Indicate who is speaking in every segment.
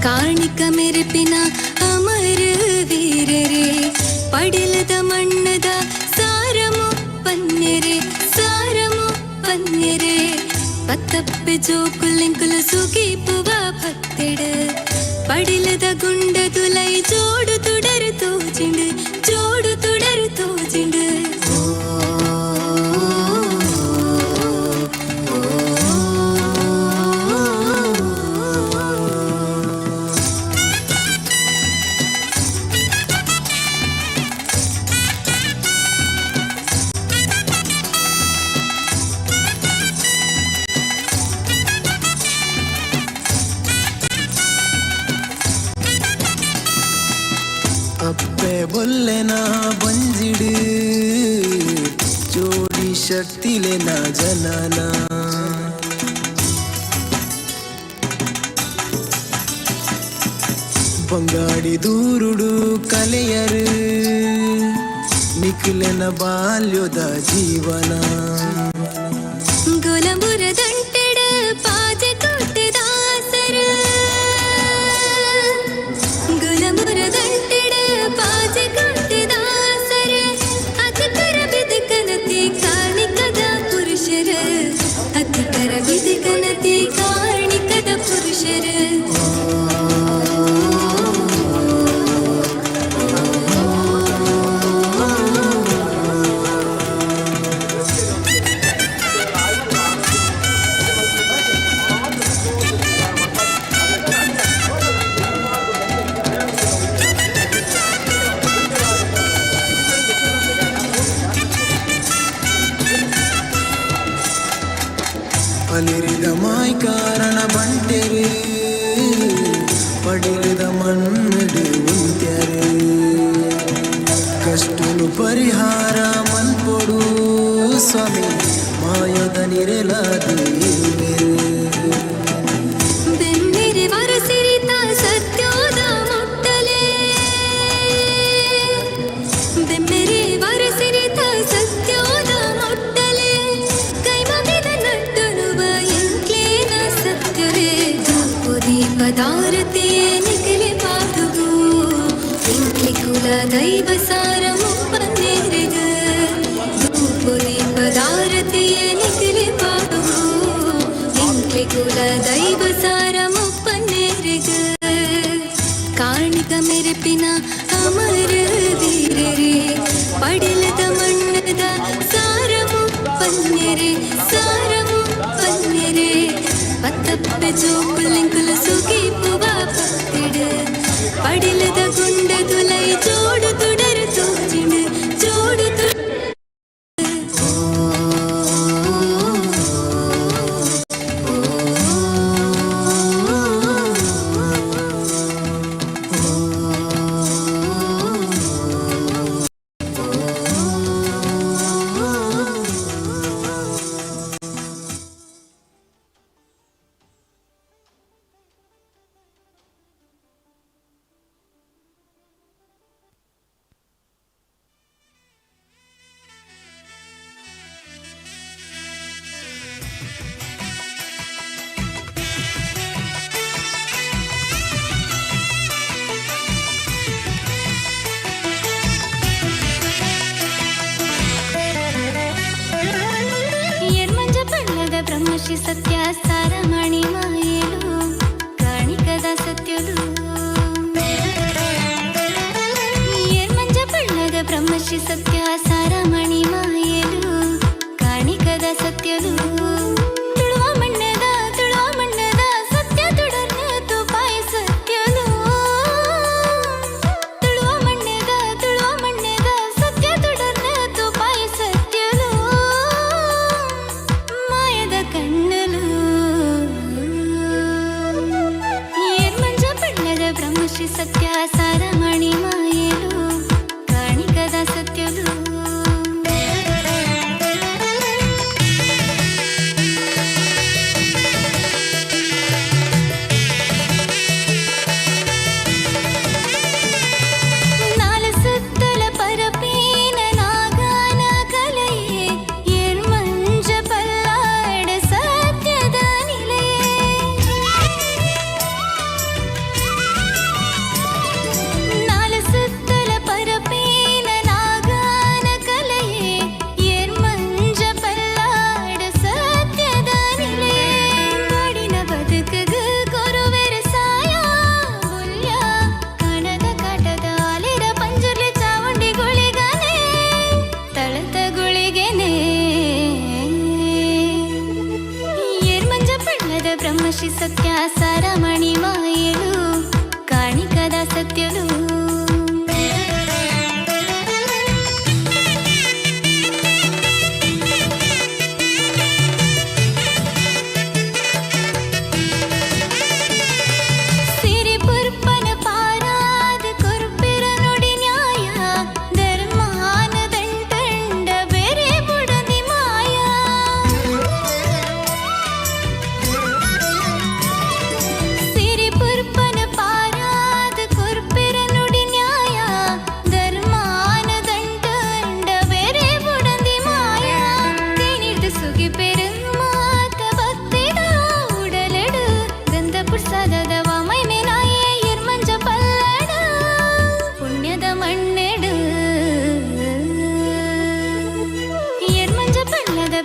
Speaker 1: ಕಾಣಿಕ ಮೆರೆಪಿನ ಅಮರ ವೀರರೇ, ಪಡಿಲದ ಮಣ್ಣದ ಸಾರಮು ಪನ್ನೆರೆ, ಸಾರಮು ಪನ್ನೆರೆ, ಪತ್ತಪ್ಪೆ ಜೋಕುಲೆಂಕುಲು ಸುಗೀಪುವ ಭಕ್ತೆಡು, ಪಡಿಲದ ಗುಂಡ ತುಲೈ ಜೋಡು ತುಡರು ತೋಜಿಂಡು, ಜೋಡು ತುಡರು ತೋಜಿಂಡು.
Speaker 2: ಅಪ್ಪೆ ಬೊಲ್ಲೆನ ಬಂಜಿಡು, ಜೋಡಿ ಶಕ್ತಿಲೆನ ಜನನ, ಬಂಗಾಡಿ ದೂರುಡು ಕಲೆಯರು, ನಿಖಿಲೆನ ಬಾಲ್ಯದ ಜೀವನ.
Speaker 1: ಗೊಲಂಬುರ ದಂಟೆಡ ಪಾಜೆ ಕೊಟ್ಟೆ ದಾಸರ, ಗೊಲಂಬುರ ದಂಟೆಡ ಪಾಜೆ ಕೊಟ್ಟೆ ದಾಸರ, ಅತಿಕರ ಬಿದಕನತಿ ಕಾಣಿಕದ ಪುರುಷರ, ಅತಿಕರ ಬಿದಕನತಿ ಕಾಣಿಕದ ಪುರುಷರ.
Speaker 2: ಅಲಿರಿದ ಮಾಯ್ ಕಾರಣ ಬಂಟೆರು, ಪಡಿಲಿದ ಮಣ್ಣಡು ಉಂತ್ಯರು, ಕಷ್ಟನು ಪರಿಹಾರ ಮನ್ಪೊಡು ಸ್ವಾಮಿ, ಮಾಯದ ನಿರೆಲಾದು
Speaker 1: ಬೆನ್ನೆರೆ ವರಸಿರಿತ ಸತ್ಯೋದ ಮುಟ್ಟಲೆ, ಬೆನ್ನೆರೆ ವರಸಿರಿತ ಸತ್ಯೋದ ಮುಟ್ಟಲೆ, ಕೈಮಗಿದ ನಟ್ಟನುವ ಎಂಕ್ಲೇನ ಸತ್ಯವೇ, ಪದಾರತಿಯೇ ನಿಖಲೆ ಪಾದುಗು, ಎಂಕ್ಲೆ ಕುಲ ದೈವ ಸಾರ ಮುಪ್ಪನ್ನೆರೆಗ, ಧೂಪುರಿ ಪದಾರತಿಯೇ ನಿಖಲೆ ಪಾದುಗು, ಎಂಕ್ಲೆ ಕುಲ ದೈವ ಸಾರ ಮುಪ್ಪನ್ನೆರೆಗ. ಕಾಣಿಕ ಮೆರೆಪಿನ ಅಮರ ವೀರರೇ, ಪಡಿಲದ ಮಣ್ಣದ ಸಾರಮು ಪನ್ನೆರೆ, ಸಾರಮು ಪನ್ನೆರೆ, ಪತ್ತಪ್ಪೆ ಜೋಕುಲೆಂಕುಲು ಸುಗೀಪುವ ಭಕ್ತೆಡು, ಪಡಿಲದ ಗುಂಡ ತುಲೈ ಜೋಡು ತುಡರು ತೋಜಿಂಡು, ಜೋಡು ತುಡ. ಬ್ರಹ್ಮಶ್ರೀ ಸತ್ಯ ಸಾರಮಣಿ ಮಾಯೇಲು, ಕಾಣಿಕದ ಸತ್ಯಲು, ಏರ್ಮಂಜ ಬಣ್ಣದ ಬ್ರಹ್ಮಶ್ರೀ ಸತ್ಯ ಸಾರಮಣಿ ಮಾಯೇಲು, ಕಾಣಿಕದ ಸತ್ಯಲು, ತುಳುವ ಮಣ್ಣದ ಸತ್ಯ ತುಡರ್ನ ತುಪಾಯ ಸತ್ಯಲು, ತುಳುವ ಮಣ್ಣದ ಸತ್ಯ ತುಡರ್ನ ತುಪಾಯ ಸತ್ಯಲು, ಮಾಯದ ಕಣ್ಣಲು, ಏರ್ಮಂಜ ಬಣ್ಣದ ಬ್ರಹ್ಮಶ್ರೀ ಸತ್ಯ ಸಾರಮಣಿ ಮಾಯೇಲು, ಕಾಣಿಕದ ಸತ್ಯಲು. ಬ್ರಹ್ಮಶ್ರೀ ಸತ್ಯ ಸಾರಮಣಿ ಮಾಯಲು ಕಾಣಿಕದ ಸತ್ಯಲು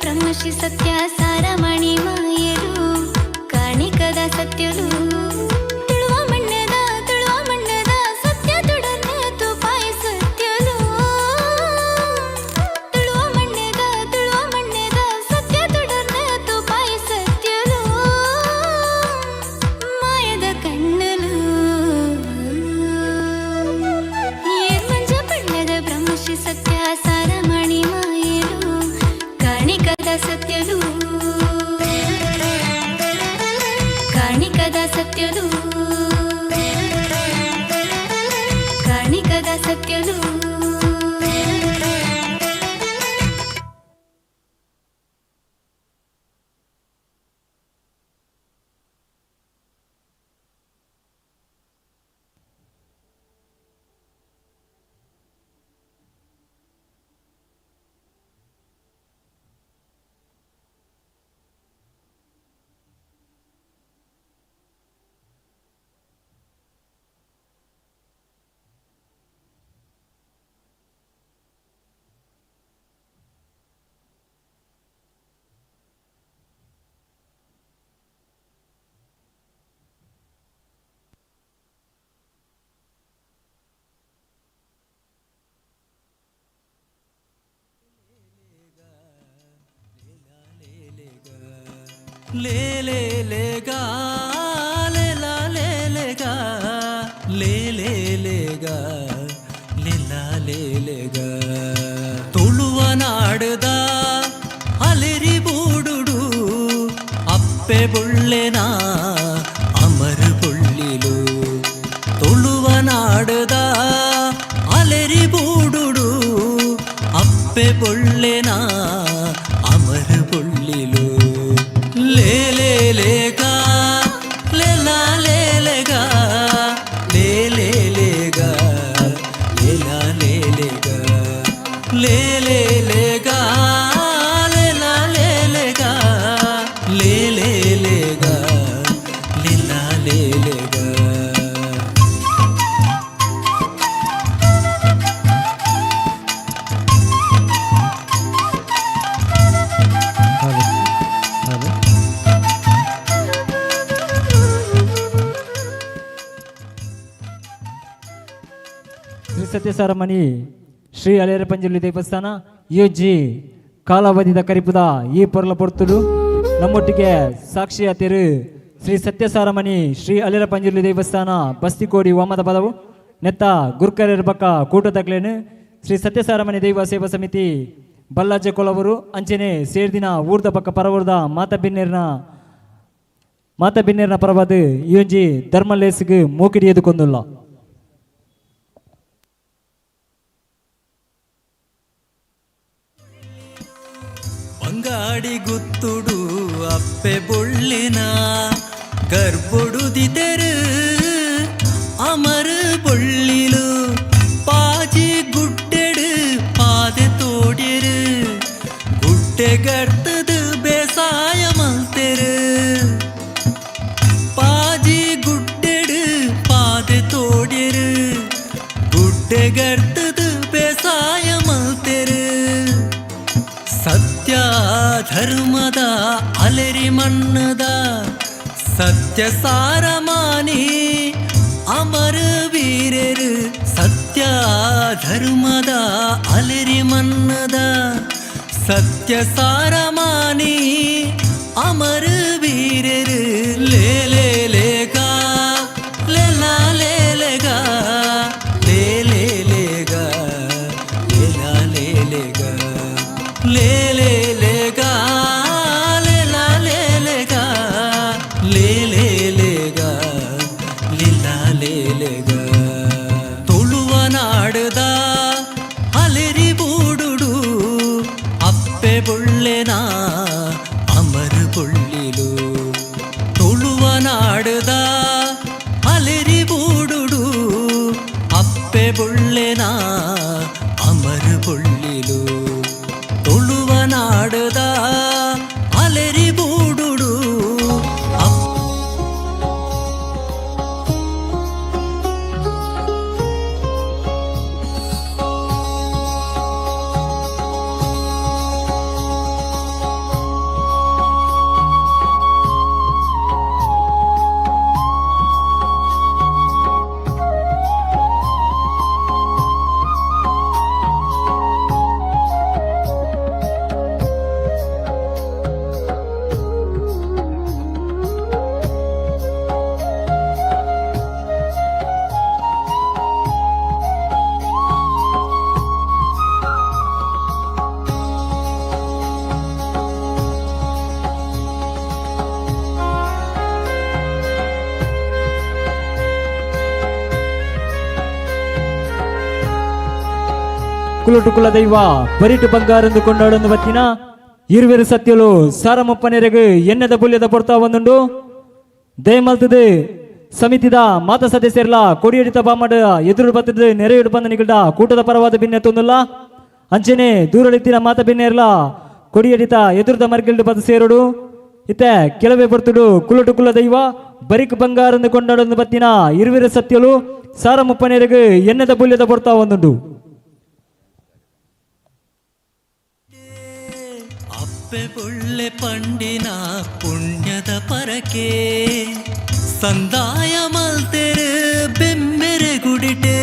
Speaker 1: ಬ್ರಹ್ಮಶ್ರೀ ಸತ್ಯ ಸಾರಮಣಿ ಮಾಯಲು ಕಾಣಿಕದ ಸತ್ಯಲು ತುಳುವ ಮಣ್ಣದ ಸತ್ಯ ತುಡರ್ನ ತುಪಾಯ ಸತ್ಯಲು ತುಳುವ ಮಣ್ಣದ ಸತ್ಯ ತುಡರ್ನ ತುಪಾಯ ಸತ್ಯಲು ಮಾಯದ ಕಣ್ಣಲು ಏರ್ಮಂಜ ಬಣ್ಣದ ಬ್ರಹ್ಮಶ್ರೀ ಸತ್ಯ ಸಾರಮಣಿ ಮಾಯಲು ಕಾಣಿಕದ ಸತ್ಯಲು ಕಾಣಿಕದ ಸತ್ಯಲು ಕಾಣಿಕದ ಸತ್ಯಲು
Speaker 3: ले ले ले गा ले ला ले ले गा ले ले ले गा ले ला ले ले गा ತುಳುವ ನಾಡದ ಅಲೆರಿ ಬೂಡುಡು ಅಪ್ಪೆ ಬುಳ್ಳೆನ ಅಮರ ಬುಳ್ಳಿಲು ತುಳುವ ನಾಡದ ಅಲೆರಿ ಬೂಡುಡು ಅಪ್ಪೆ ಬುಳ್ಳೆನ ಅಮರ ಬುಳ್ಳಿಲು ले ले ले गा ले ला ले ले गा ले ले ले गा ले ला ले ले गा ले ले ले गा ले ला ले ले गा ले ले ले गा ले ला ले ले गा
Speaker 4: ಸತ್ಯ ಸಾರಮಣಿ ಶ್ರೀ ಅಲೆರ ಪಂಜುಲಿ ದೇವಸ್ಥಾನ ಯೋಜಿ ಕಾಲಾವಧಿದ ಕರಿಪುದ ಈ ಪೊರ್ಲ ಪೊರ್ತುಡು ನಮ್ಮೊಟ್ಟಿಗೆ ಸಾಕ್ಷಿಯ ತೆರು ಶ್ರೀ ಸತ್ಯ ಸಾರಮಣಿ ಶ್ರೀ ಅಲೆರ ಪಂಜುಲಿ ದೇವಸ್ಥಾನ ಬಸ್ತಿಕೋಡಿ ವಾಮದ ಪದವು ನೆತ್ತ ಗುರ್ಕರ ಬಕ್ಕ ಕೂಟ ತಕ್ಲೇನು ಶ್ರೀ ಸತ್ಯ ಸಾರಮಣಿ ದೈವ ಸೇವಾ ಸಮಿತಿ ಬಲ್ಲಾಜೆ ಕೊಲವರು ಅಂಚನೆ ಸೇರ್ದಿನ ಊರ್ದ ಪಕ್ಕ ಪರವರ್ದ ಮಾತ ಬಿನ್ನೇರ್ನ ಪರವಾದ ಯೋಜಿ ಧರ್ಮಲೇಸ್ಗೆ ಮೂಕಿಡಿಯದು ಕೊಂದುಲ್ಲ
Speaker 3: ಬಂಗಾಡಿ ಗುತ್ತುಡು ಅಪ್ಪೆ ಬುಳ್ಳಿನ ಗರ್ಭೊಡುದಿದರು ಅಮರ ಬೊಳ್ಳಿಲು ಪಾಜಿ ಗುಡ್ಡೆಡು ಪಾದೆ ತೋಡ್ಯರು ಗುಡ್ಡೆ ಗರ್ತದು ಬೇಸಾಯ ಮಲ್ತೆರು ಪಾಜಿ ಗುಡ್ಡೆಡು ಪಾದೆ ತೋಡ್ಯರು ಗುಡ್ಡೆ ಗರ್ತದು ಬೇಸಾಯ ಮಲ್ತೆರು ಸತ್ಯ ಧರ್ಮದ ಅಲೆರಿ ಮಣ್ಣದ ಸತ್ಯ ಸಾರಮಾನಿ ಅಮರ ವೀರರು ಸತ್ಯ ಧರ್ಮದ ಅಲೆರಿ ಮಣ್ಣದ ಸತ್ಯ ಸಾರಮಾನಿ ಅಮರ ವೀರರು ಬುಳ್ಳಿಲು ತುಳುವನಾಡುದ ಅಲೆರಿ ಬೂಡುಡು ಅಪ್ಪೆ ಬುಳ್ಳೆನ ಅಮರ ಬುಳ್ಳಿಲು ತುಳುವನಾಡುದ ಅಲೆರಿ ಬೂಡುಡು
Speaker 4: ಕುಲಟು ಕುಲ ದೈವ ಬರಿಟು ಬಂಗಾರಂದು ಕೊಂಡಾಡೊಂದು ಬತ್ತಿನ ಇರುವೆರು ಸತ್ಯಲು ಸಾರಮಪ್ಪನೆರೆಗೆ ಎಣ್ಣೆದ ಬುಲ್ಯದ ಪೊರ್ತಾ ಒಂದುಂಡು ದಯಮಲ್ತದ ಸಮಿತಿದ ಮಾತ ಸದಸ್ಯರಲ್ಲ ಕೊಡಿಯಡಿತ ಬಾಮಡ ಎದುರು ಬತ್ತದ ನೆರೆಯುಡು ಬಂದ ನಿಗಡ ಕೂಟದ ಪರವಾದ ಭಿನ್ನ ತೊಂದಲ್ಲ ಅಂಚೆನೆ ದೂರಳಿತಿನ ಮಾತ ಭಿನ್ನೆರ್ಲ ಕೊಡಿಯಡಿತ ಎದುರದ ಮರ್ಗಿಲ್ಡು ಬದ ಸೇರೋಡು ಇತ್ತೆ ಕೆಲವೇ ಬರ್ತುಡು ಕುಲಟು ಕುಲ ದೈವ ಬರಿಕ್ ಬಂಗಾರಂದು ಕೊಂಡಾಡೊಂದು ಬತ್ತಿನ ಇರುವೆರು ಸತ್ಯಲು ಸಾರಮಪ್ಪನೆರೆಗೆ ಎಣ್ಣೆದ ಬುಲ್ಯದ ಪೊರ್ತಾ ಒಂದುಂಡು
Speaker 3: ಅಪ್ಪೆ ಬುಳ್ಳೆ ಪಂಡಿನ ಪುಣ್ಯದ ಪರಕೆ ಸಂದಾಯ ಮಲ್ತೆರೆ ಬೆಮ್ಮೆರೆ ಗುಡಿಟೆ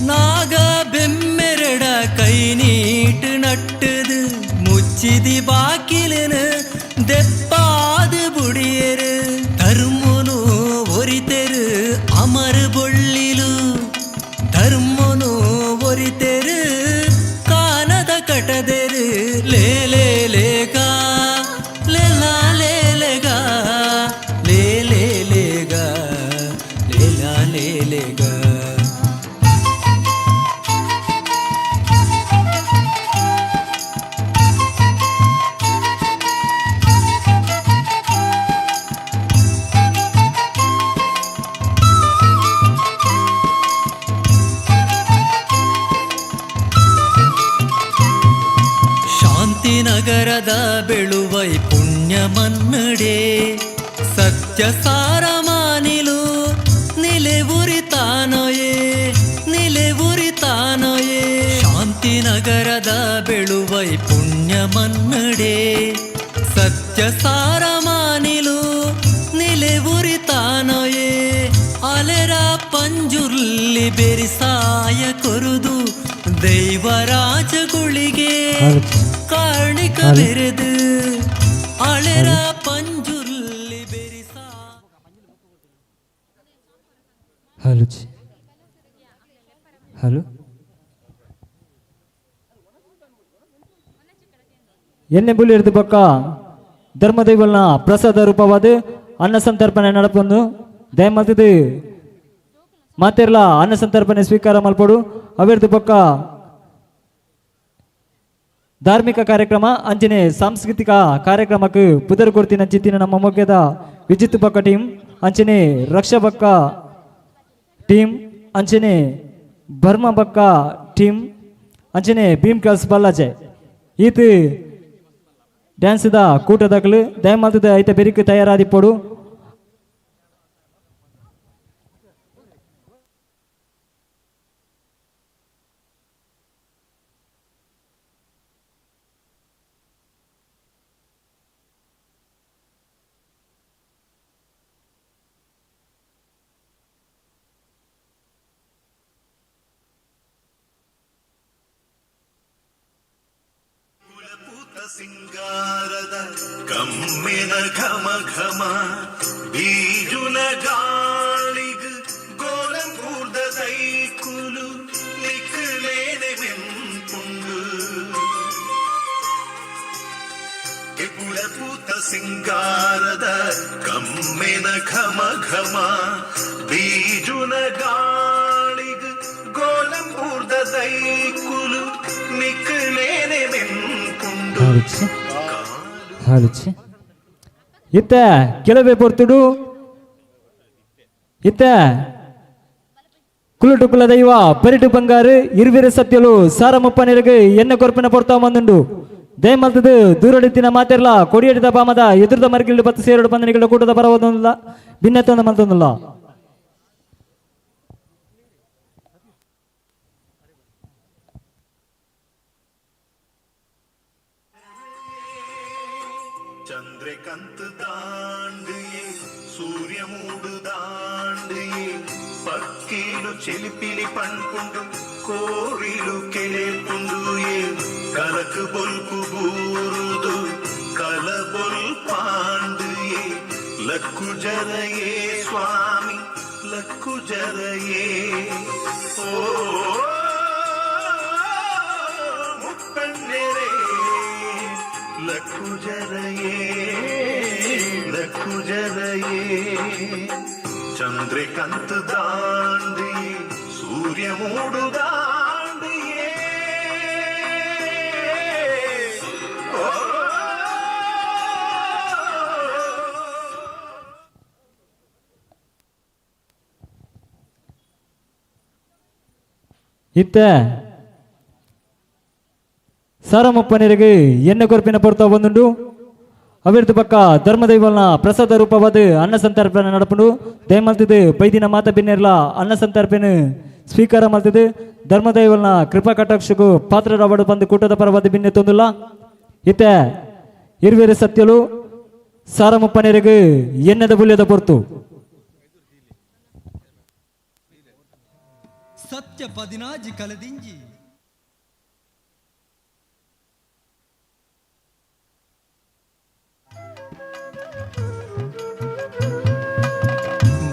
Speaker 3: ನಾಗ ಬೆಮ್ಮೆರೆಡ ಕೈ ನೀಟ್ ನಟ್ಟದು ಮುಚ್ಚಿದಿ ಬಾಕಿಲೆನು ದೆಪ್ಪಾದ ಬುಡಿಯರು ಧರ್ಮನು ಒರಿತೆರು ಅಮರ ಬೊಳ್ಳಿಲು ಧರ್ಮನು ಒರಿತೆರು ಕಾನದ ಕಟದೆರು ಲೇಲೆ ಲೇಗಾ ಲೇಲಾ ಲೇಲೆಗಾ ಲೇಲೆ ಲೇಗಾ ಲೇಲಾ ಲೇಲೆಗಾ ನಗರದ ಬೆಳುವೈ ಪುಣ್ಯ ಮನ್ನಡೆ ಸತ್ಯ ಸಾರ ಮಾನಿಲು ನಿಲೆ ಉರಿತಾನೊಯೇ ಶಾಂತಿ ನಗರದ ಬೆಳುವೈ ಪುಣ್ಯ ಮನ್ನಡೆ ಸತ್ಯ ಸಾರ ಮಾನಿಲು ನಿಲೆ ಉರಿತಾನೊಯೇ ಅಲೆರ ಪಂಜುರ್ಲಿ ಬೆರಿಸಾಯ ಕೊರುದು ದೈವರಾಜಗುಳಿಗೆ ಕಾರಣಿಕ ಬೆರೆದು ಅಳೆರ ಪಂಜುರ್ಲಿ ಬೆರಿಸ
Speaker 4: ಹಲೋ ಹಲೋ ಎಣ್ಣೆ ಬುಲ್ಲಿ ಹಿಡಿದು ಪಕ್ಕ ಧರ್ಮದೈವಲ್ನ ಪ್ರಸಾದ ರೂಪವಾದ ಅನ್ನ ಸಂತರ್ಪಣೆ ನಡಪೊಂದು ದಯಮಾತದು ಮಾತೆರ್ಲ ಅನ್ನ ಸಂತರ್ಪಣೆ ಸ್ವೀಕಾರ ಮಲ್ಪಡು ಅವಿರ್ದು ಪಕ್ಕ ಧಾರ್ಮಿಕ ಕಾರ್ಯಕ್ರಮ ಅಂಜನೆ ಸಾಂಸ್ಕೃತಿಕ ಕಾರ್ಯಕ್ರಮಕ್ಕೆ ಪುದರ್ ಕೊಡ್ತಿನ ಚಿತ್ತಿನ ನಮ್ಮ ಮೊಗ್ಗದ ವಿಜಿತ್ ಪಕ್ಕ ಟೀಮ್ ಅಂಚನೆ ರಕ್ಷಾ ಪಕ್ಕ ಟೀಮ್ ಅಂಚನೆ ಬರ್ಮ ಪಕ್ಕ ಟೀಮ್ ಅಂಚನೆ ಭೀಮ್ ಕಲ್ಸ್ ಬಲ್ಲಾಜೆ ಈತ ಡ್ಯಾನ್ಸ್ದ ಕೂಟದಾಗಲು ದಯಮಾತದ ಐತ ಬೆರಿಕೆ ತಯಾರಾದಿಪ್ಪಡು
Speaker 5: ಸಿಂಗಾರದ ಕಮ್ಮಿನ ಘಮ ಘಮ ಬೀಜುನ ಗಾಳಿಗ್ ಗೋಲಂ ಕೂರ್ದ ಸೈಕುಲು ನಿಕ್ಕಲೇನೆ ಮೆಂಪುಂಡು ಕೆಪುಳ ಪೂತ ಸಿಂಗಾರದ ಕಮ್ಮಿನ ಘಮ ಘಮ ಬೀಜುನ ಗಾಳಿಗ್ ಗೋಲಂ ಕೂರ್ದ ಸೈಕುಲು ನಿಕ್ಕಲೇನೆ ಮೆಂಪುಂಡು
Speaker 4: ಹಾಲುಚ್ಚಿ ಇತ್ತ ಕೆಲವೇ ಪೊರ್ತುಡು ಇತ್ತ ಕುಲಟು ಕುಲ ದೈವ ಪರಿಟು ಬಂಗಾರು ಇರುವಿರ ಸತ್ಯಲು ಸಾರಮಪ್ಪನಿರಗೆ ಎನ್ನ ಕೊರ್ಪಿನ ಪೊರ್ತಾ ಮಂದುಂಡು ದಯಮಲ್ತದು ದೂರಡಿತ್ತಿನ ಮಾತಿರ್ಲ ಕೊಡಿಯಡಿದ ಪಾಮದ ಎದುರದ ಮರಗಿಲ್ಡು ಪತ್ತು ಸೇರಡು ಪಂದನಿಗಳ ಕೂಟದ ಪರವೊಂದಿಲ್ಲ ಭಿನ್ನತ್ತೊಂದು ಮಂತೊಂದಿಲ್ಲ
Speaker 5: ചന്ദ്രകന്ത് താണ്ടിയേ സൂര്യമൂട് താണ്ടിയേ പക്കീലു ചെലിപ്പിലി പൺപുണ്ടു കോറിലു ಕೆಳೆಪುಂಡುಯೇ ಕಲಕು ಬೊಲ್ಕು ಬೂರುದು ಕಲಬೊಲ್ ಪಾಂಡುಯೇ ಲಕ್ಕು ಜರಯೇ ಸ್ವಾಮಿ ಲಕ್ಕು ಜರಯೇ ಓ ಮುಪ್ಪನ್ನೆರೇ ಲಕ್ಕು ಜರಯೇ ಲಕ್ಕು ಜರಯೇ ಚಂದ್ರಕಾಂತ್ ದಾಂಡಿ ಸೂರ್ಯ ಮೂಡು ದಾಂಡಿಯೇ
Speaker 4: ಇತ್ತ ಸಾರಮಪ್ಪನಿರಗೆ ಎಣ್ಣೆ ಕೊರ್ಪಿನ ಪೊರ್ತಾ ಬಂದುಂಡು ಅವಿರ್ದು ಪಕ್ಕ ಧರ್ಮದೈವಲ್ನ ಪ್ರಸಾದ ರೂಪವಾದ ಅನ್ನ ಸಂತರ್ಪಣೆ ನಡಪುಂಡು ದಯಮಲ್ತಿದ್ದು ಬೈದಿನ ಮಾತ ಬಿನ್ನೆರ್ಲ ಅನ್ನ ಸಂತರ್ಪಣೆ ಸ್ವೀಕಾರ ಮಾಡ್ತಿದ್ದು ಧರ್ಮದೈವಲ್ನ ಕೃಪಾ ಕಟಾಕ್ಷಗೂ ಪಾತ್ರರಾವಡು ಬಂದು ಕೂಟದ ಪರವಾದ ಬಿನ್ನೆ ತೊಂದಿಲ್ಲ ಇತ್ತ ಇರುವೆರೆ ಸತ್ಯಲು ಸಾರಮಪ್ಪನಿರಗೆ ಎಣ್ಣೆದ ಬುಲ್ಯದ ಪೊರ್ತು
Speaker 3: ಸತ್ಯ ಪದಿನಾಜಿ ಕಲದಿಂಜಿ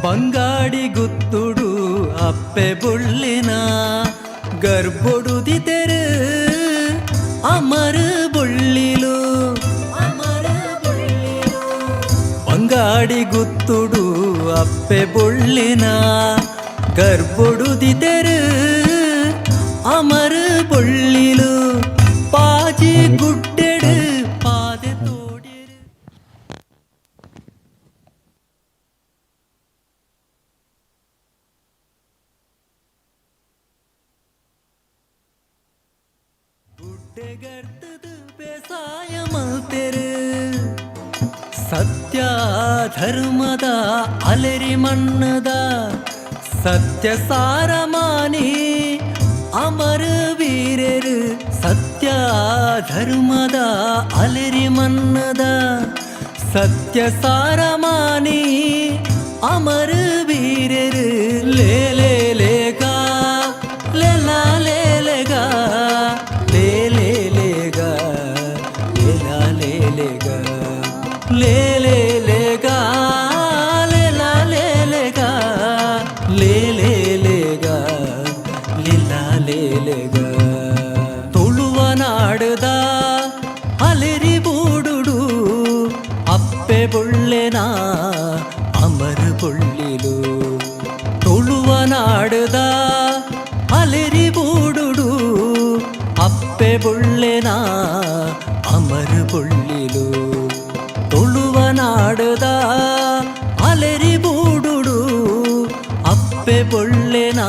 Speaker 3: ಬಂಗಾಡಿ ಗುತ್ತುಡು ಅಪ್ಪೆ ಬುಳ್ಳಿನ ಗರ್ಭೊಡುದಿ ತೆರು ಅಮರ ಬುಳ್ಳಿಲು ಬಂಗಾಡಿ ಗುತ್ತುಡು ಅಪ್ಪೆ ಬುಳ್ಳಿನ ಗರ್ಭೊಡುದಿ ತೆರು ಅಮರ ಬುಳ್ಳಿಲು ಪಾಜಿ ಗುಡ್ಡೆಡು ಪಾದೆ ತೋಡಿರು ಗುಡ್ಡೆಗರ್ತದು ಬೇಸಾಯ ಮಲ್ತೆರು ಸತ್ಯ ಧರ್ಮದ ಅಲೆರಿ ಮಣ್ಣದ ಸತ್ಯ ಸಾರಮಾನಿ ಅಮರ ವೀರರು ಸತ್ಯ ಧರ್ಮದ ಅಲೆರಿ ಮಣ್ಣದ ಸತ್ಯ ಸಾರಮಾನಿ ಅಮರ ವೀರರು ಲೇಲೆ ಲೇಗಾ ಲೇಲಾ ಲೇಲೆಗಾ ಲೇಲೆ ಲೇಗಾ ಲೇಲಾ ಲೇಲೆಗಾ ಲೇಲೆ ಲೇಗಾ ಲೇಲಾ ಲೇಲೆಗಾ ಲೇಲೆ ಲೇಗಾ ಲಿಲ್ಲಾ ಲೇಲೆಗಾ ತುಳುವ ನಾಡದ ಅಲೆರಿ ಬೂಡುಡು ಅಪ್ಪೆ ಬುಳ್ಳೆನ ಅಮರ ಬುಳ್ಳಿಲು ತುಳುವ ನಾಡದ ಅಲೆರಿ ಬೂಡುಡು ಅಪ್ಪೆ ಬುಳ್ಳೆನ ಅಮರ ಬುಳ್ಳಿಲು ತುಳುವ ನಾಡದ ಅಲೆರಿ ಬೂಡುಡು ಅಪ್ಪೆ ಬುಳ್ಳೆನ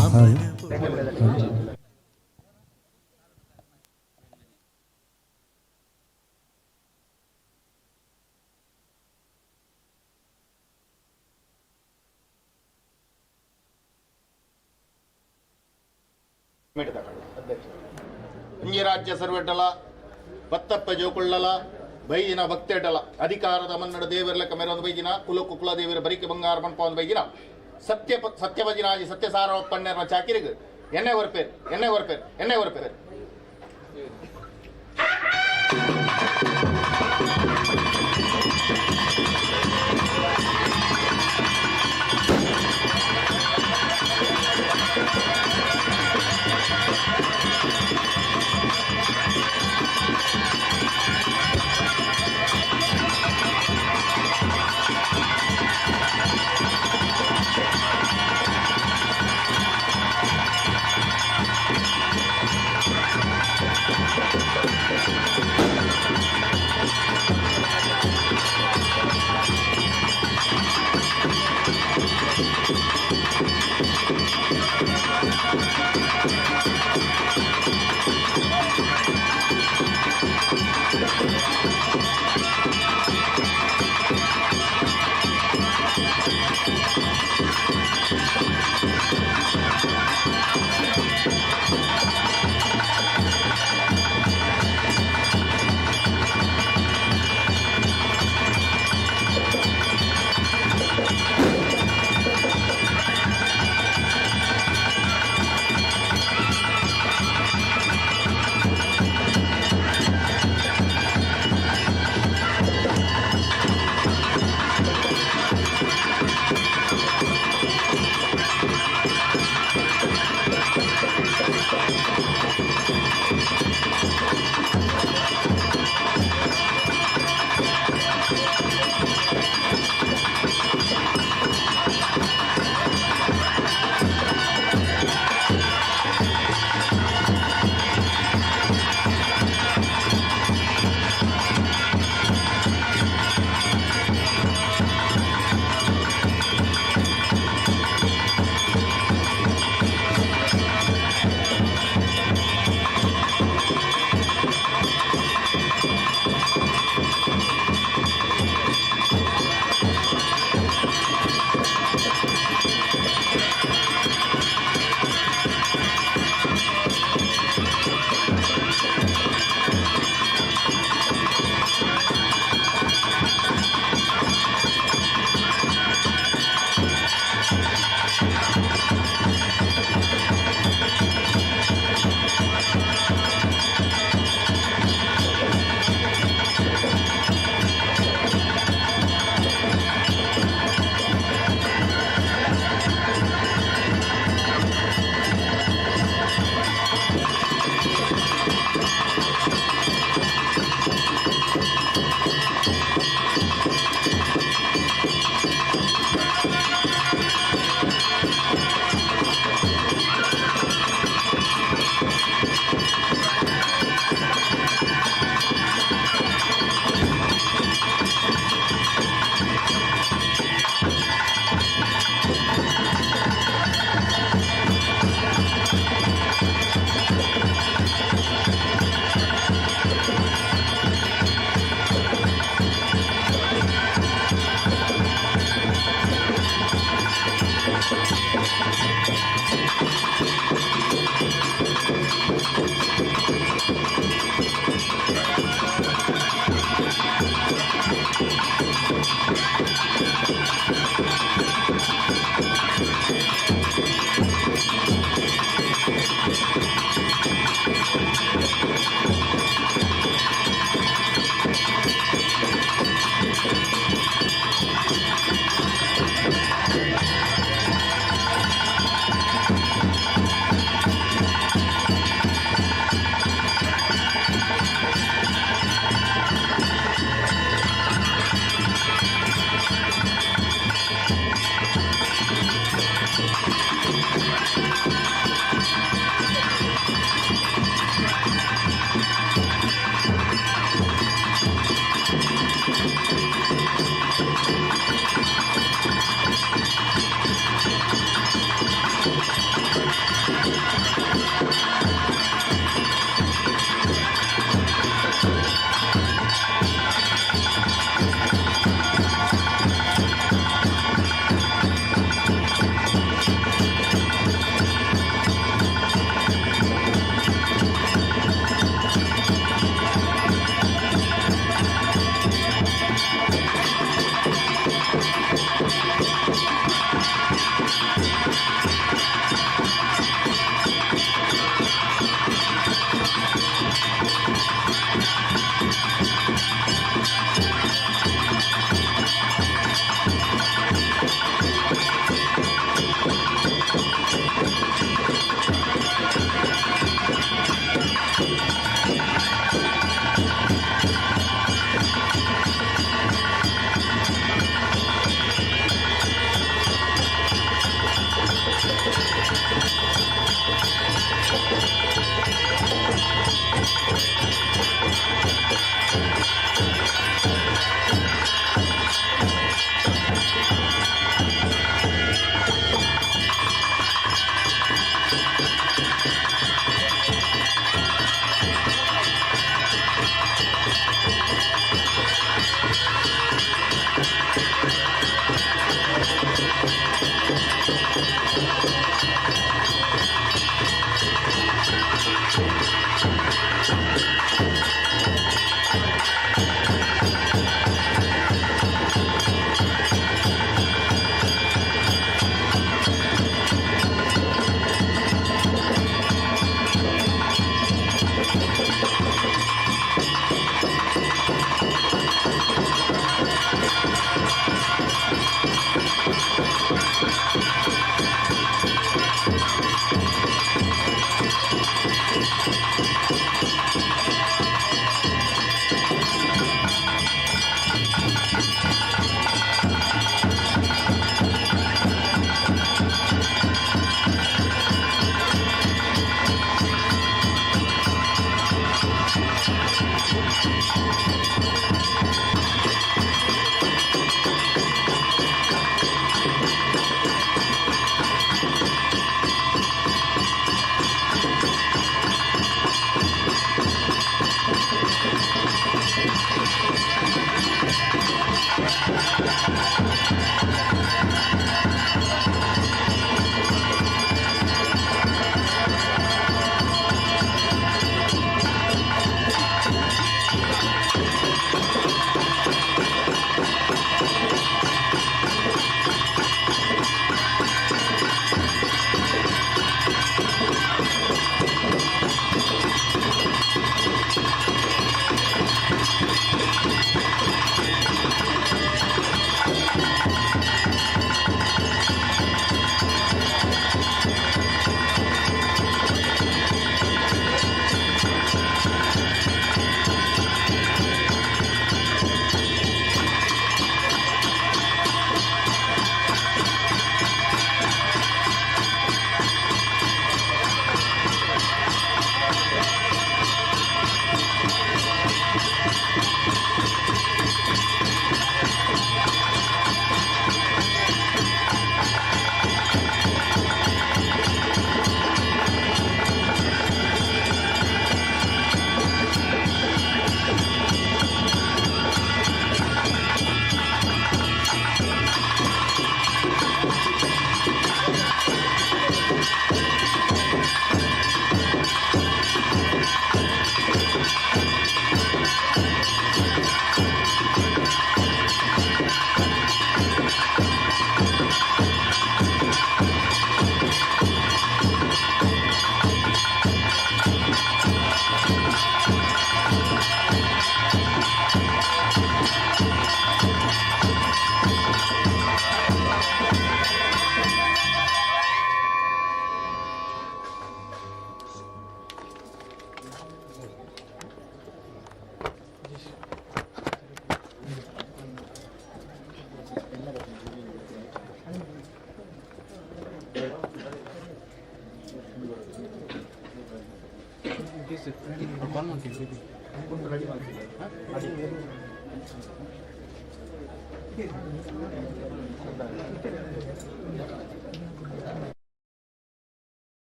Speaker 3: ಅಮರ
Speaker 6: ಇಂಗಿ ರಾಜ್ಯ ಸರ್ವೆಟ್ಟಲ ಬತ್ತಪ್ಪ ಜೋಕೊಳ್ಳಲ ಬೈದಿನ ಭಕ್ತೆಟಲ ಅಧಿಕಾರದ ಮನ್ನಡ ದೇವರ್ಲೆಕ್ಕ ಮೆರೊಂದು ಬೈದಿನ ಕುಲಕ್ಕು ಕುಲ ದೇವರ ಬರಿಕೆ ಬಂಗಾರ ಪಂಪ ಒಂದು ಬೈದಿನ ಸತ್ಯಭಜನಾಜಿ ಸತ್ಯಸಾರ ಒಪ್ಪನ್ನೆರ ಚಾಕಿರಿಗು ಎಣ್ಣೆ ಹೊರಪೇರು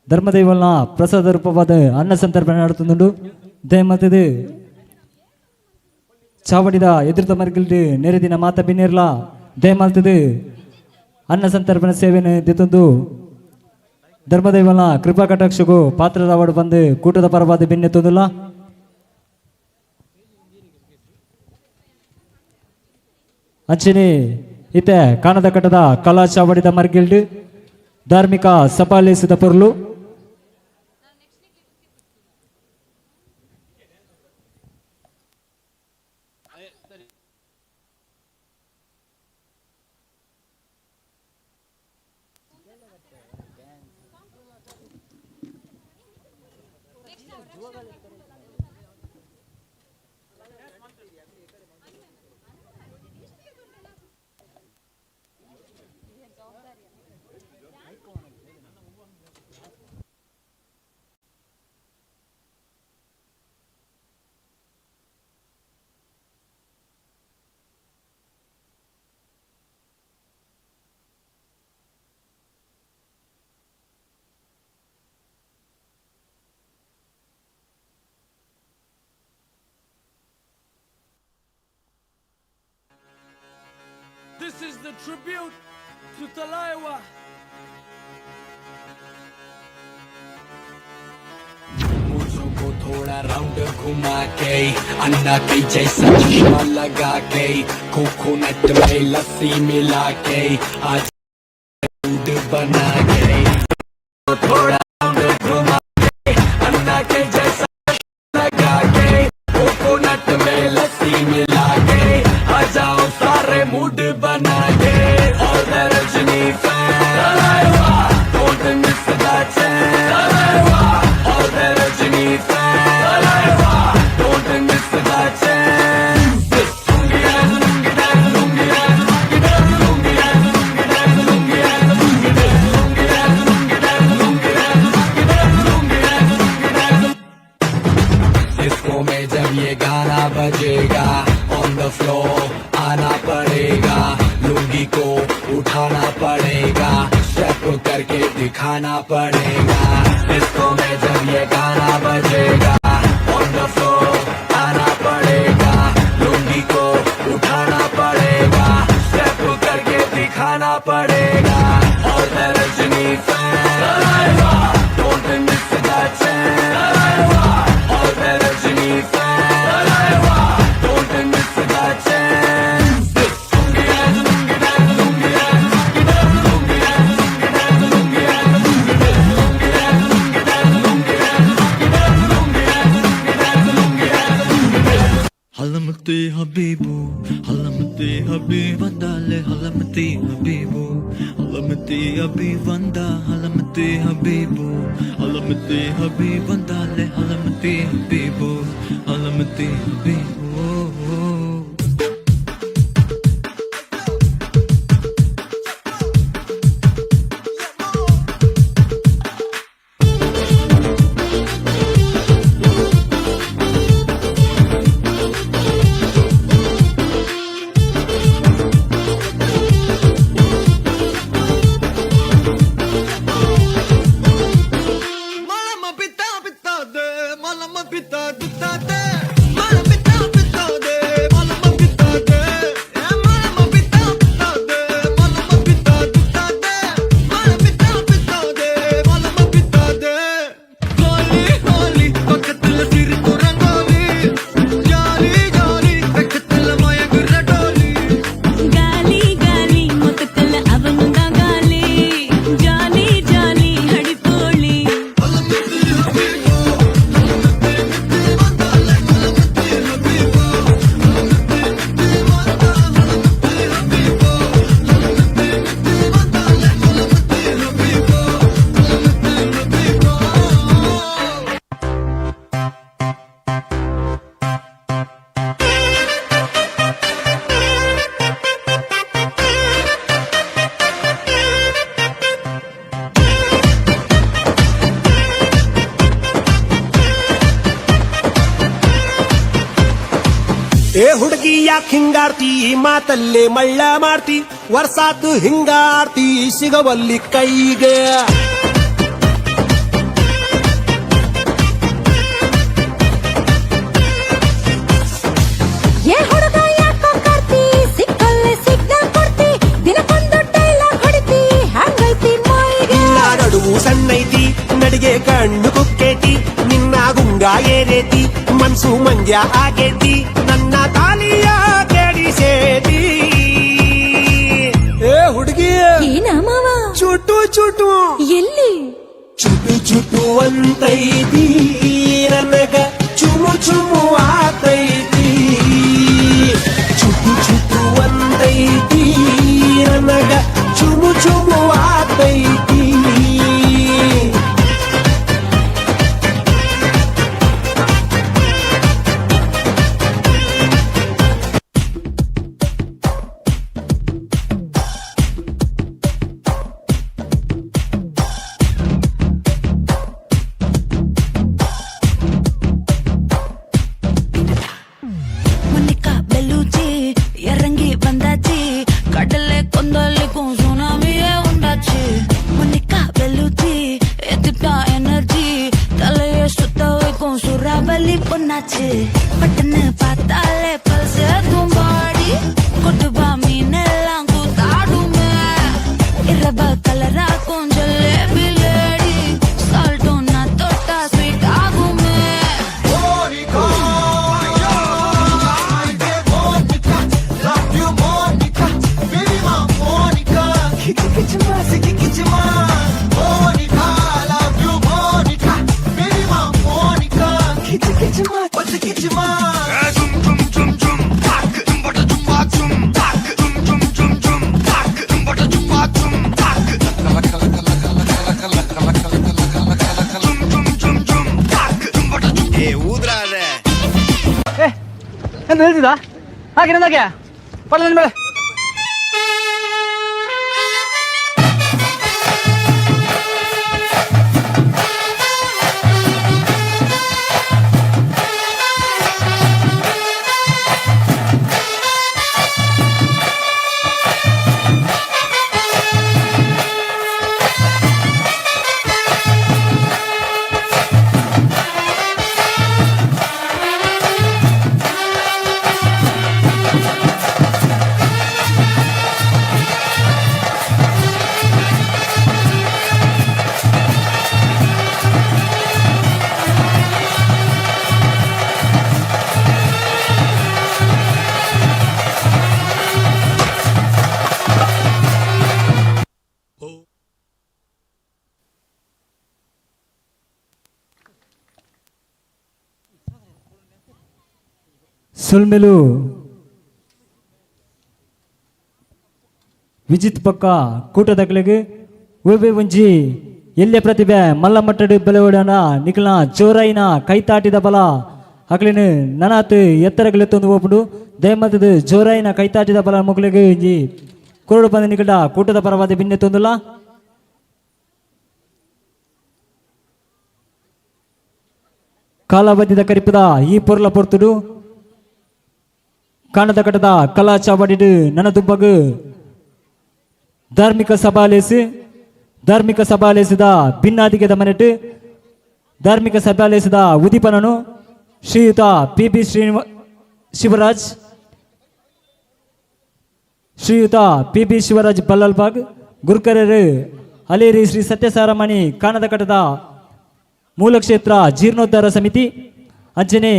Speaker 4: ಧರ್ಮದೈವಲ್ನ ಪ್ರಸಾದ ರೂಪವಾದ ಅನ್ನ ಸಂತರ್ಪಣೆ ನಡೆത്തുന്നുണ്ട് ದಯಮತದು ಚಾವಡಿದ ಎದುರುತ ಮರ್ಗಿಲ್ದು ನೆರೆದಿನ ಮಾತ ಬಿನ್ನಿರ್ಲ ದಯಮಾಲ್ತದು ಅನ್ನ ಸಂತರ್ಪಣೆ ಸೇವೆಯನ್ನು ದಿತ್ತೊಂದು ಧರ್ಮದೈವಲ್ನ ಕೃಪಾ ಕಟಾಕ್ಷಗೂ ಪಾತ್ರದವಾಡು ಬಂದು ಕೂಟದ ಪರವಾದ ಬಿನ್ನೆತ್ತೊಂದಿಲ್ಲ ಅಂಚನೆ ಇತ್ತೆ ಕಾಣದ ಕಟ್ಟದ ಕಲಾ ಚಾವಡಿದ ಮರ್ಗಿಲ್ಡು ಧಾರ್ಮಿಕ ಸಪಾಲಿಸಿದ ಪೊರ್ಲು
Speaker 7: This is the tribute to Talaiwa.
Speaker 3: मूछों को थोड़ा राउंड घुमा के अन्ना के जैसा चश्मा लगा के कोकोनट में लस्सी मिला के आज दूध बना के थोड़ा राउंड घुमा के अन्ना के जैसा चश्मा लगा के कोकोनट में लस्सी मिला के आ जाओ सारे मूड बना के और Rajni fan don't miss that chance all the Rajini fans don't miss that chance lungi dance lungi dance lungi dance lungi dance lungi dance lungi dance lungi dance lungi dance lungi dance lungi dance lungi dance lungi dance disco में जब ये गाना बजेगा on the floor आना पड़ेगा लुंगी को उठाना पड़ेगा स्टेप करके दिखाना पड़ेगा डिस्को में जब ये गाना बजेगा on the floor आना पड़ेगा लुंगी को उठाना पड़ेगा स्टेप करके दिखाना पड़ेगा और the Rajni fan don't miss that chance और the Rajni fan don't miss that chance lungi dance lungi dance lungi dance lungi dance lungi dance lungi dance lungi dance lungi dance lungi dance lungi dance lungi dance lungi dance lungi dance lungi dance
Speaker 8: Halamati Habibu, Halamati Habibandale, Halamati Habibu, Halamati Habibanda, Halamati Habibu, Halamati Habibandale, Halamati Habibu, Halamati Habibu.
Speaker 9: ಏ ಹುಡುಗಿ ಯಾಕೆ ಹಿಂಗಾಡ್ತಿ ಮಾತಲ್ಲೇ ಮಳ್ಳ ಮಾಡ್ತಿ ವರ್ಷಾತು ಹಿಂಗಾಡ್ತಿ ಸಿಗವಲ್ಲಿ ಕೈಗೆ
Speaker 1: ಏ ಹುಡುಗ ಯಾಕೋ Karti ಸಿಕ್ಕಲ್ಲೇ signal ಕೊಡ್ತಿ ದಿನಕ್ಕೊಂದು ಡೈಲಾಗ್ ಹೊಡಿತಿ ಹಂಗೈತಿ ಮೈಗೆ
Speaker 9: ನಡುವು ಸಣ್ಣೈತಿ ನಡಿಗೆ ಕಣ್ಣು ಕುಕ್ಕೇತಿ ನಿನ್ನ ಗುಂಗ ಏರೇತಿ ಮನ್ಸು ಮಂಜ ಆಗೇತಿ ನನ್ನ ತಾಲಿಯ ಕೆಡಿಸೇತಿ ಏ ಹುಡುಗಿ
Speaker 1: ಏನ ಮಾವ
Speaker 9: ಚುಟು ಚುಟು
Speaker 1: ಎಲ್ಲಿ
Speaker 9: ಚುಟು ಚುಟು ಅಂತೈತಿ ನನಗ ಚುಮು ಚುಮು ಆತೈತಿ ಚುಟು ಚುಟು ಅಂತೈತಿ ನನಗ ಚುಮು ಚುಮು ಆತೈತಿ
Speaker 10: Monica Bellucci இறங்கி வந்தாச்சு கடலை கொந்தளிக்கும் சுனாமியே உண்டாச்சு Monica Bellucci எதிர்த்தா எனர்ஜி தலையை சுத்த வைக்கும் சூறாவளி பொண்ணாச்சு பட்டுன்னு பார்த்தாலே பல்ஸ் தும்பாடி கொட்டுவா மீனெல்லாம் கூத்தாடுமே இரவ கலராக்கும் ஜல்லேபி லேடி சால்ட்டும் நான் தொட்டா ஸ்வீட் ஆகுமே
Speaker 4: ಎಂದು ಹೇಳ್ತಿದ್ದ ಹಾಗೆ ನಂದಾಗೆ ಪಡಲ ಮೇಲೆ ಸುಲ್ಮೆಲು ವಿಜಿತ್ ಪಕ್ಕ ಕೂಟದಗಳಿಗೆ ಒಬ್ಬೆ ಒಂಜಿ ಎಲ್ಲೆ ಪ್ರತಿಭೆ ಮಲ್ಲಮಟ್ಟಡು ಬೆಲೆವಡನ ನಿಖಿಲ್ನ ಚೋರೈನ ಕೈತಾಟಿದ ಬಲ ಹಗಲಿನ ನನಾತ್ ಎತ್ತರಗಳೆತ್ತೊಂದು ಹೋಗ್ಬಿಡು ದಯಮತದ ಜೋರೈನ ಕೈತಾಟಿದ ಬಲ ಮುಗ್ಲಿಗೆ ಒಂಜಿ ಕುರುಡು ಬಂದ ನಿಕಟ ಕೂಟದ ಪರವಾದ ಭಿನ್ನೆ ತೊಂದಲ್ಲ ಕಾಲಾವಧಿದ ಕರಿಪದ ಈ ಪೊರ್ಲ ಪೊರ್ತುಡು ಕಾಣದ ಕಟ್ಟದ ಕಲಾ ಚಾವಡಿಡು ನನ್ನ ದುಬ್ಬಗು ಧಾರ್ಮಿಕ ಸಭಾಲೇಸಿದ ಭಿನ್ನಾದಿಗೆದ ಮನೆಟ್ಟು ಧಾರ್ಮಿಕ ಸಭಾಲೇಸಿದ ಉದಿಪನನು ಶ್ರೀಯುತ ಪಿ ಶಿವರಾಜ್ ಬಲ್ಲಲ್ಬಾಗ್ ಗುರುಕರರು ಅಲೇರಿ ಶ್ರೀ ಸತ್ಯಸಾರಮಣಿ ಕಾಣದ ಕಟ್ಟದ ಮೂಲ ಕ್ಷೇತ್ರ ಜೀರ್ಣೋದ್ಧಾರ ಸಮಿತಿ ಅಂಚನೆ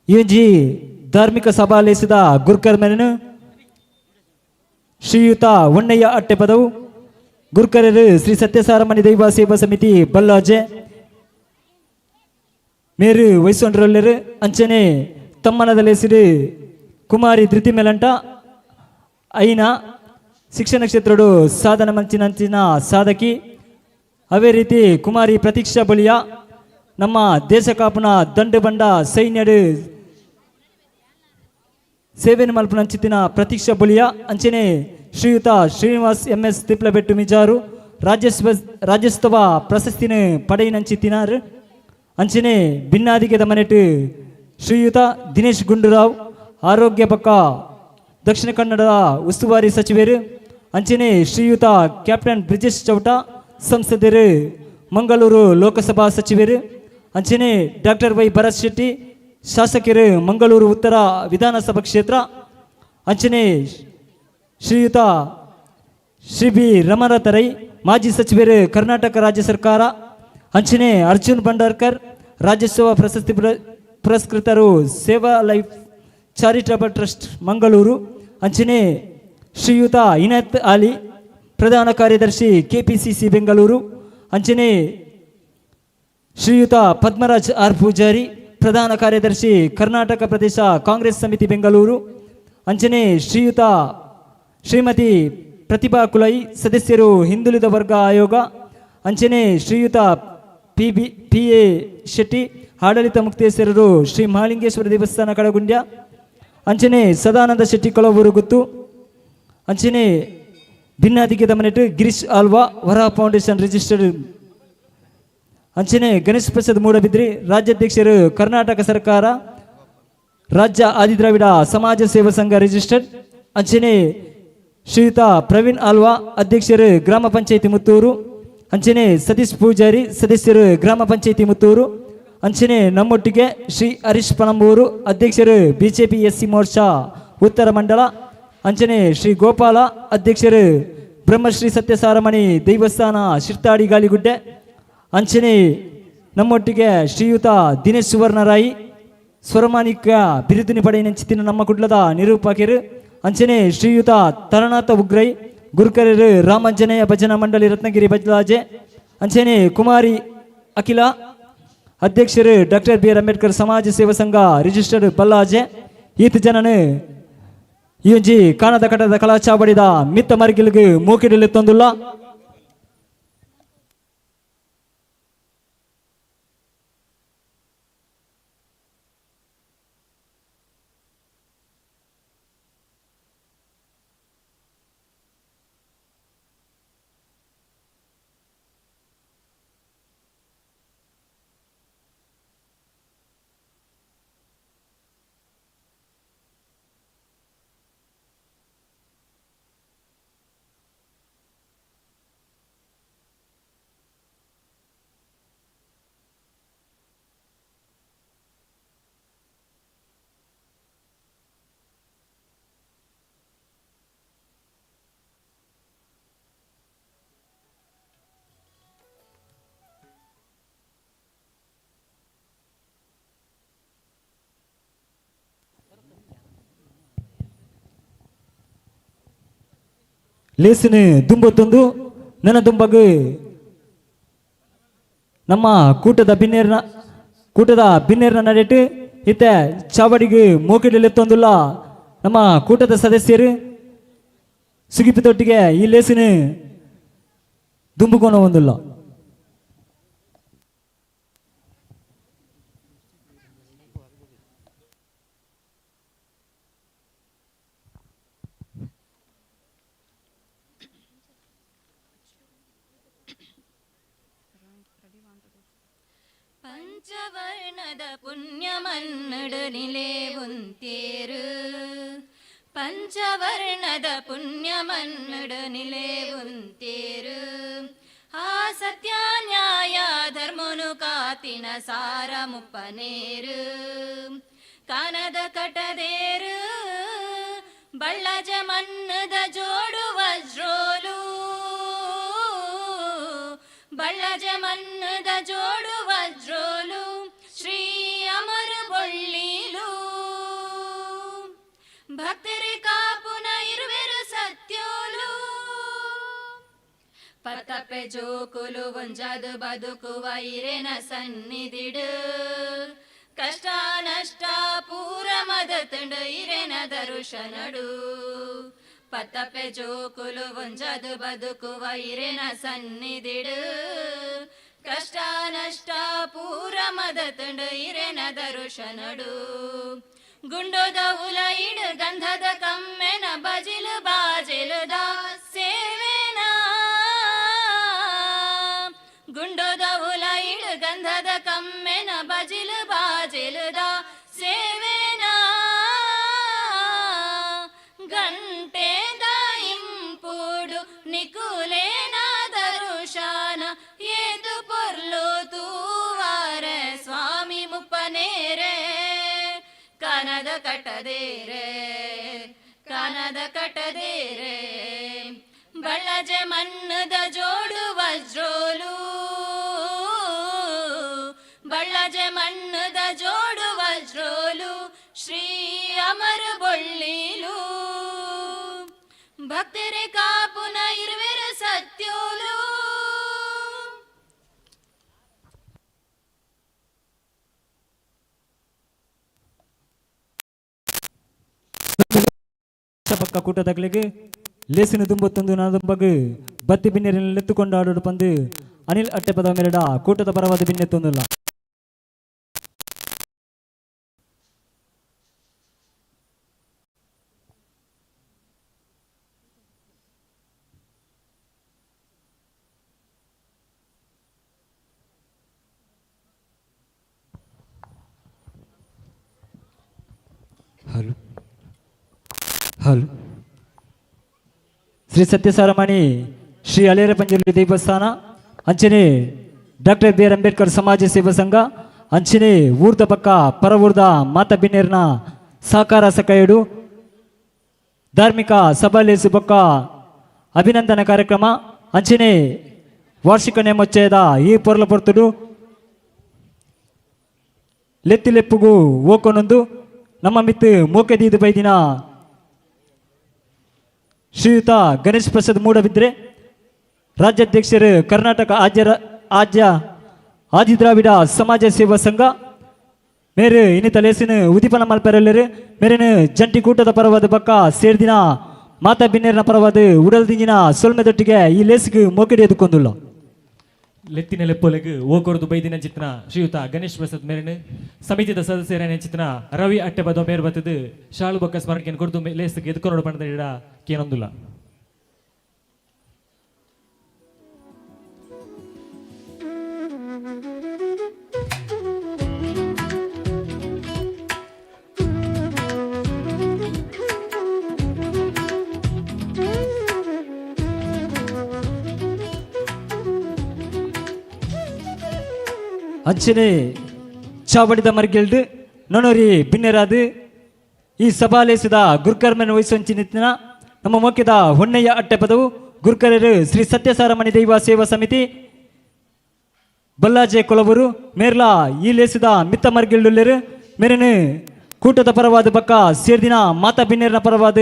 Speaker 4: ಯುಂಜಿ ಧಾರ್ಮಿಕ ಸಭಾಲೇಸಿದ ಗುರ್ಕರ್ ಮೇನನು ಶ್ರೀಯುತ ಉಣ್ಣಯ್ಯ ಅಟ್ಟೆ ಪದವು ಗುರ್ಕರರು ಶ್ರೀ ಸತ್ಯಸಾರಮಣಿ ದೈವ ಸೇವಾ ಸಮಿತಿ ಬಲ್ಲಾಜೆ ಮೇರು ವಯಸ್ಸೊಂಡ್ರಲ್ಲರು ಅಂಚನೆ ತಮ್ಮನದಲ್ಲೆಸಿರು ಕುಮಾರಿ ಧೃತಿ ಮೇಲಂಟ ಐನ ಶಿಕ್ಷಣ ಕ್ಷೇತ್ರಡು ಸಾಧನ ಮಂಚಿನಂಚಿನ ಸಾಧಕಿ ಅವೇ ರೀತಿ ಕುಮಾರಿ ಪ್ರತೀಕ್ಷಾ ಬಳಿಯ ನಮ್ಮ ದೇಶ ಕಾಪುನ ದಂಡು ಬಂಡ ಸೈನ್ಯಡು ಸೇವೆನ ಮಲ್ಪನಂಚಿತಿನ ಪ್ರತೀಕ್ಷಾ ಬಳಿಯ ಅಂಚನೆ ಶ್ರೀಯುತ ಶ್ರೀನಿವಾಸ್ MS ತಿಪ್ಲಬೆಟ್ಟು ಮಿಜಾರು ರಾಜ್ಯೋತ್ಸವ ಪ್ರಶಸ್ತಿನ ಪಡೆಯಿನಂಚಿತ್ತಿನಾರು ಅಂಚನೆ ಭಿನ್ನಾದಿಗೆ ಮನೆಟ್ಟು ಶ್ರೀಯುತ ದಿನೇಶ್ ಗುಂಡೂರಾವ್ ಆರೋಗ್ಯ ಪಕ್ಕ ದಕ್ಷಿಣ ಕನ್ನಡದ ಉಸ್ತುವಾರಿ ಸಚಿವರು ಅಂಚನೆ ಶ್ರೀಯುತ ಕ್ಯಾಪ್ಟನ್ ಬ್ರಿಜೇಶ್ ಚೌಟ ಸಂಸದರು ಮಂಗಳೂರು ಲೋಕಸಭಾ ಸಚಿವರು ಅಂಚನೆ ಡಾಕ್ಟರ್ ವೈ ಭರತ್ ಶೆಟ್ಟಿ ಶಾಸಕರು ಮಂಗಳೂರು ಉತ್ತರ ವಿಧಾನಸಭಾ ಕ್ಷೇತ್ರ ಅಂಚನೆ ಶ್ರೀಯುತ ಶ್ರೀ ಬಿ ರಮನಾಥ ರೈ ಮಾಜಿ ಸಚಿವರು ಕರ್ನಾಟಕ ರಾಜ್ಯ ಸರ್ಕಾರ ಅಂಚನೆ ಅರ್ಜುನ್ ಭಂಡಾರ್ಕರ್ ರಾಜ್ಯೋತ್ಸವ ಪ್ರಶಸ್ತಿ ಪುರಸ್ಕೃತರು ಸೇವಾ ಲೈಫ್ ಚಾರಿಟಬಲ್ ಟ್ರಸ್ಟ್ ಮಂಗಳೂರು ಅಂಚನೆ ಶ್ರೀಯುತ ಇನಾಯತ್ ಅಲಿ ಪ್ರಧಾನ ಕಾರ್ಯದರ್ಶಿ ಕೆಪಿಸಿಸಿ ಬೆಂಗಳೂರು ಅಂಚನೆ ಶ್ರೀಯುತ ಪದ್ಮರಾಜ್ ಆರ್ ಪೂಜಾರಿ ಪ್ರಧಾನ ಕಾರ್ಯದರ್ಶಿ ಕರ್ನಾಟಕ ಪ್ರದೇಶ ಕಾಂಗ್ರೆಸ್ ಸಮಿತಿ ಬೆಂಗಳೂರು ಅಂಚನೆ ಶ್ರೀಮತಿ ಪ್ರತಿಭಾ ಕುಲೈ ಸದಸ್ಯರು ಹಿಂದುಳಿದ ವರ್ಗ ಆಯೋಗ ಅಂಚನೆ ಶ್ರೀಯುತ ಪಿ ಎ ಶೆಟ್ಟಿ ಆಡಳಿತ ಮುಕ್ತೇಶ್ವರರು ಶ್ರೀ ಮಹಾಲಿಂಗೇಶ್ವರ ದೇವಸ್ಥಾನ ಕಡಗುಂಡ್ಯ ಅಂಚನೆ ಸದಾನಂದ ಶೆಟ್ಟಿ ಕೊಳವೂರು ಗುತ್ತು ಅಂಚನೆ ಭಿನ್ನಾದಿಗೆ ಮನೆಟ್ಟು ಗಿರೀಶ್ ಆಲ್ವಾ ವರಾ ಫೌಂಡೇಶನ್ ರಿಜಿಸ್ಟರ್ಡ್ ಅಂಚನೆ ಗಣೇಶ್ ಪ್ರಸಾದ್ ಮೂಡಬಿದ್ರಿ ರಾಜ್ಯಾಧ್ಯಕ್ಷರು ಕರ್ನಾಟಕ ಸರ್ಕಾರ ರಾಜ್ಯ ಆದಿದ್ರಾವಿಡ ಸಮಾಜ ಸೇವಾ ಸಂಘ ರಿಜಿಸ್ಟರ್ಡ್ ಅಂಚನೆ ಶ್ರೀಯುತ ಪ್ರವೀಣ್ ಆಲ್ವಾ ಅಧ್ಯಕ್ಷರು ಗ್ರಾಮ ಪಂಚಾಯಿತಿ ಮುತ್ತೂರು ಅಂಚನೆ ಸತೀಶ್ ಪೂಜಾರಿ ಸದಸ್ಯರು ಗ್ರಾಮ ಪಂಚಾಯಿತಿ ಮುತ್ತೂರು ಅಂಚನೆ ನಮ್ಮೊಟ್ಟಿಗೆ ಶ್ರೀ ಹರೀಶ್ ಪಣಂಬೂರು ಅಧ್ಯಕ್ಷರು ಬಿಜೆಪಿ ಎಸ್ಸಿ ಮೋರ್ಚಾ ಉತ್ತರ ಮಂಡಲ ಅಂಚನೆ ಶ್ರೀ ಗೋಪಾಲ ಅಧ್ಯಕ್ಷರು ಬ್ರಹ್ಮಶ್ರೀ ಸತ್ಯಸಾರಮಣಿ ದೇವಸ್ಥಾನ ಶಿರ್ತಾಡಿ ಗಾಲಿಗುಡ್ಡೆ ಅಂಚನೆ ನಮ್ಮೊಟ್ಟಿಗೆ ಶ್ರೀಯುತ ದಿನೇಶ್ ಸುವರ್ಣರಾಯಿ ಸ್ವರಮಾನಿಕ ಬಿರುದಿನ ಪಡೆಯಿನ ನಮ್ಮ ಕುಡ್ಲದ ನಿರೂಪಕರು ಅಂಚನೆ ಶ್ರೀಯುತ ತರಣಾಥ ಉಗ್ರೈ ಗುರುಕರರು ರಾಮಾಂಜನೇಯ ಭಜನಾ ಮಂಡಳಿ ರತ್ನಗಿರಿ ಬಜಲಾಜೆ ಅಂಚನೆ ಕುಮಾರಿ ಅಖಿಲ ಅಧ್ಯಕ್ಷರು ಡಾಕ್ಟರ್ ಬಿ ಆರ್ ಅಂಬೇಡ್ಕರ್ ಸಮಾಜ ಸೇವಾ ಸಂಘ ರಿಜಿಸ್ಟರ್ಡ್ ಬಲ್ಲಾಜೆ ಈತ ಜನನು ಈ ಒಂಜಿ ಕಾಣದ ಕಟ್ಟದ ಕಲಾಚಾಬಡಿದ ಮಿತ್ತ ಮರ್ಗಿಲ್ಗೆ ಮೂಕಿಡಲಿ ತಂದುಲ್ಲ ಲೇಸಿನ ದುಂಬತ್ತೊಂದು ನನ್ನ ದುಂಬಗು ನಮ್ಮ ಕೂಟದ ಬಿನ್ನೇರ್ನ ನಡೆಟ್ಟು ಇತ್ತ ಚಾವಡಿಗೆ ಮೋಕಿಡಲೆತ್ತೊಂದುಲ್ಲ ನಮ್ಮ ಕೂಟದ ಸದಸ್ಯರು ಸುಗಿಪಿತೊಟ್ಟಿಗೆ ಈ ಲೇಸಿನ ದುಂಬುಕೋಣ ಒಂದಿಲ್ಲ
Speaker 10: ಪಂಚವರ್ಣದ ಪುಣ್ಯ ಮನ್ನಡು ನಿಲೇವುಂತೇರು ಪಂಚವರ್ಣದ ಪುಣ್ಯ ಮನ್ನಡು ನಿಲೇವುಂತೇರು ಆ ಸತ್ಯ ನ್ಯಾಯ ಧರ್ಮನು ಕಾತಿನ ಸಾರ ಮುಪ್ಪನೇರು ಕಾನದ ಕಟದೇರು ಬಳ್ಳಜ ಮನ್ನದ ಜೋಡು ವಜ್ರೋಲು ಬಳ್ಳಜ ಮನ್ನದ ಜೋಡು ವಜ್ರೋಲು ಶ್ರೀ ಅಮರ ಬೊಳ್ಳೀಲು ಭಕ್ತರಿ ಕಾಪುನ ಇರುವೆರು ಸತ್ಯೋಲು ಪತಪೆ ಜೋಕುಲು ಒಂಜಾದು ಬದುಕುವ ಇರೆನ ಸನ್ನಿಧಿಡು ಕಷ್ಟ ನಷ್ಟ ಪೂರ ಮದತಂಡು ಇರೆನ ದರುಶನಡು ಪತಪೆ ಜೋಕುಲು ಒಂಜಾದು ಬದುಕುವ ಇರೆನ ಸನ್ನಿಧಿಡು ಕಷ್ಟ ನಷ್ಟ ಪೂರ ಮದತಂಡು ಇರೆನ ದರುಶನಡು ಗುಂಡೋದ ಉಲ ಇಡು ಗಂಧದ ಕಮ್ಮೆನ ಬಜಿಲು ಬಾಜಿಲುದ ಸೇವೆನ ಕಾನದ ಕಟದೇರೆ ಕಾನದ ಕಟದೇರೆ ಬಳ್ಳಜೆ ಮಣ್ಣದ ಜೋಡು ವಜ್ರೋಲು ಬಳ್ಳಜೆ ಮಣ್ಣದ ಜೋಡು ವಜ್ರೋಲು ಶ್ರೀ ಅಮರ ಬೊಳ್ಳಿಲು ಭಕ್ತರೆ ಕಾಪುನ ಇರುವೆರ ಸತ್ಯೋಲು
Speaker 4: ಪಕ್ಕ ಕೂಟದಗಳಿಗೆ ಲೇಸಿನ ತುಂಬೊತ್ತೊಂದು ನಾದಂಬಗು ಬತ್ತಿ ಬಿನ್ನೆರಿನಲ್ಲಿ ಎತ್ತುಕೊಂಡು ಆಡೋಡು ಪಂದು ಅನಿಲ್ ಅಟ್ಟೆಪದ ಮೇಲಿಡ ಕೂಟದ ಪರವಾದ ಬಿನ್ನೆತ್ತೊಂದಿಲ್ಲ. ಹಲೋ ಹಲೋ ಶ್ರೀ ಸತ್ಯಸಾರಮಣಿ ಶ್ರೀ ಅಲೇರ ಪಂಜುರ್ಲಿ ದೇವಸ್ಥಾನ ಅಂಚನೆ ಡಾಕ್ಟರ್ ಬಿ ಆರ್ ಅಂಬೇಡ್ಕರ್ ಸಮಾಜ ಸೇವಾ ಸಂಘ ಅಂಚನೆ ಊರ್ದ ಪಕ್ಕ ಪರ ಊರ್ದ ಮಾತ ಬಿನ್ನೇರ್ನ ಸಹಕಾರ ಸಕಾಯಡು ಧಾರ್ಮಿಕ ಸಭಾಲೇಸು ಪಕ್ಕ ಅಭಿನಂದನಾ ಕಾರ್ಯಕ್ರಮ ಅಂಚನೆ ವಾರ್ಷಿಕ ನೇಮೋಚ್ಚಯದ ಈ ಪೊರ್ಲ ಪೊರ್ತುಡು ಲೆತ್ತಿಲೆಪ್ಪುಗು ಓಕೊನೊಂದು ನಮ್ಮ ಮಿತ್ತು ಮೋಕೆದೀದು ಬೈದಿನ ಶ್ರೀಯುತ ಗಣೇಶ್ ಪ್ರಸಾದ್ ಮೂಡಬಿದ್ರೆ ರಾಜ್ಯಾಧ್ಯಕ್ಷರು ಕರ್ನಾಟಕ ಆದಿದ್ರಾವಿಡ ಸಮಾಜ ಸೇವಾ ಸಂಘ ಮೇರೆ ಇನ್ನಿತ ಲೇಸಿನ ಉದಿಪನ ಮಲ್ಪೆರಲ್ಲರು ಮೇರೆನು ಜಂಟಿ ಕೂಟದ ಪರವಾದ ಪಕ್ಕ ಸೇರ್ದಿನ ಮಾತಾ ಬಿನ್ನೇರಿನ ಪರವಾದ ಉಡಲ್ದಿಂಜಿನ ಸೊಲ್ಮೆದೊಟ್ಟಿಗೆ ಈ ಲೇಸಿಗೆ ಮೋಕೆಡಿ ಎದುಕೊಂದುಲ್ಲ
Speaker 11: ಲೆತ್ತಿನ ಲೆಪ್ಪೊಲೆಗ್ ಓಕೊರ್ದು ಬೈದಿನ ಚಿತ್ರ ಶ್ರೀಯುತ ಗಣೇಶ್ ಪ್ರಸಾದ್ ಮೇರೆನು ಸಮಿತಿದ ಸದಸ್ಯರ ಚಿತ್ರ ರವಿ ಅಟ್ಟೆ ಬದ ಮೇರ್ ಬತ್ತದು ಶಾಲು ಬೊಕ್ಕ ಸ್ಮರಣೆ ಕೊಡ್ದು ಲೇಸ್ಗೆ ಎದ್ಕೊಂಡು ಬಂದ ಇಡ ಕೇನೊಂದಿಲ್ಲ.
Speaker 4: ಅಂಚನೆ ಚಾವಡಿದ ಮರ್ಗೆಲ್ಡು ನೊನೋರಿ ಬಿನ್ನೆರಾದು ಈ ಸಭಾಲೇಸದ ಗುರುಕರ್ಮನ ವಹಿಸುವಂಚಿನ ನಮ್ಮ ಮುಖ್ಯದ ಹೊಣ್ಣಯ್ಯ ಅಟ್ಟೆ ಪದವು ಗುರುಕರರು ಶ್ರೀ ಸತ್ಯಸಾರಮಣಿ ದೈವ ಸೇವಾ ಸಮಿತಿ ಬಲ್ಲಾಜೆ ಕೊಲಬರು ಮೇರ್ಲ ಈ ಲೇಸದ ಮಿತ್ತ ಮರ್ಗೆಲ್ಡುಲ್ಲೆರು ಮೇರೆನು ಕೂಟದ ಪರವಾದ ಪಕ್ಕ ಸೇರ್ದಿನ ಮಾತಾ ಬಿನ್ನೇರಿನ ಪರವಾದ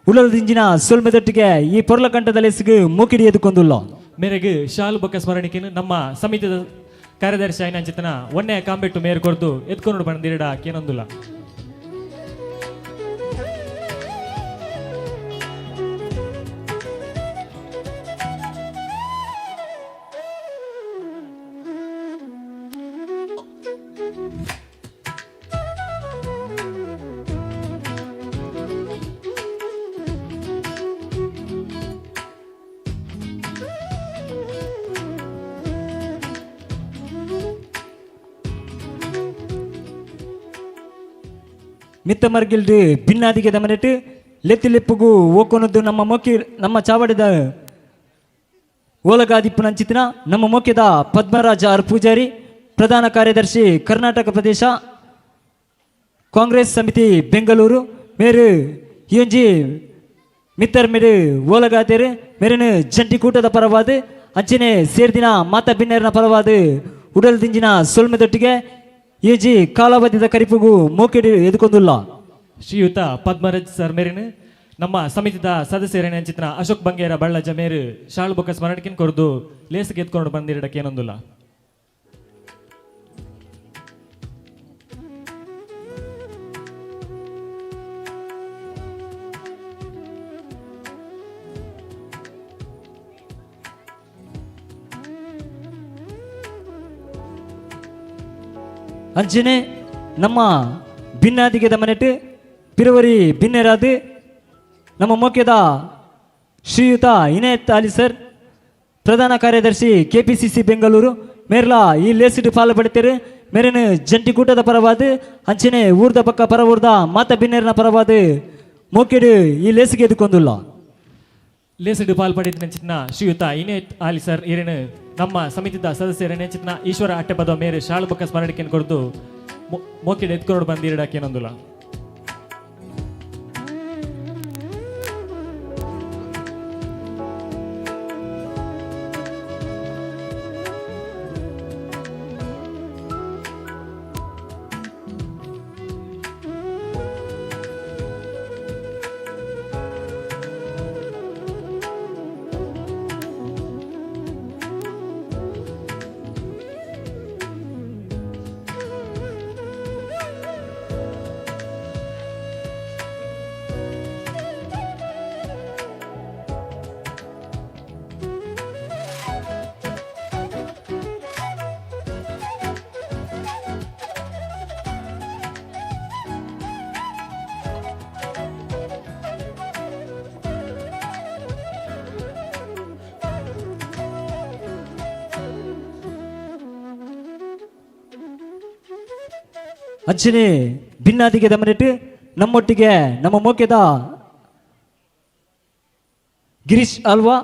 Speaker 4: ಉಳಲ್ದಿಂಜಿನ ಸೊಲ್ಮೆದೊಟ್ಟಿಗೆ ಈ ಪೊರ್ಲಕಂಠದ ಲೇಸಿಗೆ ಮೂಕಿಡಿ ಎದುಕೊಂದುಲ್ಲ.
Speaker 11: ಮೇರೆಗೆ ಶಾಲು ಬೊಕ್ಕ ಸ್ಮರಣೆಗೆ ನಮ್ಮ ಸಮಿತಿದ ಕಾರ್ಯದರ್ಶಿ ಆಯ್ನ ಚಿತ್ತನ ಒನ್ನೆ ಕಾಂಬೆಟ್ಟು ಮೇರ್ ಕೊರ್ದು ಎತ್ಕೊಂಡು ಬಂದಿರಡ ಕೇನೊಂದಿಲ್ಲ.
Speaker 4: ಮಿತ್ತ ಮರ್ಗಿಲ್ಡು ಭಿನ್ನಾದಿಗೆ ದಮನೆಟ್ಟು ಲೆತ್ತಿಲೆಪ್ಪುಗು ಓಕೊನದ್ದು ನಮ್ಮ ಮೊಕ್ಕಿ ನಮ್ಮ ಚಾವಡಿದ ಓಲಗಾದಿಪ್ಪುನಂಚಿತ್ತಿನ ನಮ್ಮ ಮೊಕ್ಕೆದ ಪದ್ಮರಾಜ ಆರ್ ಪೂಜಾರಿ ಪ್ರಧಾನ ಕಾರ್ಯದರ್ಶಿ ಕರ್ನಾಟಕ ಪ್ರದೇಶ ಕಾಂಗ್ರೆಸ್ ಸಮಿತಿ ಬೆಂಗಳೂರು ಮೇರು ಯುಂಜಿ ಮಿತ್ತರ್ ಮೇರು ಓಲಗಾದೇರು ಮೇರನು ಜಂಟಿ ಕೂಟದ ಪರವಾದ ಅಂಚನೆ ಸೇರ್ದಿನ ಮಾತಾ ಬಿನ್ನೇರಿನ ಪರವಾದ ಉಡಲ್ದಿಂಜಿನ ಸೊಲ್ಮೆದೊಟ್ಟಿಗೆ ಏಜಿ ಕಾಲಾವಧಿದ ಕರಿಪುಗು ಮೋಕೆಡಿ ಎದುಕೊಂದುಲ್ಲ.
Speaker 11: ಶ್ರೀಯುತ ಪದ್ಮರಾಜ್ ಸರ್ ಮೇರಿನ ನಮ್ಮ ಸಮಿತಿದ ಸದಸ್ಯರ ಚಿತ್ರ ಅಶೋಕ್ ಬಂಗೇರ ಬಳ್ಳಜ ಮೇರು ಶಾಳು ಬೊಕ್ಕ ಸ್ಮರಣೆಗೆ ಕೊರ್ದು ಲೇಸಿಗೆ ಎತ್ಕೊಂಡು ಬಂದಿರಡಕ್ಕೆ ಏನೊಂದಿಲ್ಲ.
Speaker 4: ಅಂಚನೆ ನಮ್ಮ ಭಿನ್ನಾದಿಗೆ ದಮನೆಟ್ಟು ಪಿರವರಿ ಭಿನ್ನೆರಾದು ನಮ್ಮ ಮುಖ್ಯದ ಶ್ರೀಯುತ ಇನಾಯತ್ ಅಲಿ ಸರ್ ಪ್ರಧಾನ ಕಾರ್ಯದರ್ಶಿ ಕೆಪಿಸಿಸಿ ಬೆಂಗಳೂರು ಮೇರ್ಲ ಈ ಲೇಸಿಟ್ಟು ಪಾಲ್ಪಡುತ್ತಾರೆ ಮೇರೇನು ಜಂಟಿ ಕೂಟದ ಪರವಾದ ಅಂಚನೆ ಊರ್ದ ಪಕ್ಕ ಪರ ಊರ್ದ ಮಾತಾ ಬಿನ್ನೇರಿನ ಪರವಾದ ಮೋಕೆಡು ಈ ಲೇಸಿಗೆ ಎದುಕೊಂದುಲ್ಲ.
Speaker 11: ಲೇಸಿಡು ಪಾಲ್ಪಡಿದ ಚಿತ್ನ ಶ್ರೀಯುತ ಇನಾಯತ್ ಅಲಿ ಸರ್ ಏರೇನು ನಮ್ಮ ಸಮಿತಿದ ಸದಸ್ಯರ ಚಿತ್ನ ಈಶ್ವರ ಅಟ್ಟೆ ಪದ ಮೇರೆ ಶಾಳು ಬೊಕ್ಕ ಸ್ಮರಣೆಗೆ ಕೊಡ್ದು ಮೋಕೆಡು ಎತ್ಕೊಂಡು ಬಂದಿರಡಕ್ಕೆ ಏನೊಂದಿಲ್ಲ.
Speaker 4: ಅಂಚನೆ ಭಿನ್ನಾದಿಗೆ ದಮನಿಟ್ಟು ನಮ್ಮೊಟ್ಟಿಗೆ ನಮ್ಮ ಮೋಕ್ಯದ ಗಿರೀಶ್ ಅಲ್ವಾ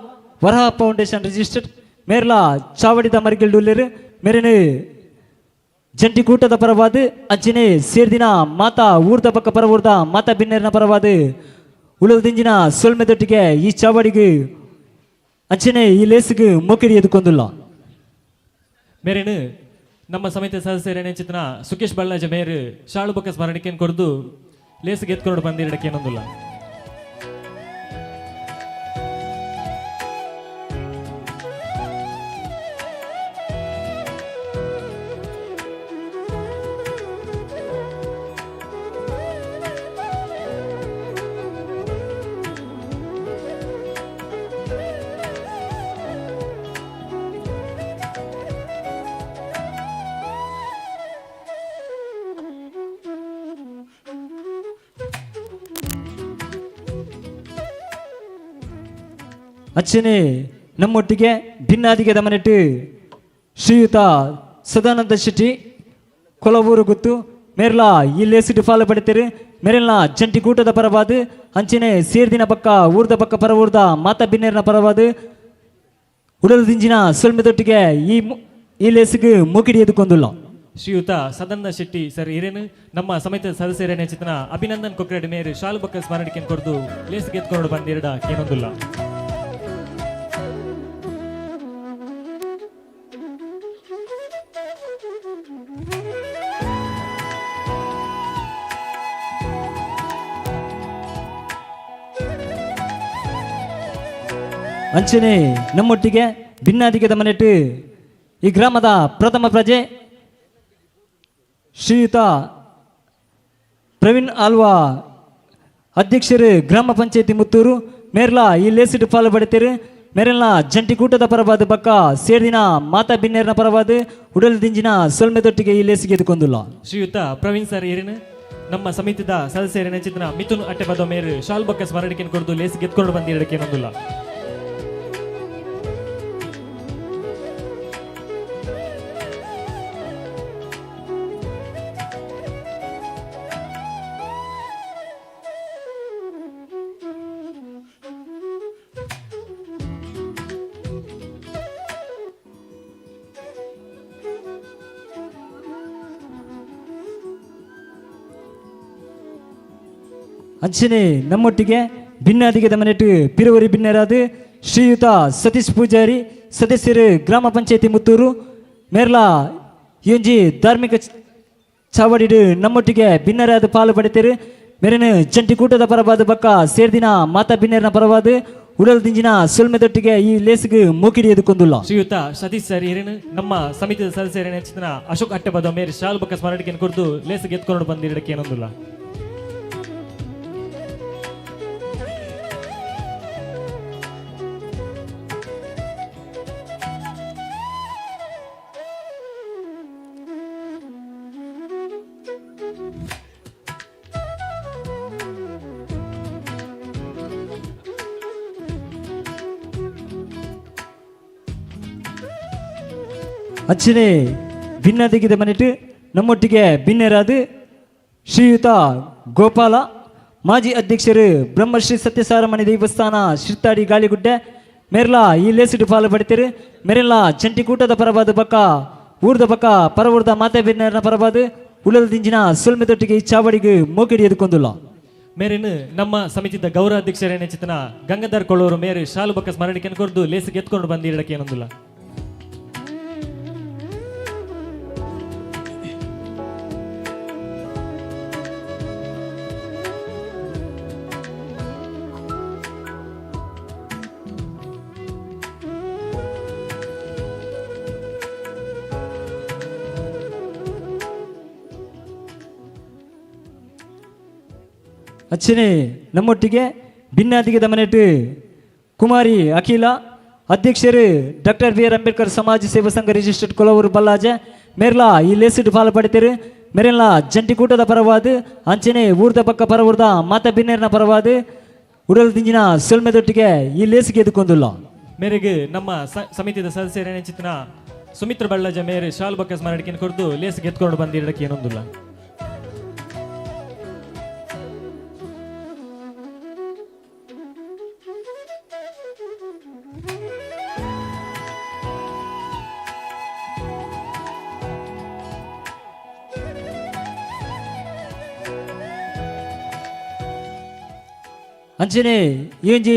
Speaker 4: ವರಹ ಫೌಂಡೇಶನ್ ರಿಜಿಸ್ಟರ್ಡ್ ಮೇರ್ಲ ಚಾವಡಿದ ಮರಿಗಿಲ್ಡುಲ್ಲೇರು ಮೇರೆನು ಜಂಟಿ ಕೂಟದ ಪರವಾದ ಅಂಚನೆ ಸೇರ್ದಿನ ಮಾತಾ ಊರ್ದ ಪಕ್ಕ ಪರವೂರ್ದ ಮಾತಾ ಬಿನ್ನೇರಿನ ಪರವಾದ ಉಳಿದಿಂಜಿನ ಸೊಲ್ಮೆದೊಟ್ಟಿಗೆ ಈ ಚಾವಡಿಗೆ ಅಂಚನೆ ಈ ಲೇಸಿಗೆ ಮೊಕ್ಕಿಡಿ ಎದುಕೊಂದಿಲ್ಲ
Speaker 11: ಮೇರೇನು ನಮ್ಮ ಸಮಿತಿ ಸದಸ್ಯರೇನೆ ಚಿತ್ರ ಸುಖೇಶ್ ಬಳ್ಳಾಜ ಮೇರು ಶಾಳು ಬೊಕ್ಕ ಸ್ಮರಣಕ್ಕೆ ಕೊಡ್ದು ಲೇಸಿಗೆ ಎತ್ಕೊಂಡು ಬಂದಿರಡಕ್ಕೆ ಏನೊಂದಿಲ್ಲ
Speaker 4: ಅಚ್ಚನೆ ನಮ್ಮೊಟ್ಟಿಗೆ ಭಿನ್ನಾದಿಗೆ ದಮನಿಟ್ಟು ಶ್ರೀಯುತ ಸದಾನಂದ ಶೆಟ್ಟಿ ಕೊಲವೂರು ಗುತ್ತು ಮೇರ್ಲ ಈ ಲೇಸಿಟ್ಟು ಫಾಲು ಪಡಿತೀರಿ ಮೇರೆಲ್ಲ ಜಂಟಿ ಕೂಟದ ಪರವಾದ ಅಂಚನೆ ಸೇರ್ದಿನ ಪಕ್ಕ ಊರ್ದ ಪಕ್ಕ ಪರವೂರ್ದ ಮಾತಾ ಬಿನ್ನೇರಿನ ಪರವಾದ ಉಡಲ್ದಿಂಜಿನ ಸೊಲ್ಮೆದೊಟ್ಟಿಗೆ ಈ ಲೇಸಿಗೆ ಮೂಕಿಡಿ ಎದುಕೊಂದಿಲ್ಲ
Speaker 11: ಶ್ರೀಯುತ ಸದಾನಂದ ಶೆಟ್ಟಿ ಸರ್ ಹಿರೇನು ನಮ್ಮ ಸಮಿತಿ ಸದಸ್ಯರೇನೆ ಚಿತ್ರ ಅಭಿನಂದನ್ ಕೊಕ್ರೆಡ್ ಮೇರು ಶಾಲು ಬೊಕ್ಕ ಸ್ಮರಣಕ್ಕೆ ಕೊಡ್ದು ಲೇಸಿಗೆ ಎತ್ಕೊಂಡು ಬಂದಿರಡ ಏನೊಂದಿಲ್ಲ
Speaker 4: ಅಂಚನೆ ನಮ್ಮೊಟ್ಟಿಗೆ ಭಿನ್ನಾದಿಗೆ ದಮನಿಟ್ಟು ಈ ಗ್ರಾಮದ ಪ್ರಥಮ ಪ್ರಜೆ ಶ್ರೀಯುತ ಪ್ರವೀಣ್ ಆಲ್ವಾ ಅಧ್ಯಕ್ಷರು ಗ್ರಾಮ ಪಂಚಾಯತಿ ಮುತ್ತೂರು ಮೇರ್ಲ ಈ ಲೇಸಿಟ್ಟು ಫಾಲು ಪಡಿತೀರಿ ಮೇರೆಲ್ಲ ಜಂಟಿ ಕೂಟದ ಪರವಾದ ಪಕ್ಕ ಸೇರ್ದಿನ ಮಾತಾ ಬಿನ್ನೇರಿನ ಪರವಾದ ಉಡಲ್ದಿಂಜಿನ ಸೊಲ್ಮೆದೊಟ್ಟಿಗೆ ಈ ಲೇಸಿಗೆ ಎದುಕೊಂದಿಲ್ಲ
Speaker 11: ಶ್ರೀಯುತ ಪ್ರವೀಣ್ ಸರ್ ಹಿರೇನು ನಮ್ಮ ಸಮಿತಿದ ಸದಸ್ಯರೇನೆ ಚಿತ್ರ ಮಿಥುನ್ ಅಟ್ಟೆಬದ ಮೇರು ಶಾಲು ಬೊಕ್ಕ ಸ್ಮರಣಕ್ಕೆ ಕೊಡ್ದು ಲೇಸಿಗೆ ಎತ್ಕೊಂಡು ಬಂದಿರಡಕ್ಕೆ ಏನೊಂದಿಲ್ಲ
Speaker 4: ಅಂಚನೆ ನಮ್ಮೊಟ್ಟಿಗೆ ಭಿನ್ನಾದಿಗೆ ದಮನಿಟ್ಟು ಪಿರುವರಿ ಭಿನ್ನರಾದ ಶ್ರೀಯುತ ಸತೀಶ್ ಪೂಜಾರಿ ಸದಸ್ಯರು ಗ್ರಾಮ ಪಂಚಾಯತಿ ಮುತ್ತೂರು ಮೇರ್ಲ ಯೋಂಜಿ ಧಾರ್ಮಿಕ ಚಾವಡಿಡು ನಮ್ಮೊಟ್ಟಿಗೆ ಭಿನ್ನರಾದ ಪಾಲು ಪಡಿತೀರಿ ಮೇರೆನು ಜಂಟಿ ಕೂಟದ ಪರವಾದ ಪಕ್ಕ ಸೇರ್ದಿನ ಮಾತಾ ಬಿನ್ನೇರಿನ ಪರವಾದ ಉಡಲ್ದಿಂಜಿನ ಸೊಲ್ಮೆದೊಟ್ಟಿಗೆ ಈ ಲೇಸಿಗೆ ಮೂಕಿಡಿ ಎದುಕೊಂದಿಲ್ಲ
Speaker 11: ಶ್ರೀಯುತ ಸತೀಶ್ ಸರ್ ಹಿರೇನು ನಮ್ಮ ಸಮಿತಿಯ ಸದಸ್ಯರೇನೆ ಚಿತ್ರ ಅಶೋಕ್ ಅಟ್ಟೆಬದ ಮೇರು ಶಾಲು ಬೊಕ್ಕ ಸ್ಮರಣಕ್ಕೆ ಕೊಡ್ದು ಲೇಸಿಗೆ ಎತ್ಕೊಂಡು ಬಂದಿರಡಕ್ಕೆ ಏನೊಂದಿಲ್ಲ
Speaker 4: ಅಚ್ಚನೆ ಭಿನ್ನದಿಗೆ ದಮನಿಟ್ಟು ನಮ್ಮೊಟ್ಟಿಗೆ ಭಿನ್ನರಾದ ಶ್ರೀಯುತ ಗೋಪಾಲ ಮಾಜಿ ಅಧ್ಯಕ್ಷರು ಬ್ರಹ್ಮಶ್ರೀ ಸತ್ಯಸಾರಮಣಿ ದೇವಸ್ಥಾನ ಶಿರ್ತಾಡಿ ಗಾಳಿಗುಡ್ಡೆ ಮೇರ್ಲ ಈ ಲೇಸಿಟ್ಟು ಫಾಲು ಪಡಿತೀರಿ ಮೇರೆಲ್ಲ ಜಂಟಿ ಕೂಟದ ಪರವಾದ ಪಕ್ಕ ಊರ್ದ ಪಕ್ಕ ಪರವೂರ್ದ ಮಾತಾ ಬಿನ್ನೇರಿನ ಪರವಾದ ಉಳಲ್ದಿಂಜಿನ ಸೊಲ್ಮೆದೊಟ್ಟಿಗೆ ಈ ಚಾವಡಿಗೆ ಮೋಕಿಡಿ ಎದುಕೊಂದಿಲ್ಲ
Speaker 11: ಮೇರೇನು ನಮ್ಮ ಸಮಿತಿದ ಗೌರವ ಅಧ್ಯಕ್ಷರೇನೆ ಚಿತ್ರ ಗಂಗಾಧರ್ ಕೊಳ್ಳೋರು ಮೇರು ಶಾಲು ಬೊಕ್ಕ ಸ್ಮರಣಕ್ಕೆ ಕೊಡ್ದು ಲೇಸಿಗೆ ಎತ್ಕೊಂಡು ಬಂದಿರಡಕ್ಕೆ ಏನೊಂದಿಲ್ಲ
Speaker 4: ಅಚ್ಚನೆ ನಮ್ಮೊಟ್ಟಿಗೆ ಭಿನ್ನಾದಿಗೆ ದಮನಿಟ್ಟು ಕುಮಾರಿ ಅಖಿಲ ಅಧ್ಯಕ್ಷರು ಡಾಕ್ಟರ್ ಬಿ ಆರ್ ಅಂಬೇಡ್ಕರ್ ಸಮಾಜ ಸೇವಾ ಸಂಘ ರಿಜಿಸ್ಟರ್ಡ್ ಕೊಲವೂರು ಬಲ್ಲಾಜೆ ಮೇರ್ಲ ಈ ಲೇಸಿಟ್ಟು ಫಾಲು ಪಡಿತೀರಿ ಮೇರೆಲ್ಲ ಜಂಟಿ ಕೂಟದ ಪರವಾದ ಅಂಚನೆ ಊರ್ದ ಪಕ್ಕ ಪರವೂರ್ದ ಮಾತಾ ಬಿನ್ನೇರಿನ ಪರವಾದ ಉಡಲ್ದಿಂಜಿನ ಸೊಲ್ಮೆದೊಟ್ಟಿಗೆ ಈ ಲೇಸಿಗೆ ಎದುಕೊಂದಿಲ್ಲ
Speaker 11: ಮೇರೆಗೆ ನಮ್ಮ ಸಮಿತಿಯ ಸದಸ್ಯರೇನೆ ಚಿತ್ರ ಸುಮಿತ್ರ ಬಳ್ಳಾಜ ಮೇರೆ ಶಾಲು ಬೊಕ್ಕ ಸ್ಮರಣಕ್ಕೆ ಕೊಡ್ದು ಲೇಸಿಗೆ ಎತ್ಕೊಂಡು ಬಂದಿರಡಕ್ಕೆ ಏನೊಂದಿಲ್ಲ
Speaker 4: ಅಂಚನೆ ಈ ಒಂಜಿ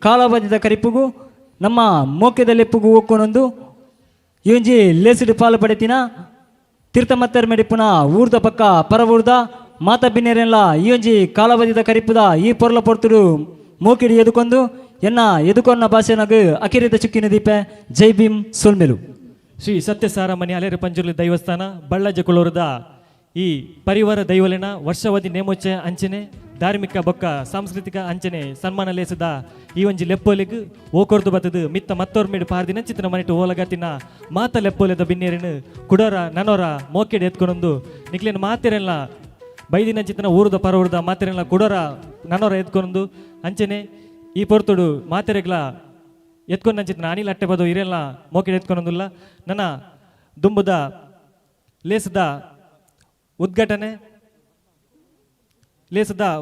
Speaker 4: ಕಾಲಾವಧಿದ ಕರಿಪುಗು ನಮ್ಮ ಮೋಕ್ಯದಲ್ಲೆಪ್ಪುಗು ಹೋಗ್ಕೊಂಡೊಂದು ಈ ಒಂಜಿ ಲೇಸಿಡ್ ಪಾಲು ಪಡೆತಿನ ತೀರ್ಥಮತ್ತರ್ ಮೆಡಿಪುನ ಊರ್ದ ಪಕ್ಕ ಪರ ಊರ್ದ ಮಾತ ಬಿನ್ನೆರೆಲ್ಲ ಈ ಒಂಜಿ ಕಾಲಾವಧಿದ ಕರಿಪುದ ಈ ಪೊರ್ಲ ಪೊರ್ತುಡು ಮೋಕಿಡಿ ಎದುಕೊಂದು ಎನ್ನ ಎದುಕೊನ್ನ ಭಾಷೆನಾಗ ಅಕಿರಿದ ಚುಕ್ಕಿನ ದೀಪೆ ಜೈ ಭೀಮ್ ಸೋಲ್ಮೆಲು.
Speaker 11: ಶ್ರೀ ಸತ್ಯಸಾರಮಣಿ ಅಲೆರ ಪಂಜುರ್ಲಿ ದೈವಸ್ಥಾನ ಬಳ್ಳಾಜ ಕುಳೂರದ ಈ ಪರಿವಾರ ದೈವಲಿನ ವರ್ಷಾವಧಿ ನೇಮೋಚ್ಚ ಅಂಚನೆ ಧಾರ್ಮಿಕ ಬೊಕ್ಕ ಸಾಂಸ್ಕೃತಿಕ ಅಂಚನೆ ಸನ್ಮಾನ ಲೇಸದ ಈ ಒಂಜಿ ಲೆಪ್ಪೋಲಿಗ್ ಓಕೊರ್ದು ಬತ್ತದು ಮಿತ್ತ ಮತ್ತೋರ್ ಮೇಡು ಪಾರ್ದಿನ ಚಿತ್ರ ಮನಿಟ್ಟು ಓಲಗತ್ತಿನ ಮಾತ ಲೆಪ್ಪೋಲೆದ ಬಿನ್ನೇರಿನ ಕುಡೋರ ನನೋರ ಮೋಕೆಡ್ ಎತ್ಕೊಂಡೊಂದು ನಿಕ್ಲಿನ ಮಾತೆರೆಲ್ಲ ಬೈದಿನ ಚಿತ್ರನ ಊರದ ಪರವೂರ್ದ ಮಾತೆರೆಲ್ಲ ಕುಡೋರ ನನೋರ ಎತ್ಕೊಂಡೊಂದು ಅಂಚನೆ ಈ ಪೊರ್ತುಡು ಮಾತೆರೆಗ್ಲ ಎತ್ಕೊಂಡ ಚಿತ್ರ ಅನಿಲ್ ಅಟ್ಟೆ ಬದು ಇರೆಲ್ಲ ಮೋಕೆಡ್ ಎತ್ಕೊಂಡೊಂದಿಲ್ಲ ನನ್ನ ದುಂಬುದ ಲೇಸದ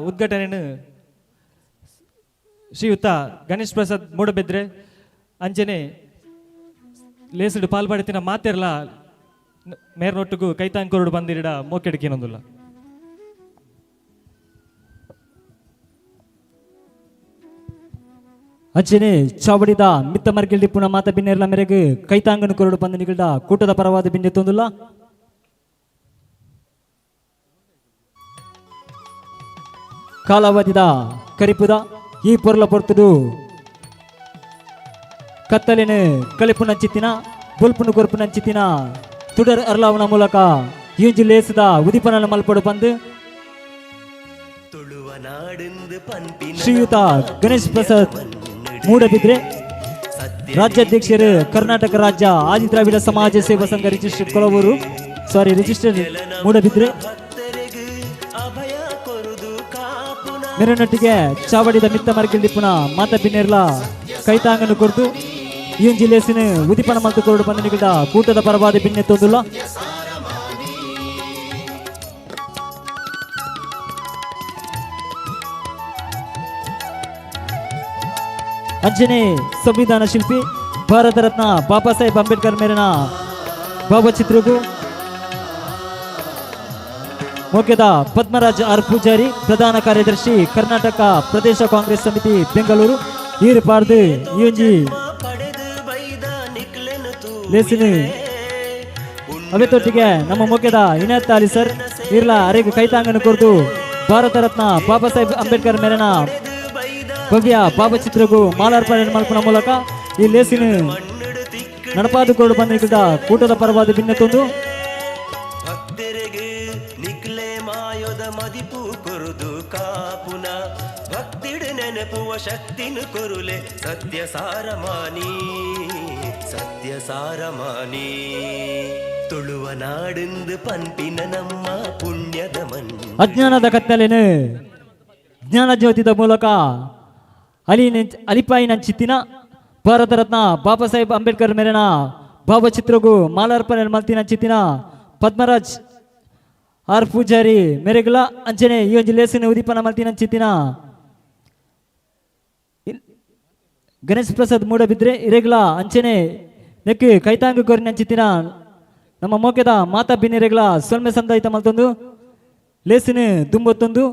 Speaker 11: ಉದ್ಘಾಟನೆಯನ್ನು ಶ್ರೀಯುತ ಗಣೇಶ್ ಪ್ರಸಾದ್ ಮೂಡಬೆದ್ರೆ ಅಂಚನೆ ಲೇಸಡು ಪಾಲ್ಪಡಿತಿನ ಮಾತೆರ್ಲ ಮೇರ್ನೊಟ್ಟಿಗೂ ಕೈತಾಂಕೂರುಡು ಬಂದಿರಿಡ ಮೋಕೆಡ್ಕೇನೊಂದಿಲ್ಲ.
Speaker 4: ಅಂಚನೆ ಚಾವಡಿದ ಮಿತ್ತ ಮರ್ಗಿಲ್ಡಿ ಪುನಃ ಮಾತ ಬಿನ್ನೆರ್ಲ ಮೇರೆಗೆ ಕೈತಾಂಗನ ಕೊರಡು ಬಂದ ನಿಗಲ್ದ ಕೂಟದ ಪರವಾದ ಬಿನ್ನೆ ತೊಂದಿಲ್ಲ. ಕಾಲಾವಧಿದ ಕರಿಪುದ ಈ ಪೊರ್ಲ ಪೊರ್ತುಡು ಕತ್ತಲಿನ ಕಲಿಪುನ ಚಿತ್ತಿನ ಬುಲ್ಪುನ ಕೊರ್ಪುನ ಚಿತ್ತಿನ ತುಡರ್ ಅರ್ಲಾವನ ಮೂಲಕ ಯೂಜಿ ಲೇಸದ ಉದಿಪನ ಮಲ್ಪಡು ಬಂದು ಶ್ರೀಯುತ ಗಣೇಶ್ ಪ್ರಸಾದ್ ಮೂಡಬಿದ್ರೆ ರಾಜ್ಯಾಧ್ಯಕ್ಷರು ಕರ್ನಾಟಕ ರಾಜ್ಯ ಆದಿದ್ರಾವಿಡ ಸಮಾಜ ಸೇವಾ ಸಂಘ ರಿಜಿಸ್ಟರ್ ಮೂಡಬಿದ್ರೆ ಮೆರವಣಿಗೆ ಚಾವಡಿದ ಮಿತ್ತ ಮರ್ಗಿಲ್ದಿ ಪುನಃ ಮಾತ ಬಿನ್ನೆರ್ಲ ಕೈತಾಂಗನ್ನು ಕೊಡ್ತು ಈ ಜಿಲ್ಲೆಸಿನ ಉದಿಪನ ಮಲ್ತು ಕೊರಡು ಬಂದ ನಿಗದ ಕೂಟದ ಪರವಾದ ಬಿನ್ನೆ ತೊಂದಿಲ್ಲ. ಅಂಜನೆ ಸಂವಿಧಾನ ಶಿಲ್ಪಿ ಭಾರತ ರತ್ನ ಬಾಬಾ ಸಾಹೇಬ್ ಅಂಬೇಡ್ಕರ್ ಮೇಲಿನ ಭಾವಚಿತ್ರಗೂ ಮೋಕ್ಯದ ಪದ್ಮರಾಜ್ ಆರ್ ಪೂಜಾರಿ ಪ್ರಧಾನ ಕಾರ್ಯದರ್ಶಿ ಕರ್ನಾಟಕ ಪ್ರದೇಶ ಕಾಂಗ್ರೆಸ್ ಸಮಿತಿ ಬೆಂಗಳೂರು ಈರ್ಪಾರ್ದು ಯೂಜಿ ಲೇಸಿನ ಅವೆತೊಟ್ಟಿಗೆ ನಮ್ಮ ಮೋಕ್ಯದ ಇನಾಯತ್ ಅಲಿ ಸರ್ ಇರ್ಲ ಅರೆಗೂ ಕೈತಾಂಗನ್ನು ಕೊರ್ದು ಭಾರತ ರತ್ನ ಬಾಬಾ ಸಾಹೇಬ್ ಅಂಬೇಡ್ಕರ್ ಮೇಲಿನ ಭವ್ಯ ಭಾವಚಿತ್ರಗೂ ಮಾಲಾರ್ಪಣೆ ಮಲ್ಪನ ಮೂಲಕ ಈ ಲೇಸಿನ ನಡಪಾದು ಕೊರಡು ಬಂದ ಕೂಟದ ಪರವಾದ ಭಿನ್ನ ತಂದು
Speaker 9: ಶಕ್ತಿನು ಕೊರುಲೆ ಸತ್ಯ ಸಾರಮಾನಿ ತುಳುವ ನಾಡಿಂದು ಪಂಪಿನ ನಮ್ಮ ಪುಣ್ಯದ
Speaker 4: ಅಜ್ಞಾನದ ಕತ್ತಲೆನ ಜ್ಞಾನ ಜ್ಯೋತಿದ ಮೂಲಕ ಅಲಿಪಾಯಿನ ಚಿತ್ತಿನ ಭಾರತ ರತ್ನ ಬಾಬಾ ಸಾಹೇಬ್ ಅಂಬೇಡ್ಕರ್ ಮೇಲಿನ ಭಾವಚಿತ್ರಗೂ ಮಾಲಾರ್ಪಣೆ ಮಲ್ತಿನ ಚಿತ್ತಿನ ಪದ್ಮರಾಜ್ ಆರ್ ಪೂಜಾರಿ ಮೇರೆಗಳ ಅಂಚನೆ ಈ ಒಂದು ಲೇಸಿನ ಉದಿಪನ ಮಲ್ತಿನ ಚಿತ್ತಿನ ಗಣೇಶ್ ಪ್ರಸಾದ್ ಮೂಡಬಿದ್ರೆ ಇರೆಗಳ ಅಂಚನೆ ನೆಕ್ಕು ಕೈತಾಂಗ ಕೋರಿನ ಚಿತ್ತಿನ ನಮ್ಮ ಮೋಕ್ಯದ ಮಾತಾ ಬಿನ್ನಿರೆಗಳ ಸೊಲ್ಮೆ ಸಂದಾಯಿತ ಮಲ್ತೊಂದು ಲೇಸಿನ ದುಂಬತ್ತೊಂದು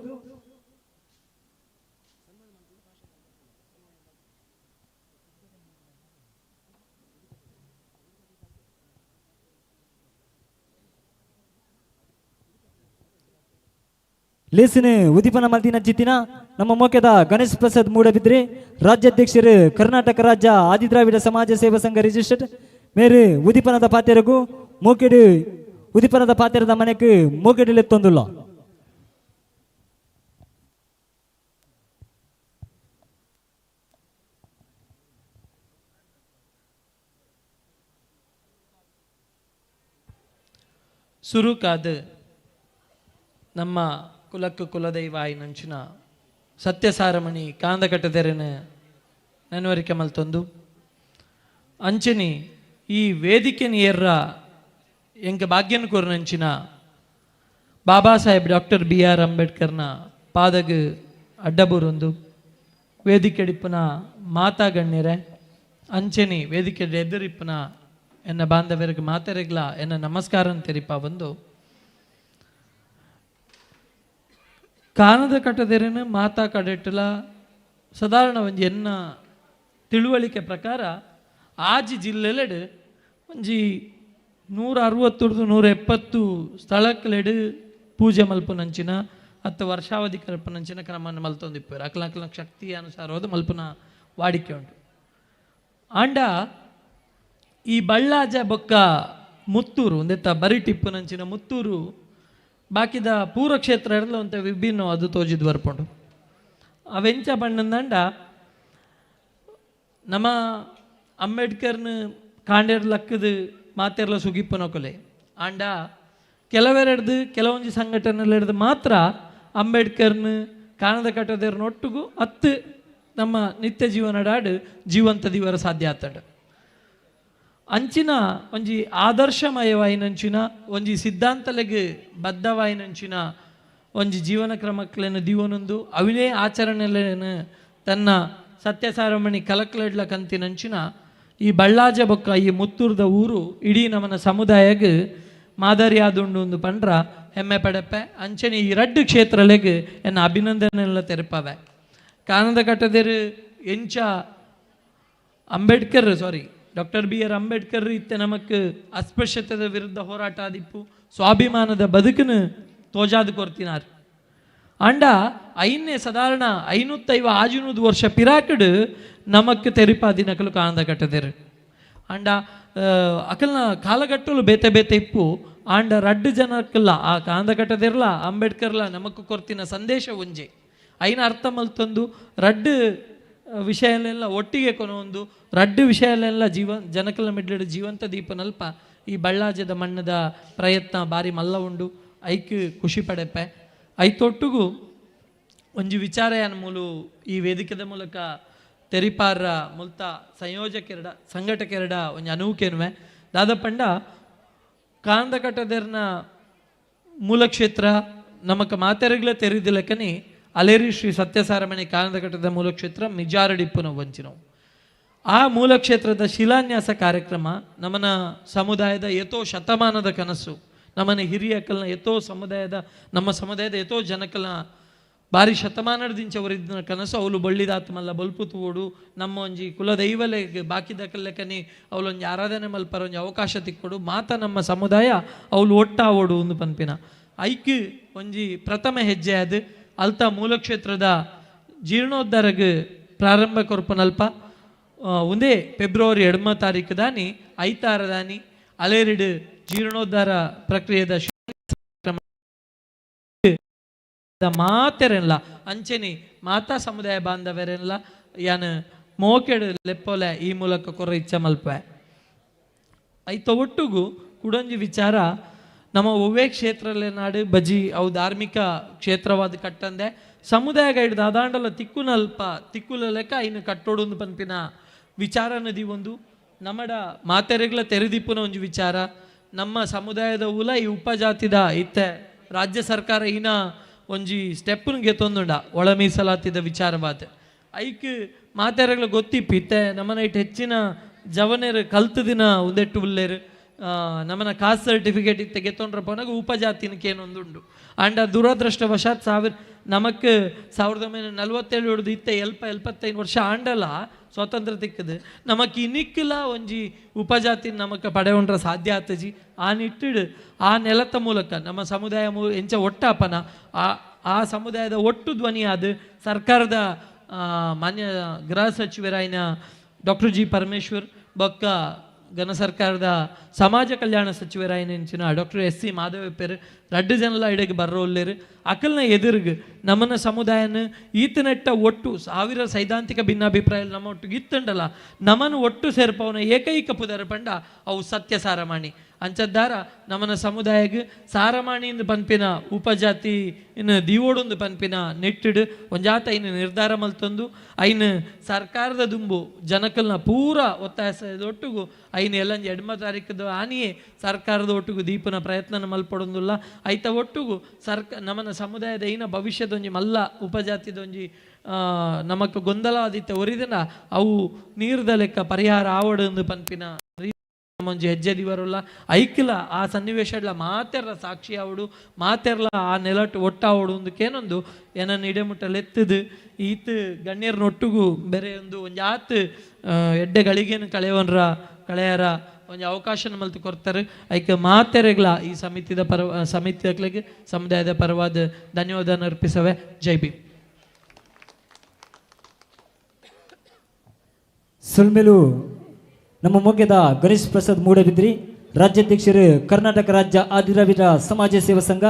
Speaker 4: ಲೇಸಿನ ಉದಿಪನ ಮಲ್ತಿನ ಚಿತ್ತಿನ ನಮ್ಮ ಮೋಕ್ಯದ ಗಣೇಶ್ ಪ್ರಸಾದ್ ಮೂಡಬಿದ್ರೆ ರಾಜ್ಯಾಧ್ಯಕ್ಷರು ಕರ್ನಾಟಕ ರಾಜ್ಯ ಆದಿದ್ರಾವಿಡ ಸಮಾಜ ಸೇವಾ ಸಂಘ ರಿಜಿಸ್ಟರ್ಡ್ ಮೇರೆ ಉದಿಪನದ ಪಾತೆರಗೂ ಮೋಕೆಡು ಉದಿಪನದ ಪಾತೆರದ ಮನೆಗೆ ಮೋಕೆಡಿಲೆತ್ತೊಂದಿಲ್ಲ.
Speaker 12: ಸುರುಕಾದ ನಮ್ಮ ಕುಲಕ್ಕೆ ಕುಲದೈವಾಯಿ ನಂಚಿನ ಸತ್ಯಸಾರಮಣಿ ಕಾಂದಕಟ್ಟದೆರೆನ ನೆನವರಿಕೆ ಮಲ್ತೊಂದು ಅಂಚನಿ ಈ ವೇದಿಕೆ ನೀರ್ರ ಎಂಕ ಭಾಗ್ಯನ ಕೊರನಂಚಿನ ಬಾಬಾ ಸಾಹೇಬ್ ಡಾಕ್ಟರ್ BR ಅಂಬೇಡ್ಕರ್ನ ಪಾದಗ ಅಡ್ಡಬೂರೊಂದು ವೇದಿಕೆ ಡಿಪ್ಪನ ಮಾತಾ ಗಣ್ಯರೆ ಅಂಚನಿ ವೇದಿಕೆ ಎದುರಿಪ್ಪನ ಎನ್ನ ಬಾಂಧವ್ಯರಿಗೆ ಮಾತೆರೆಗ್ಲ ಎನ್ನ ನಮಸ್ಕಾರ ತೆರಿಪ ಒಂದು ಕಾನದ ಕಟ್ಟದೆರೆನ ಮಾತಾ ಕಡೆಟ್ಟಲ ಸಾಧಾರಣ ಒಂದು ಎನ್ನ ತಿಳುವಳಿಕೆ ಪ್ರಕಾರ ಆಜಿ ಜಿಲ್ಲೆಲೆಡ್ ಒಂಜಿ 160 170 ಸ್ಥಳಕ್ಲೆಡ್ ಪೂಜೆ ಮಲ್ಪುನಂಚಿನ ಹತ್ತು ವರ್ಷಾವಧಿ ಕಲ್ಪನಂಚಿನ ಕ್ರಮವನ್ನು ಮಲ್ತೊಂದಿಪ್ಪರು ಅಕ್ಲ ಶಕ್ತಿ ಅನುಸಾರವಾದ ಮಲ್ಪುನ ವಾಡಿಕೆ ಉಂಟು. ಆಂಡ ಈ ಬಳ್ಳಾಜ ಬೊಕ್ಕ ಮುತ್ತೂರು ಒಂದೆತ್ತ ಬರಿ ಟಿಪ್ಪುನಂಚಿನ ಮುತ್ತೂರು ಬಾಕಿದ ಪೂರ್ವ ಕ್ಷೇತ್ರ ಎಲ್ಲ ಒಂತ ವಿಭಿನ್ನ ಅದು ತೋಜಿದ್ ಬರ್ಪುಂಡು. ಅವೆಂಚ ಬಣ್ಣದಂಡ ನಮ್ಮ ಅಂಬೇಡ್ಕರ್ನ ಕಾಂಡೇರ್ ಲಕ್ಕದ ಮಾತೆರ್ಲ ಸುಗಿಪ್ಪನೊಕೊಲೆ ಆಂಡ ಕೆಲವೆರಡ್ದು ಕೆಲವೊಂದು ಸಂಘಟನೆಲೆಡ್ದು ಮಾತ್ರ ಅಂಬೇಡ್ಕರ್ನ ಕಾಣದ ಕಟ್ಟೋದರ್ನೊಟ್ಟಿಗೂ ಹತ್ತು ನಮ್ಮ ನಿತ್ಯ ಜೀವನಡಾಡು ಜೀವಂತ ದಿವರ ಸಾಧ್ಯ ಆತಡ. ಅಂಚಿನ ಒಂಜಿ ಆದರ್ಶಮಯವಾಯಿನಂಚಿನ ಒಂಜಿ ಸಿದ್ಧಾಂತಲೆಗೆ ಬದ್ಧವಾಯಿನಂಚಿನ ಒಂಜಿ ಜೀವನ ಕ್ರಮಕ್ಲೇನು ದಿವನೊಂದು ಅವಿನೇ ಆಚರಣೆಲೇನು ತನ್ನ ಸತ್ಯಸಾರಮಣಿ ಕಲಕ್ಲೆಡ್ಲ ಕಂತಿನಂಚಿನ ಈ ಬಳ್ಳಾಜ ಬೊಕ್ಕ ಈ ಮುತ್ತೂರ್ದ ಊರು ಇಡೀ ನಮ್ಮನ ಸಮುದಾಯಗೆ ಮಾದರಿ ಆದುಂಡು ಒಂದು ಪಂಡ್ರ ಹೆಮ್ಮೆ ಪಡೆಪ್ಪೆ. ಅಂಚನೆ ಈ ರಡ್ಡು ಕ್ಷೇತ್ರಲೆಗೆ ಎನ್ನ ಅಭಿನಂದನೆಲ್ಲ ತೆರಪವೆ. ಕಾನದ ಕಟ್ಟದೇರು ಎಂಚ ಅಂಬೇಡ್ಕರ್ ಡಾಕ್ಟರ್ BR ಅಂಬೇಡ್ಕರ್ ಇತ್ತೆ ನಮಕ್ ಅಸ್ಪೃಶ್ಯತೆದ ವಿರುದ್ಧ ಹೋರಾಟ ಆದಿಪ್ಪು ಸ್ವಾಭಿಮಾನದ ಬದುಕನ್ನು ತೋಜಾದು ಕೊರ್ತಿನಾರ್. ಅಂಡ ಐನ್ನೇ ಸಾಧಾರಣ 550 ವರ್ಷ ಪಿರಾಕಡ್ ನಮಕ್ ತೆರಿಪಾದಿನಕಲು ಕಾಣದ ಕಟ್ಟದೇರು. ಅಂಡ ಅಕಲ್ನ ಕಾಲಗಟ್ಟಲು ಬೇತೆ ಬೇತೆ ಇಪ್ಪು ಆಂಡ ರಡ್ಡು ಜನಕ್ಕಲ್ಲ ಆ ಕಾಂದ ಕಟ್ಟದಿರ್ಲ ಅಂಬೇಡ್ಕರ್ಲ ನಮಕ್ ಕೊರ್ತಿನ ಸಂದೇಶ ಒಂಜೆ ಐನ ಅರ್ಥ ಮಲ್ತೊಂದು ರಡ್ಡು ವಿಷಯಲೆಲ್ಲ ಒಟ್ಟಿಗೆ ಕೊನೊಂದು ರಡ್ಡು ವಿಷಯಲೆಲ್ಲ ಜನಕಲ ಮಿಡ್ಲಡು ಜೀವಂತ ದೀಪನಲ್ಪ ಈ ಬಳ್ಳಾಜದ ಮಣ್ಣದ ಪ್ರಯತ್ನ ಬಾರಿ ಮಲ್ಲ ಉಂಡು ಐಕ್ ಖುಷಿ ಪಡೆಪೆ. ಐತೊಟ್ಟಿಗೂ ಒಂಜಿ ವಿಚಾರಯನ ಮೂಲು ಈ ವೇದಿಕೆದ ಮೂಲಕ ತೆರಿಪಾರ ಮುಲ್ತ ಸಂಯೋಜಕೆರಡ ಸಂಘಟಕೆರಡ ಒಂಜಿ ಅನುವುಕೆನುವೆ ದಾದಪಂಡ ಕಾಂದ ಕಟ್ಟದರ್ನ ಮೂಲ ಕ್ಷೇತ್ರ ನಮಕ್ ಮಾತೆರೆಗ್ಲ ತೆರಿದಿಲಕನಿ ಅಲೇರಿ ಶ್ರೀ ಸತ್ಯಸಾರಮಣಿ ಕಾನದ ಕಟ್ಟದ ಮೂಲ ಕ್ಷೇತ್ರ ಮಿಜಾರಡಿಪ್ಪು ನಾವು ವಂಚಿನವು. ಆ ಮೂಲ ಕ್ಷೇತ್ರದ ಶಿಲಾನ್ಯಾಸ ಕಾರ್ಯಕ್ರಮ ನಮ್ಮನ ಸಮುದಾಯದ ಎತೋ ಶತಮಾನದ ಕನಸು. ನಮ್ಮನ ಹಿರಿಯಕಲ್ನ ಎತೋ ನಮ್ಮ ಸಮುದಾಯದ ಎತೋ ಜನಕಲ್ನ ಬಾರಿ ಶತಮಾನದಿಂಚವರಿದ್ದ ಕನಸು ಅವಳು ಬಳ್ಳಿದಾತ ಮಲ್ಲ ಬಲ್ಪುತು ಓಡು ನಮ್ಮ ಒಂಜಿ ಕುಲದೈವಲೆ ಬಾಕಿದ ಕಲ್ಲೆಕನಿ ಅವಳೊಂಜಿ ಆರಾಧನೆ ಮಲ್ಪರ ಒಂಜಿ ಅವಕಾಶ ತಿಕ್ಕೊಡು ಮಾತ ನಮ್ಮ ಸಮುದಾಯ ಅವಳು ಒಟ್ಟ ಓಡು ಒಂದು ಪನ್ಪಿನ ಐಕ್ ಒಂಜಿ ಪ್ರಥಮ ಹೆಜ್ಜೆ ಅದು ಅಲ್ತ ಮೂಲ ಕ್ಷೇತ್ರದ ಜೀರ್ಣೋದ್ಧಾರಗೆ ಪ್ರಾರಂಭ ಕೊರ್ಪನಲ್ಪ ಒಂದೇ ಫೆಬ್ರವರಿ 2ನೇ ತಾರೀಕು ದಾನಿ ಐತಾರ ದಾನಿ ಅಲೇರಿಡು ಜೀರ್ಣೋದ್ಧಾರ ಪ್ರಕ್ರಿಯೆದ ಮಾತೆರೆಲ್ಲ ಅಂಚೆನಿ ಮಾತಾ ಸಮುದಾಯ ಬಾಂಧವರೆಲ್ಲ ಯಾನ್ ಮೋಕೆಡು ಲೆಪ್ಪೊಲೆ ಈ ಮೂಲಕ ಕೊರ ಇಚ್ಛ ಮಲ್ಪೆ. ಐತ ಒಟ್ಟಿಗೂ ಕುಡೊಂಜಿ ವಿಚಾರ ನಮ್ಮ ಒವ್ವೇ ಕ್ಷೇತ್ರಲ್ಲೇ ನಾಡು ಬಜಿ ಅವು ಧಾರ್ಮಿಕ ಕ್ಷೇತ್ರವಾದ ಕಟ್ಟಂದೆ ಸಮುದಾಯ ಹಿಡಿದು ಅದಾಂಡಲ ತಿಕ್ಕುಲ ಲೆಕ್ಕ ಇನ್ನು ಕಟ್ಟೋಡೊಂದು ಪನ್ಪಿನ ವಿಚಾರ ನದಿ ಒಂದು ನಮ್ಮಡ ಮಾತೆರೆಗ್ಲ ತೆರೆದಿಪ್ಪುನ ಒಂದು ವಿಚಾರ ನಮ್ಮ ಸಮುದಾಯದ ಉಲ ಈ ಉಪಜಾತಿದ ಇತ್ತೆ ರಾಜ್ಯ ಸರ್ಕಾರ ಇನ್ನ ಒಂಜಿ ಸ್ಟೆಪ್ಗೆ ತೊಂದುಂಡ ಒಳ ಮೀಸಲಾತಿದ ವಿಚಾರವಾದ ಐಕ್ ಮಾತೆರೆಗ್ಲ ಗೊತ್ತಿಪ್ಪಿತ್ತೆ ನಮ್ಮನ ಇಟ್ಟು ಹೆಚ್ಚಿನ ಜವನೇರು ಕಲ್ತ ದಿನ ಒಂದೆಟ್ಟು ಉಲ್ಲೇರು ನಮ್ಮನ ಕಾಸ್ಟ್ ಸರ್ಟಿಫಿಕೇಟ್ ಇತ್ತೆ ಗೆತ್ತೊಂಡ್ರಪ್ಪನಾಗ ಉಪಜಾತಿನಕ್ಕೇನೊಂದುಂಡು ಆಂಡ ದುರದೃಷ್ಟವಶಾತ್ ನಮಕ್ 1947 ಹಿಡಿದು ಇತ್ತೆ 75 ವರ್ಷ ಆಂಡಲ ಸ್ವಾತಂತ್ರ್ಯ ತಿಕ್ಕದು ನಮಕ್ ಇನ್ನಿಕ್ಕಿಲ್ಲ ಒಂಜಿ ಉಪಜಾತಿ ನಮಕ್ ಪಡೆಯೊಂಡ್ರ ಸಾಧ್ಯ ಆತಜಿ ಆ ನಿಟ್ಟಿಡು ಆ ನೆಲತ ಮೂಲಕ ನಮ್ಮ ಸಮುದಾಯ ಎಂಚ ಒಟ್ಟಾಪನ ಆ ಸಮುದಾಯದ ಒಟ್ಟು ಧ್ವನಿಯಾದ ಸರ್ಕಾರದ ಮಾನ್ಯ ಗೃಹ ಸಚಿವರಾಯಿನ ಡಾಕ್ಟರ್ G. ಪರಮೇಶ್ವರ್ ಬೊಕ್ಕ ಘನ ಸರ್ಕಾರದ ಸಮಾಜ ಕಲ್ಯಾಣ ಸಚಿವರಾಯಿನ ಡಾಕ್ಟರ್ S. C. ಮಾಧವಪ್ಪರು ರಡ್ಡು ಜನಲ ಇಡೆಗೆ ಬರ್ರೋಲ್ಲೇರು ಅಕಲ್ನ ಎದುರುಗು ನಮ್ಮನ ಸಮುದಾಯನ ಈತನೆಟ್ಟ ಒಟ್ಟು 1000 ಸೈದ್ಧಾಂತಿಕ ಭಿನ್ನಾಭಿಪ್ರಾಯ ನಮ್ಮ ಒಟ್ಟಿಗೆ ಇತ್ತಂಡಲ್ಲ ನಮ್ಮನ್ನು ಒಟ್ಟು ಸೇರ್ಪವನ ಏಕೈಕ ಪುದರ ಪಂಡ ಅವು ಸತ್ಯ ಸಾರಮಾಣಿ ಅಂಚದ್ದಾರ ನಮ್ಮನ ಸಮುದಾಯಕ್ಕೆ ಸಾರಮಾಣಿಯಿಂದ ಪನ್ಪಿನ ಉಪಜಾತಿ ಇನ್ನು ದಿವೋಡೊಂದು ಪನ್ಪಿನ ನೆಟ್ಟಿಡು ಒಂಜಾತ ಇನ್ನು ನಿರ್ಧಾರ ಮಲ್ತೊಂದು ಐನು ಸರ್ಕಾರದ ದುಂಬು ಜನಕಲ್ನ ಪೂರ ಒತ್ತಾಯದೊಟ್ಟಿಗೂ ಐನು ಎಲ್ಲಂಜಿ 2ನೇ ತಾರೀಕದ ಆನಿಯೇ ಸರ್ಕಾರದ ಒಟ್ಟಿಗೂ ದೀಪನ ಪ್ರಯತ್ನ ಮಲ್ಪಡೊಂದಿಲ್ಲ ಐತ ಒಟ್ಟಿಗೂ ನಮ್ಮನ ಸಮುದಾಯದ ಐನ ಭವಿಷ್ಯದೊಂಜಿ ಮಲ್ಲ ಉಪಜಾತಿದೊಂಜಿ ನಮಕ್ ಗೊಂದಲ ಆದಿತ್ತ ಒರಿದನ ಅವು ನೀರ್ದ ಲೆಕ್ಕ ಪರಿಹಾರ ಆವಡೊಂದು ಪನ್ಪಿನ ಒಂಜಿ ಹೆಜ್ಜೆ ದಿವರುಲ್ಲ ಐಕ್ಲ ಆ ಸನ್ನಿವೇಶಡ್ಲ ಮಾತೆರ್ಲ ಸಾಕ್ಷಿ ಆವಡು ಮಾತೆರ್ಲ ಆ ನೆಲಟ್ ಒಟ್ಟಾವಡು ಒಂದಕ್ಕೇನೊಂದು ಏನನ್ನು ಇಡೆಮುಟ್ಟಲ್ಲಿ ಎತ್ತದು ಈತ್ ಗಣ್ಯರ್ನೊಟ್ಟಿಗೂ ಬೇರೆ ಒಂದು ಆತ್ ಎಡ್ಡೆ ಗಳಿಗೆನು ಕಳೆಯರ ಒಂದು ಅವಕಾಶ ಮಲ್ತು ಕೊಡ್ತಾರೆ ಐಕೆ ಮಾತೆರೆಗ್ಲ ಈ ಸಮಿತಿಗಳಿಗೆ ಸಮುದಾಯದ ಪರವಾದ ಧನ್ಯವಾದ ಅರ್ಪಿಸವೆ. ಜೈ ಭೀಮ್.
Speaker 4: ಸುಲ್ಮೆಲು ನಮ್ಮ ಮುಖ್ಯದ ಗಣೇಶ್ ಪ್ರಸಾದ್ ಮೂಡಬಿದ್ರಿ, ರಾಜ್ಯಾಧ್ಯಕ್ಷರು ಕರ್ನಾಟಕ ರಾಜ್ಯ ಆದಿದ್ರಾವಿಡ ಸಮಾಜ ಸೇವಾ ಸಂಘ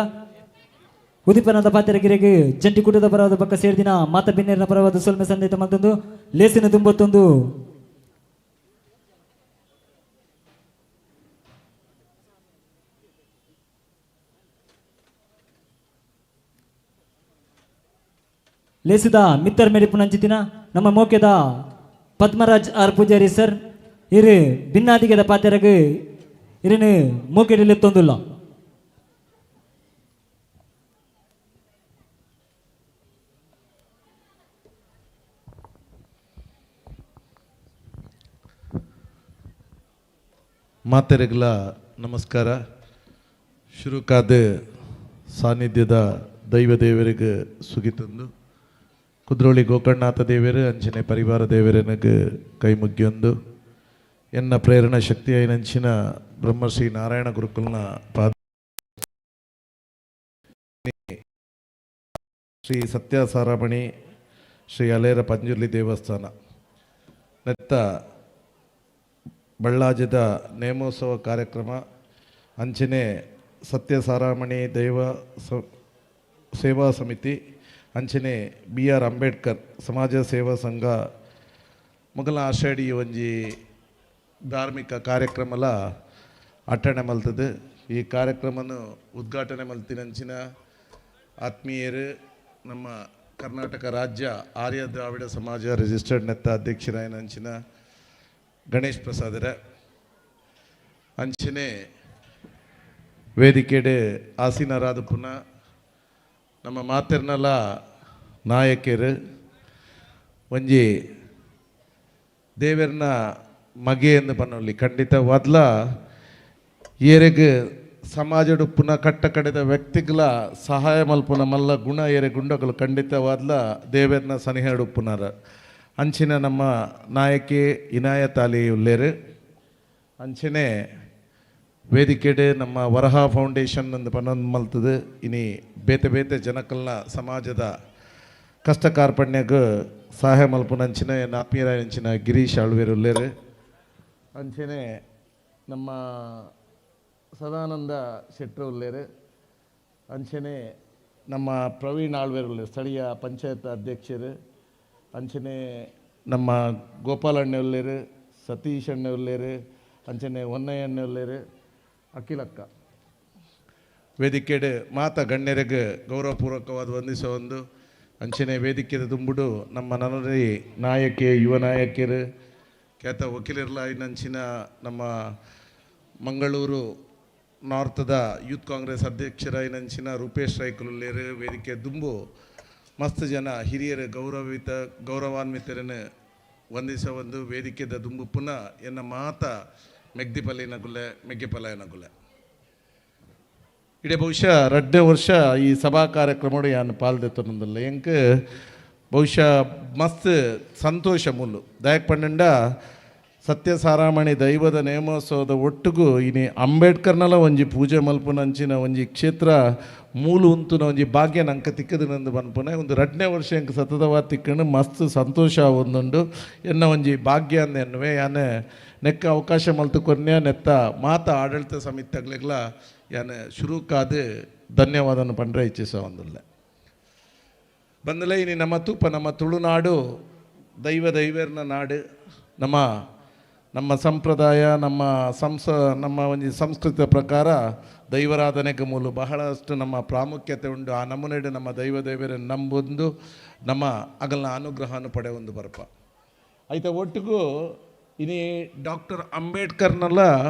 Speaker 4: ಉದಿಪನದ ಪಾತೆರಗಿರೆಗೆ ಜಂಟಿ ಕೂಟದ ಪರವಾದ ಪಕ್ಕ ಸೇರಿದಿನ ಮಾತ ಬಿನ್ನೇರಿನ ಪರವಾದ ಸುಲ್ಮೆ ಸಂದೇತ ಮತ್ತೊಂದು ಲೇಸಿನ ತುಂಬತ್ತೊಂದು ಲೇಸಿದ ಮಿತ್ತರ್ ಮೇರಿ ಪುನಂಚಿತಿನ ನಮ್ಮ ಮೋಕ್ಯದ ಪದ್ಮರಾಜ್ ಆರ್ ಪೂಜಾರಿ ಸರ್ ಇರು ಭಿನ್ನಾದಿಗೆದ ಪಾತೆರಗೆ ಇರನು ಮೋಕೆಡಿಲೆ ತೊಂದುಲ್ಲ.
Speaker 13: ಮಾತೆರೆಗ್ಲ ನಮಸ್ಕಾರ. ಶುರುಕಾದ ಸಾನ್ನಿಧ್ಯದ ದೈವ ದೇವರಿಗೆ ಸುಗಿತಂದು ಕುದ್ರೋಳಿ ಗೋಕರ್ಣನಾಥ ದೇವರು ಅಂಚನೆ ಪರಿವಾರ ದೇವರನಿಗೆ ಕೈ ಮುಗಿಯೊಂದು ಎನ್ನ ಪ್ರೇರಣಾ ಶಕ್ತಿ ಐನಂಚಿನ ಬ್ರಹ್ಮಶ್ರೀ ನಾರಾಯಣ ಗುರುಕುಲ್ನ ಪಾದ ಶ್ರೀ ಸತ್ಯ ಸಾರಾಮಣಿ ಶ್ರೀ ಅಲೇರ ಪಂಜುರ್ಲಿ ದೇವಸ್ಥಾನ ನೆತ್ತ ಬಳ್ಳಾಜದ ನೇಮೋತ್ಸವ ಕಾರ್ಯಕ್ರಮ ಅಂಚನೆ ಸತ್ಯ ಸಾರಾಮಣಿ ದೈವ ಸೇವಾ ಸಮಿತಿ ಅಂಚನೆ BR ಅಂಬೇಡ್ಕರ್ ಸಮಾಜ ಸೇವಾ ಸಂಘ ಮೊದಲ ಆಷಾಢಿ ಒಂಜಿ ಧಾರ್ಮಿಕ ಕಾರ್ಯಕ್ರಮಲ ಅಟೆಂಡ್ ಮಲ್ತದೆ. ಈ ಕಾರ್ಯಕ್ರಮವನ್ನು ಉದ್ಘಾಟನೆ ಮಲ್ತಿನಂಚಿನ ಆತ್ಮೀಯರು ನಮ್ಮ ಕರ್ನಾಟಕ ರಾಜ್ಯ ಆರ್ಯ ದ್ರಾವಿಡ ಸಮಾಜ ರಿಜಿಸ್ಟರ್ಡ್ ನೆತ್ತ ಅಧ್ಯಕ್ಷರಾಯನಂಚಿನ ಗಣೇಶ್ ಪ್ರಸಾದರ ಅಂಚನೆ ವೇದಿಕೆಡೆ ಆಸೀನರಾದ ಪುನಃ ನಮ್ಮ ಮಾತೆರ್ನಲ ನಾಯಕರು ಒಂಜಿ ದೇವರನ್ನ ಮಗೆ ಎಂದು ಪನ್ನೊಲ್ಲಿ ಖಂಡಿತ ವದ್ಲ ಏರೆಗೆ ಸಮಾಜಡು ಪುನಃ ಕಟ್ಟ ಕಡೆದ ವ್ಯಕ್ತಿಗಳ ಸಹಾಯ ಮಲ್ಪುನ ಮಲ್ಲ ಗುಣ ಏರೆ ಗುಂಡಗಳು ಖಂಡಿತವಾದ್ಲ ದೇವರನ್ನ ಸನಿಹಾಡು ಪುನರ ಅಂಚಿನ ನಮ್ಮ ನಾಯಕಿ ಇನಾಯತ್ ಅಲಿ ಉಲ್ಲೇರು ಅಂಚನೆ ವೇದಿಕೆಡೆ ನಮ್ಮ ವರಹ ಫೌಂಡೇಶನ್ ಎಂದು ಪನ್ನೊಂದು ಮಲ್ತದು ಇನಿ ಬೇತೆ ಬೇತೆ ಜನಕಲ್ನ ಸಮಾಜದ ಕಷ್ಟ ಕಾರ್ಪಣ್ಯಗ ಸಹಾಯ ಮಲ್ಪುನಂಚಿನ ಆತ್ಮೀಯರಾಯಂಚಿನ ಗಿರೀಶ್ ಆಳ್ವೇರು ಉಲ್ಲೇರು ಅಂಚನೆ ನಮ್ಮ ಸದಾನಂದ ಶೆಟ್ರು ಉಲ್ಲೇರು ಅಂಚನೆ ನಮ್ಮ ಪ್ರವೀಣ್ ಆಳ್ವೇರು ಉಲ್ಲೇರು ಸ್ಥಳೀಯ ಪಂಚಾಯತ್ ಅಧ್ಯಕ್ಷರು ಅಂಚನೆ ನಮ್ಮ ಗೋಪಾಲಣ್ಣ ಉಲ್ಲೇರು ಸತೀಶ್ ಅಣ್ಣ ಉಲ್ಲೇರು ಅಂಚನೆ ಹೊನ್ನಯ್ಯ ಅಣ್ಣ ಉಲ್ಲೇರು ಅಖಿಲಕ್ಕ ವೇದಿಕೆಡೆ ಮಾತ ಗಣ್ಯರಿಗೆ ಗೌರವಪೂರ್ವಕವಾದ ವಂದಿಸೋ ಒಂದು ಅಂಚನೆ ವೇದಿಕೆದ ತುಂಬುಡು ನಮ್ಮ ನನ್ನರಿ ನಾಯಕಿ ಯುವ ನಾಯಕಿಯರು ಖ್ಯಾತ ವಕೀಲರ್ಲ ಐನಂಚಿನ ನಮ್ಮ ಮಂಗಳೂರು ನಾರ್ತದ ಯೂತ್ ಕಾಂಗ್ರೆಸ್ ಅಧ್ಯಕ್ಷರ ಐನಂಚಿನ ರೂಪೇಶ್ ರೈಕುಲ್ಲೇರು ವೇದಿಕೆ ದುಂಬು ಮಸ್ತ್ ಜನ ಹಿರಿಯರು ಗೌರವಾನ್ವಿತರನ್ನು ವಂದಿಸೋ ಒಂದು ವೇದಿಕೆದ ದುಂಬು ಪುನಃ ಎನ್ನ ಮಾತ ಮೆಗ್ದಿಪಲ್ಲಿನಗುಲೆ ಮೆಗ್ಗೆಪಲಾಯನಗುಲೆ ಇಡೀ ಬಹುಶಃ 2 ವರ್ಷ ಈ ಸಭಾ ಕಾರ್ಯಕ್ರಮ ಯಾನು ಪಾಲ್ದೆತ್ತೊಂದಿಲ್ಲ ಎಂಕ್ ಬಹುಶಃ ಮಸ್ತ್ ಸಂತೋಷ ಮುಲ್ಲು ದಯಕ್ ಪಂಡ ಸತ್ಯ ಸಾರಾಮಣಿ ದೈವದ ನೇಮೋತ್ಸವದ ಒಟ್ಟಿಗೂ ಇನಿ ಅಂಬೇಡ್ಕರ್ನಲ ಒಂಜಿ ಪೂಜೆ ಮಲ್ಪುನಂಚಿನ ಒಂಜಿ ಕ್ಷೇತ್ರ ಮೂಲು ಉಂತುನ ಒಂಜಿ ಭಾಗ್ಯ ನಂಗೆ ತಿಕ್ಕದಿನಂದು ಬನ್ಪುನೆ ಒಂದು 2ನೇ ವರ್ಷ ಎಂಕ್ ಸತತವಾದ ತಿಕ್ಕಂಡು ಮಸ್ತ್ ಸಂತೋಷ ಒಂದುಂಡು ಎನ್ನ ಒಂಜಿ ಭಾಗ್ಯ ಅಂದ ಎನ್ನುವೆ ಯಾನೆ ನೆಕ್ಕ ಅವಕಾಶ ಮಲ್ತು ಕೊನ್ಯ ನೆತ್ತ ಮಾತ ಆಡಳಿತ ಸಮಿತಿಗಳಿಗೆಲ್ಲ ಯಾನೆ ಶುರುಕಾದ ಧನ್ಯವಾದನ ಪಂಡ್ರೆ ಇಚ್ಛಿಸ ಒಂದಿಲ್ಲ ಬಂದಲೇ ಇನಿ ನಮ್ಮ ತೂಪ ನಮ್ಮ ತುಳುನಾಡು ದೈವರ್ನ ನಾಡು ನಮ್ಮ ಸಂಪ್ರದಾಯ ನಮ್ಮ ಒಂದು ಸಂಸ್ಕೃತಿಯ ಪ್ರಕಾರ ದೈವಾರಾಧನೆಗೆ ಮೂಲ ಬಹಳಷ್ಟು ನಮ್ಮ ಪ್ರಾಮುಖ್ಯತೆ ಉಂಟು. ಆ ನಮ್ಮನೆಡೆ ನಮ್ಮ ದೈವರನ್ನು ನಂಬೊಂದು ನಮ್ಮ ಅಗಲ್ನ ಅನುಗ್ರಹವನ್ನು ಪಡೆಯೊಂದು ಬರ್ಪ ಆಯ್ತಾ. ಒಟ್ಟಿಗೂ ಇನಿ ಡಾಕ್ಟರ್ ಅಂಬೇಡ್ಕರ್ನೆಲ್ಲ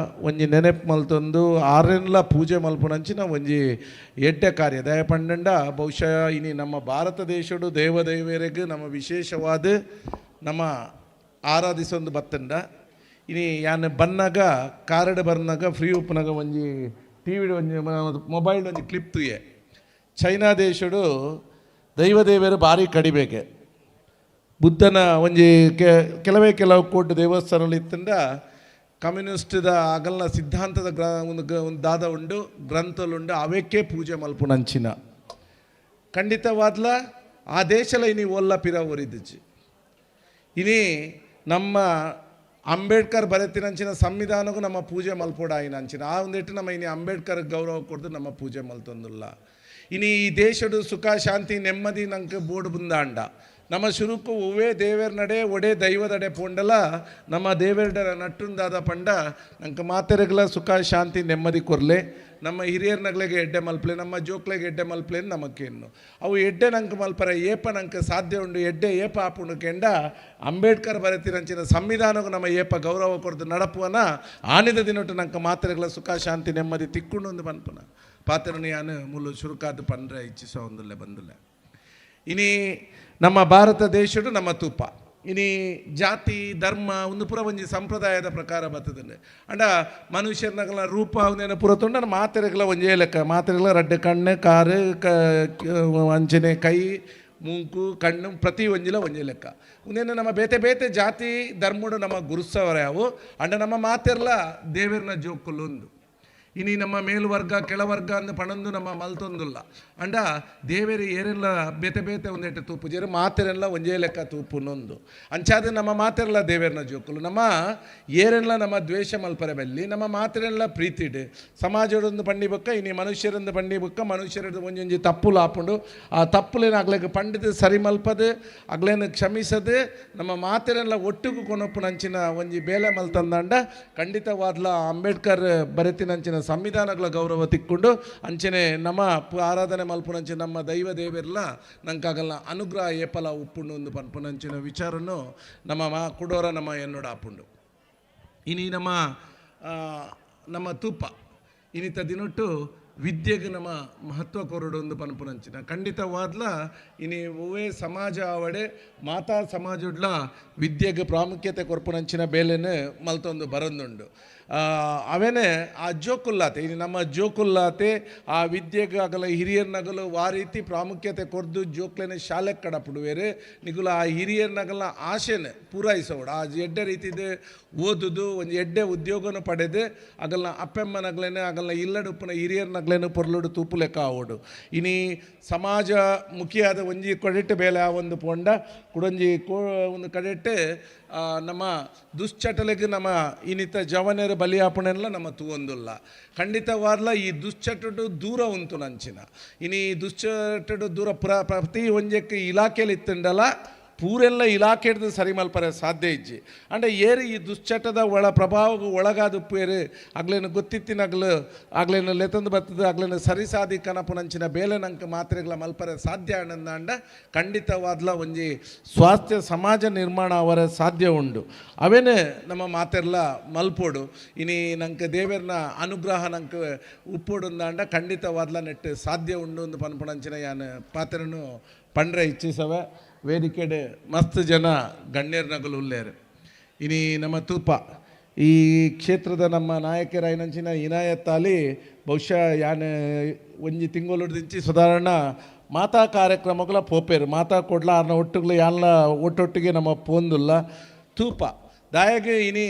Speaker 13: ಒಂಜಿ ನೆನಪು ಮಲ್ತೊಂದು ಆರೆನ್ಲ ಪೂಜೆ ಮಲ್ಪುನಂಚಿನ ಒಂಜಿ ಎಡ್ಡೆ ಕಾರ್ಯ ದಯ ಪಂಡ ಬಹುಶಃ ಇನಿ ನಮ್ಮ ಭಾರತ ದೇಶಡು ದೇವರಿಗೆ ನಮ್ಮ ವಿಶೇಷವಾದ ನಮ್ಮ ಆರಾಧಿಸೊಂದು ಬತ್ತಂಡ ಇನಿ ಯಾನ್ ಬನ್ನಾಗ ಕಾರ್ಡ್ ಬರ್ನಾಗ ಫ್ರೀ ಉಪ್ಪನಾಗ ಒಂಜಿ ಟಿ ವಿ ಒಂಜಿ ಮೊಬೈಲ್ ಒಂಜಿ ಕ್ಲಿಪ್ ತುಯೆ ಚೈನಾ ದೇಶಡು ದೈವದೇವರು ಭಾರಿ ಕಡಿಬೇಕೆ ಬುದ್ಧನ ಒಂಜಿ ಕೆಲವು ಕೋಟಿ ದೇವಸ್ಥಾನಗಳು ಇತ್ತಂಡ ಕಮ್ಯುನಿಸ್ಟ್ದ ಅಗಲ್ನ ಸಿದ್ಧಾಂತದ ಒಂದು ದಾದ ಉಂಡು ಗ್ರಂಥಲುಂಡು ಅವಕ್ಕೆ ಪೂಜೆ ಮಲ್ಪುನಂಚಿನ ಖಂಡಿತವಾದ್ಲ ಆ ದೇಶಲ ಇನಿ ಒಲ್ಲ ಪಿರ ಒರಿದಿಜ್ಜಿ ಇನಿ ನಮ್ಮ ಅಂಬೇಡ್ಕರ್ ಬರೆತಿನಂಚಿನ ಸಂವಿಧಾನಕ್ಕೂ ನಮ್ಮ ಪೂಜೆ ಮಲ್ಪೋಡ ಆಯ್ನಂಚಿನ ಆ ಒಂದಿಟ್ಟು ನಮ್ಮ ಇನಿ ಅಂಬೇಡ್ಕರ್ ಗೌರವ ಕೊಡ್ದು ನಮ್ಮ ಪೂಜೆ ಮಲ್ತೊಂದಿಲ್ಲ ಇನಿ ಈ ದೇಶಡು ಸುಖ ಶಾಂತಿ ನೆಮ್ಮದಿ ನಂಗೆ ಬೋರ್ಡು ಬಂದಾಂಡ ನಮ್ಮ ಶುರುಕು ಒವೇ ದೇವೇರ್ ನಡೆ ಒಡೆ ದೈವದಡೆ ಪೋಂಡಲ ನಮ್ಮ ದೇವೇರ್ಡರ ನಟ್ಟುಂದಾದ ಪಂಡ ನಂಗೆ ಮಾತೆರೆಗಳ ಸುಖ ಶಾಂತಿ ನೆಮ್ಮದಿ ಕೊರ್ಲೆ ನಮ್ಮ ಹಿರಿಯರ್ ನಗ್ಲೆಗೆ ಎಡ್ಡೆ ಮಲ್ಪಲೆ ನಮ್ಮ ಜೋಕ್ಲೆಗೆ ಎಡ್ಡೆ ಮಲ್ಪಲೆ ನಮಕ್ಕೇನು ಅವು ಎಡ್ಡೆ ನಂಗೆ ಮಲ್ಪರ ಏಪ ನಂಗೆ ಸಾಧ್ಯ ಉಂಡು ಎಡ್ಡೆ ಏಪ ಆಪುಂಡು ಕೆಂಡ ಅಂಬೇಡ್ಕರ್ ಬರೆತಿರಂಚಿನ ಸಂವಿಧಾನಕ್ಕೂ ನಮ್ಮ ಏಪ ಗೌರವ ಕೊಡ್ದು ನಡಪುವನ ಆನಿದ ದಿನೊಟ್ಟು ನಂಗೆ ಮಾತೆರೆಗಳ ಸುಖ ಶಾಂತಿ ನೆಮ್ಮದಿ ತಿಕ್ಕೊಂಡು ಒಂದು ಪನ್ಪುನ ಪಾತ್ರನು ಯಾನು ಮುಲ್ಲು ಶುರುಕಾದ ಪಂಡ್ರೆ ಇಚ್ಛಿಸೋ ಒಂದಲ್ಲೇ ಬಂದಿಲ್ಲ ಇನಿ ನಮ್ಮ ಭಾರತ ದೇಶಡು ನಮ್ಮ ತೂಪ ಇನಿ ಜಾತಿ ಧರ್ಮ ಒಂದು ಪುರ ಒಂಜಿ ಸಂಪ್ರದಾಯದ ಪ್ರಕಾರ ಬರ್ತದೆ ಅಂಡ ಮನುಷ್ಯರ್ನಗಳ ರೂಪ ಅವನೇನು ಪುರ ತೊಂಡ ಮಾತೆರೆಗಳ ಒಂಜೇ ಲೆಕ್ಕ ಮಾತೆರೆಗಳ ರಡ್ಡು ಕಣ್ಣು ಕಾರು ಅಂಚನೆ ಕೈ ಮೂಂಕು ಕಣ್ಣು ಪ್ರತಿ ಒಂಜಿಲ ಒಂಜೇ ಲೆಕ್ಕ ಒಂದೇನು ನಮ್ಮ ಬೇತೆ ಬೇತೆ ಜಾತಿ ಧರ್ಮಡು ನಮ್ಮ ಗುರುಸವರ ಅವು ಅಂಡ ನಮ್ಮ ಮಾತೆರ್ಲ ದೇವೇರ್ನ ಜೋಕುಲೊಂದು ಇನಿ ನಮ್ಮ ಮೇಲ್ವರ್ಗ ಕೆಳವರ್ಗ ಅಂದು ಪಣಂದು ನಮ್ಮ ಮಲ್ತೊಂದುಲ್ಲ ಅಂಡ ದೇವೇರಿ ಏರೆಲ್ಲ ಬೇತೆ ಬೇತೆ ಒಂದೇಟು ತೂಪು ಜೇರು ಮಾತೆರೆಲ್ಲ ಒಂಜೇ ಲೆಕ್ಕ ತೂಪುನೊಂದು ಅಂಚಾದ ನಮ್ಮ ಮಾತೆರೆಲ್ಲ ದೇವೇರ್ನ ಜೋಕುಲು ನಮ್ಮ ಏರೆಲ್ಲ ನಮ್ಮ ದ್ವೇಷ ಮಲ್ಪರೆ ಬೆಲ್ಲಿ ನಮ್ಮ ಮಾತೆರೆಲ್ಲ ಪ್ರೀತಿಡು ಸಮಾಜದೊಂದು ಪಂಡಿಬಕ್ಕ ಇನಿ ಮನುಷ್ಯರೊಂದು ಪಂಡಿಬಕ್ಕ ಮನುಷ್ಯರದ್ದು ಒಂಜೊಂಜಿ ತಪ್ಪುಲು ಹಾಪುಂಡು ಆ ತಪ್ಪುಲೇನು ಆಗ್ಲೇಗೆ ಪಂಡಿದು ಸರಿ ಮಲ್ಪದು ಆಗ್ಲೇನು ಕ್ಷಮಿಸದು ನಮ್ಮ ಮಾತೆರೆಲ್ಲ ಒಟ್ಟಿಗೂ ಕೊನೊಪ್ಪುನಂಚಿನ ಒಂಜಿ ಬೇಲೆ ಮಲ್ತಂದಂಡ ಖಂಡಿತವಾದ್ಲ ಅಂಬೇಡ್ಕರ್ ಬರೆತಿನಂಚಿನ ಸಂವಿಧಾನಗಳ ಗೌರವ ತಿಕ್ಕೊಂಡು ಅಂಚನೆ ನಮ್ಮ ಆರಾಧನೆ ಮಲ್ಪುನಂಚೆ ನಮ್ಮ ದೈವ ದೇವೆರ್ಲ ನಂಕಾಗಲ್ಲ ಅನುಗ್ರಹ ಏಪಲ ಉಪ್ಪುಂಡು ಒಂದು ಪನ್ಪುನಂಚಿನ ವಿಚಾರನು ನಮ್ಮ ಕುಡೋರ ನಮ್ಮ ಎನ್ನೋಡ ಆಪುಂಡು ಇನಿ ನಮ್ಮ ತೂಪ ಇನಿತ ದಿನೊಟ್ಟು ವಿದ್ಯೆಗೆ ನಮ್ಮ ಮಹತ್ವ ಕೊರಡು ಒಂದು ಪನ್ಪುನಂಚಿನ ಖಂಡಿತವಾದ್ಲ ಇನಿ ಒವೇ ಸಮಾಜ ಅವಡೆ ಮಾತಾ ಸಮಾಜಡ್ಲ ವಿದ್ಯೆಗೆ ಪ್ರಾಮುಖ್ಯತೆ ಕೊರ್ಪುನಂಚಿನ ಬೇಲೆನೆ ಮಲ್ತೊಂದು ಬರಂದುಂಡು ಅವೇನೆ ಆ ಜೋಕುಲ್ಲಾತೆ ಇನ್ನು ನಮ್ಮ ಜೋಕುಲ್ಲಾತೆ ಆ ವಿದ್ಯೆಗೆ ಆಗಲ ಹಿರಿಯರ್ನಗಲು ಆ ರೀತಿ ಪ್ರಾಮುಖ್ಯತೆ ಕೊರ್ದು ಜೋಕ್ಲೇನೆ ಶಾಲೆ ಕಡಪುಡುವೇರೆ ನಿಗುಲ ಆ ಹಿರಿಯರ್ನಗಲ ಆಶೆನೆ ಪೂರೈಸೋಡು ಆ ಎಡ್ಡೆ ರೀತಿದು ಓದುದು ಒಂದು ಎಡ್ಡೆ ಉದ್ಯೋಗನು ಪಡೆದು ಆಗಲ್ನ ಅಪ್ಪೆಮ್ಮನಗ್ಲೇನೆ ಆಗಲ್ನ ಇಲ್ಲಡುಪ್ಪನ ಹಿರಿಯರ್ನಗ್ಲೇನು ಪೊರ್ಲುಡು ತೂಪು ಲೆಕ್ಕ ಆವೋಡು ಇನಿ ಸಮಾಜ ಮುಖಿಯಾದ ಒಂಜಿ ಕೊಡೆಟ್ಟು ಬೇಲೆ ಆ ಒಂದು ಪೊಂಡ ಕುಡೊಂಜಿ ಒಂದು ಕಡೆಟ್ಟು ನಮ್ಮ ದುಶ್ಚಟಲೆಗೆ ನಮ್ಮ ಇನ್ನಿತ ಜವನೇರು ಬಲಿಯಾಪಣೆಲ್ಲ ನಮ್ಮ ತೂವೊಂದುಲ್ಲ ಖಂಡಿತವಾದ್ಲ ಈ ದುಶ್ಚಟಡು ದೂರ ಉಂಟು ನಂಚಿನ ಇನಿ ದುಶ್ಚಟಡು ದೂರ ಪ್ರತಿ ಒಂಜಕ್ಕೆ ಇಲಾಖೆಯಲ್ಲಿ ಇತ್ತಂಡಲ್ಲ ಪೂರೆಲ್ಲ ಇಲಾಖೆ ಹಿಡಿದು ಸರಿ ಮಲ್ಪರೆ ಸಾಧ್ಯ ಇಜ್ಜಿ ಅಂಡೆ ಏರು ಈ ದುಶ್ಚಟದ ಪ್ರಭಾವಕ್ಕೆ ಒಳಗಾದ ಉಪ್ಪೇರು ಆಗ್ಲೇನು ಗೊತ್ತಿತ್ತಿನಗ್ಲು ಆಗ್ಲೇನು ಲೆತಂದು ಬರ್ತದೆ ಆಗ್ಲೇನು ಸರಿ ಸಾಧಿ ಕನಪುನಂಚಿನ ಬೇಲೆ ನಂಗೆ ಮಾತ್ರೆಗಳ ಮಲ್ಪರೆ ಸಾಧ್ಯ ಅಂಡ ಖಂಡಿತವಾದ್ಲ ಒಂಜಿ ಸ್ವಾಸ್ಥ್ಯ ಸಮಾಜ ನಿರ್ಮಾಣ ಅವರ ಸಾಧ್ಯ ಉಂಡು ಅವೇನೇ ನಮ್ಮ ಮಾತೆರ್ಲ ಮಲ್ಪೋಡು ಇನಿ ನಂಗೆ ದೇವೇರ್ನ ಅನುಗ್ರಹ ನಂಗೆ ಉಪ್ಪೋಡು ಅಂಡ ಖಂಡಿತವಾದ್ಲ ನೆಟ್ಟು ಸಾಧ್ಯ ಉಂಡು ಒಂದು ಪನ್ಪುನಂಚಿನ ಯಾನು ಪಾತ್ರೆನು ಪಂಡ್ರೆ ಇಚ್ಛಿಸವೆ ವೇದಿಕೆಡೆ ಮಸ್ತ್ ಜನ ಗಣ್ಯರ್ನಗಲು ಉಲ್ಲೇರು ಇನಿ ನಮ್ಮ ತೂಪ ಈ ಕ್ಷೇತ್ರದ ನಮ್ಮ ನಾಯಕರಾಯಿನಂಚಿನ ಇನಾಯತ್ತಾಲಿ ಬಹುಶಃ ಯಾನೆ ಒಂಜಿ ತಿಂಗಳು ಸಾಧಾರಣ ಮಾತಾ ಕಾರ್ಯಕ್ರಮಗಳ ಪೋಪೇರು ಮಾತಾ ಕೊಡ್ಲ ಅರ್ನ ಒಟ್ಟುಗಳು ಯಾನ್ಲ ಒಟ್ಟೊಟ್ಟಿಗೆ ನಮ್ಮ ಪೋಂದುಲ್ಲ ತೂಪ ದಾಯಗೆ ಇನಿ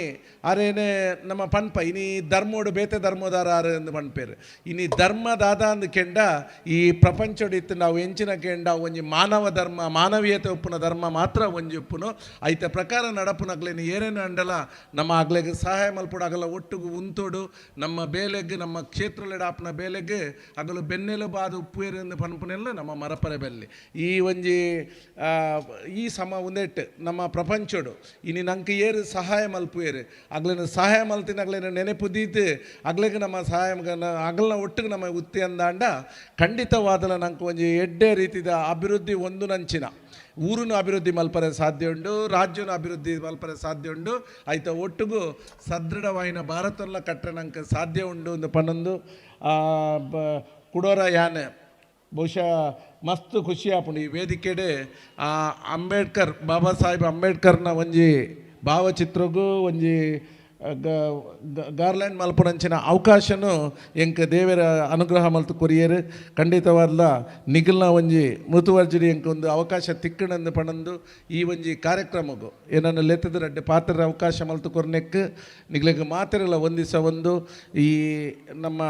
Speaker 13: ಆರೇನೆ ನಮ್ಮ ಪನ್ಪ ಇನಿ ಧರ್ಮೋಡು ಬೇತೆ ಧರ್ಮದಾರ ಆರು ಎಂದು ಪನ್ಪೇರು ಇನಿ ಧರ್ಮದಾದ ಅಂದು ಕೆಂಡ ಈ ಪ್ರಪಂಚಡಿತ್ತು ನಾವು ಎಂಚಿನ ಕೆಂಡ ಒಂಜಿ ಮಾನವ ಧರ್ಮ ಮಾನವೀಯತೆ ಉಪ್ಪುನ ಧರ್ಮ ಮಾತ್ರ ಒಂಜಿ ಉಪ್ಪುನು ಐತ ಪ್ರಕಾರ ನಡಪುನಗ್ಲೇನು ಏನೇನು ಅಂಡಲ ನಮ್ಮ ಆಗ್ಲೆಗೆ ಸಹಾಯ ಮಲ್ಪಡು ಆಗಲ್ಲ ಒಟ್ಟಿಗೆ ಉಂತೋಡು ನಮ್ಮ ಬೇಲೆಗೆ ನಮ್ಮ ಕ್ಷೇತ್ರಲೆಡಾಪನ ಬೇಲೆಗೆ ಆಗಲು ಬೆನ್ನೆಲು ಬಾದು ಉಪ್ಪುವೇರು ಎಂದು ಪನ್ಪುನೆಲ್ಲ ನಮ್ಮ ಮರಪರೆ ಬೆಲ್ಲಿ ಈ ಒಂಜಿ ಈ ಒಂದೇಟ್ ನಮ್ಮ ಪ್ರಪಂಚಡು ಇನಿ ನಂಗೆ ಏರು ಸಹಾಯ ಮಲ್ಪುವೇರು ಆಗ್ಲೇನು ಸಹಾಯ ಮಲ್ತಿನ ಆಗ್ಲೇನು ನೆನೆಪುದೀತು ಆಗ್ಲೇಗೆ ನಮ್ಮ ಸಹಾಯ ಅಗಲ್ನ ಒಟ್ಟಿಗೆ ನಮ್ಮ ಉತ್ತಿ ಅಂದಾಂಡ ಖಂಡಿತವಾದಲ ನಂಗೆ ಒಂಜಿ ಎಡ್ಡೆ ರೀತಿದ ಅಭಿವೃದ್ಧಿ ಒಂದು ನಂಚಿನ ಊರನ್ನು ಅಭಿವೃದ್ಧಿ ಮಲ್ಪರೆ ಸಾಧ್ಯ ಉಂಡು ರಾಜ್ಯನ ಅಭಿವೃದ್ಧಿ ಮಲ್ಪರೆ ಸಾಧ್ಯ ಉಂಡು ಆಯ್ತ ಒಟ್ಟಿಗೂ ಸದೃಢವಾಯಿನ ಭಾರತಲ್ಲ ಕಟ್ಟರೆ ನಂಗೆ ಸಾಧ್ಯ ಉಂಡು ಒಂದು ಪನ್ನೊಂದು ಕುಡೋರ ಯಾನೆ ಬಹುಶಃ ಮಸ್ತ್ ಖುಷಿ ಆಪುಂಡು ಈ ವೇದಿಕೆಡೆ ಅಂಬೇಡ್ಕರ್ ಬಾಬಾ ಸಾಹೇಬ್ ಅಂಬೇಡ್ಕರ್ನ ಒಂಜಿ ಭಾವಚಿತ್ರಗೂ ಒಂಜಿ ಗಾರ್ಲ್ಯಾಂಡ್ ಮಲ್ಪುನಂಚಿನ ಅವಕಾಶನೂ ಎಂಕ್ ದೇವರ ಅನುಗ್ರಹ ಮಲ್ತು ಕೊರಿಯರು ಖಂಡಿತವಾದ ನಿಗಲ್ನ ಒಂಜಿ ಮೃತುವರ್ಜರಿ ಎಂಕ್ ಒಂದು ಅವಕಾಶ ತಿಕ್ಕಣಂದು ಪಣಂದು ಈ ಒಂಜಿ ಕಾರ್ಯಕ್ರಮಗೂ ಏನನ್ನು ಲೆತ್ತದ ರಡ್ಡೆ ಪಾತ್ರದ ಅವಕಾಶ ಮಲ್ತು ಕೊರ್ನೆಕ್ ನಿಗ್ಲಿಗೆ ಮಾತೆರಲ್ಲ ಒಂದಿಸ ಒಂದು ಈ ನಮ್ಮ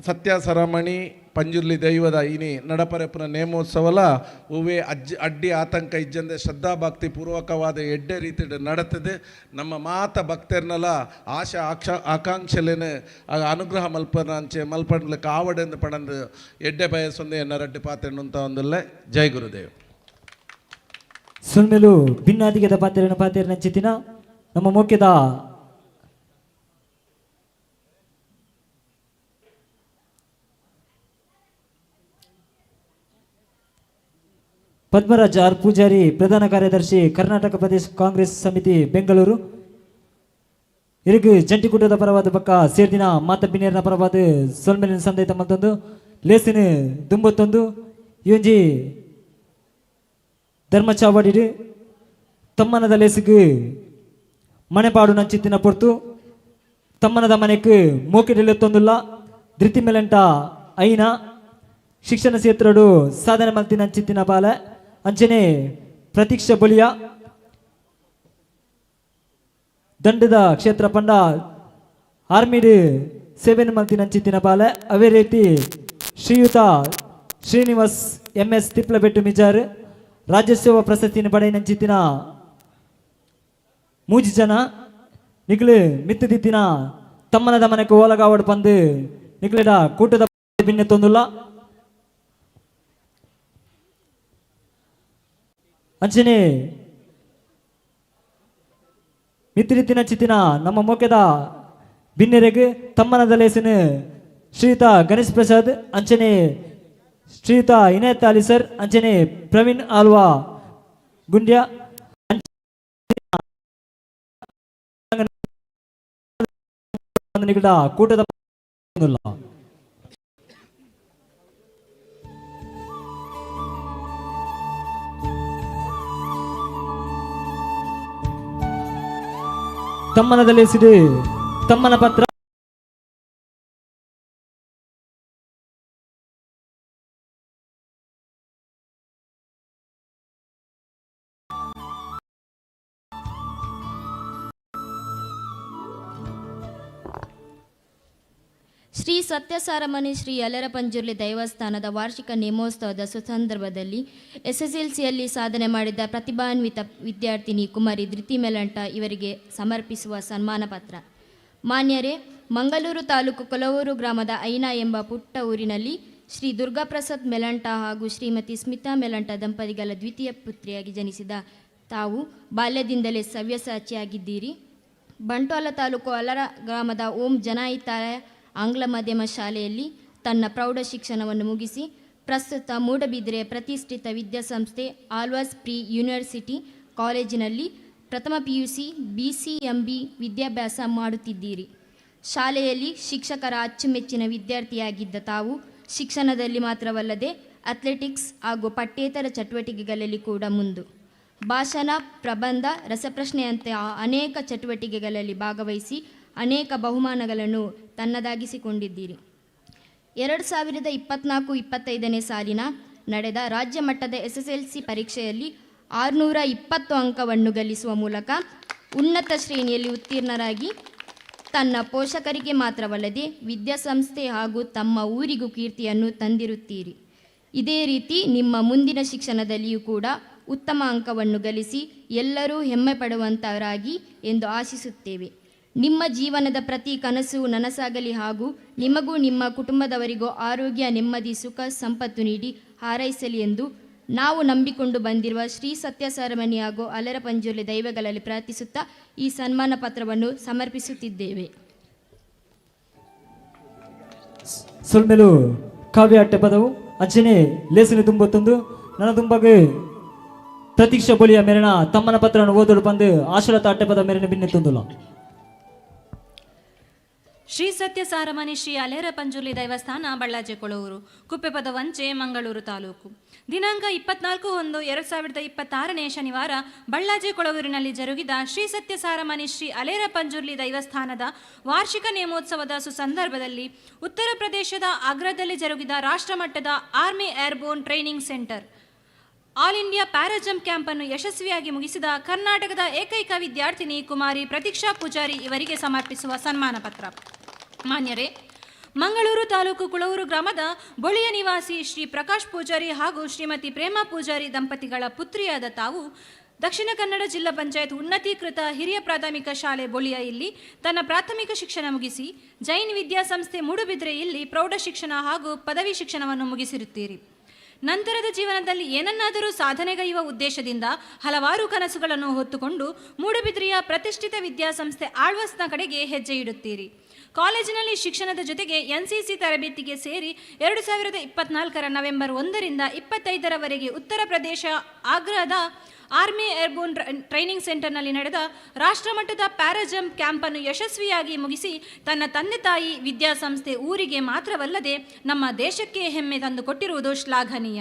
Speaker 13: ಸತ್ಯ ಸರಮಣಿ ಪಂಜುರ್ಲಿ ದೈವದ ಇನಿ ನಡಪರೆಪ್ಪನ ನೇಮೋತ್ಸವಲ ಹೂವೇ ಅಡ್ಡಿ ಆತಂಕ ಇಜ್ಜಂದೆ ಶ್ರದ್ಧಾಭಕ್ತಿ ಪೂರ್ವಕವಾದ ಎಡ್ಡೆ ರೀತಿ ನಡತದೆ ನಮ್ಮ ಮಾತ ಭಕ್ತರ್ನೆಲ್ಲ ಆಶಾ ಆಕಾಂಕ್ಷೆಲೇನೆ ಅನುಗ್ರಹ ಮಲ್ಪಡ್ಲಿಕ್ಕೆ ಆವಡೆಂದು ಪಡಂದು ಎಡ್ಡೆ ಬಯಸೊಂದು ಎನ್ನರಡ್ಡಿ ಪಾತ್ರೆನು ಅಂತ ಒಂದಲ್ಲೇ ಜೈ ಗುರುದೇವ್.
Speaker 4: ಸುಲ್ಮೆಲು ಭಿನ್ನಾದಿಗೆದ ಪಾತೆರನ ಚಿತ್ತಿನ ನಮ್ಮ ಮುಖ್ಯದ ಪದ್ಮರಾಜ್ ಆರ್ ಪೂಜಾರಿ, ಪ್ರಧಾನ ಕಾರ್ಯದರ್ಶಿ, ಕರ್ನಾಟಕ ಪ್ರದೇಶ ಕಾಂಗ್ರೆಸ್ ಸಮಿತಿ ಬೆಂಗಳೂರು. ಇರುಗು ಜಂಟಿಕೂಟದ ಪರವಾದ ಪಕ್ಕ ಸೇರ್ದಿನ ಮಾತಬ್ಬಿನೇರ್ನ ಪರವಾದ ಸೊಲ್ಮೆಲಿನ ಸಂದೇತ ಮತ್ತೊಂದು ಲೇಸಿನ ದುಂಬತ್ತೊಂದು ಇವೊಂಜಿ ಧರ್ಮ ಚಾವಡಿ ತಮ್ಮನದ ಲೇಸಿಗೆ ಮನೆಪಾಡು ನಂಚಿತ್ತಿನ ಪೊರ್ತು ತಮ್ಮನದ ಮನೆಗೆ ಮೋಕೆಡೆಲ್ಲೊತ್ತೊಂದುಲ್ಲ ಧೃತಿ ಮೇಲಂಟ ಐನ ಶಿಕ್ಷಣ ಕ್ಷೇತ್ರಡು ಸಾಧನೆ ಮಲ್ತಿನ ಅಂಚಿತ್ತಿನ ಬಾಲ ಅಂಚನೆ ಪ್ರತೀಕ್ಷಾ ಬಳಿಯ ದಂಡದ ಕ್ಷೇತ್ರ ಪಂಡ ಆರ್ಮಿಡ್ ಸೇವೆನ ಮಲ್ತಿನ ಅಂಚಿತ್ತಿನ ಬಾಲ ಅವೇ ರೀತಿ ಶ್ರೀಯುತ ಶ್ರೀನಿವಾಸ್ MS ತಿಪ್ಲಬೆಟ್ಟು ಮಿಜಾರ್ ರಾಜ್ಯೋತ್ಸವ ಪ್ರಶಸ್ತಿನ ಪಡೆಯನಂಚಿತ್ತಿನ ಮೂಜಿ ಜನ ನಿಗ್ಲು ಮಿತ್ತದಿತ್ತಿನ ತಮ್ಮನದ ಮನೆಗೆ ಓಲಗಾವಡ್ ಪಂದು ನಿಗ್ಲಿಡ ಕೂಟದ ಭಿನ್ನ ತೊಂದುಲ್ಲ ಅಂಚನೆ ಮಿತ್ರಿತಿನ ಚಿತ್ತಿನ ನಮ್ಮ ಮುಖ್ಯದ ಭಿನ್ನರೆಗೆ ತಮ್ಮನದ ಲೇಸಿನ ಶ್ರೀಯುತ ಗಣೇಶ್ ಪ್ರಸಾದ್ ಅಂಚನೆ ಶ್ರೀಯುತ ಇನಾಯತ್ ಅಲಿ ಸರ್ ಅಂಚನೆ ಪ್ರವೀಣ್ ಆಲ್ವಾ ಗುಂಡ್ಯ ಕೂಟದ ತಮ್ಮನದಲ್ಲಿ ಸಿಡಿ ತಮ್ಮನ ಪತ್ರ
Speaker 10: ಶ್ರೀ ಸತ್ಯಸಾರಮಣಿ ಶ್ರೀ ಅಲೆರಪಂಜುರ್ಲಿ ದೇವಸ್ಥಾನದ ವಾರ್ಷಿಕ ನೇಮೋತ್ಸವದ ಸುಸಂದರ್ಭದಲ್ಲಿ SSLCಯಲ್ಲಿ ಸಾಧನೆ ಮಾಡಿದ ಪ್ರತಿಭಾನ್ವಿತ ವಿದ್ಯಾರ್ಥಿನಿ ಕುಮಾರಿ ಧೃತಿ ಮೆಲಂಟ ಇವರಿಗೆ ಸಮರ್ಪಿಸುವ ಸನ್ಮಾನ ಪತ್ರ. ಮಾನ್ಯರೇ, ಮಂಗಳೂರು ತಾಲೂಕು ಕೊಲವೂರು ಗ್ರಾಮದ ಐನಾ ಎಂಬ ಪುಟ್ಟ ಊರಿನಲ್ಲಿ ಶ್ರೀ ದುರ್ಗಾಪ್ರಸಾದ್ ಮೆಲಂಟ ಹಾಗೂ ಶ್ರೀಮತಿ ಸ್ಮಿತಾ ಮೆಲಂಟ ದಂಪತಿಗಳ ದ್ವಿತೀಯ ಪುತ್ರಿಯಾಗಿ ಜನಿಸಿದ ತಾವು ಬಾಲ್ಯದಿಂದಲೇ ಸವ್ಯಸಾಚಿಯಾಗಿದ್ದೀರಿ. ಬಂಟ್ವಾಳ ತಾಲೂಕು ಅಲರ ಗ್ರಾಮದ ಓಂ ಜನಾಯಿತಾಯ ಆಂಗ್ಲ ಮಾಧ್ಯಮ ಶಾಲೆಯಲ್ಲಿ ತನ್ನ ಪ್ರೌಢ ಶಿಕ್ಷಣವನ್ನು ಮುಗಿಸಿ ಪ್ರಸ್ತುತ ಮೂಡಬಿದಿರೆ ಪ್ರತಿಷ್ಠಿತ ವಿದ್ಯಾಸಂಸ್ಥೆ ಆಳ್ವಾಸ್ ಪ್ರಿ ಯೂನಿವರ್ಸಿಟಿ ಕಾಲೇಜಿನಲ್ಲಿ ಪ್ರಥಮ PUC BCMB ವಿದ್ಯಾಭ್ಯಾಸ ಮಾಡುತ್ತಿದ್ದೀರಿ. ಶಾಲೆಯಲ್ಲಿ ಶಿಕ್ಷಕರ ಅಚ್ಚುಮೆಚ್ಚಿನ ವಿದ್ಯಾರ್ಥಿಯಾಗಿದ್ದ ತಾವು ಶಿಕ್ಷಣದಲ್ಲಿ ಮಾತ್ರವಲ್ಲದೆ ಅಥ್ಲೆಟಿಕ್ಸ್ ಹಾಗೂ ಪಠ್ಯೇತರ ಚಟುವಟಿಕೆಗಳಲ್ಲಿ ಕೂಡ ಮುಂದು. ಭಾಷಣ, ಪ್ರಬಂಧ, ರಸಪ್ರಶ್ನೆಯಂತಹ ಅನೇಕ ಚಟುವಟಿಕೆಗಳಲ್ಲಿ ಭಾಗವಹಿಸಿ ಅನೇಕ ಬಹುಮಾನಗಳನ್ನು ತನ್ನದಾಗಿಸಿಕೊಂಡಿದ್ದೀರಿ. 2024-25ನೇ ಸಾಲಿನ ನಡೆದ ರಾಜ್ಯ ಮಟ್ಟದ SSLC ಪರೀಕ್ಷೆಯಲ್ಲಿ 620 ಅಂಕವನ್ನು ಗಳಿಸುವ ಮೂಲಕ ಉನ್ನತ ಶ್ರೇಣಿಯಲ್ಲಿ ಉತ್ತೀರ್ಣರಾಗಿ ತನ್ನ ಪೋಷಕರಿಗೆ ಮಾತ್ರವಲ್ಲದೆ ವಿದ್ಯಾಸಂಸ್ಥೆ ಹಾಗೂ ತಮ್ಮ ಊರಿಗೂ ಕೀರ್ತಿಯನ್ನು ತಂದಿರುತ್ತೀರಿ. ಇದೇ ರೀತಿ ನಿಮ್ಮ ಮುಂದಿನ ಶಿಕ್ಷಣದಲ್ಲಿಯೂ ಕೂಡ ಉತ್ತಮ ಅಂಕವನ್ನು ಗಳಿಸಿ ಎಲ್ಲರೂ ಹೆಮ್ಮೆ ಪಡುವಂತವರಾಗಿ ಎಂದು ಆಶಿಸುತ್ತೇವೆ. ನಿಮ್ಮ ಜೀವನದ ಪ್ರತಿ ಕನಸು ನನಸಾಗಲಿ ಹಾಗೂ ನಿಮಗೂ ನಿಮ್ಮ ಕುಟುಂಬದವರಿಗೂ ಆರೋಗ್ಯ, ನೆಮ್ಮದಿ, ಸುಖ, ಸಂಪತ್ತು ನೀಡಿ ಹಾರೈಸಲಿ ಎಂದು ನಾವು ನಂಬಿಕೊಂಡು ಬಂದಿರುವ ಶ್ರೀ ಸತ್ಯಸಾರಮಣಿ ಹಾಗೂ ಅಲೆರಪಂಜುರ್ಲಿ ದೈವಗಳಲ್ಲಿ ಪ್ರಾರ್ಥಿಸುತ್ತಾ ಈ ಸನ್ಮಾನ ಪತ್ರವನ್ನು ಸಮರ್ಪಿಸುತ್ತಿದ್ದೇವೆ.
Speaker 4: ಸುಲ್ಮೆಲು ಕಾವ್ಯ ಅಟ್ಟೆ ಪದವು ಅಂಚನೆ ಲೇಸಿನ ತುಂಬೊತ್ತೊಂದು ನನ್ನ ತುಂಬಗೆ ಪ್ರತೀಕ್ಷಾ ಬಳಿಯ ಮೇರಿನ ತಮ್ಮನ ಪತ್ರವನ್ನು ಓದಲು ಬಂದು ಆಶಲತ ಅಟ್ಟೆ ಪದ ಮೇರಿನ ಭಿನ್ನತ್ತೊಂದುಲ್ಲ.
Speaker 1: ಶ್ರೀ ಸತ್ಯ ಸಾರಮನಿ ಶ್ರೀ ಅಲೇರ ಪಂಜುರ್ಲಿ ದೇವಸ್ಥಾನ ಬಳ್ಳಾಜೆ ಕೊಳೂರು ಕುಪ್ಪೆಪದ ವಂಚೆ ಮಂಗಳೂರು ತಾಲೂಕು. ದಿನಾಂಕ 24/1/2026 ಶನಿವಾರ ಬಳ್ಳಾಜೆ ಕೊಳವೂರಿನಲ್ಲಿ ಜರುಗಿದ ಶ್ರೀ ಸತ್ಯ ಸಾರಮನಿ ಶ್ರೀ ಅಲೇರ ಪಂಜುರ್ಲಿ ದೇವಸ್ಥಾನದ ವಾರ್ಷಿಕ ನೇಮೋತ್ಸವದ ಸುಸಂದರ್ಭದಲ್ಲಿ ಉತ್ತರ ಪ್ರದೇಶದ ಆಗ್ರಾದಲ್ಲಿ ಜರುಗಿದ ರಾಷ್ಟ್ರಮಟ್ಟದ army airborne training center all India para jump camp ಅನ್ನು ಯಶಸ್ವಿಯಾಗಿ ಮುಗಿಸಿದ ಕರ್ನಾಟಕದ ಏಕೈಕ ವಿದ್ಯಾರ್ಥಿನಿ ಕುಮಾರಿ ಪ್ರತೀಕ್ಷಾ ಪೂಜಾರಿ ಇವರಿಗೆ ಸಮರ್ಪಿಸುವ ಸನ್ಮಾನ ಪತ್ರ. ಮಾನ್ಯರೇ, ಮಂಗಳೂರು ತಾಲೂಕು ಕುಳೂರು ಗ್ರಾಮದ ಬೊಳಿಯ ನಿವಾಸಿ ಶ್ರೀ ಪ್ರಕಾಶ್ ಪೂಜಾರಿ ಹಾಗೂ ಶ್ರೀಮತಿ ಪ್ರೇಮಾ ಪೂಜಾರಿ ದಂಪತಿಗಳ ಪುತ್ರಿಯಾದ ತಾವು ದಕ್ಷಿಣ ಕನ್ನಡ ಜಿಲ್ಲಾ ಪಂಚಾಯತ್ ಉನ್ನತೀಕೃತ ಹಿರಿಯ ಪ್ರಾಥಮಿಕ ಶಾಲೆ ಬೊಳಿಯ ಇಲ್ಲಿ ತನ್ನ ಪ್ರಾಥಮಿಕ ಶಿಕ್ಷಣ ಮುಗಿಸಿ ಜೈನ್ ವಿದ್ಯಾಸಂಸ್ಥೆ ಮೂಡುಬಿದ್ರೆ ಇಲ್ಲಿ ಪ್ರೌಢ ಶಿಕ್ಷಣ ಹಾಗೂ ಪದವಿ ಶಿಕ್ಷಣವನ್ನು ಮುಗಿಸಿರುತ್ತೀರಿ. ನಂತರದ ಜೀವನದಲ್ಲಿ ಏನನ್ನಾದರೂ ಸಾಧನೆಗೈಯುವ ಉದ್ದೇಶದಿಂದ ಹಲವಾರು ಕನಸುಗಳನ್ನು ಹೊತ್ತುಕೊಂಡು ಮೂಡುಬಿದ್ರೆಯ ಪ್ರತಿಷ್ಠಿತ ವಿದ್ಯಾಸಂಸ್ಥೆ ಆಳ್ವಾಸ್ನ ಕಡೆಗೆ ಹೆಜ್ಜೆ ಇಡುತ್ತೀರಿ. ಕಾಲೇಜಿನಲ್ಲಿ ಶಿಕ್ಷಣದ ಜೊತೆಗೆ NCC ತರಬೇತಿಗೆ ಸೇರಿ 2024 November 1ರಿಂದ 25ರವರೆಗೆ Uttar Pradesh ಆಗ್ರಾದ army airborne training ಸೆಂಟರ್ನಲ್ಲಿ ನಡೆದ ರಾಷ್ಟ್ರಮಟ್ಟದ ಪ್ಯಾರಾಜಂಪ್ ಕ್ಯಾಂಪ್ ಅನ್ನು ಯಶಸ್ವಿಯಾಗಿ ಮುಗಿಸಿ ತನ್ನ ತಂದೆ ತಾಯಿ ವಿದ್ಯಾಸಂಸ್ಥೆ ಊರಿಗೆ ಮಾತ್ರವಲ್ಲದೆ ನಮ್ಮ ದೇಶಕ್ಕೆ ಹೆಮ್ಮೆ ತಂದುಕೊಟ್ಟಿರುವುದು ಶ್ಲಾಘನೀಯ.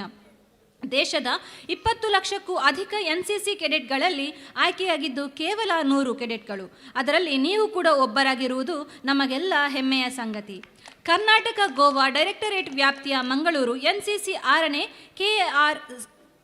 Speaker 1: ದೇಶದ 20 ಲಕ್ಷಕ್ಕೂ ಅಧಿಕ NCC ಕೆಡೆಟ್ಗಳಲ್ಲಿ ಆಯ್ಕೆಯಾಗಿದ್ದು ಕೇವಲ 100 ಕೆಡೆಟ್ಗಳು. ಅದರಲ್ಲಿ ನೀವು ಕೂಡ ಒಬ್ಬರಾಗಿರುವುದು ನಮಗೆಲ್ಲ ಹೆಮ್ಮೆಯ ಸಂಗತಿ. ಕರ್ನಾಟಕ ಗೋವಾ ಡೈರೆಕ್ಟರೇಟ್ ವ್ಯಾಪ್ತಿಯ ಮಂಗಳೂರು NCC 6ನೇ KAR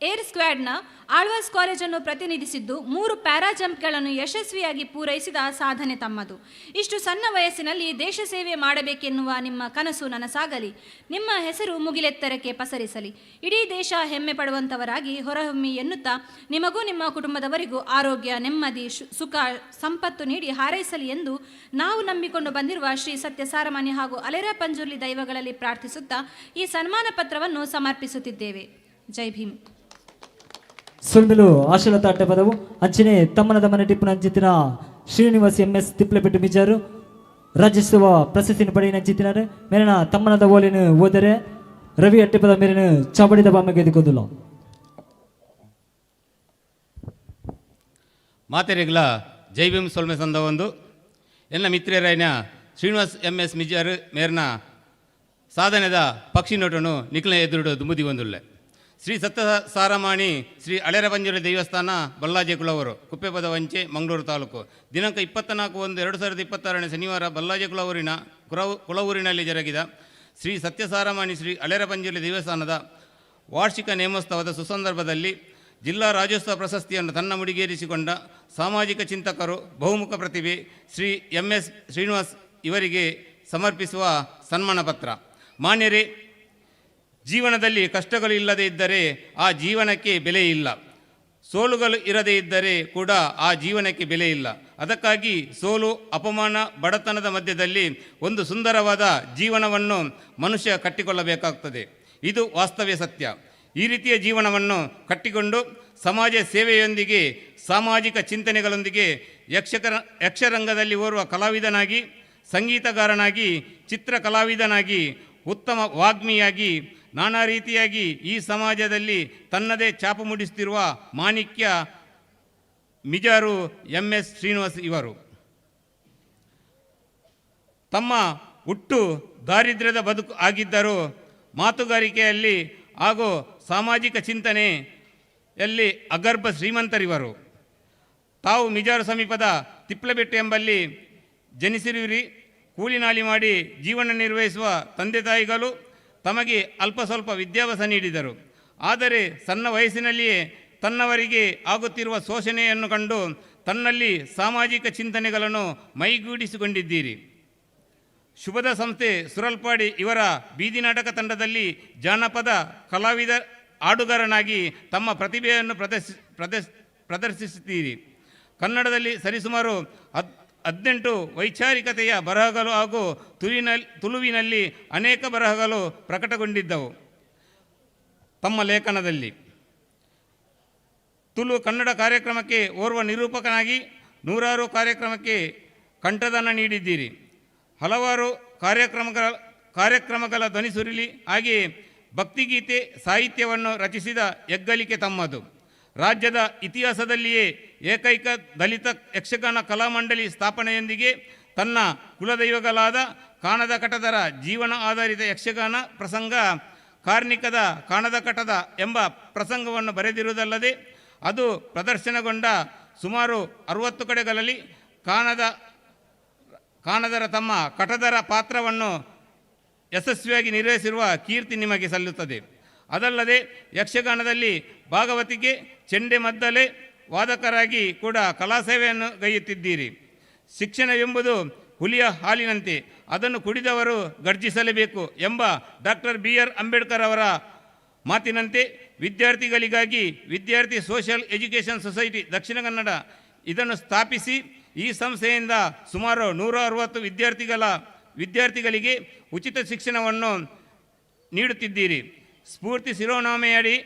Speaker 1: ಏರ್ ಸ್ಕ್ವಾಡ್ನ ಆಳ್ವಾಸ್ ಕಾಲೇಜನ್ನು ಪ್ರತಿನಿಧಿಸಿದ್ದು 3 ಪ್ಯಾರಾಜಂಪ್ಗಳನ್ನು ಯಶಸ್ವಿಯಾಗಿ ಪೂರೈಸಿದ ಸಾಧನೆ ತಮ್ಮದು. ಇಷ್ಟು ಸಣ್ಣ ವಯಸ್ಸಿನಲ್ಲಿ ದೇಶ ಸೇವೆ ಮಾಡಬೇಕೆನ್ನುವ ನಿಮ್ಮ ಕನಸು ನನಸಾಗಲಿ. ನಿಮ್ಮ ಹೆಸರು ಮುಗಿಲೆತ್ತರಕ್ಕೆ ಪಸರಿಸಲಿ. ಇಡೀ ದೇಶ ಹೆಮ್ಮೆ ಪಡುವಂಥವರಾಗಿ ಹೊರಹೊಮ್ಮಿ ಎನ್ನುತ್ತಾ ನಿಮಗೂ ನಿಮ್ಮ ಕುಟುಂಬದವರಿಗೂ ಆರೋಗ್ಯ, ನೆಮ್ಮದಿ, ಸುಖ, ಸಂಪತ್ತು ನೀಡಿ ಹಾರೈಸಲಿ ಎಂದು ನಾವು ನಂಬಿಕೊಂಡು ಬಂದಿರುವ ಶ್ರೀ ಸತ್ಯ ಸಾರಮನಿ ಹಾಗೂ ಅಲೇರ ಪಂಜುರ್ಲಿ ದೈವಗಳಲ್ಲಿ ಪ್ರಾರ್ಥಿಸುತ್ತಾ ಈ ಸನ್ಮಾನ ಪತ್ರವನ್ನು ಸಮರ್ಪಿಸುತ್ತಿದ್ದೇವೆ. ಜೈ ಭೀಮ್.
Speaker 4: ಸುಳ್ಮಿಲು ಆಶಲತಾ ಅಡ್ಡ ಪದವು ಅಂಚನೆ ತಮ್ಮನದ ಮನೆ ಟಿಪ್ಪುನ ಅಂಚಿತ್ತಿನ ಶ್ರೀನಿವಾಸ್ MS ತಿಪ್ಲೆಪೆಟ್ಟು ಮಿಜಾರು ರಾಜ್ಯೋತ್ಸವ ಪ್ರಶಸ್ತಿನ ಪಡೆಯಿನ ಅಂಚಿತ್ತಿನಾರೆ ಮೇಲಿನ ತಮ್ಮನದ ಓಲಿನ ಓದರೆ ರವಿ ಅಟ್ಟೆಪದ ಮೇಲಿನ ಚಾಬಡಿದ ಬಾಮೆಗೆ ಎದುಕೊಂದಿಲ್ಲ.
Speaker 14: ಮಾತೆರೆಗ್ಲ ಜೈ ಭೀಮ್ ಸೊಲ್ಮೆ ಸಂದ ಒಂದು ಎಲ್ಲ ಮಿತ್ರರೈನ ಶ್ರೀನಿವಾಸ್ MS ಮಿಜಾರು ಮೇರ್ನ ಸಾಧನೆದ ಪಕ್ಷಿ ನೋಟನು ನಿಖಿಲ ಎದುರು ದುಮುದಿ ಒಂದುಳ್ಳೆ ಶ್ರೀ ಸತ್ಯ ಸಾರಮಾಣಿ ಶ್ರೀ ಅಲೇರ ಪಂಜುರ್ಲಿ ದೇವಸ್ಥಾನ ಬಳ್ಳಾಜೆ ಕುಳವರು ಕುಪ್ಪೆಪದ ವಂಚೆ ಮಂಗಳೂರು ತಾಲೂಕು. ದಿನಾಂಕ 24/1/2026 ಶನಿವಾರ ಬಳ್ಳಾಜೆ ಕುಳವೂರಿನಲ್ಲಿ ಜರುಗಿದ ಶ್ರೀ ಸತ್ಯ ಸಾರಮಾಣಿ ಶ್ರೀ ಅಲೇರ ಪಂಜುರ್ಲಿ ದೇವಸ್ಥಾನದ ವಾರ್ಷಿಕ ನೇಮೋತ್ಸವದ ಸುಸಂದರ್ಭದಲ್ಲಿ ಜಿಲ್ಲಾ ರಾಜ್ಯೋತ್ಸವ ಪ್ರಶಸ್ತಿಯನ್ನು ತನ್ನ ಮುಡಿಗೇರಿಸಿಕೊಂಡ ಸಾಮಾಜಿಕ ಚಿಂತಕರು, ಬಹುಮುಖ ಪ್ರತಿಭೆ ಶ್ರೀ MS ಶ್ರೀನಿವಾಸ್ ಇವರಿಗೆ ಸಮರ್ಪಿಸುವ ಸನ್ಮಾನ ಪತ್ರ. ಮಾನ್ಯರೇ, ಜೀವನದಲ್ಲಿ ಕಷ್ಟಗಳು ಇಲ್ಲದೇ ಇದ್ದರೆ ಆ ಜೀವನಕ್ಕೆ ಬೆಲೆ ಇಲ್ಲ. ಸೋಲುಗಳು ಇರದೇ ಇದ್ದರೆ ಕೂಡ ಆ ಜೀವನಕ್ಕೆ ಬೆಲೆ ಇಲ್ಲ. ಅದಕ್ಕಾಗಿ ಸೋಲು, ಅಪಮಾನ, ಬಡತನದ ಮಧ್ಯದಲ್ಲಿ ಒಂದು ಸುಂದರವಾದ ಜೀವನವನ್ನು ಮನುಷ್ಯ ಕಟ್ಟಿಕೊಳ್ಳಬೇಕಾಗ್ತದೆ. ಇದು ವಾಸ್ತವ್ಯ ಸತ್ಯ. ಈ ರೀತಿಯ ಜೀವನವನ್ನು ಕಟ್ಟಿಕೊಂಡು ಸಮಾಜ ಸೇವೆಯೊಂದಿಗೆ ಸಾಮಾಜಿಕ ಚಿಂತನೆಗಳೊಂದಿಗೆ ಯಕ್ಷರಂಗದಲ್ಲಿ ಓರ್ವ ಕಲಾವಿದನಾಗಿ, ಸಂಗೀತಗಾರನಾಗಿ, ಚಿತ್ರ ಕಲಾವಿದನಾಗಿ, ಉತ್ತಮ ವಾಗ್ಮಿಯಾಗಿ, ನಾನಾ ರೀತಿಯಾಗಿ ಈ ಸಮಾಜದಲ್ಲಿ ತನ್ನದೇ ಛಾಪು ಮೂಡಿಸುತ್ತಿರುವ ಮಾಣಿಕ್ಯ ಮಿಜಾರು MS ಶ್ರೀನಿವಾಸ್ ಇವರು ತಮ್ಮ ಹುಟ್ಟು ದಾರಿದ್ರ್ಯದ ಬದುಕು ಆಗಿದ್ದರೂ ಮಾತುಗಾರಿಕೆಯಲ್ಲಿ ಹಾಗೂ ಸಾಮಾಜಿಕ ಚಿಂತನೆಯಲ್ಲಿ ಅಗರ್ಭ ಶ್ರೀಮಂತರಿವರು. ತಾವು ಮಿಜಾರು ಸಮೀಪದ ತಿಪ್ಲೆಬೆಟ್ಟು ಎಂಬಲ್ಲಿ ಜನಿಸಿರುವಿರಿ. ಕೂಲಿನಾಲಿ ಮಾಡಿ ಜೀವನ ನಿರ್ವಹಿಸುವ ತಂದೆ ತಾಯಿಗಳು ತಮಗೆ ಅಲ್ಪ ಸ್ವಲ್ಪ ವಿದ್ಯಾಭ್ಯಾಸ ನೀಡಿದರು. ಆದರೆ ಸಣ್ಣ ವಯಸ್ಸಿನಲ್ಲಿಯೇ ತನ್ನವರಿಗೆ ಆಗುತ್ತಿರುವ ಶೋಷಣೆಯನ್ನು ಕಂಡು ತನ್ನಲ್ಲಿ ಸಾಮಾಜಿಕ ಚಿಂತನೆಗಳನ್ನು ಮೈಗೂಡಿಸಿಕೊಂಡಿದ್ದೀರಿ. ಶುಭದ ಸಂಸ್ಥೆ ಸುರಲ್ಪಾಡಿ ಇವರ ಬೀದಿ ನಾಟಕ ತಂಡದಲ್ಲಿ ಜಾನಪದ ಕಲಾವಿದ ಹಾಡುಗಾರನಾಗಿ ತಮ್ಮ ಪ್ರತಿಭೆಯನ್ನು ಪ್ರದರ್ಶಿಸುತ್ತೀರಿ. ಕನ್ನಡದಲ್ಲಿ ಸರಿಸುಮಾರು 18 ವೈಚಾರಿಕತೆಯ ಬರಹಗಳು ಹಾಗೂ ತುಳುವಿನಲ್ಲಿ ಅನೇಕ ಬರಹಗಳು ಪ್ರಕಟಗೊಂಡಿದ್ದವು. ತಮ್ಮ ಲೇಖನದಲ್ಲಿ ತುಳು ಕನ್ನಡ ಕಾರ್ಯಕ್ರಮಕ್ಕೆ ಓರ್ವ ನಿರೂಪಕನಾಗಿ 100 ಕಾರ್ಯಕ್ರಮಕ್ಕೆ ಕಂಠದಾನ ನೀಡಿದ್ದೀರಿ. ಹಲವಾರು ಕಾರ್ಯಕ್ರಮಗಳ ಧ್ವನಿ ಸುರಿಲಿ ಹಾಗೆಯೇ ಭಕ್ತಿಗೀತೆ ಸಾಹಿತ್ಯವನ್ನು ರಚಿಸಿದ ಹೆಗ್ಗಳಿಕೆ ತಮ್ಮದು. ರಾಜ್ಯದ ಇತಿಹಾಸದಲ್ಲಿಯೇ ಏಕೈಕ ದಲಿತ ಯಕ್ಷಗಾನ ಕಲಾಮಂಡಳಿ ಸ್ಥಾಪನೆಯೊಂದಿಗೆ ತನ್ನ ಕುಲದೈವಗಳಾದ ಕಾಣದ ಕಟದರ ಜೀವನ ಆಧಾರಿತ ಯಕ್ಷಗಾನ ಪ್ರಸಂಗ ಕಾರ್ಣಿಕದ ಕಾಣದ ಕಟದ ಎಂಬ ಪ್ರಸಂಗವನ್ನು ಬರೆದಿರುವುದಲ್ಲದೆ ಅದು ಪ್ರದರ್ಶನಗೊಂಡ ಸುಮಾರು 60 ಕಡೆಗಳಲ್ಲಿ ಕಾಣದರ ತಮ್ಮ ಕಟದರ ಪಾತ್ರವನ್ನು ಯಶಸ್ವಿಯಾಗಿ ನಿರ್ವಹಿಸಿರುವ ಕೀರ್ತಿ ನಿಮಗೆ ಸಲ್ಲುತ್ತದೆ. ಅದಲ್ಲದೆ ಯಕ್ಷಗಾನದಲ್ಲಿ ಭಾಗವತಿಕೆ ಚೆಂಡೆ ಮದ್ದಲೆ ವಾದಕರಾಗಿ ಕೂಡ ಕಲಾಸೇವೆಯನ್ನು ಗೈಯುತ್ತಿದ್ದೀರಿ. ಶಿಕ್ಷಣವೆಂಬುದು ಹುಲಿಯ ಹಾಲಿನಂತೆ, ಅದನ್ನು ಕುಡಿದವರು ಗರ್ಜಿಸಲೇಬೇಕು ಎಂಬ ಡಾಕ್ಟರ್ BR ಅಂಬೇಡ್ಕರ್ ಅವರ ಮಾತಿನಂತೆ ವಿದ್ಯಾರ್ಥಿಗಳಿಗಾಗಿ ವಿದ್ಯಾರ್ಥಿ social education society Dakshina Kannada ಇದನ್ನು ಸ್ಥಾಪಿಸಿ ಈ ಸಂಸ್ಥೆಯಿಂದ ಸುಮಾರು 160 ವಿದ್ಯಾರ್ಥಿಗಳಿಗೆ ಉಚಿತ ಶಿಕ್ಷಣವನ್ನು ನೀಡುತ್ತಿದ್ದೀರಿ. ಸ್ಫೂರ್ತಿ ಶಿರೋನಾಮೆಯಡಿ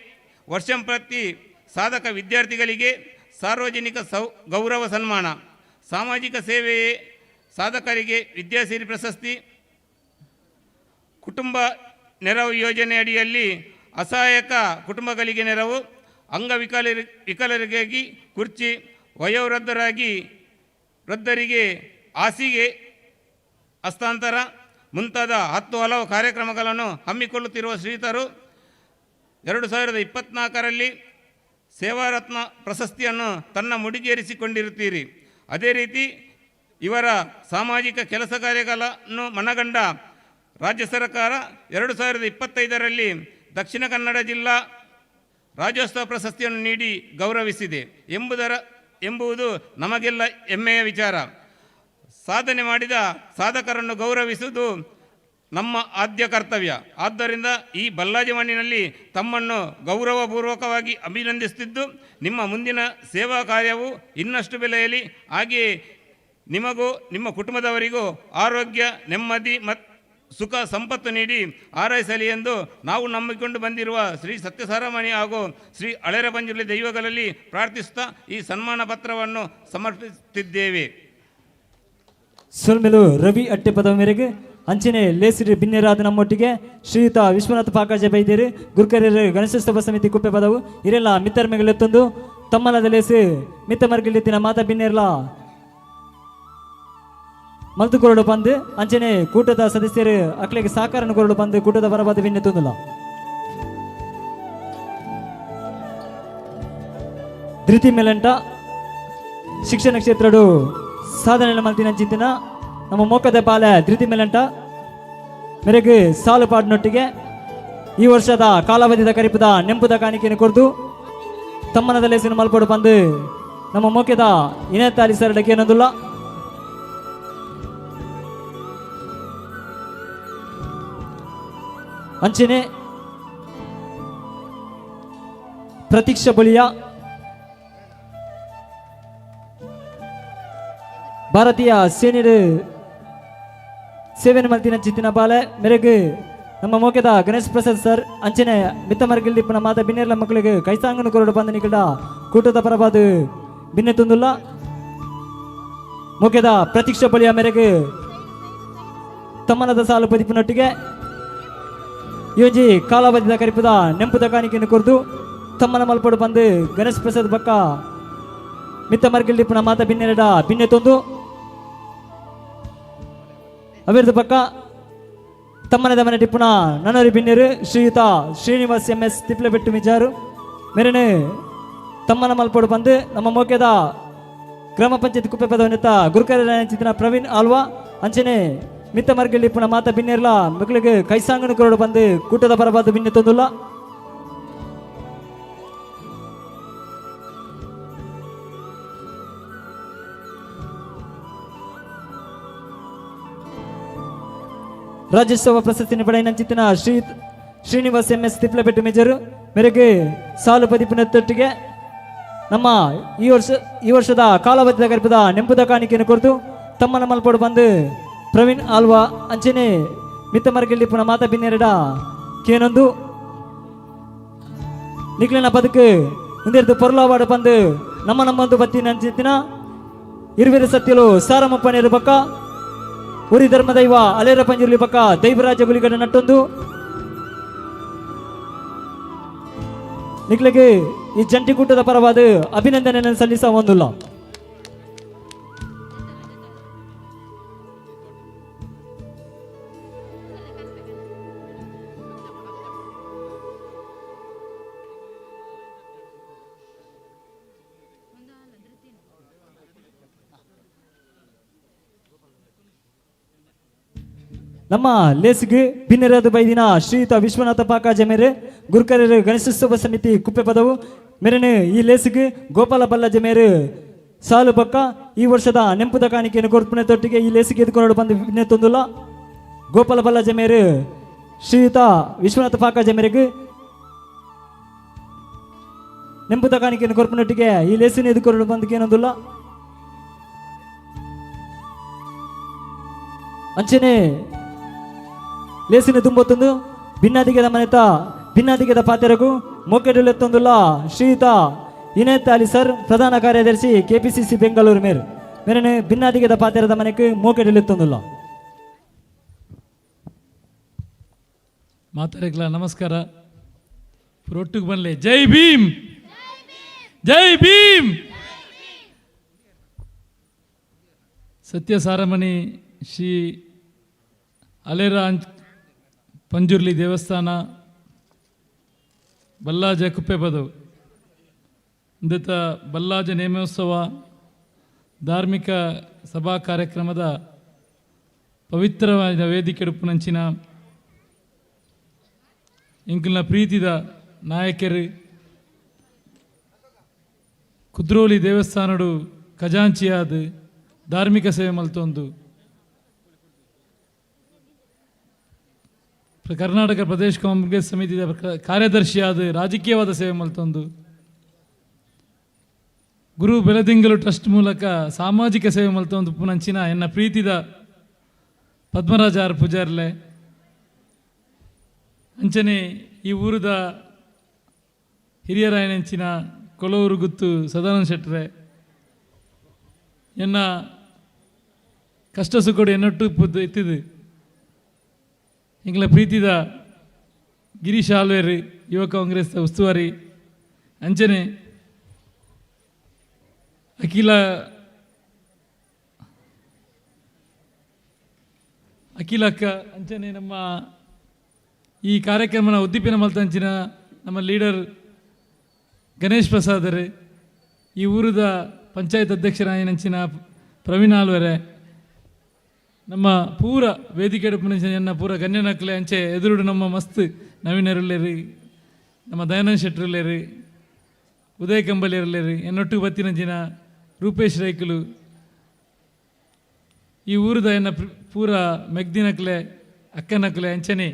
Speaker 14: ವರ್ಷಂಪ್ರತಿ ಸಾಧಕ ವಿದ್ಯಾರ್ಥಿಗಳಿಗೆ ಸಾರ್ವಜನಿಕ ಗೌರವ ಸನ್ಮಾನ, ಸಾಮಾಜಿಕ ಸೇವೆಯೇ ಸಾಧಕರಿಗೆ ವಿದ್ಯಾಸಿರಿ ಪ್ರಶಸ್ತಿ, ಕುಟುಂಬ ನೆರವು ಯೋಜನೆ ಅಡಿಯಲ್ಲಿ ಅಸಹಾಯಕ ಕುಟುಂಬಗಳಿಗೆ ನೆರವು, ವಿಕಲರಿಗಾಗಿ ಕುರ್ಚಿ, ವೃದ್ಧರಿಗೆ ಹಾಸಿಗೆ ಹಸ್ತಾಂತರ ಮುಂತಾದ 10 ಹಲವು ಕಾರ್ಯಕ್ರಮಗಳನ್ನು ಹಮ್ಮಿಕೊಳ್ಳುತ್ತಿರುವ ಶ್ರೀತರು 2024ರಲ್ಲಿ ಸೇವಾರತ್ನ ಪ್ರಶಸ್ತಿಯನ್ನು ತನ್ನ ಮುಡಿಗೇರಿಸಿಕೊಂಡಿರುತ್ತೀರಿ. ಅದೇ ರೀತಿ ಇವರ ಸಾಮಾಜಿಕ ಕೆಲಸ ಕಾರ್ಯಗಳನ್ನು ಮನಗಂಡ ರಾಜ್ಯ ಸರ್ಕಾರ 2025ರಲ್ಲಿ ದಕ್ಷಿಣ ಕನ್ನಡ ಜಿಲ್ಲಾ ರಾಜ್ಯೋತ್ಸವ ಪ್ರಶಸ್ತಿಯನ್ನು ನೀಡಿ ಗೌರವಿಸಿದೆ ಎಂಬುದು ನಮಗೆಲ್ಲ ಹೆಮ್ಮೆಯ ವಿಚಾರ. ಸಾಧನೆ ಮಾಡಿದ ಸಾಧಕರನ್ನು ಗೌರವಿಸುವುದು ನಮ್ಮ ಆದ್ಯ ಕರ್ತವ್ಯ. ಆದ್ದರಿಂದ ಈ ಬಲ್ಲಾಜಿ ಮಣ್ಣಿನಲ್ಲಿ ತಮ್ಮನ್ನು ಗೌರವಪೂರ್ವಕವಾಗಿ ಅಭಿನಂದಿಸುತ್ತಿದ್ದು, ನಿಮ್ಮ ಮುಂದಿನ ಸೇವಾ ಕಾರ್ಯವು ಇನ್ನಷ್ಟು ಬೆಳೆಯಲಿ. ಹಾಗೆಯೇ ನಿಮಗೂ ನಿಮ್ಮ ಕುಟುಂಬದವರಿಗೂ ಆರೋಗ್ಯ, ನೆಮ್ಮದಿ ಮತ್ತು ಸುಖ ಸಂಪತ್ತು ನೀಡಿ ಹಾರೈಸಲಿ ಎಂದು ನಾವು ನಂಬಿಕೊಂಡು ಬಂದಿರುವ ಶ್ರೀ ಸತ್ಯಸಾರಮಣಿ ಹಾಗೂ ಶ್ರೀ ಹಳೇರಪಂಜುರ್ಲಿ ದೈವಗಳಲ್ಲಿ ಪ್ರಾರ್ಥಿಸುತ್ತಾ ಈ ಸನ್ಮಾನ ಪತ್ರವನ್ನು ಸಮರ್ಪಿಸುತ್ತಿದ್ದೇವೆ.
Speaker 4: ಸೊಲ್ಮೆಲು ರವಿ ಅಟ್ಟೆ ಪದವ ಮೇರೆಗೆ ಅಂಚನೆ ಲೇಸಿರಿ ಬಿನ್ನೆರಾದ ನಮ್ಮೊಟ್ಟಿಗೆ ಶ್ರೀಯುತ ವಿಶ್ವನಾಥ ಪಾಕಾಜ ಬೈದೇರಿ ಗುರುಕರ್ಯರು ಗಣೇಶೋತ್ಸವ ಸಮಿತಿ ಕುಪ್ಪೆ ಪದವು ಇರೆಲ್ಲ ಮಿತ್ತರ್ ಮೆಗಲೆತ್ತೊಂದು ತಮ್ಮಲದ ಲೇಸಿ ಮಿತ್ತ ಮರ್ಗಿಲಿತ್ತಿನ ಮಾತ ಬಿನ್ನೆರ್ಲ ಮಲ್ತು ಕೊರಡು ಬಂದು ಅಂಚನೆ ಕೂಟದ ಸದಸ್ಯರು ಅಕ್ಲೆಗೆ ಸಾಕಾರನ ಕೊರಡು ಬಂದು ಕೂಟದ ಬರಬಾದ ಬಿನ್ನೆ ತುಂದಿಲ್ಲ. ಧೃತಿ ಮೇಲಂಟ ಶಿಕ್ಷಣ ಕ್ಷೇತ್ರಡು ಸಾಧನೆ ಮಲ್ತಿನ ಚಿಂತಿನ ನಮ್ಮ ಮೋಕದ ಪಾಲ ಧೃತಿ ಮೇಲಂಟ ಮೇರೆಗೆ ಸಾಲು ಪಾಡಿನೊಟ್ಟಿಗೆ ಈ ವರ್ಷದ ಕಾಲಾವಧಿದ ಕರಿಪದ ನೆಂಪುದ ಕಾಣಿಕೆಯನ್ನು ಕೊರೆದು ತಮ್ಮನದ ಲೇಸಿನ ಮಲ್ಪಡು ಬಂದು ನಮ್ಮ ಮೋಕೆದ ಇನತ್ತಾಲಿ ಸರಡಕ್ಕೆ ಏನೊಂದಿಲ್ಲ. ಅಂಚನೆ ಪ್ರತೀಕ್ಷಾ ಬಳಿಯ ಭಾರತೀಯ ಸೇನೆಯ ಸೇವೆಯನ್ನು ಮಲ್ತಿನ ಚಿತ್ತಿನ ಬಾಲೆ ಮೇರೆಗೆ ನಮ್ಮ ಮೋಕೆದ ಗಣೇಶ್ ಪ್ರಸಾದ್ ಸರ್ ಅಂಚನೆ ಮಿತ್ತ ಮರಗಿಲ್ದಿಪ್ಪನ ಮಾತ ಬಿನ್ನೆರ್ಲ ಮಕ್ಕಳಿಗೆ ಕೈಸಾಂಗನ ಕೊರಡು ಬಂದ ನಿಕಟ ಕೂಟದ ಪರಬಾದು ಬಿನ್ನೆ ತುಂದುಲ್ಲ. ಮೋಕೆದ ಪ್ರತೀಕ್ಷಾ ಬಳಿಯ ಮೇರೆಗೆ ತಮ್ಮನದ ಸಾಲು ಪದಿಪಿನೊಟ್ಟಿಗೆ ಯೋಜಿ ಕಾಲಾವಧಿದ ಕರಿಪದ ನೆಂಪುದ ಕಾಣಿಕೆಯನ್ನು ಕೊರೆದು ತಮ್ಮನ ಮಲ್ಪಡು ಬಂದು ಗಣೇಶ್ ಪ್ರಸಾದ್ ಬಕ್ಕ ಮಿತ್ತ ಮರ್ಗಿಲ್ದಿಪ್ಪನ ಮಾತ ಬಿನ್ನೆರಡ ಬಿನ್ನೆ ತೊಂದು ಅವಿರ್ದ ಪಕ್ಕ ತಮ್ಮನದ ಮನೆ ಟಿಪ್ಪುನ ನನರಿ ಬಿನ್ನೆರು ಶ್ರೀಯುತ ಶ್ರೀನಿವಾಸ್ MS ತಿಪ್ಲೆಬೆಟ್ಟು ಮಿಜಾರು ಮೇರೆನೆ ತಮ್ಮನ ಮಲ್ಪಡು ಬಂದು ನಮ್ಮ ಮೋಕೆದ ಗ್ರಾಮ ಪಂಚಾಯತ್ ಕುಪ್ಪೆ ಪದವನ್ನೆತ್ತ ಗುರುಕರ ಚಿತ್ರ ಪ್ರವೀಣ್ ಆಲ್ವಾ ಅಂಚನೆ ಮಿತ್ತ ಮರ್ಗಲ್ಲಿ ಪುನಃ ಮಾತ ಬಿನ್ನೆರ್ಲ ಮಕ್ಕಳಿಗೆ ಕೈಸಾಂಗನ ಕೊರಡು ಬಂದು ಕೂಟದ ಬರಬಾದು ಬಿನ್ನೆ ತೊಂದುಲ್ಲ. ರಾಜ್ಯೋತ್ಸವ ಪ್ರಶಸ್ತಿನ ಪಡೆಯ ಚಿತ್ತಿನ ಶ್ರೀನಿವಾಸ್ MS ತಿಪ್ಲೆಬೆಟ್ಟು ಮೇಜರು ಮೇರೆಗೆ ಸಾಲು ಪದಿಪಿನೊಟ್ಟಿಗೆ ನಮ್ಮ ಈ ವರ್ಷದ ಕಾಲಾವಧಿದ ಗರ್ಭದ ನೆಂಪುದ ಕಾಣಿಕೆಯನ್ನು ಕೊರೆದು ತಮ್ಮನ ಮಲ್ಪಡು ಬಂದು ಪ್ರವೀಣ್ ಆಲ್ವಾ ಅಂಚನೆ ಮಿತ್ತ ಮರಗಿಲ್ಲಿ ಪುನಃ ಮಾತ ಬಿನ್ನೆರಡ ಕೇನೊಂದು ನಿಕ್ಲಿನ ಬದುಕು ಮುಂದಿರ್ದು ಪೊರ್ಲಾವಾಡ ಬಂದು ನಮ್ಮೊಂದು ಬತ್ತಿನ ಅಂಚಿತ್ತಿನ ಇರುವಿರ ಸತ್ಯಲು ಸಾರಮಪ್ಪನೇರು ಪಕ್ಕ ಉರಿ ಧರ್ಮ ದೈವ ಅಲೇರ ಪಂಜುರ್ಲಿ ಪಕ್ಕ ದೈವರಾಜ ಗುಲಿಗಡ ನಟ್ಟೊಂದು ನಿಕ್ಲಿಗೆ ಈ ಜಂಟಿ ಕೂಟದ ಪರವಾದ ಅಭಿನಂದನೆಯನ್ನು ಸಲ್ಲಿಸ ಹೊಂದಿಲ್ಲ. ನಮ್ಮ ಲೇಸಿಗೆ ಭಿನ್ನರಾದ ಬೈದಿನ ಶ್ರೀಯುತ ವಿಶ್ವನಾಥ ಪಾಕಾಜ ಮೇರೆ ಗುರುಕರರು ಗಣೇಶೋತ್ಸವ ಸಮಿತಿ ಕುಪ್ಪೆ ಪದವು ಮೇರೆನೆ ಈ ಲೇಸಿಗೆ ಗೋಪಾಲ ಬಲ್ಲಜ ಮೇರೆ ಸಾಲು ಪಕ್ಕ ಈ ವರ್ಷದ ನೆಂಪುದ ಕಾಣಿಕೆಯನ್ನು ಕೊರ್ಪಣೆ ತೊಟ್ಟಿಗೆ ಈ ಲೇಸಿಗೆ ಎದ್ಕೊಂಡು ಬಂದು ಇನ್ನೇ ತೊಂದಿಲ್ಲ ಗೋಪಾಲ ಬಲ್ಲಜ ಮೇರೆ ಶ್ರೀಯುತ ವಿಶ್ವನಾಥ ಪಾಕಾಜ ಮೇರೆಗೆ ನೆಂಪುದ ಕಾಣಿಕೆಯನ್ನು ಕೊರ್ಪಣೆಟ್ಟಿಗೆ ಈ ಲೇಸಿನ ಎದ್ಕೊಂಡು ಬಂದಕ್ಕೆ ಏನೊಂದಿಲ್ಲ ಅಂಚನೆ ಲೇಸಿನ ತುಂಬೊತ್ತೊಂದು ಭಿನ್ನಾದಿಗೆದ ಮನೆತ ಭಿನ್ನಾದಿಗೆದ ಪಾತೆರಗೂ ಮೊಕ್ಕೆಡುಲೆತ್ತೊಂದುಲ್ಲ ಶ್ರೀಯುತ ಇನೇತ್ ಅಲಿ ಸರ್ ಪ್ರಧಾನ ಕಾರ್ಯದರ್ಶಿ ಕೆಪಿಸಿಸಿ ಬೆಂಗಳೂರು ಮೇರೆನೆ ಭಿನ್ನಾದಿಗೆದ ಪಾತೆರದ ಮನೆಗೆ ಮೋಕೆಡುಲೆತ್ತೊಂದುಲ್ಲ
Speaker 15: ಮಾತಾಡಕ್ಲ ನಮಸ್ಕಾರ ಒಟ್ಟಿಗೆ ಬನ್ಲೆ ಜೈ ಭೀಮ್ ಜೈ ಭೀಮ್ ಸತ್ಯ ಸಾರಮಣಿ ಶ್ರೀ ಅಲೇರ ಪಂಜುರ್ಲಿ ದೇವಸ್ಥಾನ ಬಲ್ಲಾಜ ಕುಪ್ಪೆ ಪದವು ಇಂದತ ಬಲ್ಲಾಜ ನೇಮೋತ್ಸವ ಧಾರ್ಮಿಕ ಸಭಾ ಕಾರ್ಯಕ್ರಮದ ಪವಿತ್ರವಾದ ವೇದಿಕೆ ಉಪ್ಪುನಂಚಿನ ಇಂಕಲ್ನ ಪ್ರೀತಿದ ನಾಯಕರು ಕುದ್ರೋಲಿ ದೇವಸ್ಥಾನಡು ಖಜಾಂಚಿಯಾದ ಧಾರ್ಮಿಕ ಸೇವೆ ಮಲ್ತೊಂದು ಕರ್ನಾಟಕ ಪ್ರದೇಶ ಕಾಂಗ್ರೆಸ್ ಸಮಿತಿಯ ಕಾರ್ಯದರ್ಶಿಯಾದ ರಾಜಕೀಯವಾದ ಸೇವೆ ಮಲ್ತೊಂದು ಗುರು ಬೆಳದಿಂಗಲು ಟ್ರಸ್ಟ್ ಮೂಲಕ ಸಾಮಾಜಿಕ ಸೇವೆ ಮಲ್ತೊಂದು ಪುನಂಚಿನ ಎನ್ನ ಪ್ರೀತಿದ ಪದ್ಮರಾಜ ಆರ್ ಪೂಜಾರ್ಲೆ ಅಂಚನೆ ಈ ಊರದ ಹಿರಿಯರಾಯನಂಚಿನ ಕೊಲೂರು ಗುತ್ತು ಸದಾನಂದ ಶೆಟ್ಟರೆ ಎನ್ನ ಕಷ್ಟ ಸುಖಡು ಎನ್ನೊಟ್ಟು ಎತ್ತಿದು ಎಂಗ್ಲ ಪ್ರೀತಿದ ಗಿರೀಶ್ ಆಲ್ವೇರ್ ಯುವ ಕಾಂಗ್ರೆಸ್ ಉಸ್ತುವಾರಿ ಅಂಚನೆ ಅಖಿಲಕ್ಕ ಅಂಚನೆ ನಮ್ಮ ಈ ಕಾರ್ಯಕ್ರಮನ ಉದ್ದೀಪನ ಮಲ್ತಂಚಿನ ನಮ್ಮ ಲೀಡರ್ ಗಣೇಶ್ ಪ್ರಸಾದರೇ ಈ ಊರದ ಪಂಚಾಯತ್ ಅಧ್ಯಕ್ಷರಾಯನಂಚಿನ ಪ್ರವೀಣ್ ಆಲ್ವರೆ ನಮ್ಮ ಪೂರ ವೇದಿಕೆ ಎನ್ನ ಪೂರ ಗಣ್ಯನಕ್ಲೆ ಅಂಚೆ ಎದುರುಡು ನಮ್ಮ ಮಸ್ತ್ ನವೀನರುಳ್ಳೇರಿ ನಮ್ಮ ದಯಾನಂದ್ ಶೆಟ್ಟರುಳ್ಳೇರಿ ಉದಯ್ ಕಂಬಳಿಯರುಳ್ಳೇರಿ ಎನ್ನೊಟ್ಟಿಗೆ ಬತ್ತಿನಂಚಿನ ರೂಪೇಶ್ ರೈಕಲು ಈ ಊರದ ಎನ್ನ ಪೂರ ಮೆಗ್ದಿನಕ್ಲೆ ಅಕ್ಕನಕ್ಲೆ ಅಂಚನೆ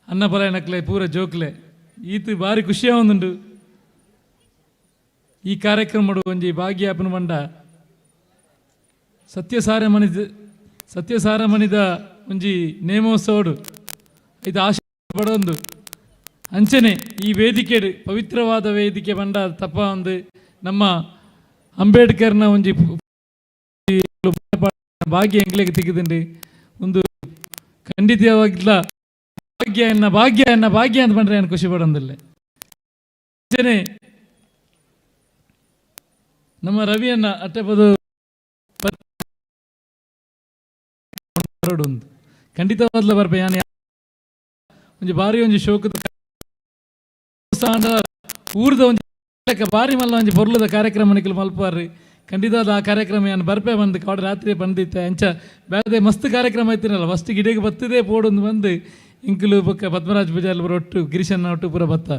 Speaker 15: ಅನ್ನಪಲಾಯನಕ್ಲೆ ಪೂರ ಜೋಕ್ಲೆ ಈತ ಭಾರಿ ಖುಷಿಯ ಒಂದುಂಡು ಈ ಕಾರ್ಯಕ್ರಮ ಒಂಜಿ ಭಾಗ್ಯಾಪನ ಮಂಡ ಸತ್ಯಸಾರಮಣಿದ ಒಂಜಿ ನೇಮೋತ್ಸವಡು ಇದು ಆಶೆ ಪಡೊಂದು ಅಂಚನೆ ಈ ವೇದಿಕೆ ಪವಿತ್ರವಾದ ವೇದಿಕೆ ಬಂಡ ತಪ್ಪ ಒಂದು ನಮ್ಮ ಅಂಬೇಡ್ಕರ್ನ ಒಂಜಿ ಭಾಗ್ಯ ಎಂಗ್ಲಿಗೆ ತೆಗೆದುಂಡು ಒಂದು ಖಂಡಿತವಾಗಿಲ್ಲ ಭಾಗ್ಯ ಅಂತ ಬಂದ್ರೆ ನಾನು ಖುಷಿ ಪಡೋದಿಲ್ಲ ಅಂಚನೆ ನಮ್ಮ ರವಿಯನ್ನ ಅಟ್ಟೆಪದು ಒಂದು ಖಂಡಿತವಾದ್ಲ ಬರ್ಬೆ ಯಾನು ಒಂಜಿ ಬಾರಿ ಒಂಜಿ ಶೋಕದ ಊರ್ದ ಒಂಜಿ ಬಾರಿ ಮಲ್ಲ ಒಂಜಿ ಪೊರ್ಲದ ಕಾರ್ಯಕ್ರಮ ನಿಖಲ್ ಮಲ್ಪಾರ್ರಿ ಖಂಡಿತವಾದ ಆ ಕಾರ್ಯಕ್ರಮ ಏನು ಬರ್ಪೆ ಬಂದು ಕಾಡು ರಾತ್ರಿ ಬಂದಿತ್ತೆ ಅಂಚ ಬೇರೆ ಮಸ್ತ್ ಕಾರ್ಯಕ್ರಮ ಐತಿನಲ್ಲ ಫಸ್ಟ್ ಗಿಡಗೆ ಬತ್ತದೇ ಪೋಡೊಂದು ಬಂದು ಇಂಕಲು ಪಕ್ಕ ಪದ್ಮರಾಜ್ ಪೂಜಾರಿ ಒಟ್ಟು ಗಿರೀಶನ್ನ ಒಟ್ಟು ಪೂರ ಬತ್ತ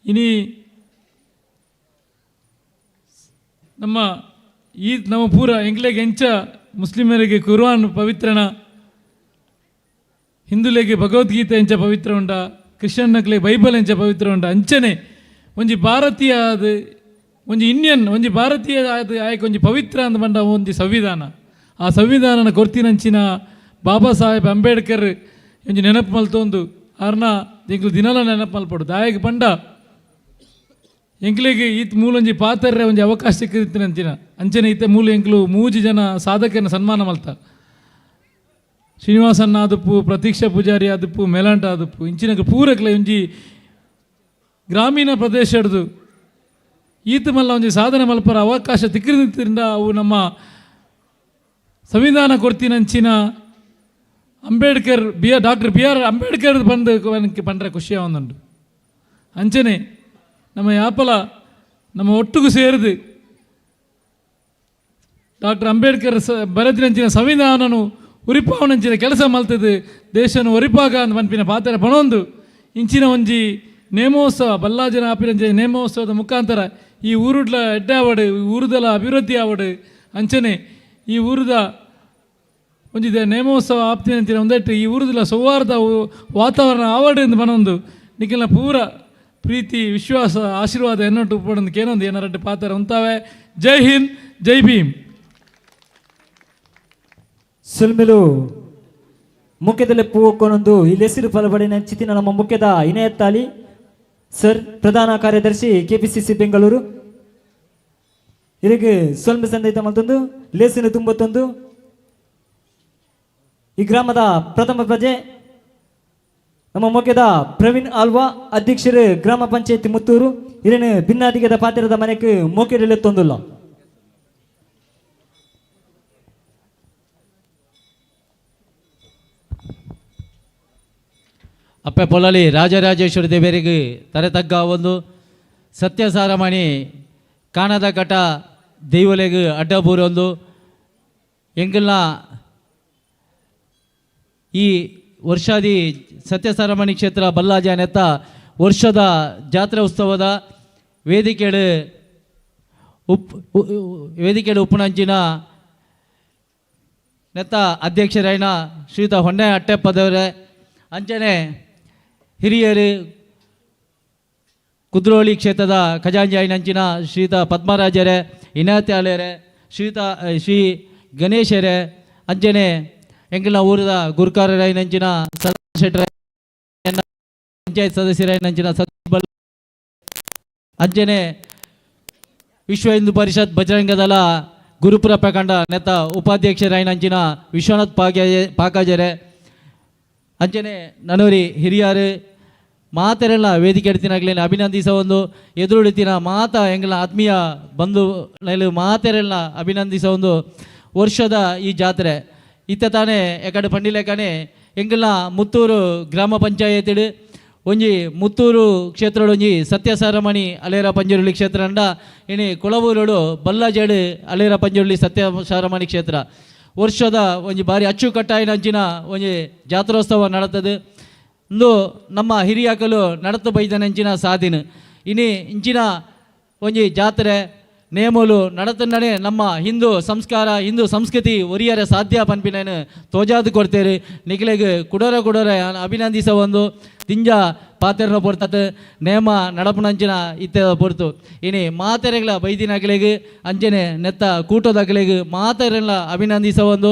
Speaker 15: ಇನಿ ನಮ್ಮ ಪೂರ ಎಂಗ್ಲೆಗೆ ಎಂಚ ಮುಸ್ಲಿಮರಿಗೆ ಕುರ್ಆನ್ ಪವಿತ್ರನ ಹಿಂದುಲೆಗೆ ಭಗವದ್ಗೀತೆ ಎಂಚ ಪವಿತ್ರ ಉಂಡ ಕ್ರಿಶ್ಚಿಯನ್ನಕ್ಲೆ ಬೈಬಲ್ ಎಂಚ ಪವಿತ್ರ ಉಂಡ ಅಂಚನೆ ಒಂಜಿ ಭಾರತೀಯ ಅದು ಒಂಜಿ ಇಂಡಿಯನ್ ಒಂಜಿ ಭಾರತೀಯ ಅದು ಆಯ್ಕೆ ಒಂಜಿ ಪವಿತ್ರ ಅಂದ ಬಂಡ ಒಂಜಿ ಸಂವಿಧಾನ ಆ ಸಂವಿಧಾನನ ಕೊರ್ತಿನಂಚಿನ ಬಾಬಾ ಸಾಹೇಬ್ ಅಂಬೇಡ್ಕರ್ ಒಂಜಿ ನೆನಪು ಮಲ್ತೊಂದು ಆರ್ನ ಎಂಕ್ಲು ದಿನಲ ನೆನಪು ಮಲ್ಪಡು ದಾಯಗೆ ಬಂಡ ಎಂಕ್ಲಿಗೆ ಈತ ಮೂಲೊಂಜಿ ಪಾತರ್ರೆ ಒಂಜಿ ಅವಕಾಶ ಸಿಕ್ಕಿರ್ತೀನಂಚಿನ ಅಂಚನೆ ಈತ ಮೂಲ ಎಂಕ್ಲು ಮೂಜಿ ಜನ ಸಾಧಕನ ಸನ್ಮಾನ ಮಲ್ತ ಶ್ರೀನಿವಾಸನ್ನ ಆದುಪ್ಪು ಪ್ರತೀಕ್ಷಾ ಪೂಜಾರಿ ಆದುಪ್ಪು ಮೆಲಾಂಟ ಆದುಪ್ಪು ಇಂಚಿನ ಪೂರಕ್ಲೆ ಒಂಜಿ ಗ್ರಾಮೀಣ ಪ್ರದೇಶ ಹಿಡ್ದು ಈತ ಮಲ್ಲ ಒಂಜಿ ಸಾಧನೆ ಮಲ್ಪರ ಅವಕಾಶ ತಿಕ್ಕಿರಿಂದ ಅವು ನಮ್ಮ ಸಂವಿಧಾನ ಕೊಡ್ತೀನಂಚಿನ ಅಂಬೇಡ್ಕರ್ ಡಾಕ್ಟರ್ BR ಅಂಬೇಡ್ಕರ್ ಬಂದು ಪಂಡ್ರೆ ಖುಷಿಯ ಒಂದುಂಟು ಅಂಚನೆ ನಮ್ಮ ಯಾಪಲ ನಮ್ಮ ಒಟ್ಟಿಗೂ ಸೇರಿದು ಡಾಕ್ಟರ್ ಅಂಬೇಡ್ಕರ್ ಬರೆದಿನಂಚಿನ ಸಂವಿಧಾನನು ಉರಿಪಾವನಂಚಿನ ಕೆಲಸ ಮಲ್ತದು ದೇಶನ ಒರಿಪಾಗ ಅಂತ ಪನ್ಪಿನ ಪಾತ್ರ ಪಣೊಂದು ಇಂಚಿನ ಒಂಜಿ ನೇಮೋತ್ಸವ ಬಲ್ಲಾಜನ ಆಪಿರಂಜ ನೇಮೋತ್ಸವದ ಮುಖಾಂತರ ಈ ಊರುಡ್ಲ ಎಡ್ಡೆ ಆವಡು ಊರುದಲ ಅಭಿವೃದ್ಧಿ ಆವಡು ಅಂಚನೆ ಈ ಊರುದ ಒಂಜಿದ ನೇಮೋತ್ಸವ ಆಪ್ತಿನಂಚಿನ ಒಂದಟ್ಟು ಈ ಊರುದಲ ಸೌಹಾರ್ದ ವಾತಾವರಣ ಆವಡು ಎಂದು ಪಣೊಂದು ನಿಖಿಲ್ನ ಪೂರ ಪ್ರೀತಿ ವಿಶ್ವಾಸ ಆಶೀರ್ವಾದ ಎನ್ನೊಟ್ಟು ಪಡೊಂದು ಕೇನೊಂದು ಏನರಟ್ಟು ಪಾತ್ರ ಉಂತಾವೆ. ಜೈ ಹಿಂದ್, ಜೈ ಭೀಮ್.
Speaker 4: ಸುಲ್ಮಿಲು ಮುಖ್ಯದಲ್ಲಿ ಪೂವಕ್ಕೊಂದು ಇಲ್ಲಿ ಹೆಸರು ಫಲಪಡಿನ ಚಿತ್ತಿನ ನಮ್ಮ ಮುಖ್ಯದ ಇನಯತ್ತಾಲಿ ಸರ್, ಪ್ರಧಾನ ಕಾರ್ಯದರ್ಶಿ KPCC ಬೆಂಗಳೂರು. ಇದಕ್ಕೆ ಸ್ವಲ್ಪ ಸಂದೇಶ ಮತ್ತೊಂದು ಲೇಸಿನ ತುಂಬತ್ತೊಂದು ಈ ಗ್ರಾಮದ ಪ್ರಥಮ ಪ್ರಜೆ ನಮ್ಮ ಮುಖ್ಯದ ಪ್ರವೀಣ್ ಆಲ್ವಾ, ಅಧ್ಯಕ್ಷರು ಗ್ರಾಮ ಪಂಚಾಯತಿ ಮುತ್ತೂರು. ಇಲ್ಲಿನ ಭಿನ್ನಾಧಿಕದ ಪಾತ್ರದ ಮನೆಗೆ ಮೋಕೆಡೆಲೆತ್ತೊಂದಿಲ್ಲ.
Speaker 16: ಅಪ್ಪೆ ಪೊಲಲಿ ರಾಜರಾಜೇಶ್ವರಿ ದೇವರಿಗೆ ತರೆತಗ್ಗ ಒಂದು ಸತ್ಯಸಾರಮಣಿ ಕಾಣದ ಕಟ ದೈವಲೆಗೆ ಅಡ್ಡಬೂರೊಂದು ಎಂಗಿಲ್ನ ಈ ವರ್ಷಾದಿ ಸತ್ಯಸಾರಮಣಿ ಕ್ಷೇತ್ರ ಬಲ್ಲಾಜ ನೆತ್ತ ವರ್ಷದ ಜಾತ್ರೆ ಉತ್ಸವದ ವೇದಿಕೆಡು ಉಪ್ಪುನಂಚಿನ ನೆತ್ತ ಅಧ್ಯಕ್ಷರೈನ ಶ್ರೀಯುತ ಹೊನ್ನೆ ಅಟ್ಟೆಪ್ಪದವರೇ, ಅಂಚನೆ ಹಿರಿಯರು ಕುದ್ರೋಳಿ ಕ್ಷೇತ್ರದ ಖಜಾಂಜಾಯಿನಂಚಿನ ಶ್ರೀಯುತ ಪದ್ಮರಾಜರೇ, ಇನಾತ್ಯಾಲಯರೇ, ಶ್ರೀ ಗಣೇಶರೇ, ಅಂಚನೆ ಎಂಗಿನ ಊರದ ಗುರುಕಾರರೈನಂಚಿನ ಸದಸ್ಯರ ಪಂಚಾಯತ್ ಸದಸ್ಯರೈನಂಚಿನ ಅಂಚನೆ ವಿಶ್ವ ಹಿಂದೂ ಪರಿಷತ್ ಬಜರಂಗದಳ ಗುರುಪುರ ಪ್ರಖಂಡ ನೆತ್ತ ಉಪಾಧ್ಯಕ್ಷರೈನಂಚಿನ ವಿಶ್ವನಾಥ್ ಪಾಕಾಜರೆ, ಅಂಚನೆ ನನೂರಿ ಹಿರಿಯರು ಮಾತೆರೆಲ್ಲ ವೇದಿಕೆ ಎಡ್ತಿನಾಗ್ಲೇನು ಅಭಿನಂದಿಸ ಒಂದು ಎದುರುಡಿತಿನ ಮಾತ ಎಂಗಳ ಆತ್ಮೀಯ ಬಂಧು ನೈಲು ಮಾತೆರೆಲ್ಲ ಅಭಿನಂದಿಸ ಒಂದು ವರ್ಷದ ಈ ಜಾತ್ರೆ ಇತ್ತ ತಾನೇ ಎಕಡೆ ಪಂಡಿಲೇಕನೆ ಎಂಗಳ ಮುತ್ತೂರು ಗ್ರಾಮ ಪಂಚಾಯತಿಡು ಒಂಜಿ ಮುತ್ತೂರು ಕ್ಷೇತ್ರ ಒಂಜಿ ಸತ್ಯಸಾರಮಣಿ ಅಲೇರ ಪಂಜುರುಳಿ ಕ್ಷೇತ್ರ ಅಂಡ ಇನಿ ಕುಳವೂರುಡು ಬಲ್ಲಾಜೇಡು ಅಲೇರ ಪಂಜುರುಳಿ ಸತ್ಯಸಾರಮಣಿ ಕ್ಷೇತ್ರ ವರ್ಷದ ಒಂಜಿ ಬಾರಿ ಅಚ್ಚುಕಟ್ಟಾಯಿನಂಚಿನ ಒಂಜಿ ಜಾತ್ರೋತ್ಸವ ನಡತದು. ಇಂದು ನಮ್ಮ ಹಿರಿಯಕಲು ನಡತು ಬೈದನಂಚಿನ ಸಾಧಿನ ಇನಿ ಇಂಚಿನ ಒಂಜಿ ಜಾತ್ರೆ ನೇಮೂಲು ನಡತಂಡನೆ ನಮ್ಮ ಹಿಂದೂ ಸಂಸ್ಕಾರ ಹಿಂದೂ ಸಂಸ್ಕೃತಿ ಒರಿಯರೆ ಸಾಧ್ಯ ಪನ್ಪಿನೇನು ತೋಜಾದು ಕೊಡ್ತೇರಿ ನಿಖಿಲೆಗೆ ಕುಡೋರೆ ಅಭಿನಂದಿಸ ಒಂದು ತಿಂಜ ಪಾತೆರನ ಪೊರ್ತತ್ ನೇಮ ನಡಪುನಂಚಿನ ಇತ್ತ ಪೊರ್ತು ಇನಿ ಮಾತೆರೆಗಳ ಬೈದಿನಗಳಿಗೆ ಅಂಚನೆ ನೆತ್ತ ಕೂಟದಗಳಿಗೆ ಮಾತೆರೆಲ್ಲ ಅಭಿನಂದಿಸ ಒಂದು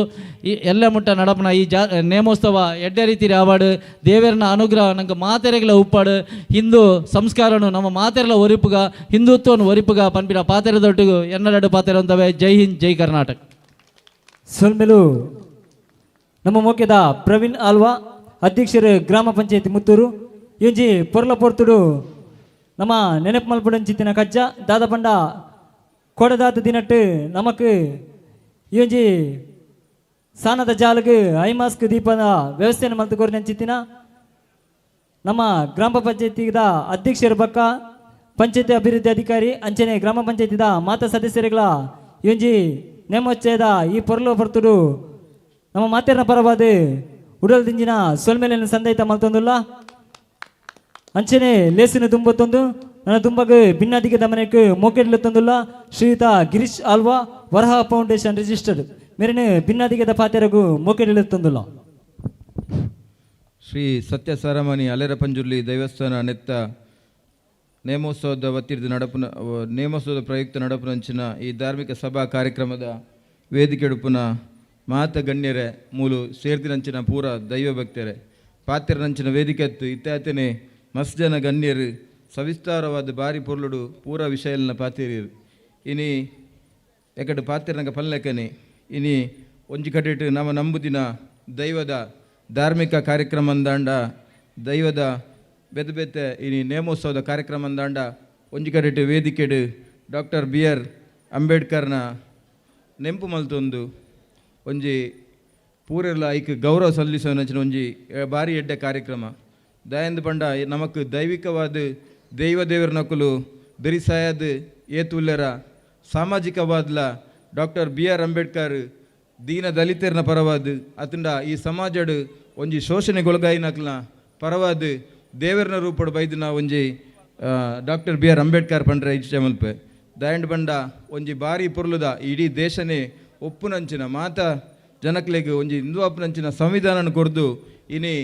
Speaker 16: ಎಲ್ಲ ಮುಟ್ಟ ನಡಪನ ಈ ನೇಮೋತ್ಸವ ಎಡ್ಡೆ ರೀತಿ ಆವಾಡು ದೇವರನ ಅನುಗ್ರಹ ನಂಗೆ ಮಾತೆರೆಗಳ ಉಪ್ಪಾಡು ಹಿಂದೂ ಸಂಸ್ಕಾರನು ನಮ್ಮ ಮಾತೆರೆಲ ಒರಿಪುಗ ಹಿಂದುತ್ವವನ್ನು ಒರಿಪುಗ ಪನ್ಪಿನ ಪಾತೆರದೊಟ್ಟಿಗೂ ಎನ್ನಡೆಡು ಪಾತೆರ ಅಂತವೆ. ಜೈ ಹಿಂದ್, ಜೈ ಕರ್ನಾಟಕ.
Speaker 4: ಸೊಲ್ಮೆಲು ನಮ್ಮ ಮುಖ್ಯದ ಪ್ರವೀಣ್ ಆಲ್ವಾ, ಅಧ್ಯಕ್ಷರು ಗ್ರಾಮ ಪಂಚಾಯತಿ ಮುತ್ತೂರು. ಇವಂಜಿ ಪೊರ್ಲ ಪೊರ್ತುಡು ನಮ್ಮ ನೆನಪು ಮಲ್ಪಡಂಚಿತ್ತಿನ ಕಜ್ಜ ದಾದ ಪಂಡ ಕೊಡದಾದ ದಿನಟ್ಟು ನಮಕ್ ಇವಂಜಿ ಸಾನದ ಜಾಲಗ್ ಐಮಾಸ್ಕ್ ದೀಪದ ವ್ಯವಸ್ಥೆಯನ್ನು ಮಲ್ತುಕೊರ್ನಂಚಿತ್ತಿನ ನಮ್ಮ ಗ್ರಾಮ ಪಂಚಾಯತಿದ ಅಧ್ಯಕ್ಷರ ಪಕ್ಕ ಪಂಚಾಯತಿ ಅಭಿವೃದ್ಧಿ ಅಧಿಕಾರಿ ಅಂಚನೆ ಗ್ರಾಮ ಪಂಚಾಯತಿದ ಮಾತಾ ಸದಸ್ಯರುಗಳ ಇವಂಜಿ ನೇಮೋತ್ಸವದ ಈ ಪೊರ್ಲ ಪೊರ್ತುಡು ನಮ್ಮ ಮಾತೆರನ ಪರವಾದ ಉಡಲ್ ದಿಂಜಿನ ಸೊಲ್ಮೇಲಿನ ಸಂದೈತ ಮಲ್ತೊಂದುಲ್ಲ ಅಂಚನೆ ಲೇಸಿನ ತುಂಬತ್ತೊಂದು ನನ್ನ ತುಂಬಗೆ ಭಿನ್ನಾಧಿಕ ದಮನಕ್ಕೆ ಮೋಕೆಡ್ಲತ್ತೊಂದುಲ್ಲ ಶ್ರೀಯುತ ಗಿರೀಶ್ ಆಲ್ವಾ ವರಹ ಫೌಂಡೇಶನ್ ರಿಜಿಸ್ಟರ್ಡ್ ಮೇರಿನ ಭಿನ್ನಾಧಿಕದ ಪಾತೆರಗೂ ಮೋಕೆಡ್ಲತ್ತೊಂದುಲ್ಲ.
Speaker 17: ಶ್ರೀ ಸತ್ಯಸಾರಮಣಿ ಅಲೆರ ಪಂಜುರ್ಲಿ ದೇವಸ್ಥಾನ ನೆತ್ತ ನೇಮೋತ್ಸವದ ನೇಮೋತ್ಸವದ ಪ್ರಯುಕ್ತ ನಡಪುನಂಚಿನ ಈ ಧಾರ್ಮಿಕ ಸಭಾ ಕಾರ್ಯಕ್ರಮದ ವೇದಿಕೆಡುಪುನ ಮಾತ ಗಣ್ಯರೇ ಮೂಲು ಸೇರ್ತಿನಂಚಿನ ಪೂರ ದೈವ ಭಕ್ತರೇ ಪಾತ್ರನಂಚಿನ ವೇದಿಕೆತ್ತು ಇತ್ತಾತನೆ ಮಸ್ತ್ ಜನ ಗಣ್ಯರು ಸವಿಸ್ತಾರವಾದ ಬಾರಿ ಪೊರ್ಲುಡು ಪೂರ ವಿಷಯಲ್ನ ಪಾತಿರಿರು ಇನಿ ಎಕಡೆ ಪಾತಿರನಗ ಪಲ್ಲೆಕನೆ ಇನಿ ಒಂಜಿ ಕಡೆಟು ನಮ್ಮ ನಂಬುದಿನ ದೈವದ ಧಾರ್ಮಿಕ ಕಾರ್ಯಕ್ರಮ ಅಂದಾಂಡ ದೈವದ ಬೆತೆ ಇನಿ ನೇಮೋತ್ಸವದ ಕಾರ್ಯಕ್ರಮ ಅಂದಾಂಡ ಒಂಜಿ ಕಡೆಟು ವೇದಿಕೆಡು ಡಾಕ್ಟರ್ BR ಅಂಬೇಡ್ಕರ್ನ ನೆಂಪು ಮಲ್ತೊಂದು ಒಂಜಿ ಪೂರೆಲ್ಲ ಐಕ್ ಗೌರವ ಸಲ್ಲಿಸೋನಂಚಿನ ಒಂಜಿ ಬಾರಿ ಎಡ್ಡೆ ಕಾರ್ಯಕ್ರಮ ದಯಂದು ಪಂಡ ನಮಕ್ ದೈವಿಕವಾದ ದೇವರ ನಕಲು ಬೆರಿಸಾಯದ ಏತುಲ್ಲರ ಸಾಮಾಜಿಕವಾದ್ಲ ಡಾಕ್ಟರ್ BR ಅಂಬೇಡ್ಕರ್ ದೀನ ದಲಿತರನ ಪರವಾದ ಅತಂಡ ಈ ಸಮಾಜಡ್ ಒಂಜಿ ಶೋಷಣೆಗೊಳಗಾಯಿನಕ್ಲ ಪರವಾದ ದೇವರನ ರೂಪಡ್ ಬೈದಿನ ಒಂಜಿ ಡಾಕ್ಟರ್ BR ಅಂಬೇಡ್ಕರ್ ಪಂಡ್ರೆ ಇಚ್ಛೆ ಮಲ್ಪೆ ದಾಯಂಡ್ ಬಂಡ ಒಂಜಿ ಬಾರಿ ಪೊರ್ಲುದ ಇಡೀ ದೇಶನೇ ಒಪ್ಪುನಂಚಿನ ಮಾತ ಜನಕ್ಲೆಗ್ ಒಂಜಿ ಹಿಂದೂ ಅಪ್ಪನಂಚಿನ ಸಂವಿಧಾನ ಕೊರ್ದು ಇನಿ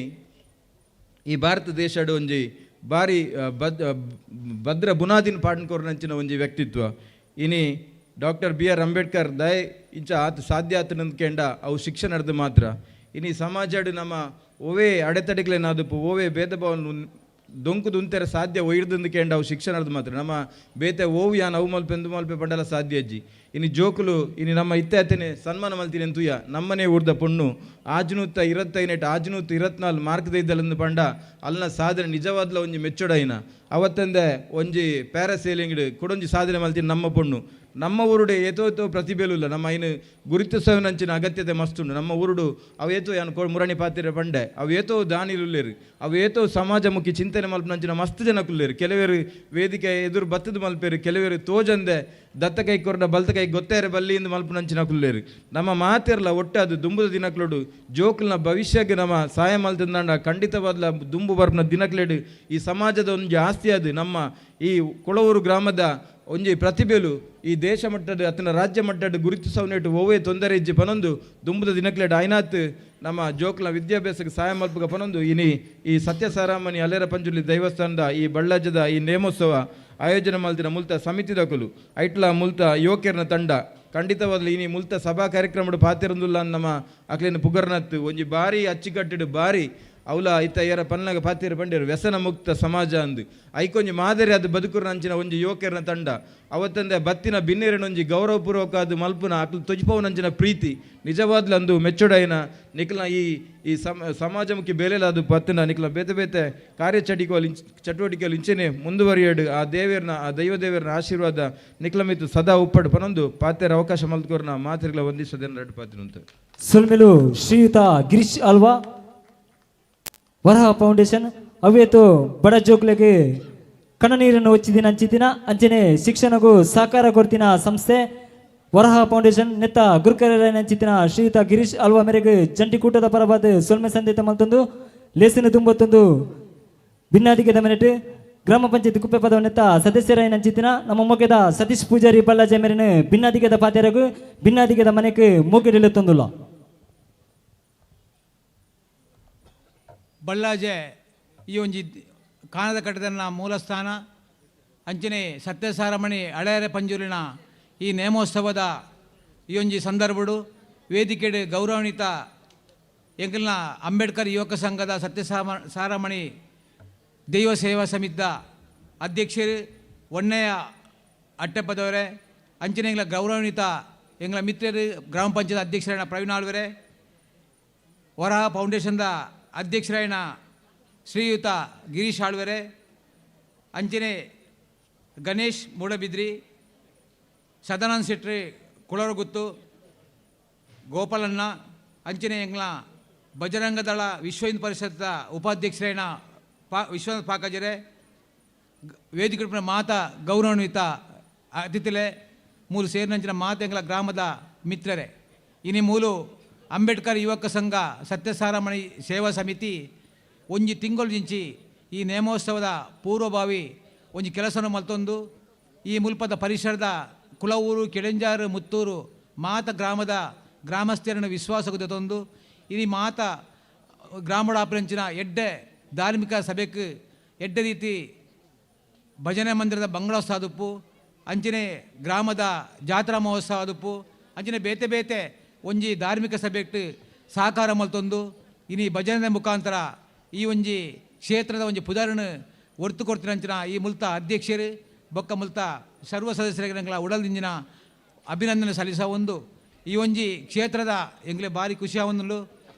Speaker 17: ಈ ಭಾರತ ದೇಶಡ್ ಒಂಜಿ ಬಾರಿ ಭದ್ರ ಬುನಾದಿನ ಪಾಡ್ನ ಕೊರ್ನಂಚಿನ ಒಂಜಿ ವ್ಯಕ್ತಿತ್ವ ಇನಿ ಡಾಕ್ಟರ್ BR ಅಂಬೇಡ್ಕರ್ ದಯ ಇಂಚ ಆತ ಸಾಧ್ಯ ಆತನಂದ್ಕೆಂಡ ಅವು ಶಿಕ್ಷಣ ನಡೆದು ಮಾತ್ರ ಇನಿ ಸಮಾಜಡ್ ನಮ್ಮ ಓವೇ ಅಡೆತಡೆಗಳೇನಾದಪ್ಪು ಓವೇ ಭೇದ ಭಾವ ದೊಂಕುದು ಉಂತೆರ ಸಾಧ್ಯ ಒಯ್ದಂದುಕೆಂಡ ಅವು ಶಿಕ್ಷಣ ನಡೆದು ಮಾತ್ರ ನಮ್ಮ ಬೇತೆ ಓವು ಯಾನ್ ಅವು ಮಲ್ಪೆ ಎಂದು ಮಲ್ಪೆ ಪಂಡಲ ಸಾಧ್ಯ ಅಜ್ಜಿ ಇನಿ ಜೋಕುಲು ಇನಿ ನಮ್ಮ ಇತ್ತೆನೆ ಸನ್ಮಾನ ಮಲ್ತೀನಿ ಅಂತೂಯ ನಮ್ಮನೆ ಊರ್ದ ಪೊಣ್ಣು ಆಜ್ನೂತ್ತ 25 ಆಜ್ನೂತ್ 24 ಮಾರ್ಕ್ ದೈದಲೆಂದು ಪಂಡ ಅಲ್ನ ಸಾಧನೆ ನಿಜವಾದ್ಲ ಒಂಜಿ ಮೆಚ್ಚೊಡೈನ ಅವತ್ತಂದೆ ಒಂಜಿ ಪ್ಯಾರಾಸೇಲಿಂಗ್ ಕೊಡೊಂಜಿ ಸಾಧನೆ ಮಲ್ತೀನಿ ನಮ್ಮ ಪೊಣ್ಣು ನಮ್ಮ ಊರುಡೆ ಏತೋ ಪ್ರತಿಭೆಲು ಇಲ್ಲ ನಮ್ಮ ಐನು ಗುರುತಿಸುವನಂಚಿನ ಅಗತ್ಯತೆ ಮಸ್ತುಂಡು ನಮ್ಮ ಊರುಡು ಅವು ಏತೋ ಯಾನು ಮುರಣಿ ಪಾತಿರ ಪಂಡೆ ಅವು ಏತೋ ದಾನಿಲುಲ್ಲೇರು ಅವು ಏತೋ ಸಮಾಜಮುಖಿ ಚಿಂತನೆ ಮಲ್ಪನಂಚಿನ ಮಸ್ತ್ ಜನ ಕುಲ್ಲೇರು ಕೆಲವೇರು ವೇದಿಕೆ ಎದುರು ಬತ್ತದ ಮಲ್ಪೇರು ಕೆಲವೇರು ತೋಜಂದೆ ದತ್ತ ಕೈ ಕೊರ್ಡ ಬಲ್ತ ಕೈ ಗೊತ್ತೇರೆ ಬಲ್ಲಿಯಿಂದ ಮಲ್ಪನಂಚಿನ ಕುಲ್ಲೇರು ನಮ್ಮ ಮಾತಿರಲ್ಲ ಒಟ್ಟೆ ಅದು ದುಂಬುದ ದಿನಕ್ಲೋಡು ಜೋಕುಲ್ನ ಭವಿಷ್ಯಕ್ಕೆ ನಮ್ಮ ಸಹಾಯ ಮಲ್ತಂದಾಂಡ ಖಂಡಿತವಾದ್ಲ ದುಂಬು ಬರ್ಪನ ದಿನಕ್ಲೇಡು ಈ ಸಮಾಜದ ಒಂಜಿ ಆಸ್ತಿ ಅದು ನಮ್ಮ ಈ ಕೊಳವೂರು ಗ್ರಾಮದ ಒಂಜಿ ಪ್ರತಿಭೆಲು ಈ ದೇಶ ಮಟ್ಟದ ಅತನ ರಾಜ್ಯ ಮಟ್ಟದ ಗುರುತಿಸವನೇಟು ಓವೇ ತೊಂದರೆ ಇಜ್ಜಿ ಪನೊಂದು ದುಂಬುದ ದಿನಕ್ಲೆಡ್ ಐನಾತ್ ನಮ್ಮ ಜೋಕ್ಲ ವಿದ್ಯಾಭ್ಯಾಸಕ್ಕೆ ಸಹಾಯ ಮಲ್ಪಗ ಪನೊಂದು ಇನಿ ಈ ಸತ್ಯಸಾರಾಮಣಿ ಅಲೇರ ಪಂಜುರ್ಲಿ ದೈವಸ್ಥಾನದ ಈ ಬಳ್ಳಾಜದ ಈ ನೇಮೋತ್ಸವ ಆಯೋಜನೆ ಮಲ್ತಿನ ಮುಲ್ತ ಸಮಿತಿದಕಲು ಐಟ್ಲ ಮುಲ್ತ ಯುವಕರ್ನ ತಂಡ ಖಂಡಿತವಾದ್ಲು ಇನಿ ಮುಲ್ತ ಸಭಾ ಕಾರ್ಯಕ್ರಮಡು ಪಾತಿರಂದುಲ್ಲ ನಮ್ಮ ಅಕ್ಲಿನ ಪುಗರ್ನತ್ತು ಒಂಜಿ ಬಾರಿ ಅಚ್ಚಿಕಟ್ಟಿಡು ಬಾರಿ ಅವಲ ಇತ್ತ ಯಾರ ಪನ್ನಗ ಪಾತಿರ ಪಂಡಿರು ವ್ಯಸನ ಮುಕ್ತ ಸಮಾಜ ಅಂದು ಐಕೊಂಜಿ ಮಾದರಿ ಅದು ಬದುಕುರ ನಂಚಿನ ಒಂಜಿ ಯುವಕರನ ತಂಡ ಅವತ್ತಂದೆ ಬತ್ತಿನ ಬಿನ್ನೇರನೊಂಜಿ ಗೌರವಪೂರ್ವಕ ಅದು ಮಲ್ಪುನ ಅಕ್ಲು ತೊಜ್ಪವನಂಚಿನ ಪ್ರೀತಿ ನಿಜವಾದ್ಲು ಅಂದು ಮೆಚ್ಚೊಡೈನ ನಿಕ್ಲ ಈ ಸಮಾಜಮುಖಿ ಬೇಲೆಲ ಅದು ಪತ್ತಿನ ನಿಕ್ಲ ಬೇತೆ ಬೇತೆ ಚಟುವಟಿಕೆಯಲ್ಲಿ ಇಂಚೆನೆ ಮುಂದುವರಿಯಡು ಆ ದೇವರನ ಆ ದೈವ ದೇವರನ ಆಶೀರ್ವಾದ ನಿಕ್ಲ ಮಿತ್ತು ಸದಾ ಉಪ್ಪಡು ಪನೊಂದು ಪಾತೆರ ಅವಕಾಶ ಮಲ್ಕೋರ್ನ ಮಾತಿರ್ಗಳ ವಂದಿಸೋದೇನು ರಡ್ಡು ಪಾತಿನ ಅಂತ
Speaker 4: ಸುಲ್ಮೆಲು ಶ್ರೀಯುತ ಗಿರೀಶ್ ಅಲ್ವಾ ವರಹ ಫೌಂಡೇಶನ್ ಅವೇತು ಬಡ ಜೋಕ್ಲೆಗೆ ಕಣ ನೀರನ್ನು ಒಚ್ಚಿದಿನ ಅಂಚಿದಿನ ಅಂಚನೆ ಶಿಕ್ಷಣಗೂ ಸಹಕಾರ ಕೊಡ್ತಿನ ಸಂಸ್ಥೆ ವರಹ ಫೌಂಡೇಶನ್ ನೆತ್ತ ಗುರುಕರನ ಅಂಚಿತಿನ ಶ್ರೀಯುತ ಗಿರೀಶ್ ಅಲ್ವಾ ಮೇರೆಗೆ ಜಂಟಿ ಕೂಟದ ಪರವಾದ ಸೊಲ್ಮೆ ಸಂದೇತ ಮಲ್ತೊಂದು ಲೇಸಿನ ತುಂಬೊತ್ತೊಂದು ಭಿನ್ನಾಧಿಕದ ಮೆನೆಟ್ ಗ್ರಾಮ ಪಂಚಾಯತ್ ಕುಪ್ಪೆ ಪದವ ನೆತ್ತ ಸದಸ್ಯರ ಅಂಚಿತಿನ ನಮ್ಮ ಮೊಗೆದ ಸತೀಶ್ ಪೂಜಾರಿ ಬಳ್ಳಾಜೆ ಮೇರೆನ ಭಿನ್ನಾಧಿಕದ ಪಾತೆರಗು ಭಿನ್ನಾಧಿಕದ ಮನೆಗೆ ಮೂಕೆಡಿಲ್ಲೊತ್ತೊಂದುಲ್ಲ
Speaker 18: ಬಳ್ಳಾಜೆ ಈ ಒಂಜಿ ಕಾನದ ಕಟ್ಟದನ ಮೂಲಸ್ಥಾನ ಅಂಚನೆ ಸತ್ಯಸಾರಮಣಿ ಹಳೆಯರೆ ಪಂಜೂರಿನ ಈ ನೇಮೋತ್ಸವದ ಈ ಒಂಜಿ ಸಂದರ್ಭಡು ವೇದಿಕೆಡು ಗೌರವಾನ್ವಿತ ಎಂಕಲ್ನ ಅಂಬೇಡ್ಕರ್ ಯುವಕ ಸಂಘದ ಸಾರಮಣಿ ದೈವ ಸೇವಾ ಸಮಿತಿದ ಅಧ್ಯಕ್ಷರು ಒನ್ನೆಯ ಅಟ್ಟೆಪ್ಪದವರೇ ಅಂಚನೆ ಎಂಗ್ಲ ಗೌರವಾನ್ವಿತ ಎಂಗ್ಲ ಮಿತ್ರರು ಗ್ರಾಮ ಪಂಚಾಯತ್ ಅಧ್ಯಕ್ಷರಾದ ಪ್ರವೀಣ್ ಆಳ್ವರೆ ವರಹ ಫೌಂಡೇಶನ್ದ ಅಧ್ಯಕ್ಷರಾಯಣ ಶ್ರೀಯುತ ಗಿರೀಶ್ ಆಳ್ವರೆ ಅಂಚನೆ ಗಣೇಶ್ ಮೂಡಬಿದ್ರಿ ಸದಾನಂದ ಶೆಟ್ಟಿ ಕುಳರಗುತ್ತು ಗೋಪಾಲಣ್ಣ ಅಂಚನೆ ಎಂಗ್ಲ ಬಜರಂಗ ದಳ ವಿಶ್ವ ಹಿಂದೂ ಪರಿಷತ್ ಉಪಾಧ್ಯಕ್ಷರಾಯಣ ವಿಶ್ವನಾಥ್ ಪಾಕಾಜರೆ ವೇದಿಕೆ ಮಾತ ಗೌರವಾನ್ವಿತ ಅತಿಥಿಲೆ ಮೂಲು ಸೇರಿನಂಚಿನ ಮಾತ ಎಂಗ್ಲ ಗ್ರಾಮದ ಮಿತ್ರರೇ ಇನಿ ಮೂಲು ಅಂಬೇಡ್ಕರ್ ಯುವಕ ಸಂಘ ಸತ್ಯಸಾರಮಣಿ ಸೇವಾ ಸಮಿತಿ ಒಂಜಿ ತಿಂಗಳು ಜಿಂಚಿ ಈ ನೇಮೋತ್ಸವದ ಪೂರ್ವಭಾವಿ ಒಂಜಿ ಕೆಲಸವನ್ನು ಮಲ್ತೊಂದು ಈ ಮುಲ್ಪದ ಪರಿಸರದ ಕುಳವೂರು ಕೆಳಂಜಾರು ಮುತ್ತೂರು ಮಾತ ಗ್ರಾಮದ ಗ್ರಾಮಸ್ಥರನ್ನು ವಿಶ್ವಾಸಕ್ಕೆ ತಂದು ಇನಿ ಮಾತ ಗ್ರಾಮಡ ಆಪರಂಚಿನ ಎಡ್ಡೆ ಧಾರ್ಮಿಕ ಸಭೆಗೆ ಎಡ್ಡೆ ರೀತಿ ಭಜನೆ ಮಂದಿರದ ಬಂಗ್ಲಾ ಸಾದುಪ್ಪು ಅಂಚನೆ ಗ್ರಾಮದ ಜಾತ್ರಾ ಮಹೋತ್ಸವ ಆದುಪ್ಪು ಅಂಚನೆ ಬೇತೆ ಬೇತೆ ಒಂಜಿ ಧಾರ್ಮಿಕ ಸಭೆಗೆ ಸಹಕಾರ ಮಲ್ತೊಂದು ಇನಿ ಭಜನೆ ಮುಖಾಂತರ ಈ ಒಂಜಿ ಕ್ಷೇತ್ರದ ಒಂಜಿ ಪುದಾರನ್ನು ಒರ್ತು ಕೊಡ್ತಿರಂಚಿನ ಈ ಮುಲ್ತ ಅಧ್ಯಕ್ಷರು ಬೊಕ್ಕ ಮುಲ್ತ ಸರ್ವ ಸದಸ್ಯರಿಗೆ ಉಡಲ್ದಿಂಜಿನ ಅಭಿನಂದನೆ ಸಲ್ಲಿಸ ಒಂದು ಈ ಒಂಜಿ ಕ್ಷೇತ್ರದ ಎಂಗ್ಲೆ ಭಾರಿ ಖುಷಿಯ ಒಂದು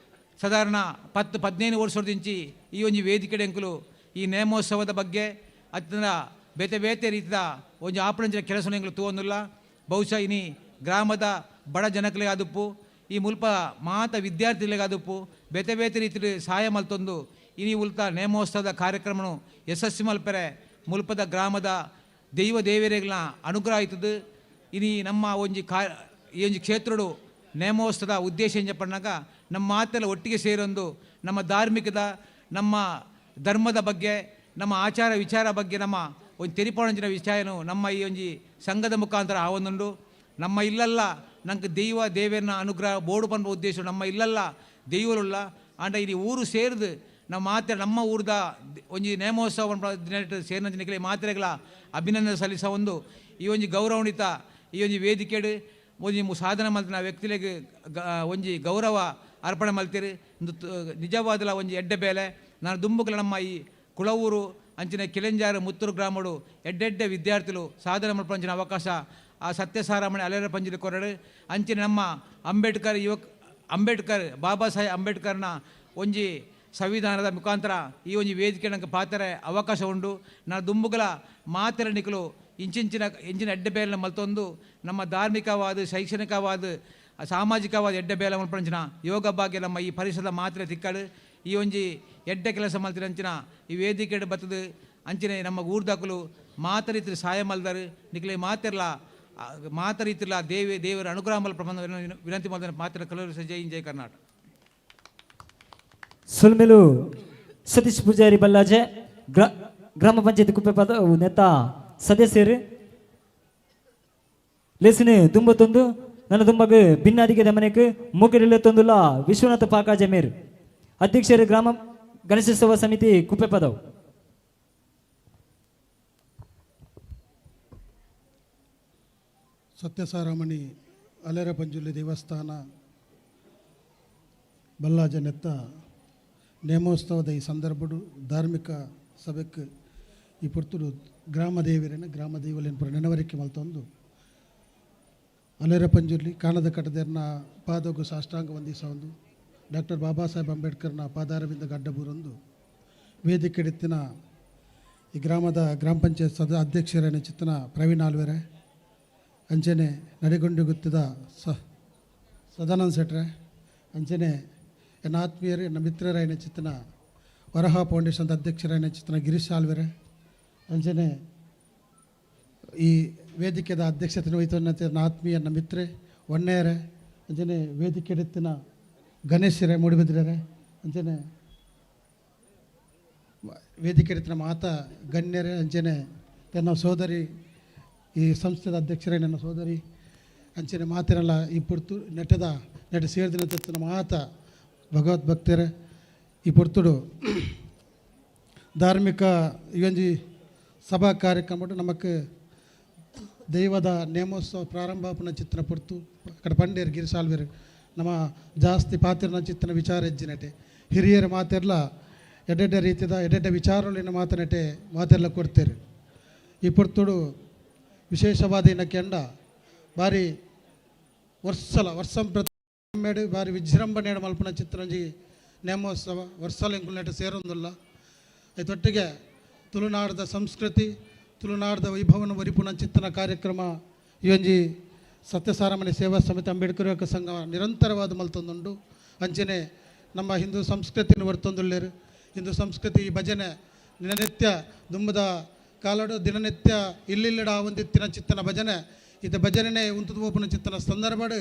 Speaker 18: ಸಾಧಾರಣ 10-15 ವರ್ಷದಿಂಚಿ ಈ ಒಂಜಿ ವೇದಿಕೆ ಎಂಕುಲು ಈ ನೇಮೋತ್ಸವದ ಬಗ್ಗೆ ಅತ್ಯಂತ ಬೇತೆ ಬೇತೆ ರೀತಿಯ ಒಂಜಿ ಆಪಣಂಚಿನ ಕೆಲಸ ಎಂಗ್ಲು ತೂವೊಂದುಲ್ಲ ಬಹುಶಃ ಇನಿ ಗ್ರಾಮದ ಬಡ ಜನಗಳಿಗೆ ಆದುಪ್ಪು ಈ ಮುಲ್ಪ ಮಾತ ವಿದ್ಯಾರ್ಥಿಗಳಿಗೆ ಆದುಪ್ಪು ಬೇತೆ ಬೇತೆ ರೀತಿ ಸಹಾಯ ಮಲ್ತೊಂದು ಇನಿ ಉಲ್ತ ನೇಮೋತ್ಸವದ ಕಾರ್ಯಕ್ರಮ ಯಶಸ್ವಿ ಮಲ್ಪರೆ ಮುಲ್ಪದ ಗ್ರಾಮದ ದೈವ ದೇವರುಗಳ ಅನುಗ್ರಹ ಆಯ್ತದ ಇನಿ ನಮ್ಮ ಒಂಜಿ ಈ ಒಂಜಿ ಕ್ಷೇತ್ರಡು ನೇಮೋತ್ಸವದ ಉದ್ದೇಶ ಏನು ಪಣ್ಣಾಗ ನಮ್ಮ ಮಾತೆಲ್ಲ ಒಟ್ಟಿಗೆ ಸೇರೊಂದು ನಮ್ಮ ಧಾರ್ಮಿಕದ ನಮ್ಮ ಧರ್ಮದ ಬಗ್ಗೆ ನಮ್ಮ ಆಚಾರ ವಿಚಾರ ಬಗ್ಗೆ ನಮ್ಮ ಒಂದು ತೆರಿಪಾಣಂಚಿನ ವಿಚಾರನು ನಮ್ಮ ಈ ಒಂಜಿ ಸಂಘದ ಮುಖಾಂತರ ಆವೊಂದುಂಡು ನಮ್ಮ ಇಲ್ಲಲ್ಲ ನಂಗೆ ದೈವ ದೇವೇರನ ಅನುಗ್ರಹ ಬೋಡು ಪಂಪ ಉದ್ದೇಶ ನಮ್ಮ ಇಲ್ಲಲ್ಲ ದೈವರುಲ್ಲ ಆಂಡ ಇಲ್ಲಿ ಊರು ಸೇರಿದು ನಮ್ಮ ಮಾತೆ ನಮ್ಮ ಊರ್ದ ಒಂಜಿ ನೇಮೋತ್ಸವ ಸೇರಿನ ಮಾತ್ರೆಗಳ ಅಭಿನಂದನೆ ಸಲ್ಲಿಸ ಒಂದು ಈ ಒಂಜಿ ಗೌರವಾನ್ವಿತ ಈ ಒಂಜಿ ವೇದಿಕೆಡು ಒಂಜಿ ಸಾಧನೆ ಮಲ್ತಿನ ವ್ಯಕ್ತಿಗಳಿಗೆ ಒಂಜಿ ಗೌರವ ಅರ್ಪಣೆ ಮಲ್ತೀರಿ ನಿಜವಾದಲ ಒಂಜಿ ಎಡ್ಡೆ ಬೇಲೆ ನಾನು ದುಂಬುಗಳ ನಮ್ಮ ಈ ಕುಳವೂರು ಅಂಚಿನ ಕಿಲೆಂಜಾರು ಮುತ್ತೂರು ಗ್ರಾಮಡು ಎಡ್ಡೆಡ್ಡೆ ವಿದ್ಯಾರ್ಥಿಗಳು ಸಾಧನೆ ಮಲ್ಪಂಚಿನ ಅವಕಾಶ ಆ ಸತ್ಯಸಾರಮಣಿ ಅಲೆರ ಪಂಜಿಲಿ ಕೊರಡು ಅಂಚಿನ ನಮ್ಮ ಅಂಬೇಡ್ಕರ್ ಬಾಬಾ ಸಾಹೇಬ್ ಅಂಬೇಡ್ಕರ್ನ ಒಂಜಿ ಸಂವಿಧಾನದ ಮುಖಾಂತರ ಈ ಒಂಜಿ ವೇದಿಕೆ ನಂಗೆ ಪಾತ್ರೆ ಅವಕಾಶ ಉಂಡು ನಾನು ದುಂಬುಗಳ ಮಾತೆರ ನಿಕಲು ಇಂಚಿನ ಎಡ್ಡೆ ಬೇಲನ್ನ ಮಲ್ತೊಂದು ನಮ್ಮ ಧಾರ್ಮಿಕವಾದ ಶೈಕ್ಷಣಿಕವಾದ ಸಾಮಾಜಿಕವಾದ ಎಡ್ಡೆ ಬೇಲ ಮಲ್ಪಂಚಿನ ಯೋಗ ಭಾಗ್ಯ ನಮ್ಮ ಈ ಪರಿಸರದ ಮಾತ್ರೆ ತಿಕ್ಕಡು ಈ ಒಂಜಿ ಎಡ್ಡೆ ಕೆಲಸ ಮಲ್ತಿನ ಅಂಚಿನ ಈ ವೇದಿಕೆ ಬತ್ತದು ಅಂಚಿನ ನಮ್ಮ ಊರ್ದಾಕಲು ಮಾತರಿತ್ರ ಸಹಾಯ ಮಲ್ದಾರು ನಿಕ್ಲೆ ಮಾತರಿತಿರ್ಲ ದೇವರ ಅನುಗ್ರಹ ಮಲ್ ಪ್ರಬಂಧ ವಿನಂತಿ ಮಾಡಿದ ಮಾತ್ರ ಕಲರು ಜೈ ಜೈ ಕರ್ನಾಟಕ.
Speaker 4: ಸುಲ್ಮೆಲು ಸತೀಶ್ ಪೂಜಾರಿ ಬಲ್ಲಾಜೆ ಗ್ರಾಮ ಪಂಚಾಯತ್ ಕುಪ್ಪೆ ಪದ ನೆತ್ತ ಸದಸ್ಯರು ಲೆಸಿನ ದುಂಬತ್ತೊಂದು ನನ್ನ ದುಂಬಗ ಭಿನ್ನಾದಿಗೆ ದಮನಕ್ಕೆ ಮೂಕರಿಲ್ಲ ತೊಂದುಲ್ಲ ವಿಶ್ವನಾಥ ಪಾಕ ಜಮೀರ್ ಅಧ್ಯಕ್ಷರು ಗ್ರಾಮ ಗಣೇಶೋತ್ಸವ ಸಮಿತಿ ಕುಪ್ಪೆ ಪದವು.
Speaker 19: ಸತ್ಯಸಾರಮಣಿ ಅಲೆರ ಪಂಜುರ್ಲಿ ದೇವಸ್ಥಾನ ಬಲ್ಲಾಜ ನೆತ್ತ ನೇಮೋತ್ಸವದ ಈ ಸಂದರ್ಭಡು ಧಾರ್ಮಿಕ ಸಭೆಗೆ ಈ ಪುರ್ತುಡು ಗ್ರಾಮ ದೇವಲೇನ ಪುರ ನೆನವರಿಕೆ ಮಲ್ತೊಂದು ಅಲೆರ ಪಂಜುರ್ಲಿ ಕಾಣದ ಕಟ್ಟದೇರ್ನ ಪಾದೋಗು ಸಾಷ್ಟಾಂಗ ವಂದಿಸ ಒಂದು ಡಾಕ್ಟರ್ ಬಾಬಾ ಸಾಹೇಬ್ ಅಂಬೇಡ್ಕರ್ನ ಪಾದಾರವಿಂದ ಗಡ್ಡಬೂರೊಂದು ವೇದಿಕೆ ಎತ್ತಿನ ಈ ಗ್ರಾಮದ ಗ್ರಾಮ ಪಂಚಾಯತ್ ಅಧ್ಯಕ್ಷರೇನ ಚಿತ್ತನ ಪ್ರವೀಣ್ ಆಲ್ವೆರೆ ಅಂಚನೆ ನಡೆಗೊಂಡು ಗೊತ್ತಿದ ಸದಾನಂದ ಸೆಟ್ರೆ ಅಂಚನೆ ಎನ್ನ ಆತ್ಮೀಯರು ಎನ್ನ ಮಿತ್ರರಾಯನ ಚಿತ್ತನ ವರಹ ಫೌಂಡೇಶನ್ ಅಧ್ಯಕ್ಷರಾಯನ ಚಿತ್ತನ ಗಿರೀಶ್ ಆಲ್ವೆರೆ ಅಂಚನೆ ಈ ವೇದಿಕೆದ ಅಧ್ಯಕ್ಷತೆ ವಹಿತ ಆತ್ಮೀಯ ನನ್ನ ಮಿತ್ರೆ ಒಣ್ಣೆಯರೆ ಅಂಚನೆ ವೇದಿಕೆ ಎತ್ತಿನ ಗಣೇಶರೇ ಮೂಡಿಬಿದ್ರರೆ ಅಂಚನೆ ವೇದಿಕೆ ಎತ್ತಿನ ಮಾತಾ ಗಣ್ಯರೇ ಅಂಚನೆ ನನ್ನ ಸೋದರಿ ಈ ಸಂಸ್ಥೆದ ಅಧ್ಯಕ್ಷರೇ ನನ್ನ ಸೋದರಿ ಅಂಚನೆ ಮಾತಿರಲ್ಲ ಈ ಪುರ್ತು ನೆಟ್ಟ ಸೇರಿದಿನ ತತ್ತಿನ ಮಾತ ಭಗವದ್ ಭಕ್ತರೇ ಈ ಪುರ್ತುಡು ಧಾರ್ಮಿಕ ಇವೊಂಜಿ ಸಭಾ ಕಾರ್ಯಕ್ರಮ ನಮಕ್ ದೈವದ ನೇಮೋತ್ಸವ ಪ್ರಾರಂಭ ಆಪುನ ಚಿತ್ತನ ಪುರ್ತು ಅಕಡೆ ಪಂಡೇರು ಗಿರಿಸಾಲ್ವೇರು ನಮ್ಮ ಜಾಸ್ತಿ ಪಾತಿರನ ಚಿತ್ತನ ವಿಚಾರ ಹೆಜ್ಜಿನಟೆ ಹಿರಿಯರ ಮಾತೆರ್ಲ ಎಡ್ಡೆಡ್ಡೆ ರೀತಿಯ ಎಡ್ಡೆಡ್ಡೆ ವಿಚಾರಗಳಿನ ಮಾತನಟೆ ಮಾತೆಲ್ಲ ಕೊಡ್ತೇರು ಈ ಪುರ್ತುಡು ವಿಶೇಷವಾದ ಏನಕ್ಕೆ ಅಂಡ ಬಾರಿ ವರ್ಷಂ ಪ್ರತಿ ಬಾರಿ ವಿಜೃಂಭಣೆ ಮಲ್ಪನ ಚಿತ್ರಂಜಿ ನೇಮೋತ್ಸವ ವರ್ಷಲ ಎಂಕುಲ್ನೆಟ್ ಸೇರೊಂದುಲ್ಲ ಐತೊಟ್ಟಿಗೆ ತುಳುನಾಡದ ಸಂಸ್ಕೃತಿ ತುಳುನಾಡದ ವೈಭವನ ವರಿಪುನ ಚಿತ್ತನ ಕಾರ್ಯಕ್ರಮ ಇವೊಂಜಿ ಸತ್ಯಸಾರಮಣಿ ಸೇವಾ ಸಮಿತಿ ಅಂಬೇಡ್ಕರ್ ಯೋಗ ಸಂಘ ನಿರಂತರವಾದ ಮಲ್ತೊಂದುಂಡು ಅಂಚನೆ ನಮ್ಮ ಹಿಂದೂ ಸಂಸ್ಕೃತಿನ ವರ್ತೊಂದುಳ್ಳೇರು ಹಿಂದೂ ಸಂಸ್ಕೃತಿ ಈ ಭಜನೆ ದಿನನಿತ್ಯ ದುಂಬದ ಕಾಲಡು ದಿನನಿತ್ಯ ಇಲ್ಲಿಲ್ಲಡ ಒಂದಿತ್ತಿನ ಚಿತ್ತನ ಭಜನೆ ಇದು ಭಜನೆ ಉಂತದ ಓಪನ ಚಿತ್ತನ ಸಂದರ್ಭಡು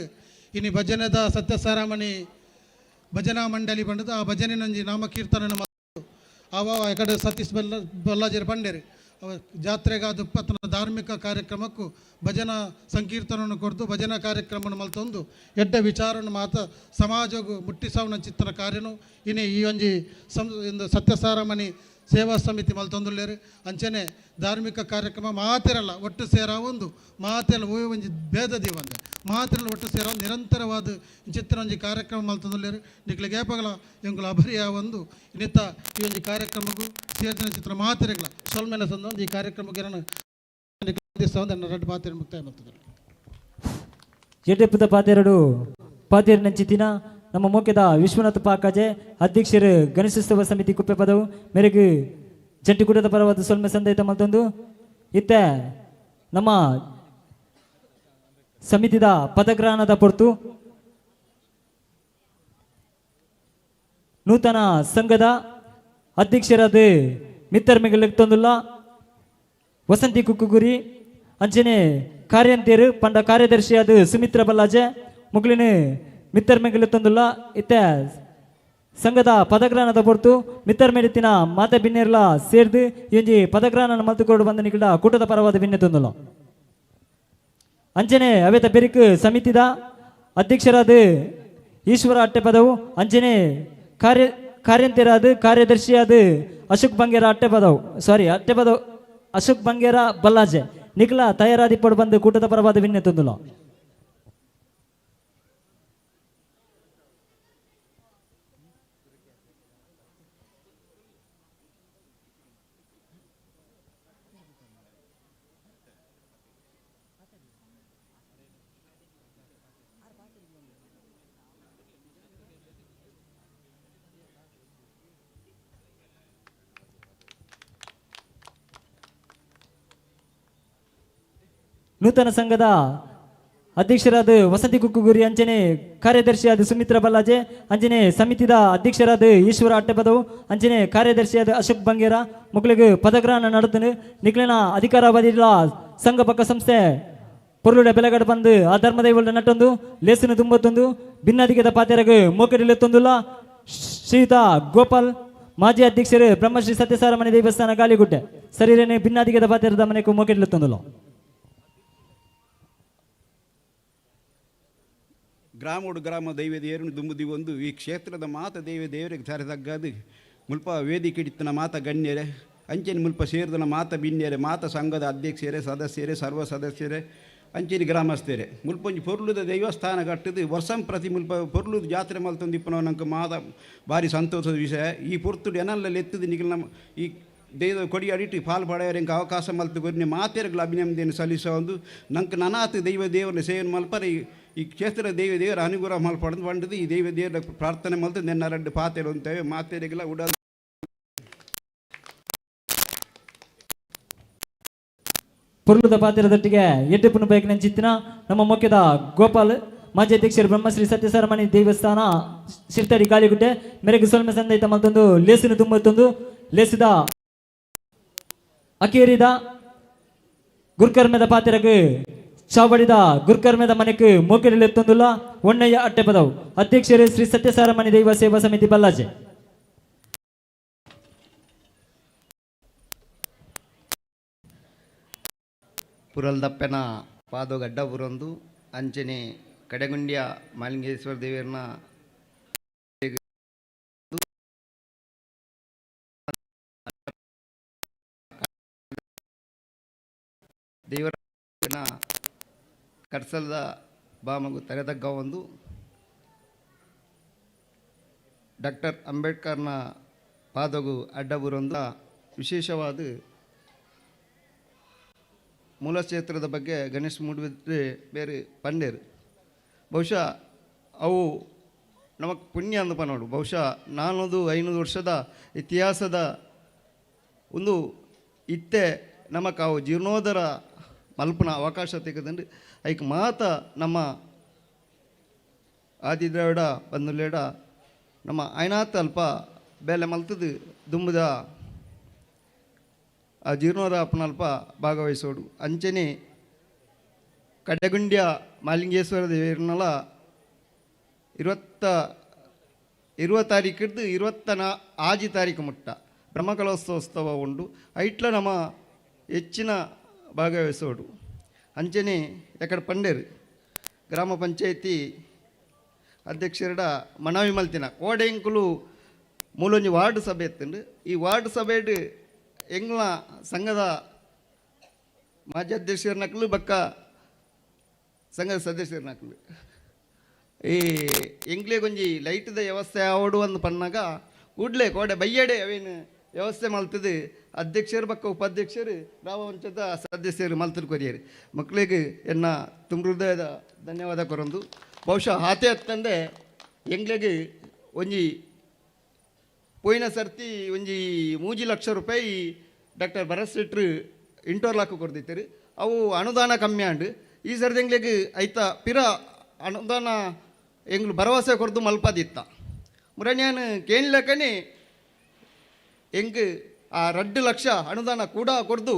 Speaker 19: ಇನ್ನು ಭಜನೆದ ಸತ್ಯಸಾರಮಣಿ ಭಜನಾ ಮಂಡಳಿ ಬಂಡದ ಆ ಭಜನೆ ನಂಜಿ ನಾಮ ಕೀರ್ತನ ಅವ ಎಕಡೆ ಸತೀಶ್ ಬಲ್ಲಾಜರು ಪಂಡೇರಿ ಅವ ಜಾತ್ರೆಗಾದ ಪತ್ತನ ಧಾರ್ಮಿಕ ಕಾರ್ಯಕ್ರಮಕ್ಕೂ ಭಜನಾ ಸಂಕೀರ್ತನವನ್ನು ಕೊಡ್ದು ಭಜನಾ ಕಾರ್ಯಕ್ರಮವನ್ನು ಮಲ್ತೊಂದು ಎಡ್ಡ ವಿಚಾರವನ್ನು ಮಾತ ಸಮಾಜಗೂ ಮುಟ್ಟಿಸವನ ಚಿತ್ತನ ಕಾರ್ಯನು ಇನ್ನು ಈ ಒಂಜಿ ಸತ್ಯಸಾರಮಣಿ ಸೇವಾ ಸಮಿತಿ ಮಲ್ತೊಂದುಳ್ಳೇರು ಅಂಚನೆ ಧಾರ್ಮಿಕ ಕಾರ್ಯಕ್ರಮ ಮಾತಿರಲ್ಲ ಒಟ್ಟು ಸೇರ ಒಂದು ಮಾತೆಲ್ಲ ಒಂಜಿ ಭೇದದಿ ಒಂದೆ ಮಾತಿರಲ್ಲ ಒಟ್ಟು ಸೇರ ನಿರಂತರವಾದ ಚಿತ್ತನೊಂಜಿ ಕಾರ್ಯಕ್ರಮ ಮಲ್ತೊಂದುಳ್ಳೇರು ನಿಕ್ಲೆ ಗೇಪಗಳ ಎಂಗುಲ ಅಭರಿಯ ಒಂದು ಇನ್ನಿತ್ತ ಈ ಒಂಜಿ ಕಾರ್ಯಕ್ರಮಕ್ಕೂ ಸೇರ್ದಿನ ಚಿತ್ರ ಮಾತಿರಗಳ ಸೊಲ್ಮೆನ ಸಂದೊಂದು ಈ ಕಾರ್ಯಕ್ರಮಕ್ಕೆ ನಾನು ಎರಡು ಮಾತಿರ ಮುಕ್ತಾಯ ಮಾಡ್ತಿದ್ದಾರೆ
Speaker 4: ಎಡ್ಡೆಪ್ಪದ ಪಾತೆರಡು ಪಾತೆರ ನಂಚಿತಿನ ನಮ್ಮ ಮೋಕೆದ ವಿಶ್ವನಾಥ ಪಾಕಾಜೆ ಅಧ್ಯಕ್ಷರು ಗಣೇಶೋತ್ಸವ ಸಮಿತಿ ಕುಪ್ಪೆ ಪದವು ಮೇರೆಗೆ ಜಂಟಿಗೂಟದ ಪರವಾದ ಸೊಲ್ಮೆ ಸಂದೈತ ಮತ್ತೊಂದು ಇತ್ತೆ ನಮ್ಮ ಸಮಿತಿದ ಪದಗ್ರಹಣದ ಪೊರ್ತು ನೂತನ ಸಂಘದ ಅಧ್ಯಕ್ಷರಾದ ಮಿತ್ತರ್ಮೆಗಲೆಕ್ತೊಂದುಲ್ಲ ವಸಂತಿ ಕುಕ್ಕುಗುರಿ ಅಂಚನೆ ಕಾರ್ಯಂತಿಯರು ಪಂಡ ಕಾರ್ಯದರ್ಶಿಯಾದ ಸುಮಿತ್ರ ಬಲ್ಲಾಜೆ ಮುಗ್ಲಿನ ಮಿತ್ತರ್ ಮೆಂಗಲೆತ್ತೊಂದುಲ್ಲ ಇತ್ತೆ ಸಂಘದ ಪದಗ್ರಹಣದ ಹೊರತು ಮಿತ್ತರ್ ಮೇಲಿತ್ತಿನ ಮಾತೆ ಭಿನ್ನೆರ್ಲ ಸೇರ್ದು ಎಂಜಿ ಪದಗ್ರಹಣ ಮಲ್ತುಕೊಂಡು ಬಂದ ನಿಕಟ ಕೂಟದ ಪರವಾದ ಭಿನ್ನೆ ತೊಂದಲ್ಲ ಅಂಚನೆ ಅವೇತ ಬೆರಿಕ್ ಸಮಿತಿದ ಅಧ್ಯಕ್ಷರಾದ ಈಶ್ವರ ಅಟ್ಟೆ ಪದವು ಅಂಚನೆ ಕಾರ್ಯಂತಿರಾದ ಕಾರ್ಯದರ್ಶಿಯಾದ ಅಶೋಕ್ ಬಂಗೇರ ಅಟ್ಟೆ ಪದವು ಅಶೋಕ್ ಬಂಗೇರ ಬಲ್ಲಾಜೆ ನಿಖಲ ತಯಾರಾದಿಪ್ಪಡು ಬಂದು ಕೂಟದ ಪರವಾದ ಭಿನ್ನೆ ತೊಂದಲ್ಲ ನೂತನ ಸಂಘದ ಅಧ್ಯಕ್ಷರಾದ ವಸಂತಿ ಕುಕ್ಕುಗುರಿ ಅಂಚನೆ ಕಾರ್ಯದರ್ಶಿಯಾದ ಸುಮಿತ್ರಾ ಬಲ್ಲಾಜೆ ಅಂಚನೆ ಸಮಿತಿದ ಅಧ್ಯಕ್ಷರಾದ ಈಶ್ವರ ಅಟ್ಟೆಪದವು ಅಂಚನೆ ಕಾರ್ಯದರ್ಶಿಯಾದ ಅಶೋಕ್ ಬಂಗೇರ ಮಕ್ಕಳಿಗೆ ಪದಗ್ರಹಣ ನಡೆದನು ನಿಖಲಿನ ಅಧಿಕಾರಾವಧಿಲ ಸಂಘ ಪಕ್ಕ ಸಂಸ್ಥೆ ಪೊರ್ಲುಡೆ ಬೆಲೆಗಡೆ ಬಂದು ಆ ಧರ್ಮದೈವಳ ನಟ್ಟೊಂದು ಲೇಸಿನ ತುಂಬತ್ತೊಂದು ಭಿನ್ನಾಧಿಕದ ಪಾತೆರಗೆ ಮೋಕಡಿಲೆತ್ತೊಂದುಲ್ಲ ಶ್ರೀಯುತ ಗೋಪಾಲ್ ಮಾಜಿ ಅಧ್ಯಕ್ಷರು ಬ್ರಹ್ಮಶ್ರೀ ಸತ್ಯಸಾರಮಣಿ ದೇವಸ್ಥಾನ ಗಾಲಿಗುಡ್ಡೆ ಸರಿರೇನೆ ಭಿನ್ನಾಧಿಕದ ಪಾತೆರದ ಮನೆಗೂ ಮೋಕಡಿಲೆತ್ತೊಂದುಲ್ಲ
Speaker 20: ಗ್ರಾಮ ದೈವ ದೇವರನ್ನು ದುಂಬುದಿ ಒಂದು ಈ ಕ್ಷೇತ್ರದ ಮಾತ ದೈವ ದೇವರಿಗೆ ಸರಿತಗ್ಗದು ಮುಲ್ಪ ವೇದಿಕೆ ಇಡಿತನ ಮಾತ ಗಣ್ಯರೇ ಅಂಚೆನ ಮುಲ್ಪ ಸೇರಿದನ ಮಾತ ಬಿನ್ಯರೆ ಮಾತ ಸಂಘದ ಅಧ್ಯಕ್ಷರೇ ಸದಸ್ಯರೇ ಸರ್ವ ಸದಸ್ಯರೇ ಅಂಚೆನ ಗ್ರಾಮಸ್ಥರೇ ಮುಲ್ಪೊಂಜಿ ಪೊರ್ಲುದ ದೇವಸ್ಥಾನ ಕಟ್ಟದು ವರ್ಷಂ ಪ್ರತಿ ಮುಲ್ಪ ಪೊರ್ಲುದ ಜಾತ್ರೆ ಮಲ್ತೊಂದಿಪ್ಪನ ನಂಗೆ ಮಾತ ಭಾರಿ ಸಂತೋಷದ ವಿಷಯ ಈ ಪೊರ್ತುಡು ಎನಲ್ಲ ಎತ್ತದು ನಿಖಿಲ್ ನಮ್ಮ ಈ ದೇವ ಕೊಡಿ ಅಡಿಟ್ಟು ಪಾಲು ಪಡೆಯೋರಿಗೆ ಅವಕಾಶ ಮಲ್ತು ಕೊರಿನ ಮಾತೆರಗಳ ಅಭಿನಂದನೆ ಸಲ್ಲಿಸೋ ಒಂದು ನಂಗೆ ನನಾತು ದೈವ ದೇವರ ಸೇವೆ ಮಲ್ಪರ ಈ ಕ್ಷೇತ್ರ ದೈವ ದೇವರ ಅನುಗ್ರಹ ಮಲ್ಪಡದು ಬಂಡದು ಈ ದೈವ ದೇವರ ಪ್ರಾರ್ಥನೆ ಮಲ್ತು ನೆನ್ನ ಎರಡು ಪಾತೆರು ಅಂತೇವೆ ಮಾತೆರೆಗೆಲ್ಲ ಉಡ
Speaker 4: ಪುರ್ಲುದ ಪಾತಿರದೊಟ್ಟಿಗೆ ಎಡ್ಡೆಪ್ಪನ ಬೈಕ್ ನೆಂಚಿತ್ತಿನ ನಮ್ಮ ಮುಖ್ಯದ ಗೋಪಾಲ್ ಮಾಜಿ ಅಧ್ಯಕ್ಷರು ಬ್ರಹ್ಮಶ್ರೀ ಸತ್ಯಸಾರಮಣಿ ದೇವಸ್ಥಾನ ಶಿರ್ತಡಿ ಗಾಲಿಗುಡ್ಡೆ ಮೇರೆಗೆ ಸೊಲ್ಮೆ ಸಂದೈತ ಮತ್ತೊಂದು ಲೇಸಿನ ತುಂಬತ್ತೊಂದು ಲೇಸಿದ ಅಕೇರಿದ ಗುರ್ಕರ್ಮೆದ ಪಾತಿರಗೆ ಚಾವಡಿದ ಗುರ್ಕರ್ಮೆದ ಮನೆಗೆ ಮೋಕೆರೆಲೆತ್ತೊಂದುಲ್ಲ ಒಣ್ಣಯ್ಯ ಅಟ್ಟೆ ಪದವು ಅಧ್ಯಕ್ಷರು ಶ್ರೀ ಸತ್ಯಸಾರಮಣಿ ದೈವ ಸೇವಾ ಸಮಿತಿ ಬಲ್ಲಾಜೆ
Speaker 21: ಪುರಲ್ದಪ್ಪನ ಪಾದಗಡ್ಡ ಬುರೊಂದು ಅಂಚನೆ ಕಡೆಗುಂಡಿಯ ಮಾಲಿಂಗೇಶ್ವರ ದೇವರನ್ನ ದೇವರ ಕರ್ಸಲ್ದ ಬಾಮಗು ತೆರೆದಗ್ಗ ಒಂದು ಡಾಕ್ಟರ್ ಅಂಬೇಡ್ಕರ್ನ ಪಾದಗು ಅಡ್ಡ ಬುರೊಂದ ವಿಶೇಷವಾದ ಮೂಲ ಕ್ಷೇತ್ರದ ಬಗ್ಗೆ ಗಣೇಶ್ ಮೂಡಿಬಿಟ್ರೆ ಬೇರೆ ಪಂಡೇರು ಬಹುಶಃ ಅವು ನಮಗೆ ಪುಣ್ಯ ಅಂದಪ್ಪ ನೋಡು ಬಹುಶಃ 400-500 ವರ್ಷದ ಇತಿಹಾಸದ ಒಂದು ಇತ್ತೆ ನಮಗೆ ಅವು ಜೀರ್ಣೋದ್ಧಾರ ಮಲ್ಪನ ಅವಕಾಶ ತೆಗೆದಂಡು ಐಕ್ ಮಾತ ನಮ್ಮ ಆದಿದ್ರಾವಿಡ ಬಂದುಲೇಡ ನಮ್ಮ ಐನಾತ್ ಅಲ್ಪ ಬೇಲೆ ಮಲ್ತದು ದುಂಬದ ಆ ಜೀರ್ಣೋದ ಅಪ್ಪನಲ್ಪ ಭಾಗವಹಿಸೋಡು ಅಂಚನೆ ಕಡೆಗುಂಡ್ಯ ಮಾಲಿಂಗೇಶ್ವರ ದೇವರನ್ನೆಲ್ಲ 20 ತಾರೀಕಿಡ್ದು 26 ತಾರೀಕು ಮುಟ್ಟ ಬ್ರಹ್ಮಕಲೋತ್ಸವ ಉಂಡು ಐಟ್ಲ ನಮ್ಮ ಹೆಚ್ಚಿನ ಭಾಗವಹಿಸೋಡು ಅಂಚನೆ ಎಕಡೆ ಪಂಡೇರು ಗ್ರಾಮ ಪಂಚಾಯತಿ ಅಧ್ಯಕ್ಷರ ಮನವಿ ಮಲ್ತಿನ ಕೋಡೆಂಕುಲು ಮೂಲೊಂಜಿ ವಾರ್ಡ್ ಸಭೆ ಎತ್ತಂಡು ಈ ವಾರ್ಡ್ ಸಭೆಡ್ ಎಂಗ್ಲ ಸಂಘದ ಮಾಜಿ ಅಧ್ಯಕ್ಷರ ನಕಲು ಬಕ್ಕ ಸಂಘದ ಸದಸ್ಯರ ನಕಲು ಈ ಎಂಗ್ಲೇ ಕೊಂಜಿ ಲೈಟ್ದ ವ್ಯವಸ್ಥೆ ಆವಡು ಅಂದು ಪನ್ನಾಗ ಕೂಡಲೇ ಕೋಡೆ ಬಯ್ಯಡೆ ಅವೇನು ವ್ಯವಸ್ಥೆ ಮಲ್ತದು ಅಧ್ಯಕ್ಷರು ಬಕ್ಕ ಉಪಾಧ್ಯಕ್ಷರು ಗ್ರಾಮ ಪಂಚಾಯತ ಸದಸ್ಯರು ಮಲ್ತರು ಕೊರಿಯರು ಮಕ್ಕಳಿಗೆ ಎನ್ನ ತುಂಬ ಹೃದಯದ ಧನ್ಯವಾದ ಕೊರೊಂದು ಬಹುಶಃ ಹಾತೆ ಹತ್ತಂದೆ ಎಂಗ್ಲೆಗೆ ಒಂಜಿ ಪೋಯಿನ ಸರ್ತಿ ಒಂಜಿ 3 ಲಕ್ಷ ರೂಪಾಯಿ ಡಾಕ್ಟರ್ ಭರತ್ ಶೆಟ್ರು ಇಂಟರ್ಲಾಕ್ ಕೊಡ್ದಿತ್ತರು ಅವು ಅನುದಾನ ಕಮ್ಮಿ ಆಂಡು ಈ ಸರ್ತಿ ಎಂಗ್ಲೆಗೆ ಐತ ಪಿರ ಅನುದಾನ ಎಂಗ್ಲು ಭರವಸೆ ಕೊರ್ದು ಮಲ್ಪದಿತ್ತ ಮುರಣ್ಯಾನು ಕೇಳಲಕ್ಕನೆ ಎಂಗ್ ಆ 2 ಲಕ್ಷ ಅನುದಾನ ಕೂಡ ಕೊಡ್ದು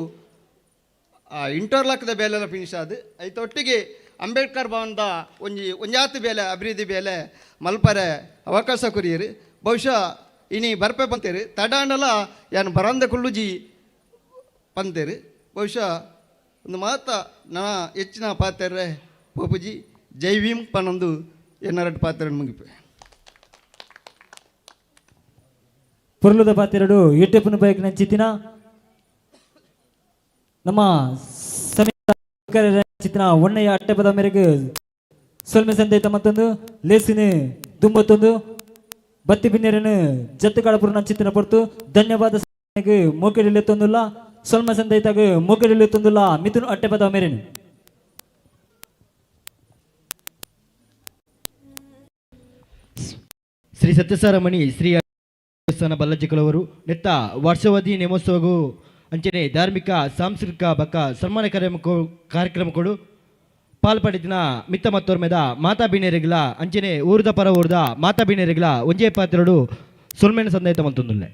Speaker 21: ಆ ಇಂಟರ್ಲಾಕ್ದ ಬೇಲೆಲ್ಲ ಫಿನಿಶ್ ಆದು ಐತ ಒಟ್ಟಿಗೆ ಅಂಬೇಡ್ಕರ್ ಭವನದ ಒಂಜಾತು ಬೇಲೆ ಅಭಿವೃದ್ಧಿ ಬೇಲೆ ಮಲ್ಪರೆ ಅವಕಾಶ ಕೊರಿಯರು ಬಹುಶಃ ಇನಿ ಬರ್ಪೆ ಬಂತೇರು ತಡಾಂಡಲ ಯಾನು ಬರಂದ ಕುಳ್ಳುಜಿ ಪಂತೇರು ಬಹುಶಃ ಒಂದು ಮಾತ ನಾ ಹೆಚ್ಚಿನ ಪಾತ್ರೆ ಪೋಪುಜಿ ಜೈವೀಂ ಪನ್ನೊಂದು ಎನ್ನರಡು ಪಾತ್ರೆ ಮುಗಿಪೆ
Speaker 4: ಪುರ್ಲುದ ಪಾತೆರಡು ಯೂಟ್ಯೂಬ್ನ ಬೈಕ್ ನಂಚಿತ್ತಿನ ನಮ್ಮ ಚಿತ್ರ ಒಣ್ಣೆಯ ಅಟ್ಟೆಪದ ಮೇರೆಗೆ ಸೊಲ್ಮೆ ಸಂದೇತ ಮತ್ತೊಂದು ಲೇಸಿನ ದುಂಬತ್ತೊಂದು ಬತ್ತಿ ಬಿನ್ನೆರನು ಜತ್ತುಕಾಳಪುರ ನಂಚಿತ್ತಿನ ಪೊರ್ತು ಧನ್ಯವಾದ ಮೋಕೆಡಿಲೆತ್ತೊಂದುಲ್ಲ ಸೊಲ್ಮೆ ಸಂದೇತಾಗ ಮೋಕೆಡಿಲೆತ್ತೊಂದುಲ್ಲ ಮಿಥುನ್ ಅಟ್ಟೆಪದ ಮೇರೆನು
Speaker 2: ಶ್ರೀ ಸತ್ಯಸಾರಮಣಿ ಶ್ರೀ ದೇವಸ್ಥಾನ ಬಲ್ಲಜಿಗಳವರು ನೆತ್ತ ವರ್ಷಾವಧಿ ನೇಮೋತ್ಸವಗೂ ಅಂಚನೆ ಧಾರ್ಮಿಕ ಸಾಂಸ್ಕೃತಿಕ ಬಕ್ಕ ಸನ್ಮಾನ ಕಾರ್ಯಕ್ರಮಗಳು ಪಾಲ್ಪಡಿದಿನ ಮಿತ್ತ ಮತ್ತೋರ್ಮೆದ ಮಾತಾ ಬೀಣೆರೆಗಳ ಅಂಚನೆ ಊರದ ಪರ ಊರದ ಮಾತಾ ಬೀಣೆರೆಗಳ ಒಂಜೇ ಪಾತ್ರೆಡು ಸೊಲ್ಮೆನ ಸಂದೇತ ಮಂತೊಂದುಲ್ಲೆ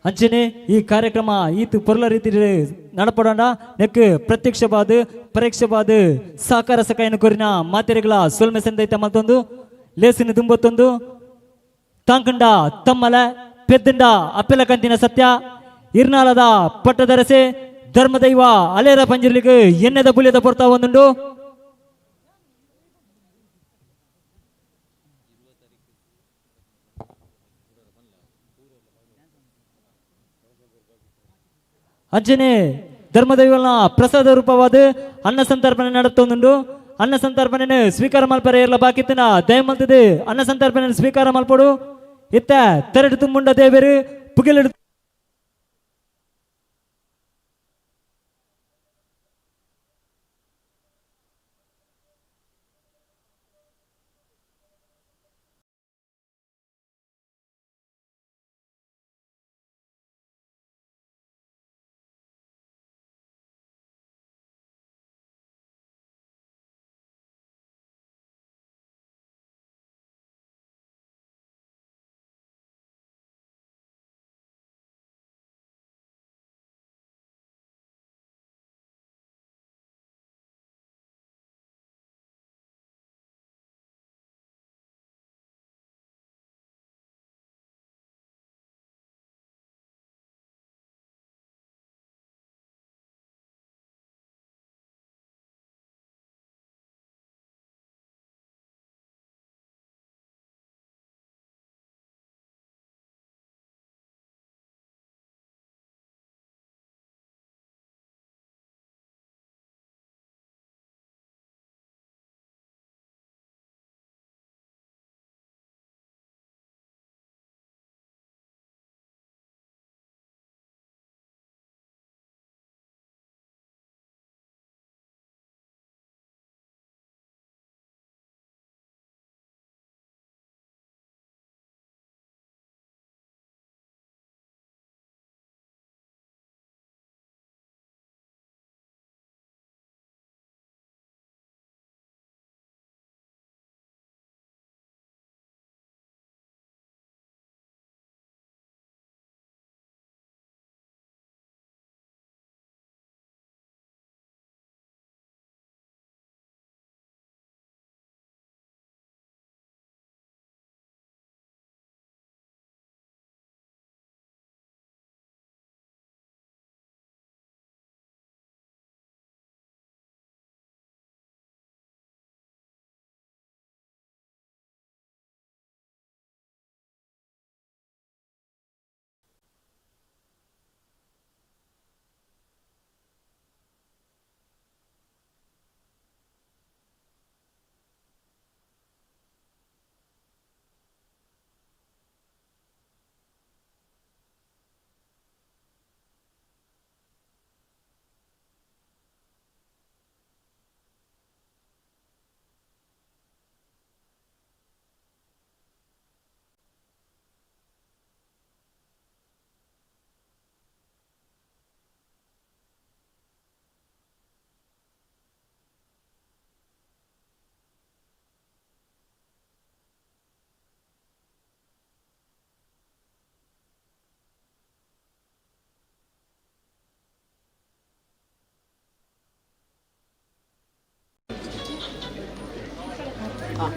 Speaker 4: ಅಂಚನೆ ಈ ಕಾರ್ಯಕ್ರಮ ಈತು ಪೊರ್ಲ ರೀತಿ ನಡಪಡೋಣ ನೆಕ್ ಪ್ರತ್ಯಕ್ಷವಾದ ಪರೀಕ್ಷವಾದ ಸಾಕಾರ ಸಕಾಯನ ಕೊರಿನ ಮಾತೆರೆಗಳ ಸೊಲ್ಮೆ ಸಂದೈತ ಮತ್ತೊಂದು ಲೇಸಿನ ದುಂಬತ್ತೊಂದು ತಾಂಕಂಡ ತಮ್ಮಲ ಪೆದ್ದಂಡ ಅಪ್ಪೆಲ ಕಂತಿನ ಸತ್ಯ ಇರ್ನಾಳದ ಪಟ್ಟದರಸೆ ಧರ್ಮದೈವ ಅಲೇರ ಪಂಜರ್ಲಿಗೆ ಎಣ್ಣೆದ ಬುಲಿಯದ ಪೊರ್ತಾ ಒಂದುಂಡು ಅಂಚನೆ ಧರ್ಮದೈವನ ಪ್ರಸಾದ ರೂಪವಾದ ಅನ್ನ ಸಂತರ್ಪಣೆ ನಡತ್ತೊಂದುಂಡು ಅನ್ನ ಸಂತರ್ಪಣೆ ಸ್ವೀಕಾರ ಮಲ್ಪರೆ ಎಲ್ಲ ಬಾಕಿತ್ತಿನ ದಯಮಲ್ತದೆ ಅನ್ನ ಸಂತರ್ಪಣೆ ಸ್ವೀಕಾರ ಮಲ್ಪಡು ಇತ್ತ ತೆರಡು ತುಂಬುಂಡ ದೇವರು ಪುಗಿಲಿಡು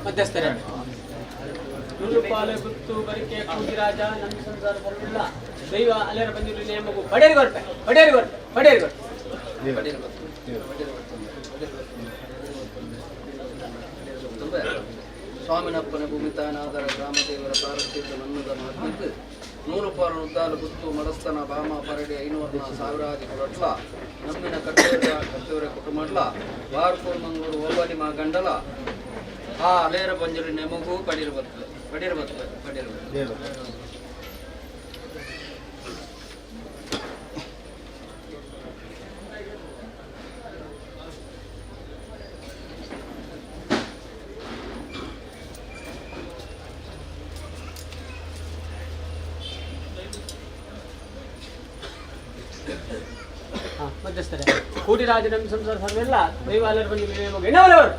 Speaker 5: ಮಧ್ಯಸ್ಥರೇ ಪಾಲೆ ಗುತ್ತು ಬರಿಕೆ ಕೂಗಿರಾಜ ನಮ್ಮ ಸಂಸಾರ ಬರಲಿಲ್ಲ ದೈವ ಅಲೆರ ಬಂದಿರಲಿ ನೇಮಗು ಪಡೆಯರಿ ಬರ್ಪೆ ಪಡೆಯರಿ ಬರ್ಪೆ ಪಡೆಯರಿ ಬರ್ಪೆ
Speaker 22: ಸ್ವಾಮಿನಪ್ಪನ ಭೂಮಿತಾನಾದರ ಗ್ರಾಮದೇವರ ಪ್ರಾರಬ್ಧ ನನ್ನದ ಮಾತಿದ್ದು ನೂರು ಪಾರು ಉದ್ದಾಲು ಗುತ್ತು ಮಡಸ್ತನ ಬಾಮ ಪರಡಿ 500 ಸಾವಿರಾದಿ ಕೊಡಟ್ಲ ನಮ್ಮಿನ ಕಟ್ಟೆಯವರ ಕುಟುಂಬಡ್ಲ ವಾರ್ಪೂರ್ ಮಂಗಳೂರು ಓಬಲಿ ಮಾ ಗಂಡಲ ಆ ಅಲೇರ ಬಂಜುರಿ ನೆಮಗೂ ಪಡಿರ್ಬತ್ತಲೆ
Speaker 5: ಮಧ್ಯಸ್ಥರೇ ಕೂಡಿರಾಜ ನಮ್ಮ ಸಂಸಾರ ಸರ್ವೆಲ್ಲ ದೈವ ಅಲೆರ ಬಂದಿರಲಿ ನೇಮಗು ಎಣ್ಣವರವರು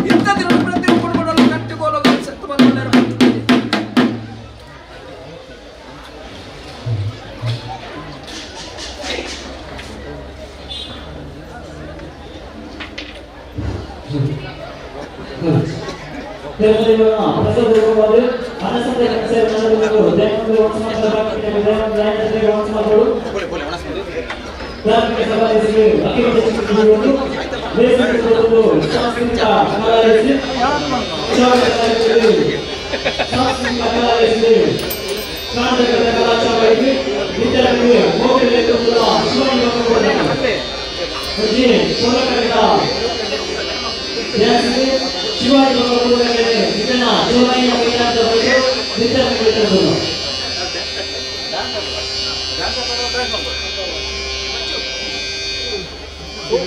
Speaker 22: ಇಂಥದ್ದು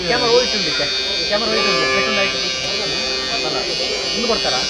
Speaker 5: ಕ್ಯಾಮರಾ ಹೋಯ್ತು ಸೆಕೆಂಡ್ ಆಯ್ತು ಮುಂದೆ ಕೊಡ್ತಾರಾ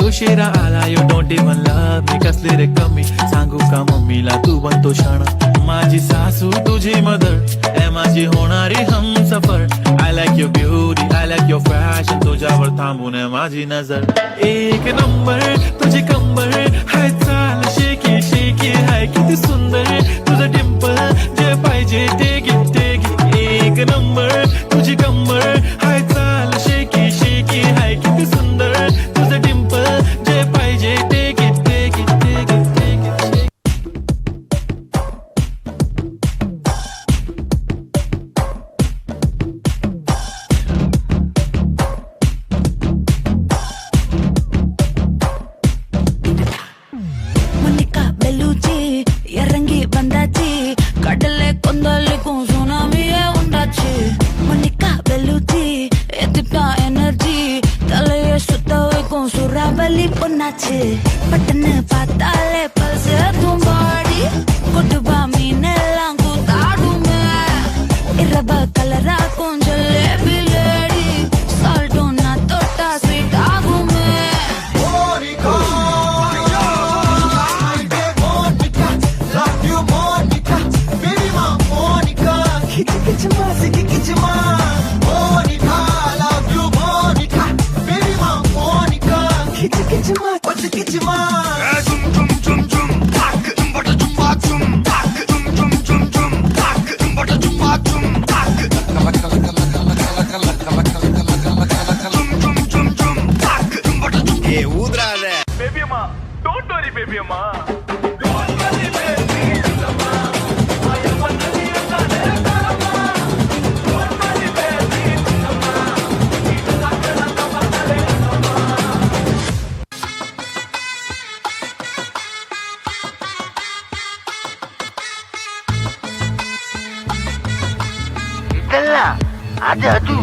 Speaker 8: उशिरा आला you don't even love me कसले रे कमी सांगू का मम्मीला तू बनतो शाणा माझी सासू तुझी मदर ए माझी होणारी Humsafar I like your beauty I like your fashion तुझ्यावर थांबून माझी नजर एक नंबर तुझी कंबर हाय चाल शेकी शेकी हाय किती सुंदर तुझं डिंपल जे पाहिजे ते एक नंबर तुझी कंबर हाय चाल शेकी शेकी हाय किती सुंदर तुझं डिंपल जे पाहिजे ते
Speaker 6: बटन पाताले पल्स तुम बॉडी कुटुबा मीने लांगू ताड़ू में इरबा कलरा कुंजले बिलेडी साल्टो ना तोटा स्वीट आगू में Monica love you Monica baby ma Monica kichma Monica love you Monica baby ma Monica kichma kichma zum zum zum zum tak bata jumba zum tak zum zum zum zum tak bata jumba zum tak kala kala kala kala kala kala kala kala zum zum zum zum tak bata jum A udra de baby ma don't worry baby ma don't worry baby ma I am one of the ada tu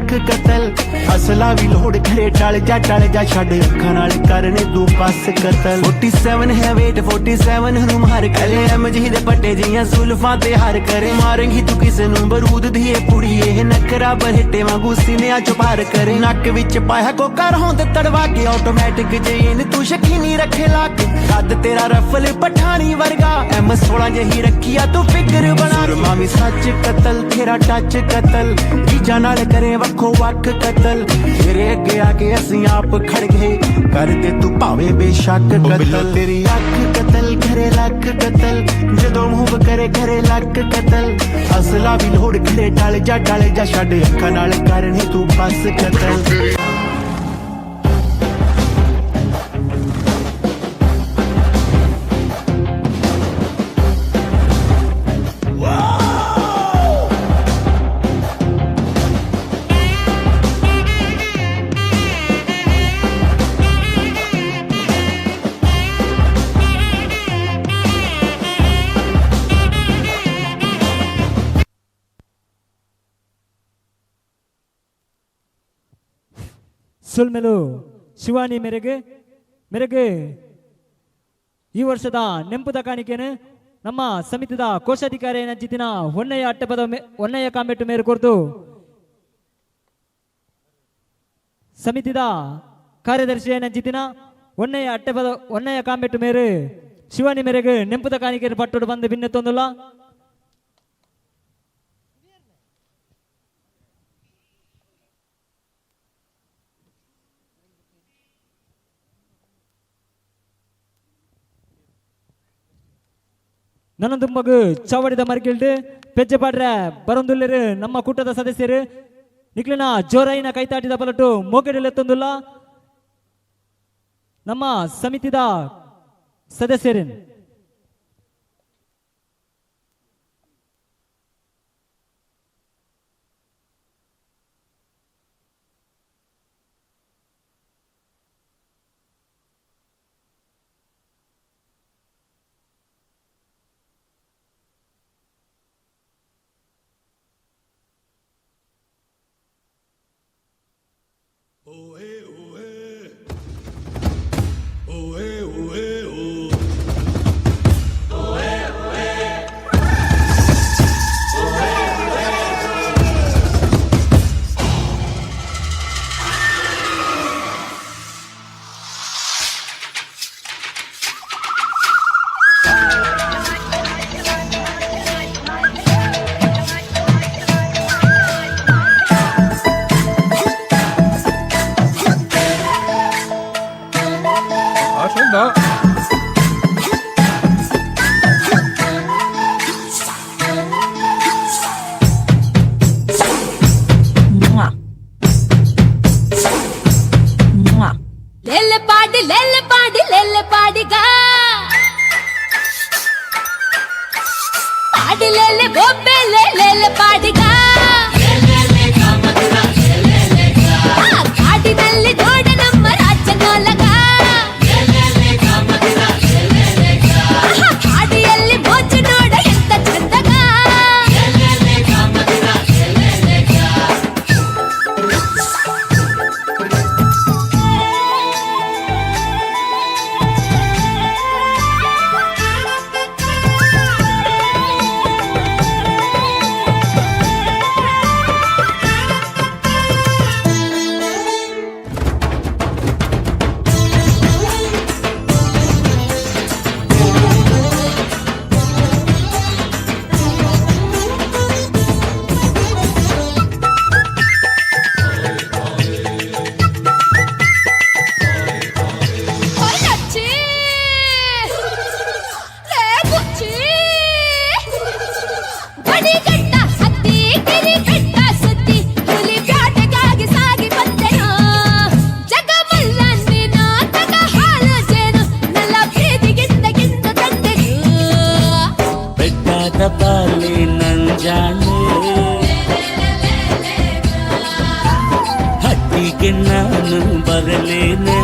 Speaker 6: lakh ਕਤਲ ਅਸਲਾ ਵੀ ਲੋੜ ਘਰੇ ਟਲ ਜਾ ਛੱਡ ਅੱਖਾਂ ਨਾਲ ਕਰਨੇ ਤੂੰ ਪਾਸ ਕਤਲ 47 ਹੈ ਵੇਟ 47 ਨੂੰ ਮਾਰ ਕਰੇ ਐਮਜੀ ਦੇ ਪੱਟੇ ਜੀਆਂ ਜ਼ੁਲਫਾਂ ਤੇ ਹਰ ਕਰੇ ਮਾਰੇਂਗੀ ਤੂੰ ਕਿਸੇ ਨੂੰ ਬਰੂਦ ਦੀ ਇਹ ਕੁੜੀ ਇਹ ਨਖਰਾ ਬਹਿਟੇ ਵਾਂਗੂ ਸੀਨਿਆਂ ਚ ਪਾਰ ਕਰੇ ਨੱਕ ਵਿੱਚ ਪਾਇਆ ਕੋਕਰ ਹੋਂਦ ਤੜਵਾ ਕੇ ਆਟੋਮੈਟਿਕ ਜੇਨ ਤੂੰ ਸ਼ਕੀਨੀ ਰੱਖੇ ਲਾ ਕੇ ਕੱਦ ਤੇਰਾ ਰਫਲ ਪਠਾਣੀ ਵਰਗਾ M16 ਜਹੀ ਰੱਖਿਆ ਤੂੰ ਫਿਕਰ ਬਣਾ ਮਾਮੀ ਸੱਚ ਕਤਲ ਤੇਰਾ ਟੱਚ ਕਤਲ ਜੀਜਾ ਨਾਲ ਕਰੇ ਵੱਖੋ ਵੱਖ ਕਤਲ ਤੇਰੇ ਅੱਗੇ ਆ ਕੇ ਅਸੀਂ ਆਪ ਖੜ ਗਏ ਕਰਦੇ ਤੂੰ ਭਾਵੇਂ ਬੇਸ਼ੱਕ ਕਤਲ ਤੇਰੀ ਅੱਖ ਕਤਲ ਘਰੇ ਲੱਖ ਕਤਲ ਜਦੋਂ ਮੂੰਹ ਕਰੇ ਘਰੇ ਲੱਖ ਕਤਲ ਅਸਲਾ ਵੀ ਲੋੜ ਘਰੇ ਟਲ ਜਾ ਛੱਡ ਅੱਖਾਂ ਨਾਲ ਕਰਨੇ ਤੂੰ ਬਸ ਕਤਲ
Speaker 4: ಸುಲ್ಮೆಲು ಶಿವಾನಿ ಮೆರೆಗೆ ಈ ವರ್ಷದ ನೆಂಪುದ ಕಾಣಿಕೆಯನ್ನು ನಮ್ಮ ಸಮಿತಿದ ಕೋಶಾಧಿಕಾರಿ ನಂಚಿತಿನ ಹೊನ್ನಯ್ಯ ಕಾಮೆಟ್ಟು ಮೇರೆ ಕೊರ್ದು ಸಮಿತಿದ ಕಾರ್ಯದರ್ಶಿ ನಂಚಿತಿನ ಹೊನ್ನಯ್ಯ ಕಾಮೆಟ್ಟು ಮೇರೆ ಶಿವಾನಿ ಮೇರೆಗೆ ನೆಂಪುದ ಕಾಣಿಕೆಯನ್ನು ಪಟ್ಟೋಡು ಬಂದು ಭಿನ್ನತ್ತೊಂದುಲ್ಲ ನನ್ನೊಂದು ಮಗು ಚಾವಡಿದ ಮರ್ಗಿಲ್ಡು ಪೆಜ್ಜೆ ಪಾಡ್ರ ಬರೊಂದುಲ್ಲೆರು ನಮ್ಮ ಕೂಟದ ಸದಸ್ಯರು ನಿಕ್ಲಿನ ಜೋರೈನ ಕೈತಾಟಿದ ಪಲಟು ಮೋಕೆಡೆಲೆತ್ತೊಂದುಲ್ಲ ನಮ್ಮ ಸಮಿತಿದ ಸದಸ್ಯರೇನು
Speaker 3: ನಾನು ಬರಲೇನೆ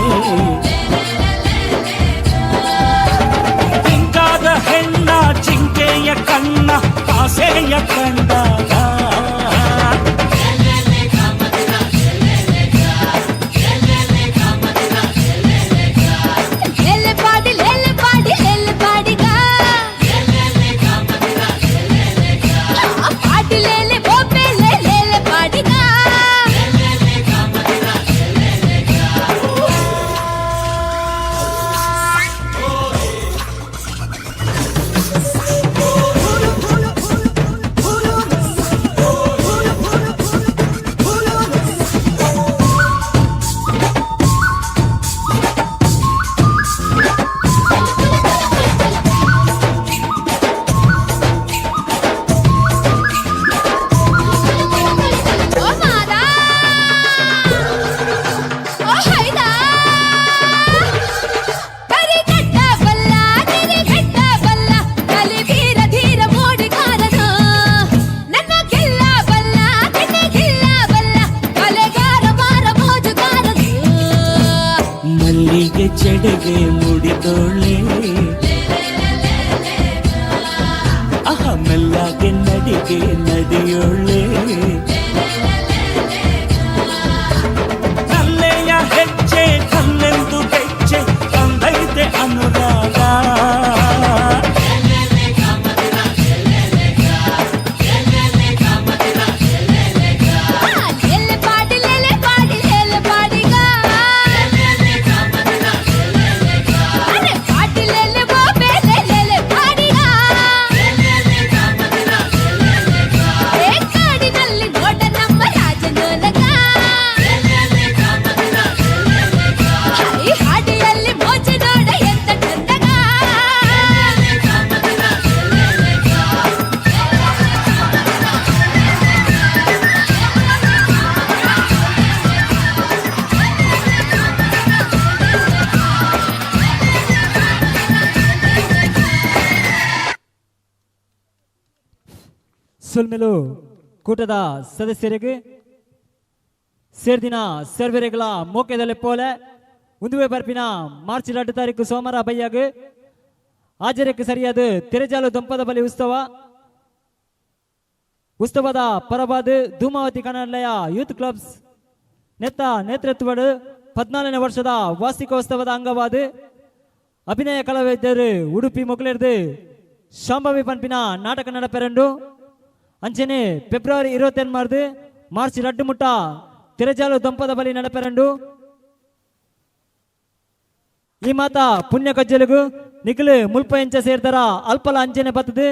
Speaker 3: ಹಿಂಗಾದ ಹೆಣ್ಣ ಜಿಂಕೆಯ ಕಣ್ಣ ಆಸೆಯ ಕಂಡಾಗ ಹಾಗೆ ನಡೆಯೋಳೆ ಕಲ್ಲೆಯ ಹೆಜ್ಜೆ ಕಲ್ಲೆಂದು ಗೆಜ್ಜೆ ತಂದೈತೆ ಅನುರಾಗ
Speaker 4: ಸುಲ್ಮೆಲು ಕೂಟದ ಸದಸ್ಯರಿಗೆ ಸೇರ್ದಿನ ಸರ್ವೆರೆಗಳ ಮೋಕೆದಲ್ಲಿ ಪೋಲೆ ಉಂದುವೆ ಬರ್ಪಿನ ಮಾರ್ಚ್ 2 ತಾರೀಕು ಸೋಮವಾರ ಬಯ್ಯಾಗ ಹಾಜರಕ್ಕೆ ಸರಿಯಾದ ತೆರೆಜಾಲು ದೊಂಪದ ಬಲಿ ಉತ್ಸವದ ಪರವಾದ ಧೂಮಾವತಿ ಕನ್ನಡಲಯ ಯೂತ್ ಕ್ಲಬ್ಸ್ ನೆತ್ತ ನೇತೃತ್ವದ 14ನೇ ವರ್ಷದ ವಾರ್ಷಿಕೋತ್ಸವದ ಅಂಗವಾದ ಅಭಿನಯ ಕಲಾವಿದರು ಉಡುಪಿ ಮೊಗಲೇರ್ದು ಶಾಂಭವಿ ಪನ್ಪಿನ ನಾಟಕ ನಡಪೆರಂಡು ಅಂಚನೆ ಫೆಬ್ರವರಿ 28 ಮಾರ್ಚ್ 2 ಮುಟ್ಟ ತಿರಜಾಲು ದೊಂಪದ ಬಲಿ ನಡಪೆರಂಡು ಈ ಮಾತ ಪುಣ್ಯ ಕಜ್ಜಲಿಗೂ ನಿಖಿಲ್ ಮುಲ್ಪ ಎಂಚ ಸೇರ್ತಾರ ಅಲ್ಪಲ ಅಂಚನೆ ಬತ್ತದು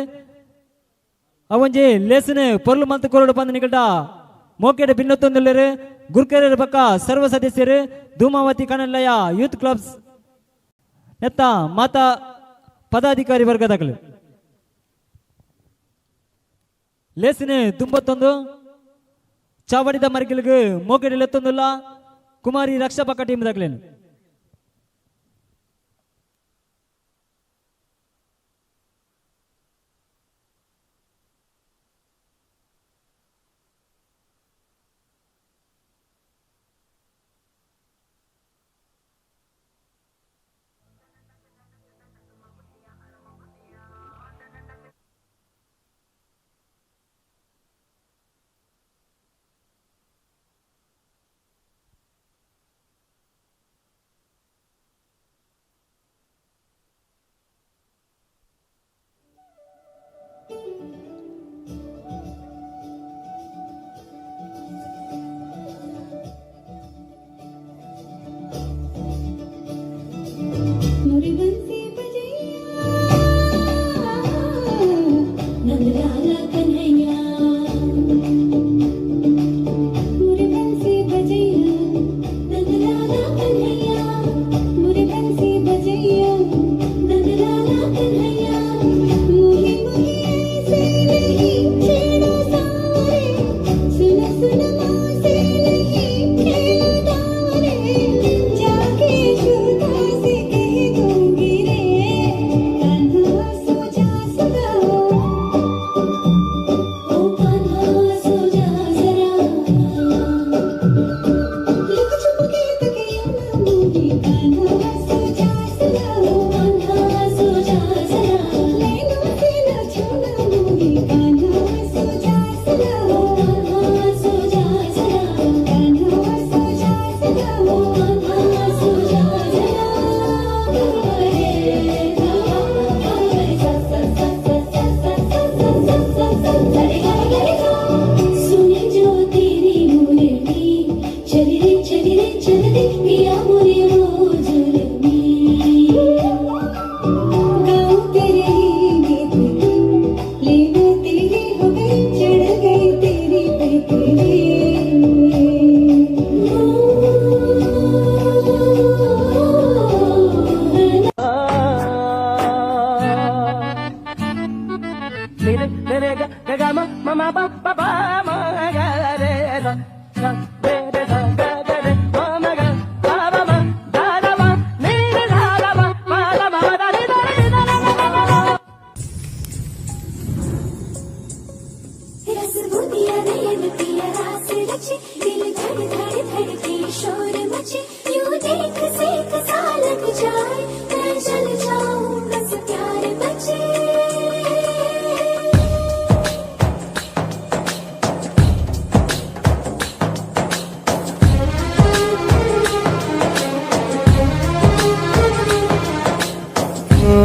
Speaker 4: ಅವೊಂಜಿ ಲೇಸಿನ ಪೊರ್ಲು ಮಂತ್ ಕೊರಡು ಬಂದ ನಿಕಟ ಮೋಕೆಡೆ ಭಿನ್ನತ್ತೊಂದಿಲ್ಲರು ಗುರ್ಕೆರ ಪಕ್ಕ ಸರ್ವ ಸದಸ್ಯರು ಧೂಮಾವತಿ ಕನ್ನಡಲಯ ಯೂತ್ ಕ್ಲಬ್ಸ್ ನೆತ್ತ ಮಾತಾ ಪದಾಧಿಕಾರಿ ವರ್ಗದಾಗಲು ಲೇಸಿನ ತುಂಬತ್ತೊಂದು ಚಾವಡಿದ ಮರಿಗಿಲ್ಗೆ ಮೋಕೆಡೆಲೆತ್ತೊಂದಿಲ್ಲ ಕುಮಾರಿ ರಕ್ಷಾ ಪಕ್ಕ ಟೀಮ್ದಾಗ್ಲೇನು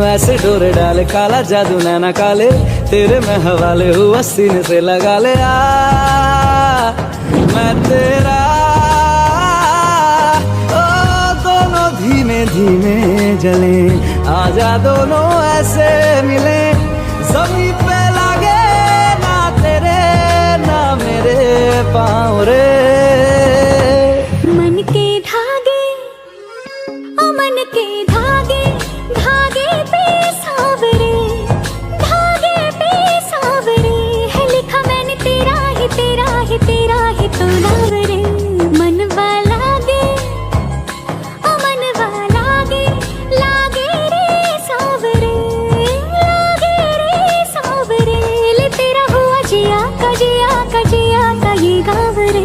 Speaker 7: ऐसे डोरे डाले काला जादू नैना काले तेरे मैं हवाले हुआ सीने से लगा ले आ मैं तेरा ओ दोनों धीमे धीमे जले आजा दोनों ऐसे मिले जमीन पे लागे ना तेरे ना मेरे पाँव रे
Speaker 11: मन के धागे ओ मन के धागे धागे पे सावरे है लिखा मैंने तेरा ही तेरा ही तेरा ही तो नाम रे मन वाला गे ओ मन वाला गे लागे रे सावरे ले तेरा हुआ जिया का जिया का जिया का ये गाँव रे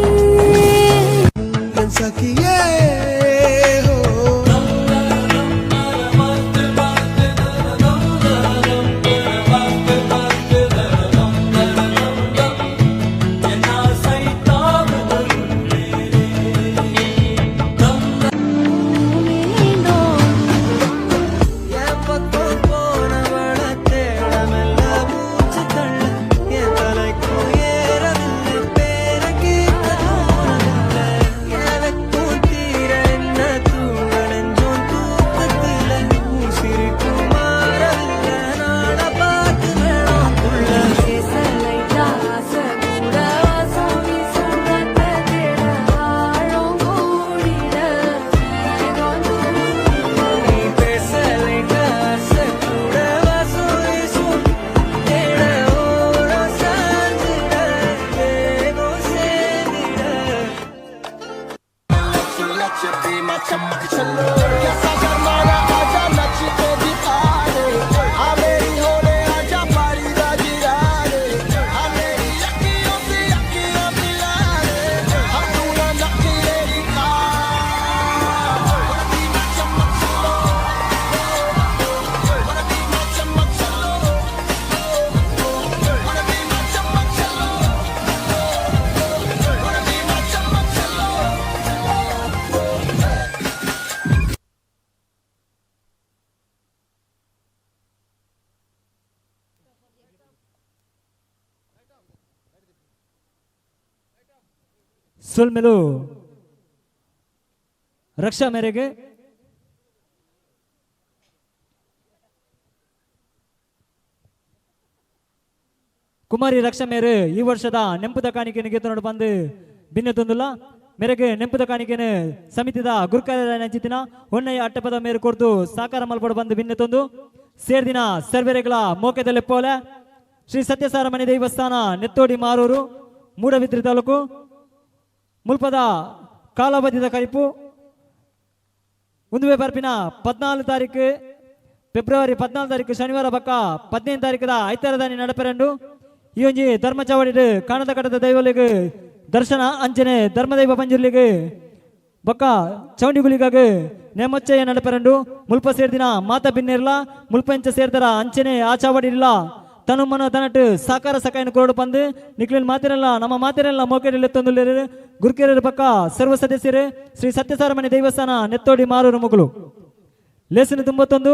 Speaker 4: ಸುಲ್ಮೆಲು ರಕ್ಷಾ ಮೇರೆಗೆ ಕುಮಾರಿ ರಕ್ಷಾ ಮೇರೆ ಈ ವರ್ಷದ ನೆಂಪುದ ಕಾಣಿಕೆಯನ್ನು ಗೆದ್ದು ಬಂದು ಭಿನ್ನ ತಂದುಲ್ಲ ಮೇರೆಗೆ ನೆಂಪುದ ಕಾಣಿಕೆಯನ್ನು ಸಮಿತಿದ ಗುರುಕಾರ್ಯ ಜಿತ್ತಿನ ಹೊಣ್ಣೆಯ ಅಟ್ಟಪದ ಮೇರೆ ಕೊಡ್ತು ಸಾಕಾರ ಮಲ್ಪಡ ಬಂದು ಭಿನ್ನ ತಂದು ಸೇರ್ದಿನ ಸರ್ವೆರೆಗಳ ಮೋಕೆದಲ್ಲಿ ಪೋಲೆ ಶ್ರೀ ಸತ್ಯಸಾರ ಮನೆ ದೇವಸ್ಥಾನ ನೆತ್ತೋಡಿ ಮಾರೂರು ಮೂಡಬಿದ್ರಿ ತಾಲೂಕು ಮುಲ್ಪದ ಕಾಲಾವಧಿದ ಕರಿಪು ಒಂದು ಬರ್ಪಿನ 14 ತಾರೀಕು ಫೆಬ್ರವರಿ 14 ತಾರೀಕು ಶನಿವಾರ ಬಕ್ಕ 15 ತಾರೀಕದ ಐತಾರದಾನಿ ನಡಪೆರಂಡು ಈ ಒಂಜಿ ಧರ್ಮ ಚಾವಡಿ ಕಾಣದ ಕಟ್ಟದ ದೈವಲಿಗೆ ದರ್ಶನ ಅಂಚನೆ ಧರ್ಮದೈವ ಪಂಜುರ್ಲಿಗೆ ಬಕ್ಕ ಚೌಂಡಿಗುಲಿಗಾಗ ನೇಮಚ್ಚಯ್ಯ ನಡಪೆರಂಡು ಮುಲ್ಪ ಸೇರ್ದಿನ ಮಾತ ಭಿನ್ನಿರ್ಲ ಮುಲ್ಪಂಚ ಸೇರ್ದರ ಅಂಚನೆ ಆ ಚಾವಡಿಲ್ಲ ತನು ಮನ ತನಟ್ಟು ಸಾಕಾರ ಸಕಾಯನ ಕೊರಡು ಬಂದು ನಿಕ್ಲಿನ ಮಾತಿರಲ್ಲ ನಮ್ಮ ಮಾತಿರಲ್ಲ ಮೋಕೆಯಲ್ಲಿ ತಂದುಳ್ಳರು ಗುರುಕೆರರ ಪಕ್ಕ ಸರ್ವ ಸದಸ್ಯರು ಶ್ರೀ ಸತ್ಯಸಾರ ಮನೆ ದೇವಸ್ಥಾನ ನೆತ್ತೋಡಿ ಮಾರೂರು ಮುಗುಲು ಲೇಸಿನ 91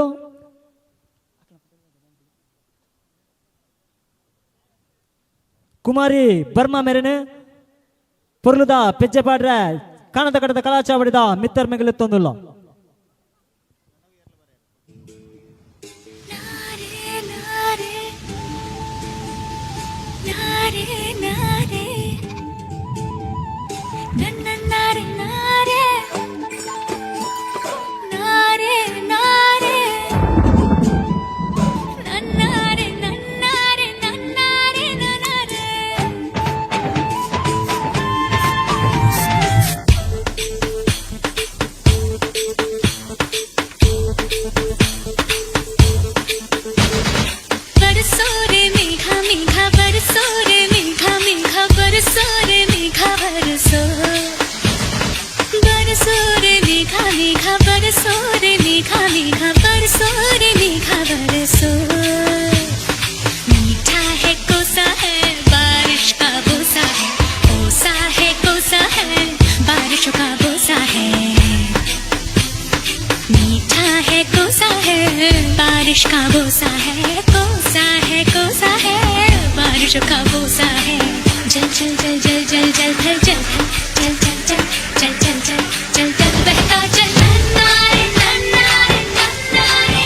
Speaker 4: ಕುಮಾರಿ ಬರ್ಮಾ ಮೆರೆನೆ ಪೊರ್ಲುದ ಪೆಜ್ಜೆಪಾಡ್ರೆ ಕಾಣದ ಕಡದ ಕಲಾಚಾವಡಿದ ಮಿತ್ತರ್ ಮೆಗಲೆತ್ತೊಂದುಲ್ಲ
Speaker 11: मीठा है कोसा है बारिश का बोसा है ओसा है कोसा है बारिश का बोसा है मीठा है कोसा है बारिश का बोसा है कोसा है कोसा है बारिश का बोसा है जल जल जल जल जल जल भर जल जल जल जल जल जल जल जल जल बहता जल नारे नारे नारे नारे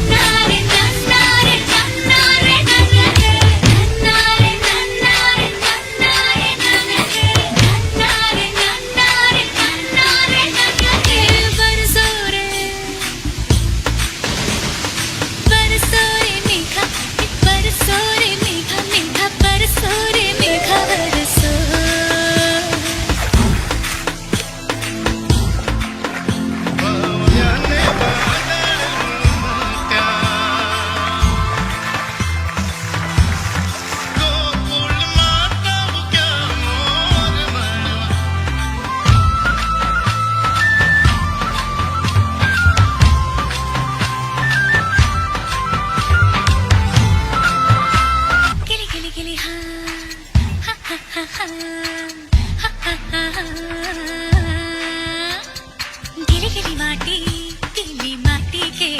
Speaker 11: नारे नारे नारे गिली गिली माटी के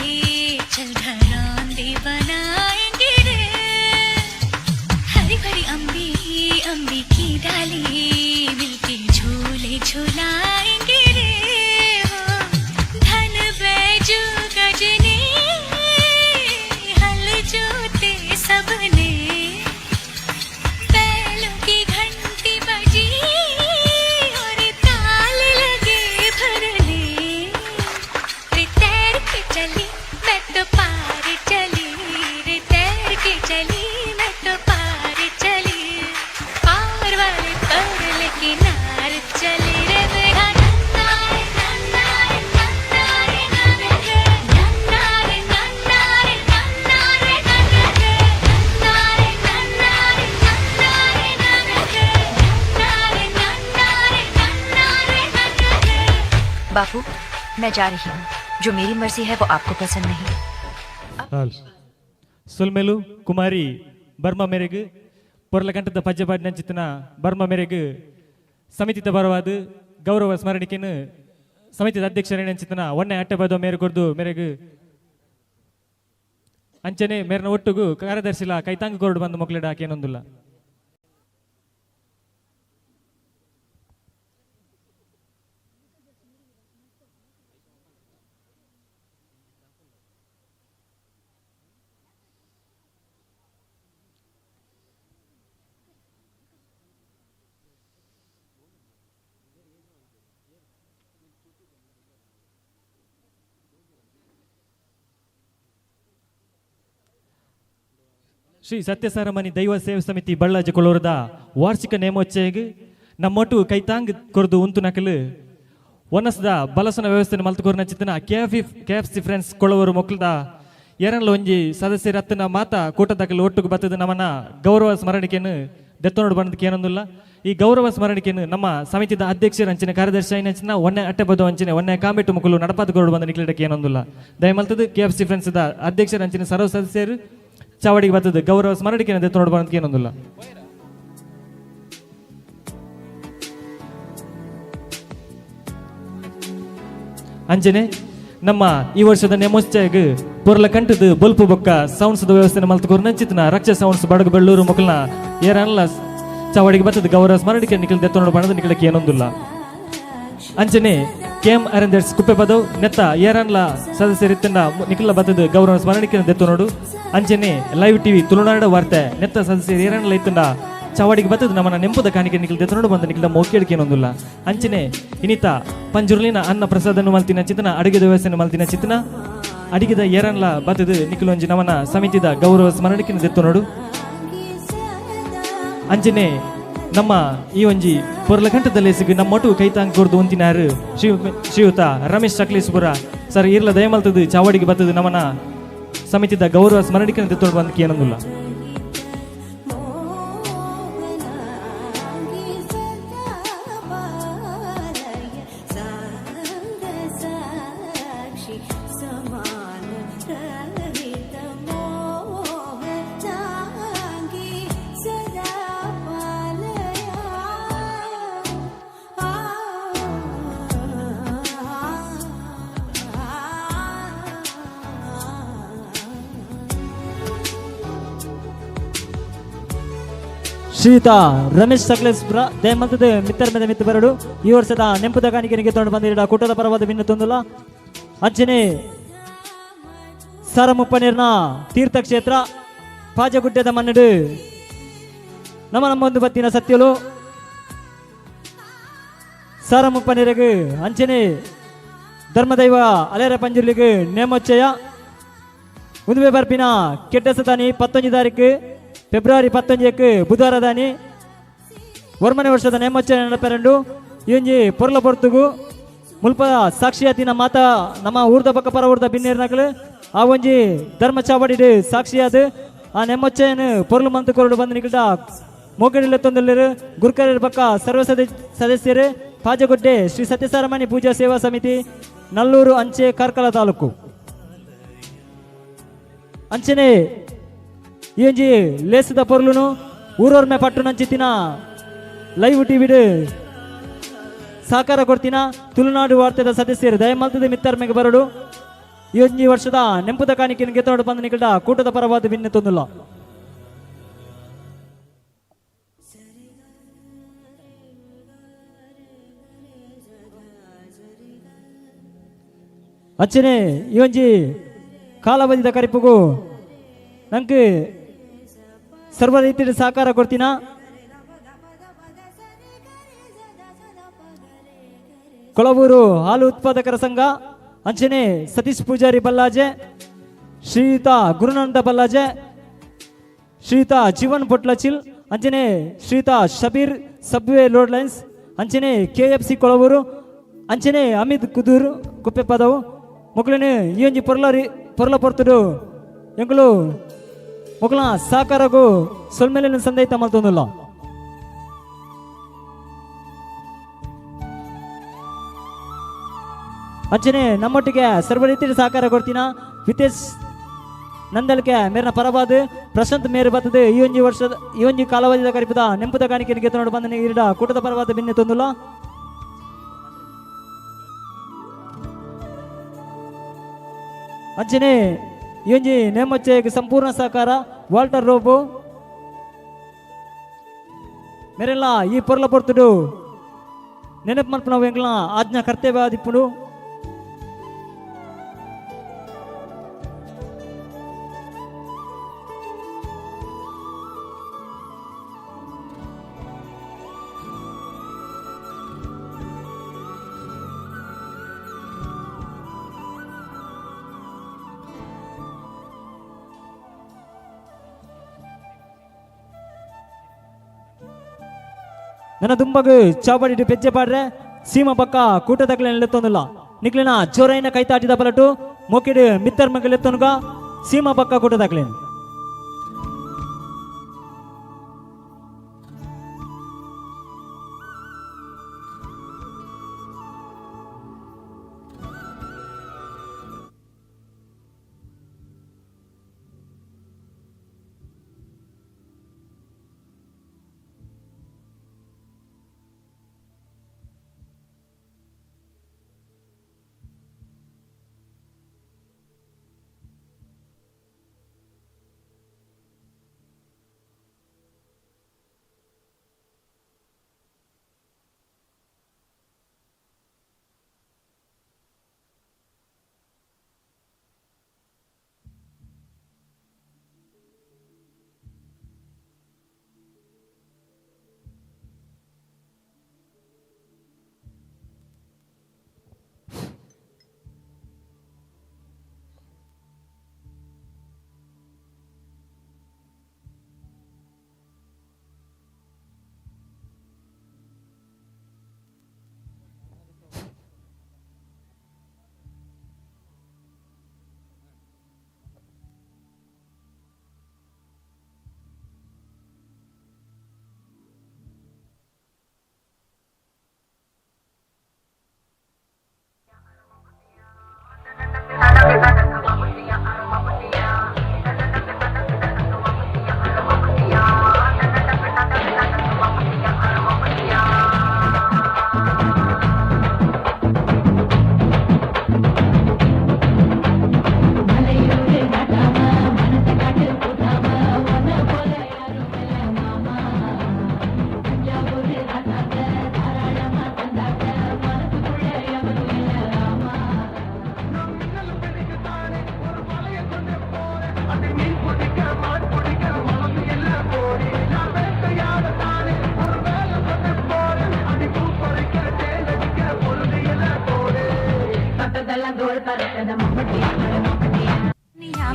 Speaker 11: चल घरौंदे बनाएंगे रे हरी भरी अम्बी की डाली मिलके झूले झूलाएंगे रे हो धन बैजू गजने हल जोते सबने बैलों की घंटी बजी और ताल लगे भरने रे तैर के चली मैं तो पार चली रे तैर के चली मैं तो पार चली पार वाले पर किनार चली रे मेरा नन्नारे नन्नारे नन्नारे नन्नारे नन्नारे नन्नारे नन्नारे
Speaker 9: बापू मैं जा रही हूँ जो मेरी मर्जी है वो आपको पसंद नहीं
Speaker 4: ಸುಲ್ಮೆಲು ಕುಮಾರಿ ಬರ್ಮ ಮೇರೆಗೆ ಪೊರ್ಲಕಂಠದ ಪದ್ಯಪಾಡಿನ ಚಿತ್ತನ ಬರ್ಮ ಮೇರೆಗೆ ಸಮಿತಿದ ಬರವಾದ ಗೌರವ ಸ್ಮರಣಿಕೆನು ಸಮಿತಿದ ಅಧ್ಯಕ್ಷರ ಚಿತ್ತನ ಒನ್ನೆ ಅಟ್ಟೆಬದ ಮೇರೆ ಕೊರ್ದು ಮೇರೆಗೆ ಅಂಚನೆ ಮೇರನ ಒಟ್ಟುಗು ಕಾರ್ಯದರ್ಶಿಲ ಕೈತಾಂಗ ಕೊರಡು ಬಂದು ಮೊಕ್ಲೆಡ ಹಾಕೇನೊಂದಿಲ್ಲ ಶ್ರೀ ಸತ್ಯಸಾರಮನಿ ದೈವ ಸೇವಾ ಸಮಿತಿ ಬಳ್ಳಾಜಿ ಕೊಳೂರದ ವಾರ್ಷಿಕ ನೇಮೋತ್ಸವಗೆ ನಮ್ಮೊಟ್ಟು ಕೈತಾಂಗ್ ಕೊರದು ಉಂತು ನಕಲು ಒನಸದ ಬಲಸನ ವ್ಯವಸ್ಥೆ ಮಲ್ತುಕೋರ್ನ ಚಿತ್ತನ ಕೆಎಫ್ಸಿ ಫ್ರೆಂಡ್ಸ್ ಕೊಳವರು ಮೊಕ್ಕಳದ ಎರಡಲ್ಲ ಒಂಜಿ ಸದಸ್ಯರ ಹತ್ತನ ಮಾತ ಕೂಟದಾಕಲು ಒಟ್ಟಿಗೆ ಬತ್ತದ ನಮ್ಮನ್ನ ಗೌರವ ಸ್ಮರಣಿಕೆಯನ್ನು ದೆತ್ತನೋಡು ಬಂದಕ್ಕೆ ಏನೊಂದಿಲ್ಲ ಈ ಗೌರವ ಸ್ಮರಣಿಕೆಯನ್ನು ನಮ್ಮ ಸಮಿತಿದ ಅಧ್ಯಕ್ಷರ ಅಂಚಿನ ಕಾರ್ಯದರ್ಶಿ ಅಂಚಿನ ಒನ್ನೆ ಅಟ್ಟೆಬದು ಅಂಚಿನ ಒನ್ನೆ ಕಾಮೆಟ್ಟು ಮುಕ್ಕಲು ನಡಪಾದ ಕೊರಡು ಬಂದ ನಿಕ್ಲಿಡಕ್ಕೆ ಏನೊಂದಿಲ್ಲ ದಯಮಲ್ತದ ಕೆಎಫ್ಸಿ ಫ್ರೆಂಡ್ಸ್ ಅಧ್ಯಕ್ಷರ ಅಂಚಿನ ಸರ್ವ ಸದಸ್ಯರು ಚಾವಡಿಗೆ ಬರ್ತದೆ ಗೌರವ ಸ್ಮರಣಿಕೆ ದೆತ್ತನೋಡು ಬಂದಕ್ಕೆ ಏನೊಂದಿಲ್ಲ ಅಂಚನೆ ನಮ್ಮ ಈ ವರ್ಷದ ನೇಮೋತ್ಸವಕ್ಕೆ ಪೊರ್ಲಕಂಠದ ಬಲ್ಪು ಬೊಕ್ಕ ಸೌಂಡ್ಸ್ದ ವ್ಯವಸ್ಥೆ ಮಲ್ತುಕೋರ್ನ ಚಿತ್ತನ ರಕ್ಷಾ ಸೌಂಡ್ಸ್ ಬಡಗ ಬೆಳ್ಳೂರು ಮೊಕ್ಕಲ್ನ ಏರನ್ಲ ಚಾವಡಿಗೆ ಬರ್ತದ ಗೌರವ ಸ್ಮರಣಿಕೆ ನಿಖಿಲ್ ದೆತ್ತನೋಡು ಬಣದ ನಿಖಿಲಕ್ಕೆ ಏನೊಂದಿಲ್ಲ ಅಂಚನೆ ಕೆಎಂ ಅರೆಂದರ್ಸ್ ಕುಪ್ಪೆ ಪದವು ನೆತ್ತ ಏರನ್ಲ ಸದಸ್ಯರಿತ್ತಂಡ ನಿಖಿಲ ಬತ್ತದ ಗೌರವ ಸ್ಮರಣಿಕೆ ದೆತ್ತನೋಡು ಅಂಚನೆ ಲೈವ್ ಟಿವಿ ತುಳುನಾಡ ವಾರ್ತೆ ನೆತ್ತ ಸದಸ್ಯರು ಏರನ್ಲ ಇತ್ತಂಡ ಚಾವಡಿಗೆ ಬತ್ತದ ನಮ್ಮನ್ನ ನೆಂಪದ ಕಾಣಿಕೆ ನಿಖಿಲ್ ದೆತ್ತನೋಡು ಬಂದ ನಿಖಿಲ ಮೋಕೇಳಿಕೆ ಏನೊಂದಿಲ್ಲ ಅಂಚನೆ ಇನಿತ ಪಂಜುರ್ಲಿನ ಅನ್ನ ಪ್ರಸಾದನ್ನು ಮಲ್ತಿನ ಚಿತ್ತನ ಅಡುಗೆದ ವ್ಯವಸ್ಥೆ ಮಲ್ತಿನ ಚಿತ್ತನ ಅಡಿಗೆದ ಏರನ್ಲ ಬತ್ತದ ನಿಖಿಲೊಂಜಿ ನಮ್ಮನ ಸಮಿತಿದ ಗೌರವ ಸ್ಮರಣಿಕೆ ದೆತ್ತನೋಡು ಅಂಚನೆ ನಮ್ಮ ಈ ಒಂಜಿ ಪೊರ್ಲಕಂಠದಲ್ಲಿ ಸಿಗ ನಮ್ಮೊಟ್ಟು ಕೈತಾಂಗ್ ಕೊರ್ದು ಉಂತಿನಾರು ಶ್ರೀಯುತ ರಮೇಶ್ ಸಕಲೇಶ್ಪುರ ಸರ್ ಇರ್ಲ ದಯಮಲ್ತದ ಚಾವಡಿಗೆ ಬತ್ತದ ನಮ್ಮನ ಸಮಿತಿದ ಗೌರವ ಸ್ಮರಣಿಕೆ ದೆತ್ತೋಡು ಬಂದಕ್ಕೆ ಏನೊಂದಿಲ್ಲ ಶ್ರೀಯುತ ರಮೇಶ್ ಸಕಲೇಶ್ಪುರ ದಯಮಂತದ ಮಿತ್ತರ್ಮೆದ ಮಿತ್ತು ಬರಡು ಈ ವರ್ಷದ ನೆಂಪುದ ಕಾಣಿಕೆನಿಗೆ ತೊಗೊಂಡು ಬಂದಿರ ಕೂಟದ ಪರವಾದ ಭಿನ್ನ ತೊಂದಲ ಅಂಚನೆ ಸಾರಮುಪ್ಪನೇರ್ನ ತೀರ್ಥಕ್ಷೇತ್ರ ಪಾಜಗುಡ್ಡದ ಮನ್ನಡು ನಮ್ಮೊಂದು ಬತ್ತಿನ ಸತ್ಯಲು ಸಾರಮುಪ್ಪನೇರಗೆ ಅಂಚನೆ ಧರ್ಮದೈವ ಅಲೇರ ಪಂಜುರ್ಲಿಗೆ ನೇಮೋಚ್ಚಯ ಉದುವೆ ಬರ್ಪಿನ ಕೆಟ್ಟ ಸತಾನಿ 19 ತಾರೀಕು ಫೆಬ್ರವರಿ 11ಕ್ಕೆ ಬುಧವಾರದಾನಿ ವರ್ಮನೆ ವರ್ಷದ ನೇಮೋಚ್ಚಯ ನಡೆಪೆರಂಡು ಇಂಜಿ ಪೊರ್ಲ ಪೊರ್ತುಗು ಮುಲ್ಪ ಸಾಕ್ಷಿಯಾತಿನ ಮಾತ ನಮ್ಮ ಊರ್ದ ಪಕ್ಕ ಪರ ಊರ್ದ ಬಿನ್ನೇರ್ನಕಲು ಆ ಒಂಜಿ ಧರ್ಮ ಚಾವಡಿಡು ಸಾಕ್ಷಿಯಾದ ಆ ನೇಮೋಚ್ಚಯನ ಪೊರ್ಲು ಮಂತು ಕೊರಡು ಬಂದು ನಿಕಟ ಮೋಕಡಿಲ್ಲ ತೊಂದಲ್ಲರು ಗುರುಕರ ಪಕ್ಕ ಸರ್ವ ಸದಸ್ಯರು ಪಾಜಗುಡ್ಡೆ ಶ್ರೀ ಸತ್ಯಸಾರಮಣಿ ಪೂಜಾ ಸೇವಾ ಸಮಿತಿ ನಲ್ಲೂರು ಅಂಚೆ ಕಾರ್ಕಳ ತಾಲೂಕು ಅಂಚನೆ ఏంజి లేసుద పొర్లును ఊరూర్మే పట్టునంచితిన ಲೈವ್ ಟಿವಿಡು ಸಹಕಾರ ಕೊಡ್ತಿನ ತುಳುನಾಡು ವಾರ್ತೆದ ಸದಸ್ಯರು ದಯಮಲ್ತದ ಮಿತ್ತರ್ಮೆಗೆ ಬರಡು ಈ ವರ್ಷದ ನೆಂಪುದ ಕಾಣಿಕೆಯನ್ನು ಗೆತ್ತೋಡು ಬಂದ ನಿಕಟ ಕೂಟದ ಪರವಾದ ಭಿನ್ನ ತೊಂದಿಲ್ಲ ಅಚ್ಚನೆ ಈ ಒಂಜಿ ಕಾಲಾವಧಿದ ಕರಿಪುಗು ನಂಗೆ ಸರ್ವ ರೀತಿಯ ಸಹಕಾರ ಕೊಡ್ತೀನ ಕೊಳವೂರು ಹಾಲು ಉತ್ಪಾದಕರ ಸಂಘ ಅಂಚನೆ ಸತೀಶ್ ಪೂಜಾರಿ ಬಲ್ಲಾಜೆ ಶ್ರೀಯುತ ಗುರುನಂದ ಬಲ್ಲಾಜೆ ಶ್ರೀಯುತ ಜೀವನ್ ಪೊಟ್ಲಚಿಲ್ ಅಂಚನೆ ಶ್ರೀಯುತ ಶಬೀರ್ ಸಬ್ವೆ ರೋಡ್ ಲೈನ್ಸ್ ಅಂಚನೆ KFC ಕೊಳವೂರು ಅಂಚನೆ ಅಮಿತ್ ಕುದೂರು ಕುಪ್ಪೆ ಪದವು ಮೊಕ್ಕಳನೆ ಈ ಒಂಜಿ ಪೊರ್ಲ ಪೊರ್ತುಡು ಎಂಕುಲು ಮೊಕ್ಕಳ ಸಹಕಾರಗೂ ಸೊಲ್ಮೇಲಿನ ಸಂದೈತ ಮಲ್ತೊಂದುಲ್ಲ ಅಂಚನೆ ನಮ್ಮೊಟ್ಟಿಗೆ ಸರ್ವ ರೀತಿಯ ಸಹಕಾರ ಕೊಡ್ತೀನ ವಿತೇಶ್ ನಂದಲ್ಕೆ ಮೇರ್ನ ಪರವಾದ ಪ್ರಶಾಂತ್ ಮೇರ್ ಬರ್ತದೆ ಈ ಒಂಜಿ ಕಾಲಾವಧಿದ ಕರಿಪದ ನೆಂಪುದ ಕಾಣಿಕೆಯನ್ನು ಗೆದ್ದು ಬಂದ ಇರಡ ಕೂಟದ ಪರವಾದ ಭಿನ್ನ ತೊಂದುಲ್ಲ ಅಂಚನೆ ಈ ಒಂಜಿ ನೇಮೋಚ್ಚಯಕ್ಕೆ ಸಂಪೂರ್ಣ ಸಹಕಾರ ವಾಲ್ಟರ್ ರೋಬೋ ಮೇರೆಲ್ಲ ಈ ಪೊರ್ಲ ಪೊರ್ತುಡು ನೆನಪು ಮಲ್ಪನ ಎಂಗ್ಲ ಆಜ್ಞಾ ಕರ್ತವ್ಯ ಆದಿಪ್ಪುಡು ನನ್ನ ದುಂಬಗು ಚಾವಡಿ ಪೆಜ್ಜೆ ಪಾಡ್ರೆ ಸೀಮ ಪಕ್ಕ ಕೂಟ ತಕ್ಕಲೆತ್ತೊಂದಿಲ್ಲ ನಿಕ್ಲಿನ ಜೋರೈನ ಕೈತಾಟಿದ ಪಲಟು ಮೊಕಿಡು ಮಿತ್ತರ್ ಮಗಲೆತ್ತೊನ್ಗ ಸೀಮ ಪಕ್ಕ ಕೂಟ ತಕ್ಕಲೇನು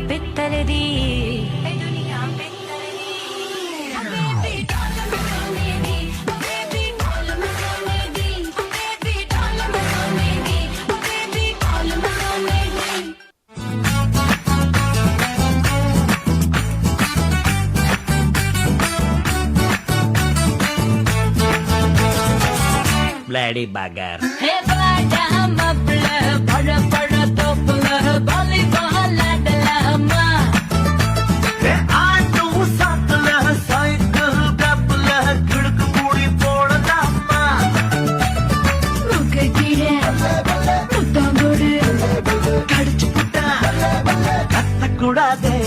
Speaker 11: ಬೆತ್ತಲೆದಿ
Speaker 3: Bloody bugger.
Speaker 6: கூடாதே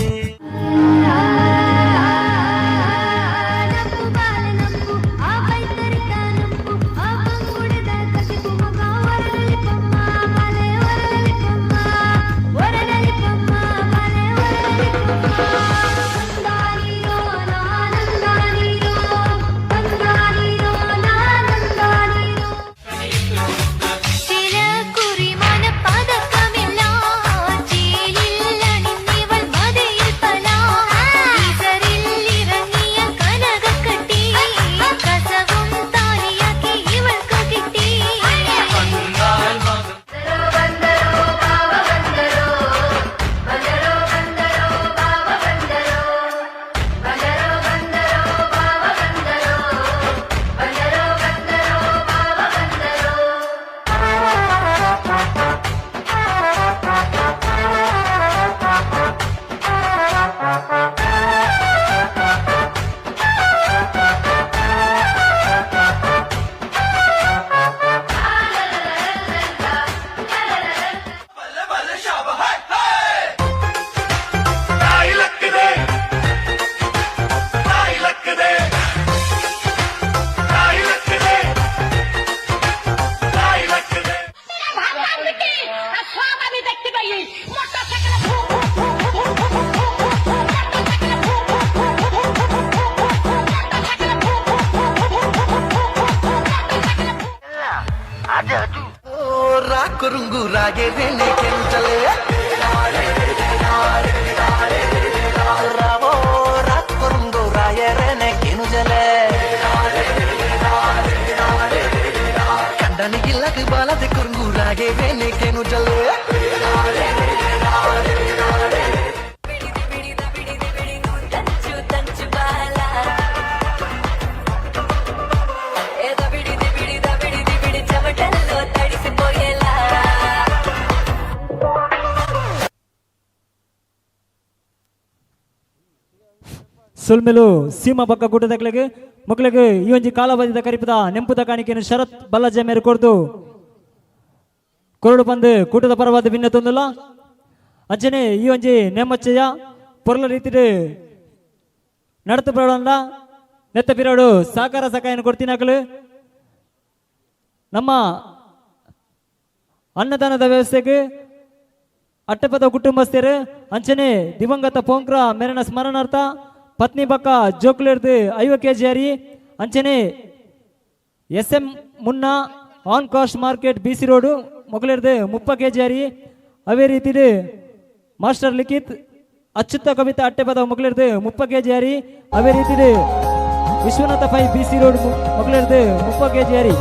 Speaker 6: ಕುರುಂಗು ರಾಗೆ ರೇನೆ ಕೆಂಚಲೆ ರಾವೋ ರಾಕ್ ಕುರುಂಗು ರಾಯ ರೇನೆ ಕೆನುಜಲೆ ಕಂಡನಿಗಿಲ್ಲದ ಬಾಲದ ಕುರುಂಗು ರಾಗೆ ರೇನೆ ಕೆನುಜಲೆ
Speaker 4: ಸುಲ್ಮೆಲು ಸೀಮಾ ಪಕ್ಕ ಗುಡ್ಡದಗಳಿಗೆ ಮಕ್ಕಳಿಗೆ ಈ ಒಂಜಿ ಕಾಲಾವಧಿದ ಕರಿಪದ ನೆಂಪುದ ಕಾಣಿಕೆಯನ್ನು ಶರತ್ ಬಲ್ಲಜ ಮೇರೆ ಕೊಡ್ದು ಕೊರಡು ಬಂದು ಕೂಟದ ಪರವಾದ ಭಿನ್ನ ತೊಂದಲ್ಲ ಅಂಚನೆ ಈ ಒಂಜಿ ನೇಮಚ್ಚಯ್ಯ ಪೊರ್ಲ ರೀತಿ ನಡತು ಬಿಡೋಣ ನೆತ್ತ ಪಿರೋಡು ಸಹಕಾರ ಸಹಾಯನ ಕೊಡ್ತೀನಿ ಹಾಕಲು ನಮ್ಮ ಅನ್ನದಾನದ ವ್ಯವಸ್ಥೆಗೆ ಅಟ್ಟಪದ ಕುಟುಂಬಸ್ಥರು ಅಂಚನೆ ದಿವಂಗತ ಪೋಂಕ್ರ ಮೇರನ ಸ್ಮರಣಾರ್ಥ ಪತ್ನಿ ಬಕ್ಕ ಜೋಕ್ಲೆರ್ದು 50 kg ಅರಿ ಅಂಚನೆ SM ಮುನ್ನ ಆನ್ ಕಾಸ್ಟ್ ಮಾರ್ಕೆಟ್ BC ರೋಡು ಮೊಗಲೆರ್ದು 30 kg ಅರಿ ಅವೇ ರೀತಿ ಮಾಸ್ಟರ್ ಲಿಖಿತ್ ಅಚ್ಯುತ ಕವಿತಾ ಅಟ್ಟೆಪದ ಮೊಗಲೆರ್ದು 30 kg ಅರಿ ಅವೇ ರೀತಿ ವಿಶ್ವನಾಥ ಪೈ BC ರೋಡ್ ಮೊಗಲೆರ್ದು 30 kg ಅರಿ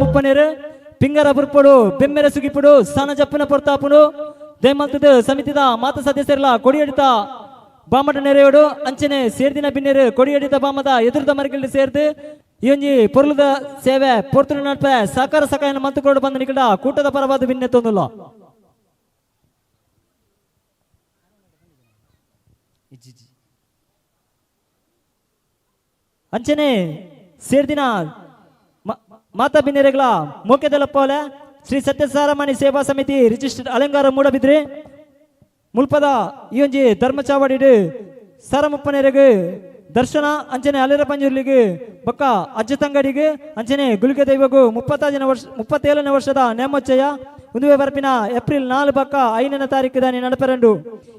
Speaker 4: ಮುಪ್ಪನೇರು ಪಿಂಗರ ಬುರ್ಪಡು ಬೆಮ್ಮೆರ ಸುಗಿಪುಡು ಸಣ್ಣ ಜಪ್ಪಿನ ಪೊರ್ತಾಪುಡು ದೇಮಲ್ತದ ಸಮಿತಿದ ಮಾತ ಸದಸ್ಯರಲ್ಲ ಕೊಡಿಯಡಿತ ಬಾಮಟ ನೆರೆಯೋಡು ಅಂಚನೆ ಸೇರ್ದಿನ ಬಿನ್ನೆರು ಕೊಡಿಯಡಿತ ಬಾಮದ ಎದುರದ ಮರಗಿಲ್ದು ಸೇರ್ದು ಈ ಒಂಜಿ ಪೊರ್ಲುದ ಸೇವೆ ಪೊರ್ತುನ ನಡ್ಪೆ ಸಹಕಾರ ಸಹಾಯನ ಮಂತುಕೊಂಡು ಬಂದ ನಿಕಟ ಕೂಟದ ಪರವಾದ ಬಿನ್ನೆ ತೊಂದುಲ್ಲ ಅಂಚನೆ ಸೇರ್ದಿನ ಮಾತಾ ಬಿನ್ನೆರೆಗಳ ಮೋಕೆದಲ್ಲಪ್ಪೋಲೆ ಶ್ರೀ ಸತ್ಯಸಾರಮಣಿ ಸೇವಾ ಸಮಿತಿ ರಿಜಿಸ್ಟರ್ಡ್ ಅಲಂಕಾರ ಮೂಡಬಿದ್ರಿ ಮುಲ್ಪದ ಈ ಒಂಜಿ ಧರ್ಮಚಾವಡಿಡು ಸರಮಪ್ಪನೆರೆಗೆ ದರ್ಶನ ಅಂಚನೆ ಅಲೆರ ಪಂಜುರ್ಲಿಗೆ ಬೊಕ್ಕ ಅಜ್ಜತಂಗಡಿಗೆ ಅಂಚನೆ ಗುಳಿಗೆ ದೈವಗೂ 37ನೇ ವರ್ಷದ ನೇಮೋಚ್ಚಯ ಉಂದುವೆ ಬರ್ಪಿನ ಏಪ್ರಿಲ್ 4 ಬಕ್ಕ 5ನೇ ತಾರೀಕು ದಾನಿ ನಡಪೆರಂಡು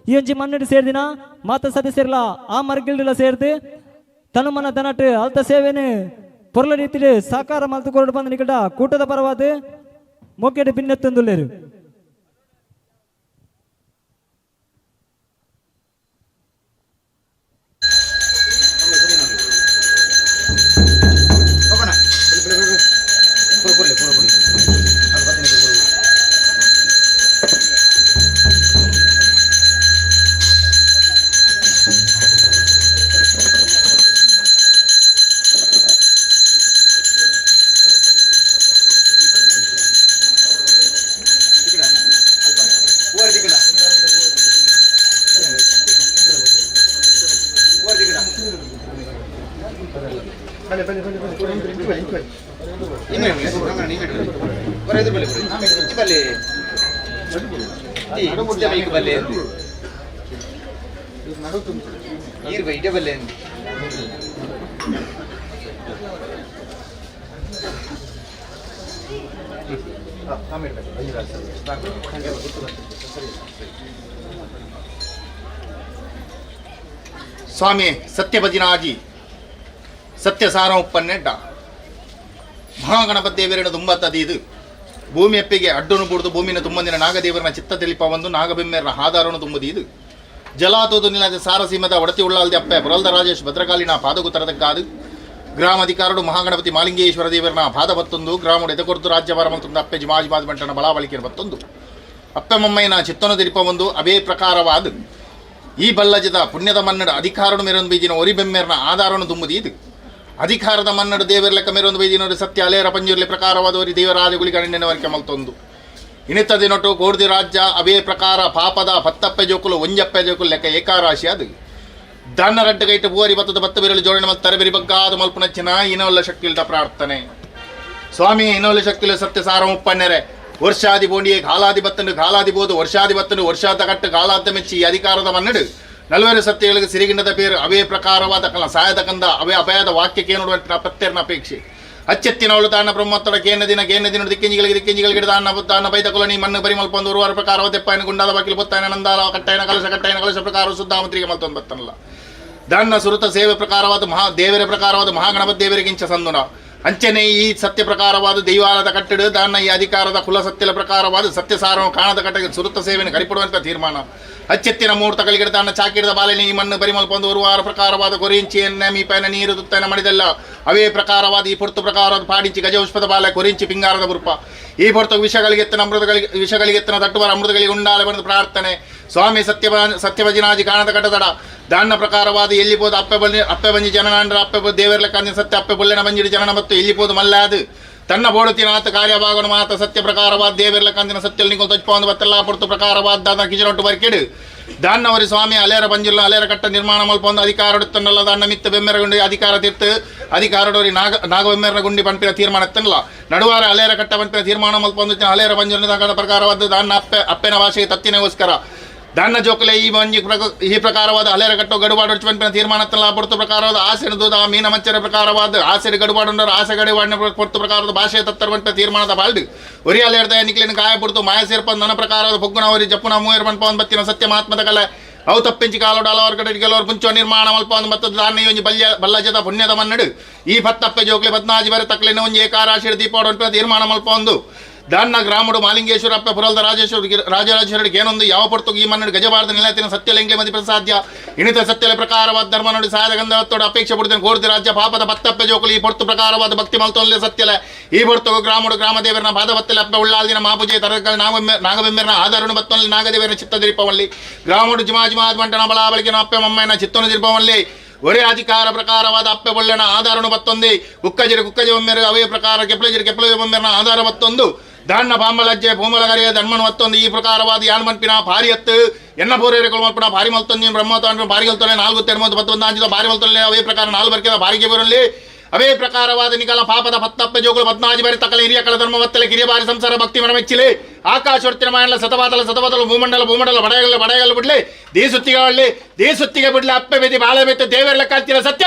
Speaker 4: ಈ ಒಂಜಿ ಮನ್ನಡಿ ಸೇರ್ದಿನ ಮಾತ ಸದಸ್ಯರ್ಲ ಆ ಮರ್ಗಿಲ್ಡಿಲ ಸೇರ್ದು ತನುಮನ ದನಟ್ ಅಲ್ತ ಸೇವೆನು ಪೊರ್ಲ ರೀತಿಲು ಸಾಕಾರ ಮಲ್ತು ಕೊರಡು ಬಂದ ನಿಕಟ ಕೂಟದ ಪರವಾದ ಮೋಕೆಡು ಭಿನ್ನತ್ತೊಂದುಲ್ಲೇರು
Speaker 12: ಸ್ವಾಮಿ ಸತ್ಯಭಜಿನಾಜಿ ಸತ್ಯಸಾರ ಉಪ್ಪನ್ನೆಡ್ಡ ಮಹಾಗಣಪತಿದೇವರಿನ ತುಂಬತ್ತದೀದು ಭೂಮಿ ಎಪ್ಪಿಗೆ ಅಡ್ಡನು ಬುಡ್ದು ಭೂಮಿನ ತುಂಬಂದಿನ ನಾಗದೇವರನ ಚಿತ್ತ ತಿಳಿಪ ಒಂದು ನಾಗಬೆಮ್ಮೆರನ ಆಧಾರನು ತುಂಬುದೀದು ಜಲಾತೋದು ನಿಲ್ಲದ ಸಾರಸೀಮದ ಒಡತಿ ಉಳ್ಳಾಲ್ದೆ ಅಪ್ಪೆ ಬುರಲ್ದ ರಾಜೇಶ್ ಭದ್ರಕಾಲಿನ ಪಾದಕು ತರದಕ್ಕಾದು ಗ್ರಾಮಾಧಿಕಾರಡು ಮಹಾಗಣಪತಿ ಮಾಲಿಂಗೇಶ್ವರ ದೇವರನ ಪಾದ ಬತ್ತೊಂದು ಗ್ರಾಮಡು ಎದಕೊರ್ತು ರಾಜ್ಯಭಾರ ಮಂತೊಂದು ಅಪ್ಪೆ ಜಿಮಾಜಿಮಾದ್ ಬಂಟನ ಬಲಾವಳಿಕೆ ಬತ್ತೊಂದು ಅಪ್ಪೆ ಮೊಮ್ಮಯ್ಯನ ಚಿತ್ತನು ತಿಳಿಪ ಒಂದು ಅವೇ ಪ್ರಕಾರವಾದ ಈ ಬಲ್ಲಜದ ಪುಣ್ಯದ ಮನ್ನಡ ಅಧಿಕಾರನು ಮೆರೊಂದು ಬೈದಿನ ಒರಿಬೆಮ್ಮೆರನ ಆಧಾರನು ತುಂಬುದೀದು ಅಧಿಕಾರದ ಮನ್ನಡು ದೇವರ ಲೆಕ್ಕ ಮೆರೊಂದು ಬೈದಿನವರು ಸತ್ಯ ಅಲೇರ ಪಂಜುರ್ಲಿ ಪ್ರಕಾರವಾದವರಿ ದೇವರಾದಿಗಳಿಗೆ ನೆನೆವರಿಕೆ ಮಲ್ತೊಂದು ಇನಿತದಿನೊಟ್ಟು ಕೋಡ್ದಿ ರಾಜ್ಯ ಅವೇ ಪ್ರಕಾರ ಪಾಪದ ಪತ್ತಪ್ಪೆ ಜೋಕುಲು ಒಂಜಪ್ಪೆ ಜೋಕುಲು ಲೆಕ್ಕ ಏಕಾರಾಶಿ ಅದು ದನ್ನ ರಡ್ಡಗೈಟು ಬೂವರಿ ಬತ್ತದ ಬತ್ತ ಬಿರಲು ಜೋಡಣೆ ಮತ್ತು ತರಬೇರಿ ಬಗ್ಗಾದ ಮಲ್ಪುನಚ್ಚಿನ ಇನೊಲ್ಲ ಶಕ್ತಿಲ್ದ ಪ್ರಾರ್ಥನೆ ಸ್ವಾಮಿ ಇನೊಲ್ಲ ಶಕ್ತಿಲು ಸತ್ಯ ಸಾರ ಮುಪ್ಪನ್ನೆರೆ ವರ್ಷಾದಿ ಬೋಂಡಿಯೇ ಕಾಲಾದಿ ಬತ್ತನು ಕಾಲಾದಿ ಬೋದು ವರ್ಷಾದಿ ಬತ್ತನು ವರ್ಷಾದ ಕಟ್ಟು ಕಾಲಾದ ಮೆಚ್ಚಿ ಅಧಿಕಾರದ ಮನ್ನಡು ನಲ್ವರೆ ಸತ್ಯಗಳಿಗೆ ಸಿರಿಗಿಂಡದ ಪೇರು ಅವೇ ಪ್ರಕಾರವಾದ ಕಲ ಸಾಯದ ಕಂದ ಅವೇ ಅಭಯದ ವಾಕ್ಯಕ್ಕೆ ನೋಡುವಂತ ಪತ್ತೆರ್ನ ಅಪೇಕ್ಷೆ ಅಚ್ಚೆತ್ತಿನವಳು ತಾನ ಬ್ರಹ್ಮತ್ತೊಡ ಕೇನ ದಿನ ದಿಕ್ಕಿಂಜಿಗಳಿಗೆ ತಾನ ಬೈದ ಕುಲನಿ ಮಣ್ಣು ಬರಿ ಮಲ್ಪೊಂದು ಉರುವಾರ ಪ್ರಕಾರ ತೆಪ್ಪಾಯನ ಗುಂಡಾದ ಬಾಕಿಲು ಬೊತ್ತಾಯನ ನಂದಾಲ ಕಟ್ಟಾಯನ ಕಲಶ ಪ್ರಕಾರ ಸುದ್ದಾಮಂತ್ರಿಗೆ ಮಲ್ತೊಂದು ಬತ್ತನಲ್ಲ ದಾನ್ನ ಸುರತ ಸೇವೆ ಪ್ರಕಾರವಾದ ದೇವರ ಪ್ರಕಾರವಾದ ಮಹಾಗಣಪತಿ ದೇವರಿಗಿಂಚ ಸಂದುನ ಅಂಚನೆ ಈ ಸತ್ಯ ಪ್ರಕಾರವಾದ ದೈವಾಲದ ಕಟ್ಟಡ ದಾನ್ನ ಈ ಅಧಿಕಾರದ ಕುಲ ಸತ್ಯಲ ಪ್ರಕಾರವಾದ ಸತ್ಯಸಾರವನ್ನು ಕಾಣದ ಕಟ್ಟಗೆ ಸುರತ ಸೇವೆಯನ್ನು ಕರಿಪಡುವಂತ ತೀರ್ಮಾನ ಅಚ್ಚೆತ್ತಿನ ಮೂರ್ತಗಳಿಗೆ ತಾನ ಚಾಕಿಡದ ಬಾಲೆನಿ ಈ ಮಣ್ಣು ಬರಿಮಲ್ಪೊಂದು ಉರುವಾರ ಪ್ರಕಾರವಾದ ಕೊರಿಂಚಿಯನ್ನ ಮೀಪನ ನೀರು ತುತ್ತನ ಮಾಡಿದಲ್ಲ ಅವೇ ಪ್ರಕಾರವಾದ ಈ ಪೊರ್ತು ಪ್ರಕಾರವಾದ ಪಾಡಿಂಚಿ ಗಜಪುಷ್ಪದ ಬಾಲೆ ಕೊರಿಂಚಿ ಪಿಂಗಾರದ ಬುರ್ಪ ಈ ಪೊರ್ತು ವಿಷಗಳಿಗೆತ್ತನ ತಟ್ಟುವರ ಅಮೃತಗಳಿಗೆ ಉಂಡಾಲೆ ಬಂದು ಪ್ರಾರ್ಥನೆ ಸ್ವಾಮಿ ಸತ್ಯಭಜಿನಾಜಿ ಕಾಣದ ಕಟ್ಟದಡ ದಾನ್ನ ಪ್ರಕಾರವಾದ ಎಲ್ಲಿಬೋದು ಅಪ್ಪೆ ಬಂಜಿ ಜನನಾಂಡ್ರ ಅಪ್ಪೆ ದೇವರ ಕಂದಿನ ಸತ್ಯ ಅಪ್ಪೆ ಬೊಲ್ಲೆನ ಬಂಜಿಡಿ ಜನನ ಮತ್ತು ಎಲ್ಲಿಬೋದು ಮಲ್ಲಾದು ತನ್ನ ಬೋಡುತಿನಾಥ ಕಾರ್ಯಭಾಗನು ಮಾತ ಸತ್ಯ ಪ್ರಕಾರವಾದ ದೇವರ ಕಂದಿನ ಸತ್ಯ ನಿಂಗಳು ತಜ್ಪೊಂದು ಬತ್ತಲ್ಲ ಪೊರ್ತು ಪ್ರಕಾರವಾದ ದಾನ ಕಿಜನೊಟ್ಟು ಬರ್ಕೆಡು ದಾನ್ನವರಿ ಸ್ವಾಮಿ ಅಲೇರ ಬಂಜಿಲ್ಲ ಅಲೇರ ಕಟ್ಟ ನಿರ್ಮಾಣ ಮಲ್ಪೊಂದು ಅಧಿಕಾರಡುತ್ತನ್ನಲ್ಲ ದಾನ್ನ ಮಿತ್ತ ಬೆಮ್ಮೆರಗುಂಡಿ ಅಧಿಕಾರ ತೀರ್ತು ಅಧಿಕಾರಡೋರಿ ನಾಗಬೆಮ್ಮೆರನ ಗುಂಡಿ ಪಂಪಿನ ತೀರ್ಮಾನ ಎತ್ತನಲ್ಲ ನಡುವಾರ ಅಲೇರ ಕಟ್ಟ ಪಂಪಿನ ತೀರ್ಮಾನ ಮಲ್ಪೊಂದು ಅಲೇರ ಬಂಜಿನ ಪ್ರಕಾರವಾದ ದಾನ್ನ ಅಪ್ಪೆನ ಭಾಷೆಗೆ ತತ್ತಿನಗೋಸ್ಕರ ದಾನ್ನ ಜೋಕಲೆ ಈ ಪ್ರಕಾರವಾದ ಅಲೇರ ಕಟ್ಟೋ ಗಡುಬಾಡು ಪಂಪಿನ ತೀರ್ಮಾನ ಪೊರ್ತು ಪ್ರಕಾರವಾದ ಆಸೆನ ದೂದ ಮೀನ ಮಚ್ಚರ ಪ್ರಕಾರವಾದ ಆಸೆಡಿ ಗಡುಬಾಡು ಆಸೆ ಗಡಿವಾಡಿನ ಪೊರ್ತು ಪ್ರಕಾರದ ಭಾಷೆಯ ತತ್ತರವಂತ ತೀರ್ಮಾನದ ಬಾಲ್ಡು ಒರಿ ಅಲೇರ್ದ ನಿಕ್ಲಿನ ಕಾಯ ಪೊರ್ತು ಮಾಯ ಸೇರ್ಪಂದು ನನ್ನ ಪ್ರಕಾರದ ಪೊಗ್ಗುನವರಿ ಜಪ್ಪುನ ಮೂಯರ್ ಪಂಪೊಂದು ಬತ್ತಿನ ಸತ್ಯ ಮಹಾತ್ಮದ ಕಲೆ ಅವು ತಪ್ಪಿಂಚಿ ಕಾಲೋಡು ಹಲವಾರು ಕಡೆ ಕೆಲವರು ಪುಂಚೋ ನಿರ್ಮಾಣ ಮಲ್ಪೊಂದು ಮತ್ತು ದಾನ್ನ ಒಂಜಿ ಬಲ್ಲಜದ ಪುಣ್ಯದ ಮನ್ನಡು ಈ ಪತ್ತಪ್ಪೆ ಜೋಕ್ಲೆ 14 ಬರೆ ತಕ್ಲಿನ ಒಂಜಿ ಏಕಾರಾಶಿ ದೀಪಾವಳಿ ತೀರ್ಮಾನ ಮಲ್ಪೊಂದು ದಾನ್ನ ಗ್ರಾಮಡು ಮಾಲಿಂಗೇಶ್ವರ ಅಪ್ಪ ಪುರಲ್ದ ರಾಜರಾಜೇಶ್ವರಿಗೆ ಏನೊಂದು ಯಾವ ಪೊರ್ತುಗೆ ಈ ಮನ್ನಡು ಗಜಬಾರದ ನಿಲಯತಿನ ಸತ್ಯಲೆಂಗ್ಲೆ ಮದಿ ಸಾಧ್ಯ ಇಣಿತ ಸತ್ಯಲ ಪ್ರಕಾರವಾದ ಧರ್ಮ ನೋಡಿ ಸಾಯದ ಗಂಧವತ್ತೋಡು ಅಪೇಕ್ಷೆ ಪಡುತ್ತೇನೆ ಕೋರ್ತಿ ರಾಜ್ಯ ಪಾಪದ ಪತ್ತಪ್ಪೆ ಜೋಕುಲು ಈ ಪೊರ್ತು ಪ್ರಕಾರವಾದ ಭಕ್ತಿ ಮಲ್ತೊಲ್ಲೆ ಸತ್ಯಲೆ ಈ ಪೊರ್ತುಗು ಗ್ರಾಮಡು ಗ್ರಾಮದೇವರನ ಪಾದವತ್ತಲೆ ಅಪ್ಪ ಉಳ್ಳಾಲ್ದಿನ ಮಾಪೂಜೆ ತರಗಳ ನಾಗಬೆಮ್ಮೆರನ ಆಧಾರನು ಬತ್ತೊಲ್ಲಿ ನಾಗದೇವರನ ಚಿತ್ತ ದಿರಿಪವಲ್ಲಿ ಗ್ರಾಮಡು ಜಿಮಾಜಿಮಾದ್ ಮಂಟನ ಬಲಾಬಳಿಕೆನ ಅಪ್ಪೆ ಮಮ್ಮಯ್ಯನ ಚಿತ್ತನು ದಿರಿಪವಲ್ಲಿ ಒರೇ ಅಧಿಕಾರ ಪ್ರಕಾರವಾದ ಅಪ್ಪೆ ಬೊಳ್ಳೆನ ಆಧಾರನು ಬತ್ತೊಂದಿ ಕುಕ್ಕಜಿ ಬೊಮ್ಮೆರ ಅವೇ ಪ್ರಕಾರ ಕೆಪ್ಲಜಿ ಬೊಮ್ಮೆರನ ಆಧಾರ ಬತ್ತೊಂದು ದಾಣ್ಣ ಪಾಂಬಲಜ್ಜೆ ಭೂಮಲಗರಿಯ ಧನ್ಮನ್ ಮತ್ತೊಂದು ಈ ಪ್ರಕಾರವಾದ ಯಾನ್ ಮನ್ಪಿನ ಭಾರಿ ಎತ್ತು ಎನ್ನ ಪೂರೈಗಳು ಮಲ್ಪನ ಭಾರಿ ಮಲ್ತೊಂದು ಬ್ರಹ್ಮ ಭಾರಿ ಗಲ್ತೊಲೆ 4 ತೆರಮತ್ತು 11 ಅಂಚಿದ ಭಾರಿ ಮಲ್ತೊಲೆ ಅವೇ ಪ್ರಕಾರ 4 ಬರ್ಕಿದ ಭಾರಿಗೆ ಬರಲಿ ಅವೇ ಪ್ರಕಾರವಾದ ನಿಕಲ ಪಾಪದ ಪತ್ತಪ್ಪೆ ಜೋಗುಲು 14 ಬಾರಿ ತಕಲ ಹಿರಿಯ ಕಲ ಧರ್ಮ ವತ್ತಲೆ ಕಿರಿಯ ಬಾರಿ ಸಂಸಾರ ಭಕ್ತಿ ಮನಮೆಚ್ಚಿಲಿ ಆಕಾಶ ಹೊರ್ತಿನ ಮಾಯಲ್ಲ ಸತವಾತಲ ಭೂಮಂಡಲ ಬಡಗಲ್ಲ ಬಿಡ್ಲಿ ದೀಸುತ್ತಿಗೆ ಬಿಡ್ಲಿ ಅಪ್ಪೆ ಬೆದಿ ಬಾಳೆ ಬೆತ್ತು ದೇವರ ಲೆಕ್ಕ ಅಂತೀರ ಸತ್ಯ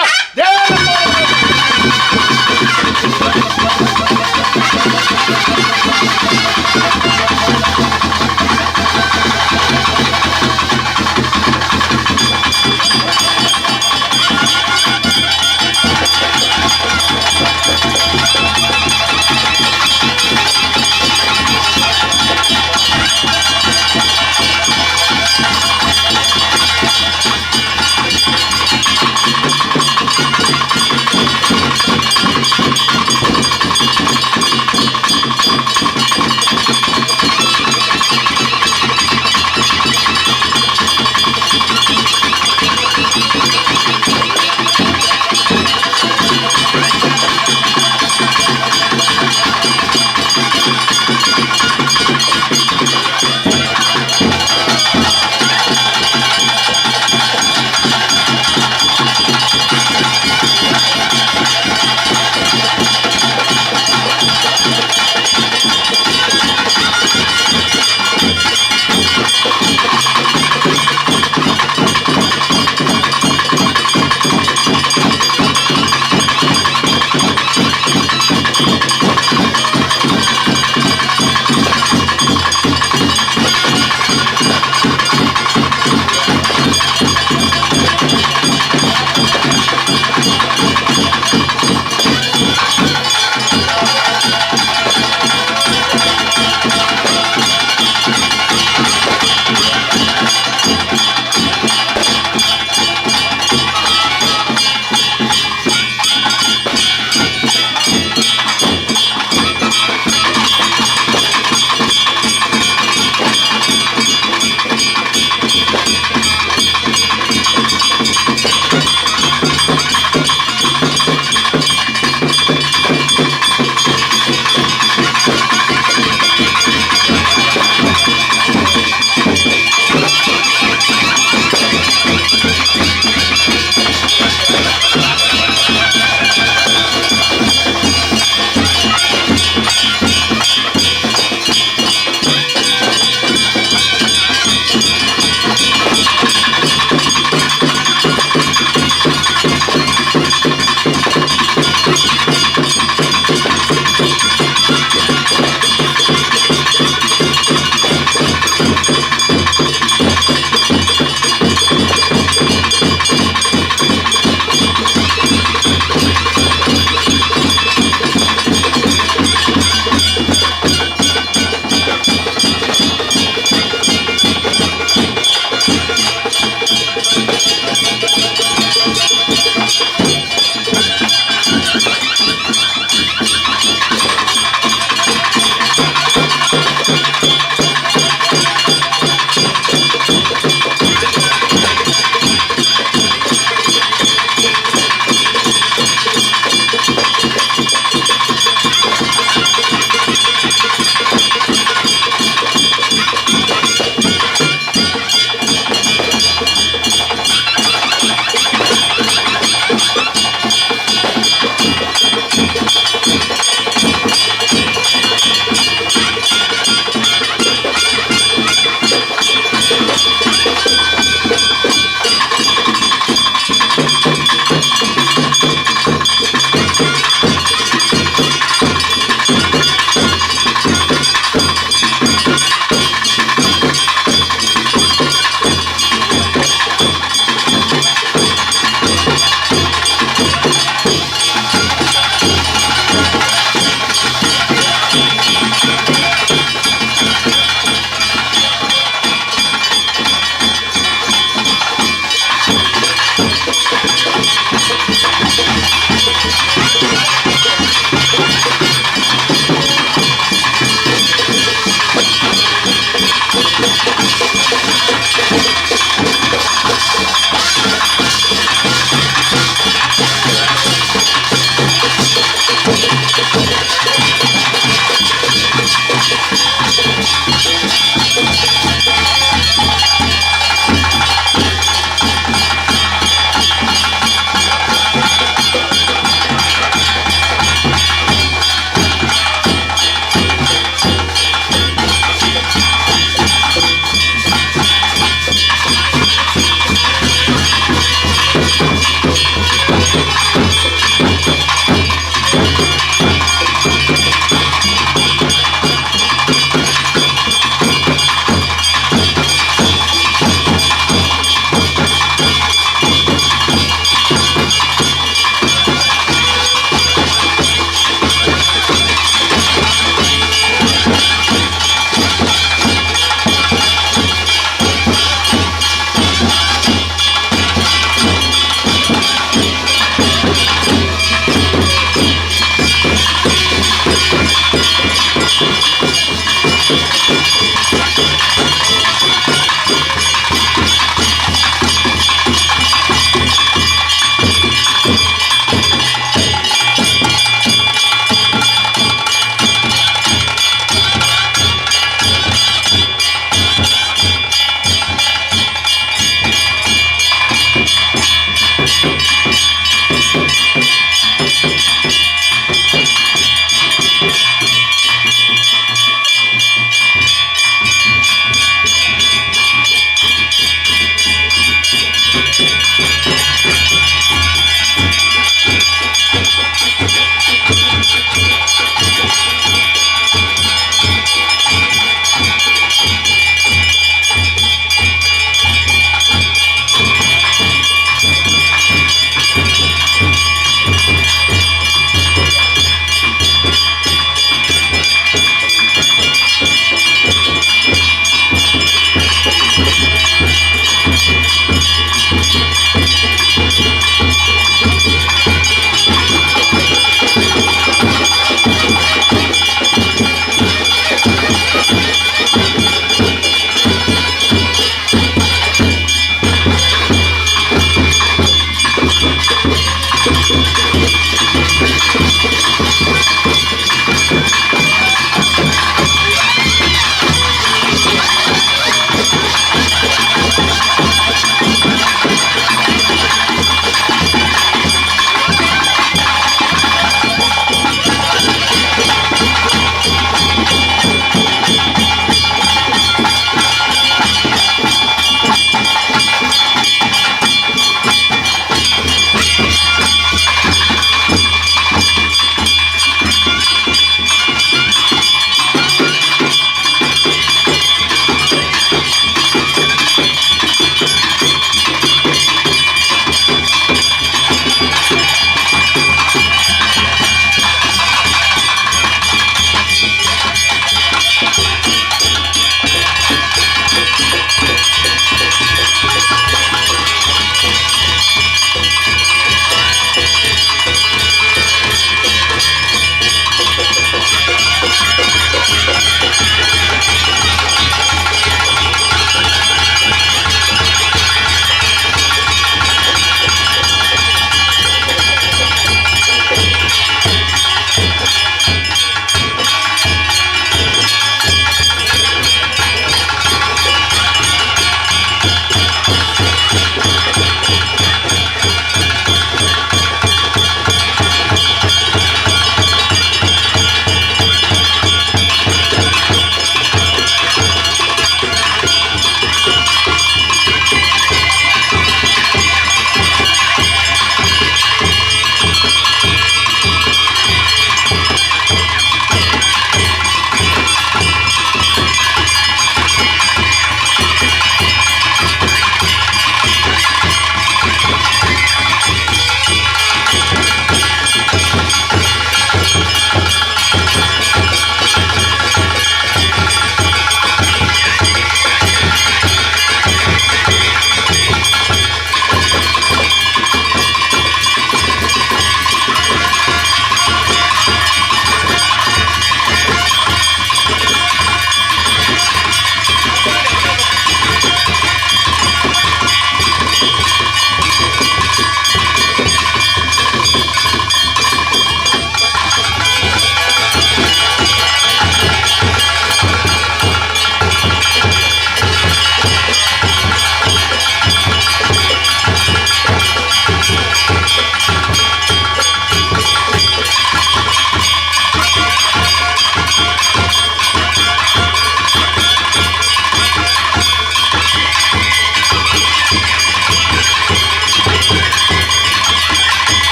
Speaker 6: Thank you.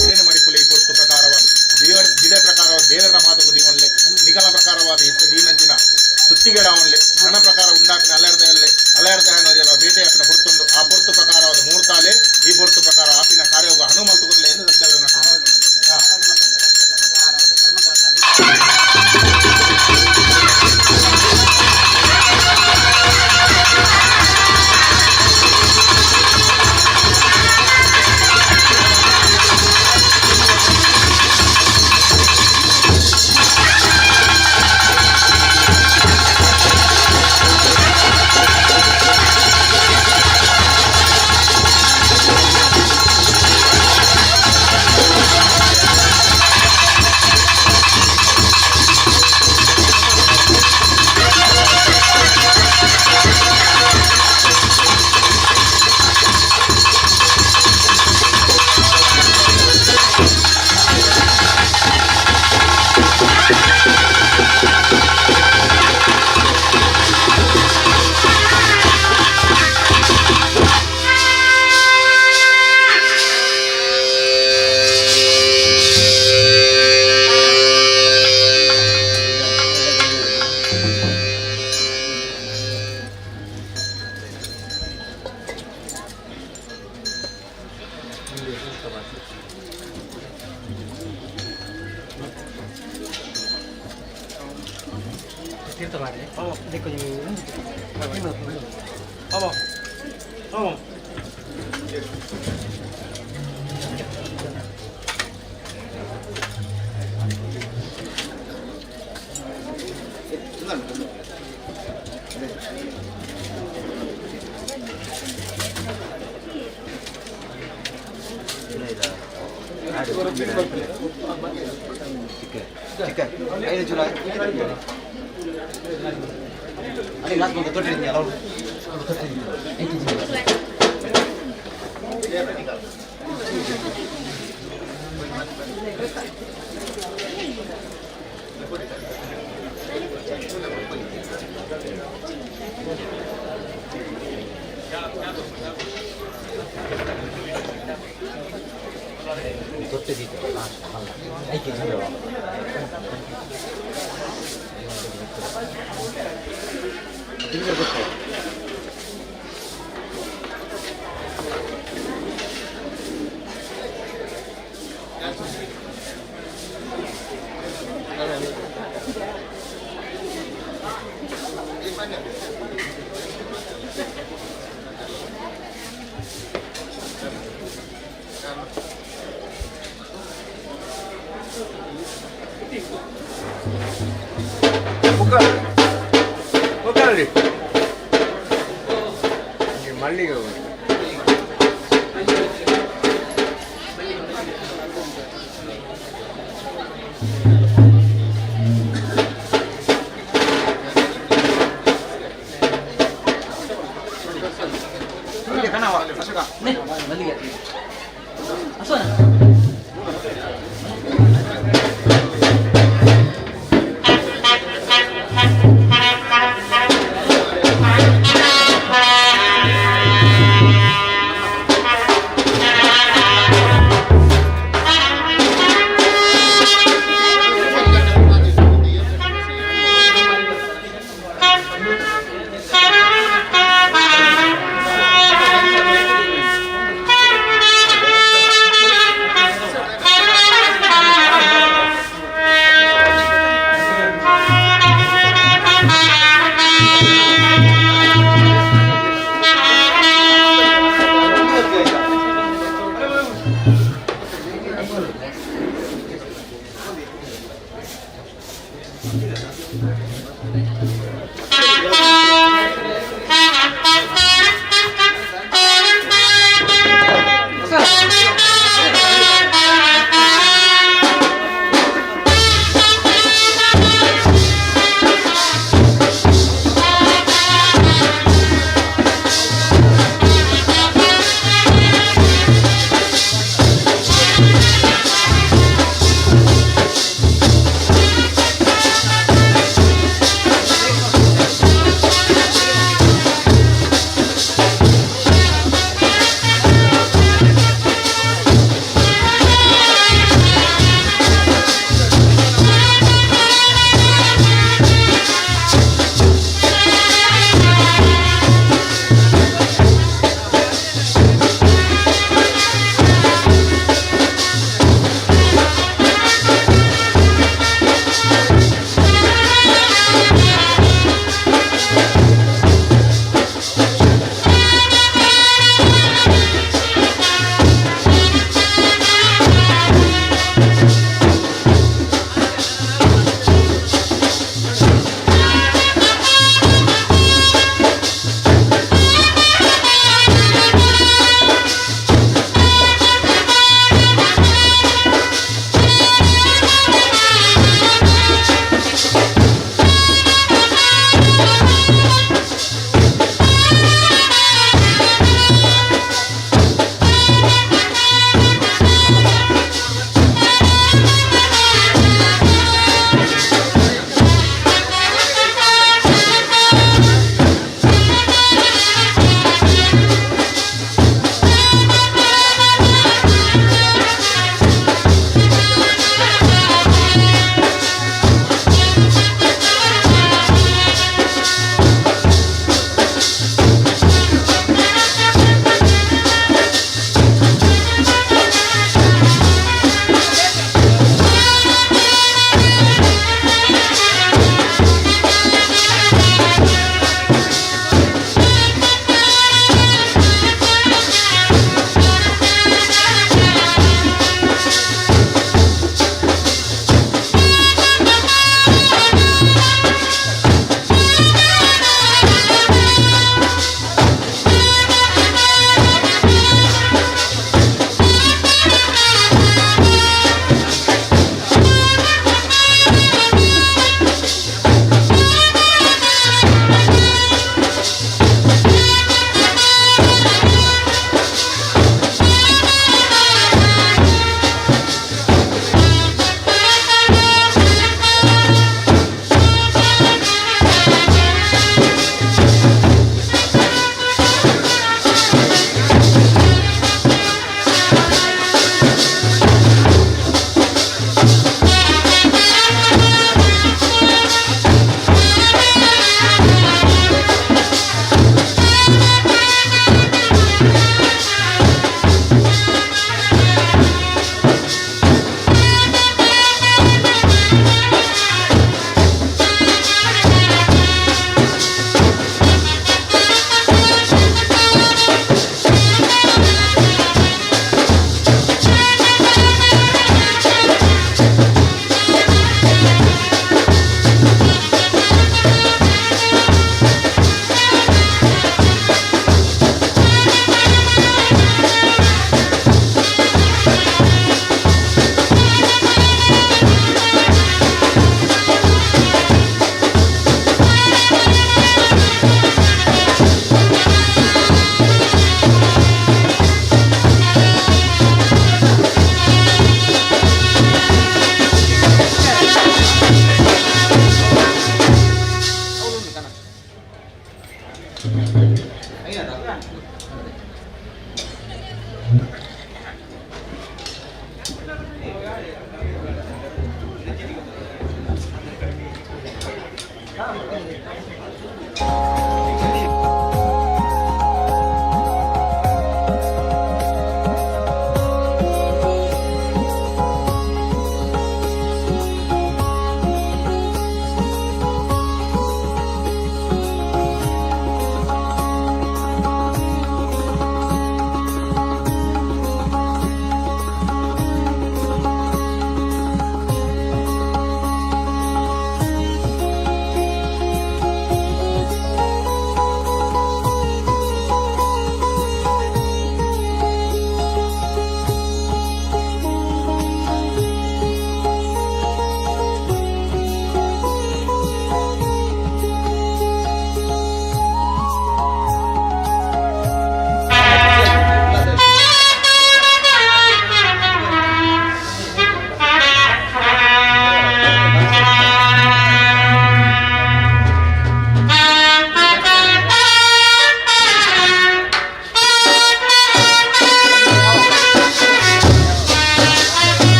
Speaker 12: ಸಿರೇನೆ ಮಾಡಿಪುಲೆ ಈ ಪೊರ್ತು ಪ್ರಕಾರವಾದ ಜಿಡೆ ಪ್ರಕಾರವಾದ ದೇವರ ಪಾದకు ದಿವನ್ಲೆ ನಿಗಲ ಪ್ರಕಾರವಾದ ಇತ್ತ ದೀನಂಚಿನ ಸುತ್ತಿಗೆಡಾವನ್ಲೆ ಗಣ ಪ್ರಕಾರ ಉಂಡಾಪಿನ ಅಲೆಯರ್ದ ಬೇಟೆ ಆಪಿನ ಪೊರ್ತುಂಡು ಆ ಪೊರ್ತು ಪ್ರಕಾರವಾದ ಮೂರ್ತಾಲೆ ಈ ಪೊರ್ತು ಪ್ರಕಾರ ಆಪಿನ ಕಾರ್ಯೋಗ ಹನುಮಲ್ತು ಕೊಡ್ಲೆ ಎಂದು ಸತ್ಯಗಳ
Speaker 10: మళ్ళీ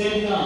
Speaker 6: Thank you.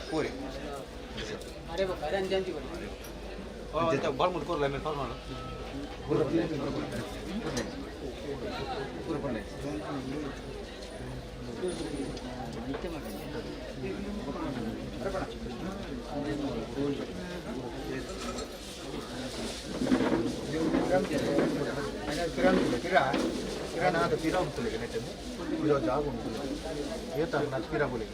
Speaker 22: ಪೂರಿ
Speaker 5: ಅರೆ ಅರೆ ಅಂಜಂತಿ
Speaker 22: ಜೊತೆ ಬಾಲ್ ಮುಟ್ಕೋಲ್ಲ ಮೇಲೆ ಫಾಲ್ ಮಾಡು కిరాణా పిరా ఉంటుంది నెట్ ఈరోజు జాబ్ ఉంటుంది ఏత నాకు పిరా బోలే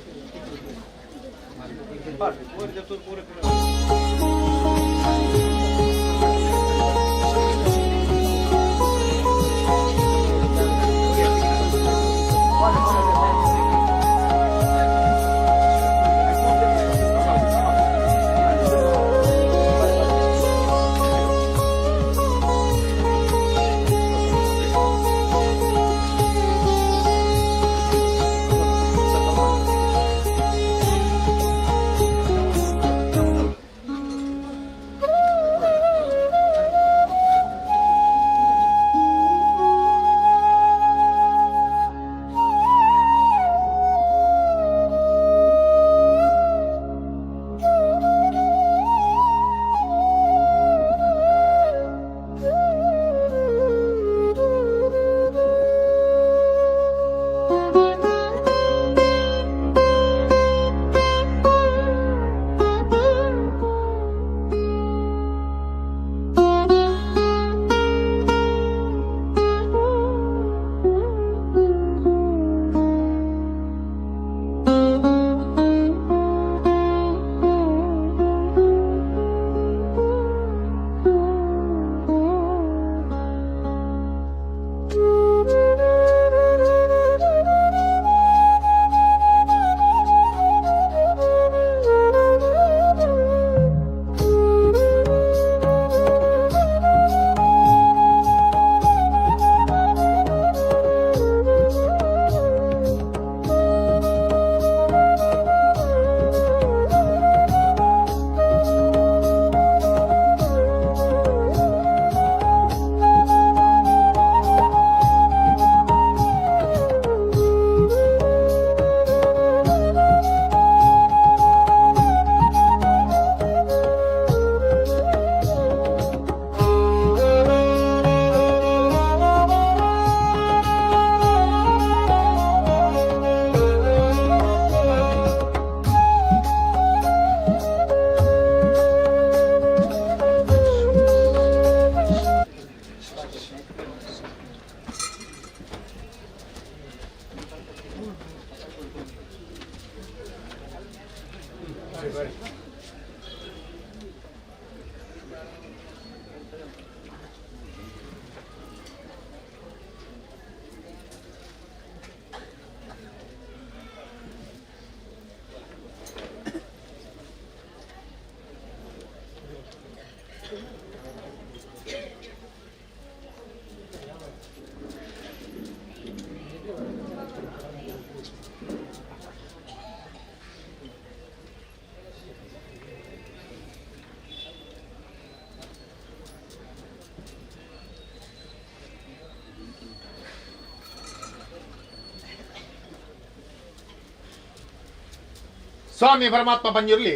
Speaker 12: ಸ್ವಾಮಿ ಪರಮಾತ್ಮ ಪಂಜುರ್ಲಿ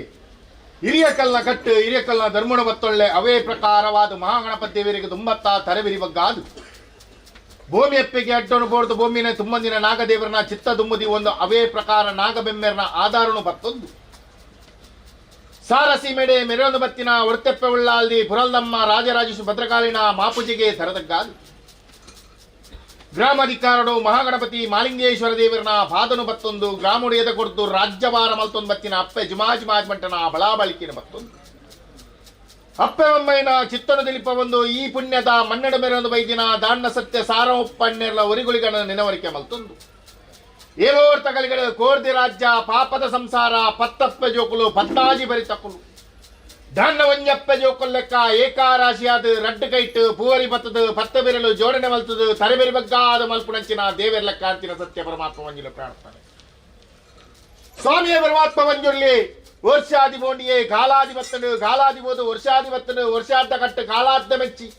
Speaker 12: ಹಿರಿಯಕಲ್ನ ಕಟ್ಟು ಹಿರಿಯಕಲ್ನ ಧರ್ಮಣ ಬತ್ತೊಳ್ಳೆ ಅವೇ ಪ್ರಕಾರವಾದ ಮಹಾಗಣಪತಿ ದೇವರಿಗೆ ತುಂಬತ್ತ ತರವಿರಿ ಬಗ್ಗಾದು ಭೂಮಿ ಎಪ್ಪಿಗೆ ಅಡ್ಡನು ಬೋಡ್ದು ಭೂಮಿನ ತುಂಬಂದಿನ ನಾಗದೇವರನ ಚಿತ್ತ ದುಮ್ಮದಿ ಒಂದು ಅವೇ ಪ್ರಕಾರ ನಾಗಬೆಮ್ಮೆರನ ಆಧಾರನು ಬತ್ತೊಂದು ಸಾರಸಿ ಮೇಡೆ ಮೆರೊಂದು ಬತ್ತಿನ ಒಡತೆಪ್ಪೆ ಉಳ್ಳಾಲ್ದಿ ಪುರಲ್ದಮ್ಮ ರಾಜರಾಜೇಶ್ವರಿ ಭದ್ರಕಾಲಿನ ಮಾಪುಜಿಗೆ ತರದಗ್ಗಾದು ಗ್ರಾಮಾಧಿಕಾರಡು ಮಹಾಗಣಪತಿ ಮಾಲಿಂಗೇಶ್ವರ ದೇವರನ ಪಾದನು ಬತ್ತೊಂದು ಗ್ರಾಮುಡು ಎದ ಕೊಡ್ತು ರಾಜ್ಯಭಾರ ಮಲ್ತೊಂದು ಬತ್ತಿನ ಅಪ್ಪೆ ಜುಮಾಜ್ ಮಂಟನ ಬಳಾಬಳಿಕೆನ ಬತ್ತೊಂದು ಅಪ್ಪೆ ಒಮ್ಮೈನ ಚಿತ್ತನ ದಿಲಿಪ ಒಂದು ಈ ಪುಣ್ಯದ ಮನ್ನಡ ಮೆರೊಂದು ಬೈದಿನ ದಾಣ್ಣ ಸತ್ಯ ಸಾರವಪ್ಪಣ್ಣೆರ್ಲ ಒರಿಗುಳಿಗನ ನೆನವರಿಕೆ ಮಲ್ತೊಂದು ಏವೋರ್ತಗಳಿಗಳು ಕೋರ್ದಿ ರಾಜ್ಯ ಪಾಪದ ಸಂಸಾರ ಪತ್ತಪ್ಪೆ ಜೋಕುಲು ಪತ್ತಾಜಿ ಬರಿತಕ್ಕುಲು ದಾಣ್ಣ ಒಂಜಪ್ಪೆ ಜೋಕುಲ್ ಲೆಕ್ಕ ಏಕಾರಾಶಿಯಾದ ರಡ್ಡು ಕೈಟ್ ಪೂವರಿ ಬತ್ತದು ಪತ್ತ ಬೆರಲು ಜೋಡಣೆ ಮಲ್ತದು ತರಬೇರಿ ಬಗ್ಗಾದ ಮಲ್ಪುಣಂಚಿನ ದೇವರ ಲೆಕ್ಕ ಅಂಚಿನ ಸತ್ಯ ಪರಮಾತ್ಮ ಮಂಜುಲ ಪ್ರಾರ್ಥನೆ ಸ್ವಾಮಿಯ ಪರಮಾತ್ಮ ಮಂಜುರ್ಲಿ ವರ್ಷಾದಿ ಬೋಂಡಿಯೇ ಕಾಲಾದಿ ಬತ್ತನು ಕಾಲಾದಿ ಬೋದು ವರ್ಷಾದಿ ಬತ್ತನು ವರ್ಷಾರ್ಧ ಕಟ್ಟು ಕಾಲಾರ್ಧ ಮೆಚ್ಚಿ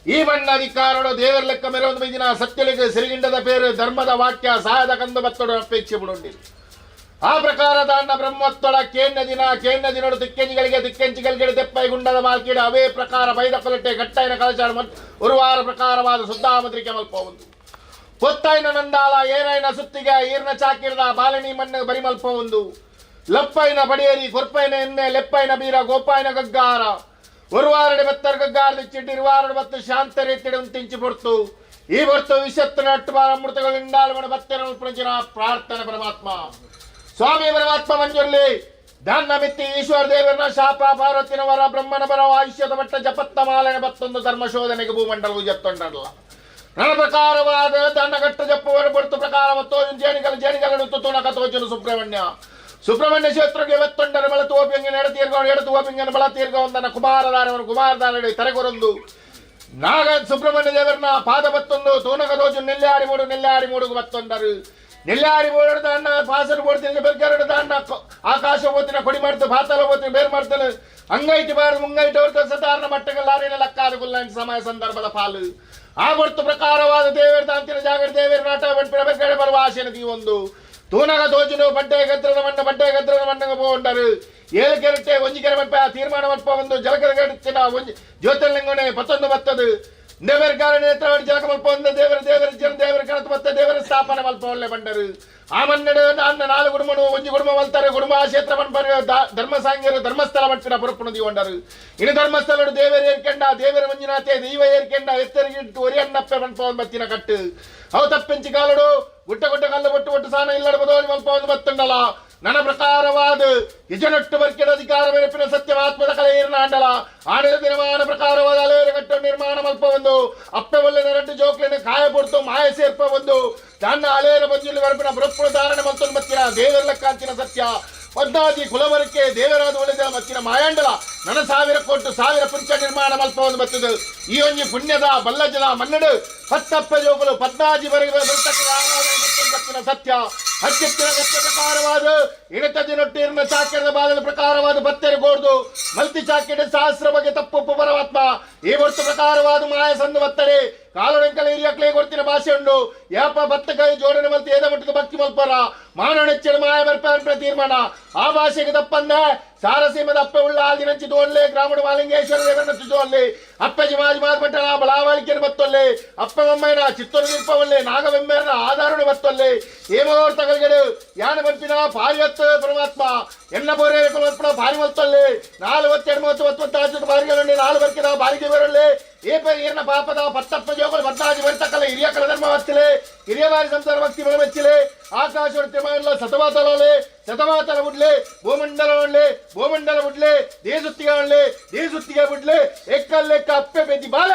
Speaker 12: ಈ ಬಣ್ಣ ಅಧಿಕಾರಡು ದೇವರ ಲೆಕ್ಕ ಮೆರೊಂದು ಬೈದಿನ ಸತ್ಯಲಿಗೆ ಸಿರಿಗಿಂಡದ ಪೇರು ಧರ್ಮದ ವಾಕ್ಯ ಸಹಾಯದ ಕಂದು ಬತ್ತಡು ಅಪೇಕ್ಷೆ ಬಿಡೊಂಡಿರು ಆ ಪ್ರಕಾರದ ಅಣ್ಣ ಬ್ರಹ್ಮತ್ತೊಳ ಕೇಣ್ಣ ದಿನೋಡು ತಿಕ್ಕೆಂಚಿಗಳಿಗೆ ತೆಪ್ಪೈ ಗುಂಡದ ಮಾಲ್ಕಿಡ ಅವೇ ಪ್ರಕಾರ ಬೈದ ಕೊಲಟೆ ಗಟ್ಟೈನ ಕಲಚಾಡ ಮತ್ತು ಉರುವಾರ ಪ್ರಕಾರವಾದ ಸುದ್ದಾಮದ್ರಿಕೆ ಮಲ್ಪ ಒಂದು ಪೊತ್ತೈನ ನಂದಾಲ ಏನೈನ ಸುತ್ತಿಗೆ ಈರ್ನ ಚಾಕಿರದ ಬಾಲಣಿ ಮಣ್ಣು ಬರಿಮಲ್ಪ ಒಂದು ಲಪ್ಪೈನ ಬಡಿಯೇರಿ ಕೊರ್ಪೈನ ಎಣ್ಣೆ ಲೆಪ್ಪೈನ ಬೀರ ಗೋಪಾಯಿನ ಗಗ್ಗಾರ ಒರುವಾರಡೆ ಬತ್ತರ್ ಗಗ್ಗಾರ ದಿಚ್ಚಿಟ್ಟು ಇರುವಾರಡೆ ಬತ್ತು ಶಾಂತರೆ ತಿಂಚಿ ಬಿಡ್ತು ಈ ಹೊರ್ತು ವಿಷತ್ತನ ಅಟ್ಟುಬಾರ ಅಮೃತಗಳಿಂದಾಲ್ಮಣ ಬತ್ತೆನ ಪ್ರಜನ ಪ್ರಾರ್ಥನೆ ಪರಮಾತ್ಮ ಸ್ವಾಮಿ ಪರಮಾತ್ಮ ಮಂಜುರ್ಲಿ ದಾನ್ನ ಮಿತ್ತಿ ಈಶ್ವರ ದೇವರನ ಶಾಪ ಪಾರ್ವತಿನ ವರ ಬ್ರಹ್ಮನ ಬರ ಆಯುಷ್ಯದ ಮಟ್ಟ ಜಪತ್ತ ಮಾಲನೆ ಮತ್ತೊಂದು ಧರ್ಮ ಶೋಧನೆಗೆ ಭೂಮಂಡಲವು ಜತ್ತೊಂಡಲ್ಲ ನನ್ನ ಪ್ರಕಾರವಾದ ದಂಡಗಟ್ಟ ಜಪ್ಪವರು ಬಡ್ತು ಪ್ರಕಾರ ಮತ್ತು ಜೇಣಿಗಳನ್ನು ತುಣಕ ತೋಚನು ಸುಬ್ರಹ್ಮಣ್ಯ ಕ್ಷೇತ್ರಕ್ಕೆ ಇವತ್ತೊಂಡರ ಬಳ ತೋಪಿಂಗ ಎಡತು ಓಪಿಂಗನ ಬಳ ತೀರ್ಗ ಒಂದನ ಕುಮಾರದಾರ ತರೆಗೊರೊಂದು ನಾಗ ಸುಬ್ರಹ್ಮಣ್ಯ ದೇವರನ ಪಾದ ಬತ್ತೊಂದು ತೂನಕ ತೋಚು ನೆಲ್ಲಾಡಿ ಮೂಡುಗು ಬತ್ತೊಂಡರು ನೆಲ್ಲಾಡಿ ಮೂಡ ಅಣ್ಣ ಪಾಸರು ಬೋಡ್ತೀನಿ ಬೆರ್ಗರಡು ಅಣ್ಣ ಆಕಾಶ ಓತಿನ ಕೊಡಿ ಮಾಡ್ತು ಪಾತಾಲ ಓತಿನ ಬೇರೆ ಮಾಡ್ತಾನೆ ಅಂಗೈಟಿ ಬಾರದು ಮುಂಗೈಟಿ ಹೊರತು ಸಾಧಾರಣ ಮಟ್ಟಗಲ್ಲಾರಿನ ಲಕ್ಕಾದ ಗುಲ್ಲಾಂಟಿ ಸಮಯ ಸಂದರ್ಭದ ಪಾಲು ಆ ಹೊರತು ಪ್ರಕಾರವಾದ ದೇವರ ಅಂತಿನ ಜಾಗರ ದೇವರ ನಾಟ ಬೆಂಪಿನ ಬರುವ ಆಶೆ ನದಿ ಒಂದು ತೂನಗ ತೋಜುನು ಬಡ್ಡೆ ಗದ್ರದ ಮಣ್ಣಗ ಬೋಂಡರು ಏಳು ಕೆರಟೆ ಒಂಜಿ ಕೆರೆ ಮಲ್ಪ ತೀರ್ಮಾನ ಮಲ್ಪ ಒಂದು ಜಲಕರ ಗಡಿಚಿನ ಒಂಜಿ ಜ್ಯೋತಿರ್ಲಿಂಗನೆ ಪತ್ತೊಂದು ಬತ್ತದು ದೇವರ ಕಾರಣ ಜಲಕ ಮಲ್ಪ ಒಂದು ದೇವರ ಕಣತು ಬತ್ತ ದೇವರ ಸ್ಥಾಪನೆ ಮಲ್ಪ ಒಳ್ಳೆ ಬಂಡರು ಆ ಮನ್ನಡೆ ಅನ್ನ ನಾಲು ಕುಡುಂಬನು ಒಂಜಿ ಕುಡುಂಬ ಮಲ್ತಾರೆ ಕುಡುಂಬ ಕ್ಷೇತ್ರ ಮನ್ಪರ ಧರ್ಮ ಸಾಂಗ್ಯರು ಧರ್ಮಸ್ಥಳ ಮಟ್ಟಿನ ಪುರಪ್ಪನ ದೀವಂಡರು ಇನ್ನು ಧರ್ಮಸ್ಥಳ ದೇವರ ಏರ್ಕೆಂಡ ದೇವರ ಮಂಜುನಾಥೆ ದೈವ ಏರ್ಕೆಂಡ ಎತ್ತರಿಗಿಟ್ಟು ಒರಿಯಣ್ಣಪ್ಪೆ ಮನ್ಪವನ್ ಬತ್ತಿನ ಕಟ್ಟು ಅವು ತಪ್ಪೆಂಚಿ ಕಾಲಡು ಗುಟ್ಟ ಕಲ್ಲು ಒಟ್ಟು ಸಾನ ಇಲ್ಲಡ ಬದೋಲಿ ಮಲ್ಪ ಒಂದು ಬತ್ತುಂಡಲ ನನ್ನ ಪ್ರಕಾರವಾದ ಯಜನೊಟ್ಟು ಬರ್ಕೆಡ ಅಧಿಕಾರ ಬೆರಪಿನ ಸತ್ಯವಾತ್ಮದ ಕಲೆ ಏರ್ನ ಆಂಡಲ ಆಡಳಿತ ನಿರ್ಮಾಣ ಪ್ರಕಾರವಾದ ಅಲೆಯರ ಕಟ್ಟು ನಿರ್ಮಾಣ ಮಲ್ಪ ಒಂದು ಅಪ್ಪೆ ಒಳ್ಳೆನ ರಡ್ಡು ಜೋಕ್ಲಿನ ಕಾಯ ಪೊಡ್ತು ಮಾಯ ಸೇರ್ಪ ಒಂದು ತನ್ನ ಅಲೆಯರ ಬಂಜುಲಿ ಬರಪಿನ ಬೃಪ್ಪುಳ ಧಾರಣೆ ಮತ್ತೊಂದು ಮತ್ತಿನ ದೇವರ ಲೆಕ್ಕಾಂಚಿನ ಸತ್ಯ ಪದ್ಮಾಜಿ ಕುಲವರಕ್ಕೆ ದೇವರಾದ ಒಳ್ಳೆದ ಮತ್ತಿನ ಮಾಯಾಂಡಲ ನನ್ನ ಸಾವಿರ ಪುಂಚ ನಿರ್ಮಾಣ ಮಲ್ಪ ಒಂದು ಬತ್ತದು ಈ ಒಂಜಿ ಪುಣ್ಯದ ಬಲ್ಲಜದ ಮನ್ನಡು ಪತ್ತಪ್ಪ ಜೋಗುಲು ಪದ್ಮಾಜಿ ಬತ್ತಿನ ಸತ್ಯ ಹಚ್ಚಿತ್ತಿನ ಸತ್ಯ ಪ್ರಕಾರವಾದ ಇಡತ ದಿನೊಟ್ಟಿನ ಚಾಕ್ಯದ ಬಾಲದ ಪ್ರಕಾರವಾದ ಬತ್ತೆರೆ ಗೋಡ್ದು ಮಲ್ತಿ ಚಾಕ್ಯದ ಸಹಸ್ರ ಬಗ್ಗೆ ತಪ್ಪು ಪರಮಾತ್ಮ ಈ ಹೊರತು ಪ್ರಕಾರವಾದ ಮಾಯ ಸಂದು ಬತ್ತರೆ ಕಾಲೊಡೆಂಕಲ ಹಿರಿಯಕ್ಲೇ ಕೊಡ್ತಿನ ಭಾಷೆ ಉಂಡು ಯಾಪ ಬತ್ತಕಾಯಿ ಜೋಡಣೆ ಮಲ್ತಿ ಏದ ಮಟ್ಟದ ಭಕ್ತಿ ಮಲ್ಪರ ಮಾನನೆಚ್ಚಡ ಮಾಯ ಬರ್ಪ ತೀರ್ಮಾನ ಆ ಭಾಷೆಗೆ ತಪ್ಪಂದೆ ಸಾರಸೀಮದ ಅಪ್ಪೆ ಉಳ್ಳ ಆದಿನಂಚಿ ತೋಡ್ಲೆ ಗ್ರಾಮದ ಮಾಲಿಂಗೇಶ್ವರ ದೇವರನ್ನ ತುಜೋಲ್ಲೆ ಅಪ್ಪಜಿ ಮಾಜಿ ಮಾರ್ಪಟ್ಟಣ ಬಲಾವಾಳಿಕೆಯನ್ನು ಬತ್ತೊಲ್ಲೆ ಅಪ್ಪ ಒಮ್ಮೈನ ಚಿತ್ತೂರು ನಿರ್ಪವಲ್ಲೆ ನಾಗವೆಮ್ಮೆರನ ಆಧಾರಣ ಬತ್ತೊಲ್ಲೆ ಹೇಮೋರ್ ತಗಲ್ಗಡೆ ಯಾನ ಬಂಪಿನ ಪಾರಿವತ್ತು ಪರಮಾತ್ಮ ಎನ್ನ ಬೋರೆ ಮಲ್ಪಣ ಪಾರಿ ಮಲ್ತೊಲ್ಲೆ 42 ಬಾರಿಗಳಲ್ಲಿ 4 ಬರ್ಕಿದ ಬಾರಿಗೆ ಬರಲ್ಲೇ ಏರ್ನ ಪಾಪದ ಪತ್ತಪ್ಪ ಜೋಗಲು ಬದ್ದಾಜಿ ಬರ್ತಕ್ಕಲ್ಲ ಹಿರಿಯ ಕಲ ಧರ್ಮ ವತ್ತಿಲೆ ಹಿರಿಯ ಬಾರಿ ಸಂಸಾರ ಭಕ್ತಿ ಬಲ ಮೆಚ್ಚಿಲೆ ಆಕಾಶ ಶತಮಾತಲ ಬಿಡ್ಲೆ ಭೂಮಂಡಲ ಬಿಡ್ಲೆ ದೇಸುತ್ತಿಗೆ ಬಿಡ್ಲೆ ಎಕ್ಕಲ್ಲೆಕ್ಕ ಅಪ್ಪೆ ಬೆದ್ದಿ ಬಾಲ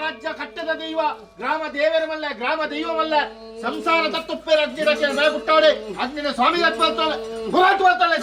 Speaker 12: ರಾಜ್ಯ ಕಟ್ಟದ ದೈವ ಗ್ರಾಮ ದೇವರಮಲ್ಲ ಗ್ರಾಮ ದೈವಮಲ್ಲ ಸಂಸಾರ ತತ್ತುಪ್ಪೆ ಅಗ್ನಿ ರಕ್ಷಣೆ ಮೇ ಗುಟ್ಟಾಡೆ ಅಗ್ನಿನ ಸ್ವಾಮಿ ಬರ್ತಾಳೆ ಹೋರಾಟ ಬರ್ತಾಳೆ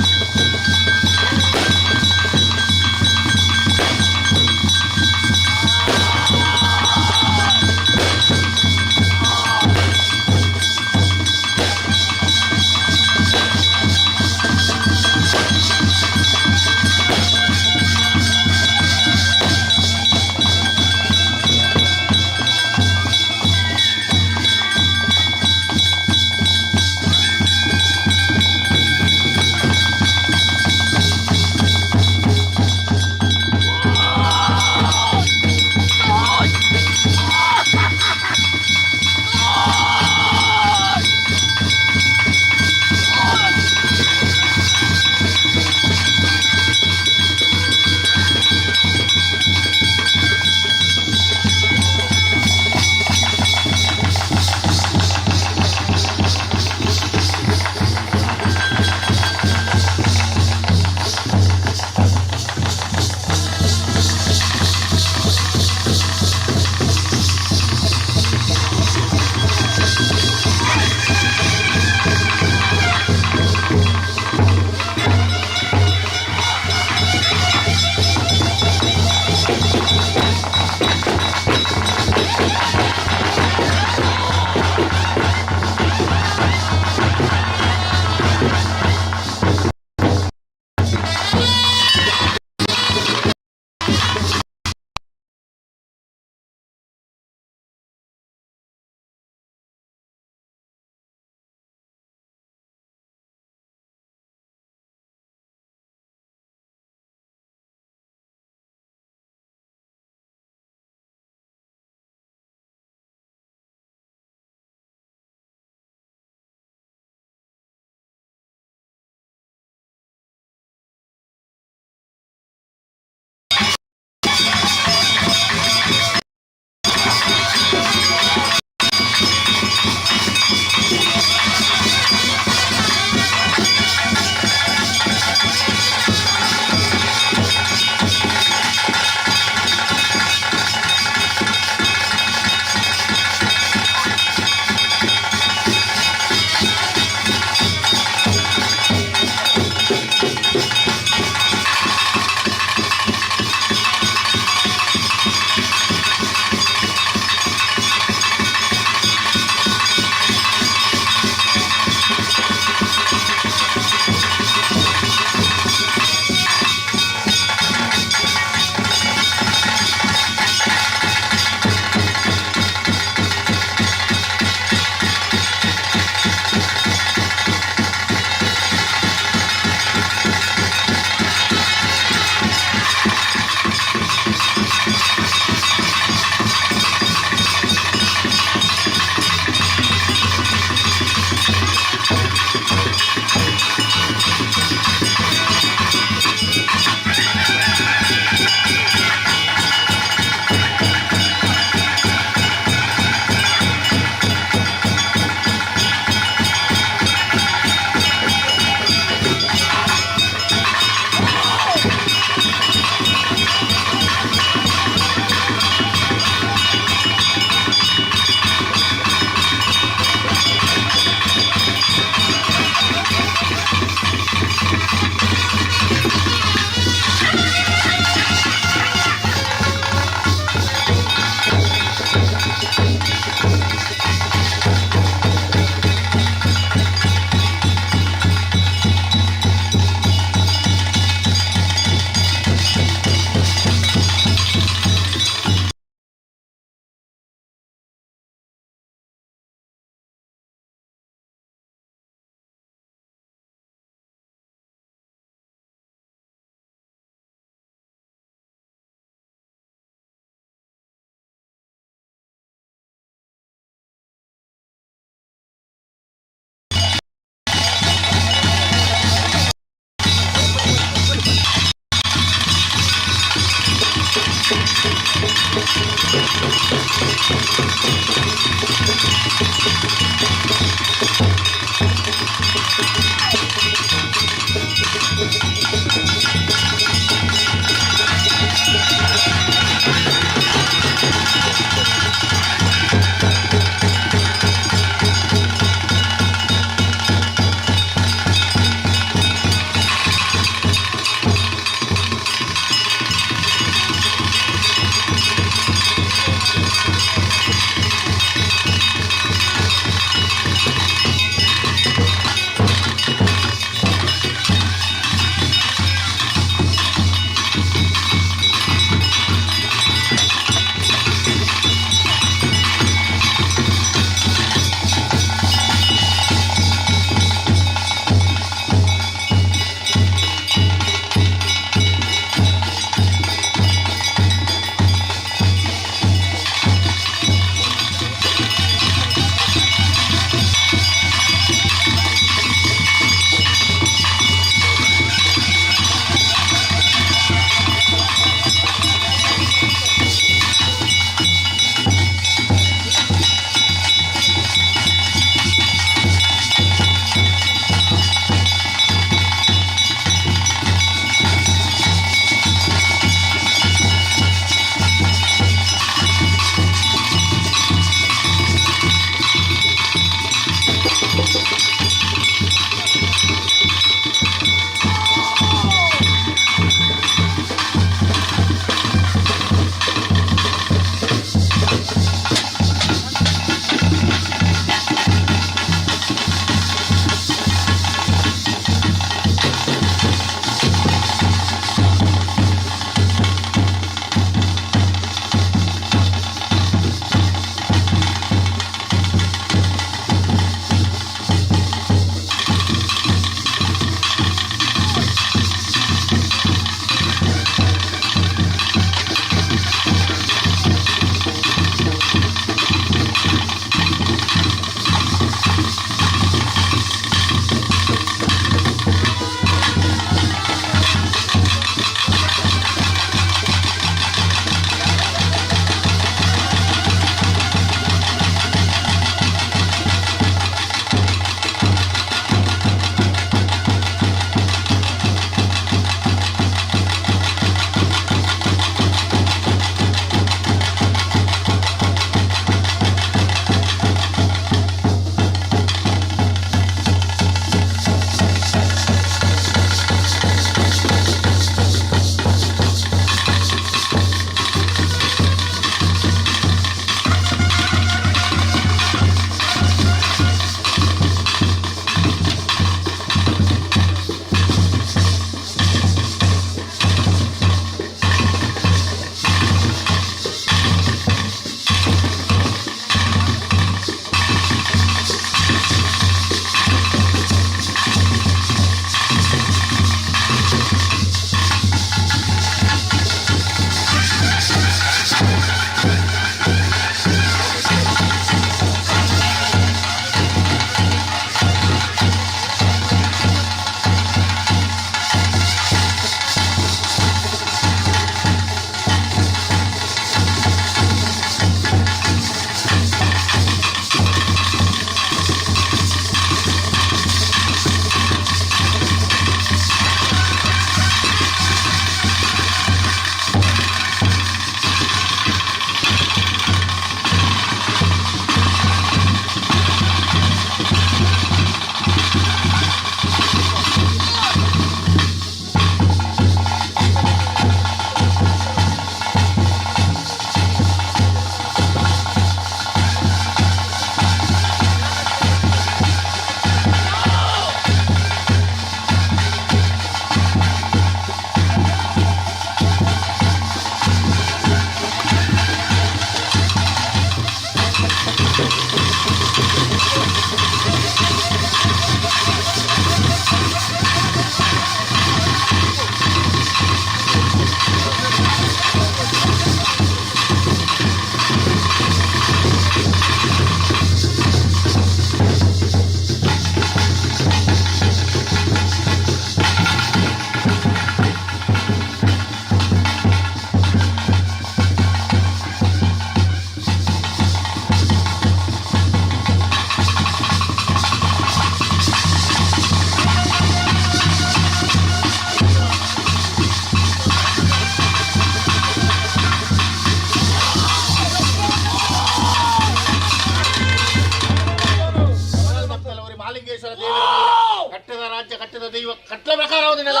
Speaker 12: ದೈವ ಕಟ್ಲ ಪ್ರಕಾರ ಹೌದಿನಲ್ಲ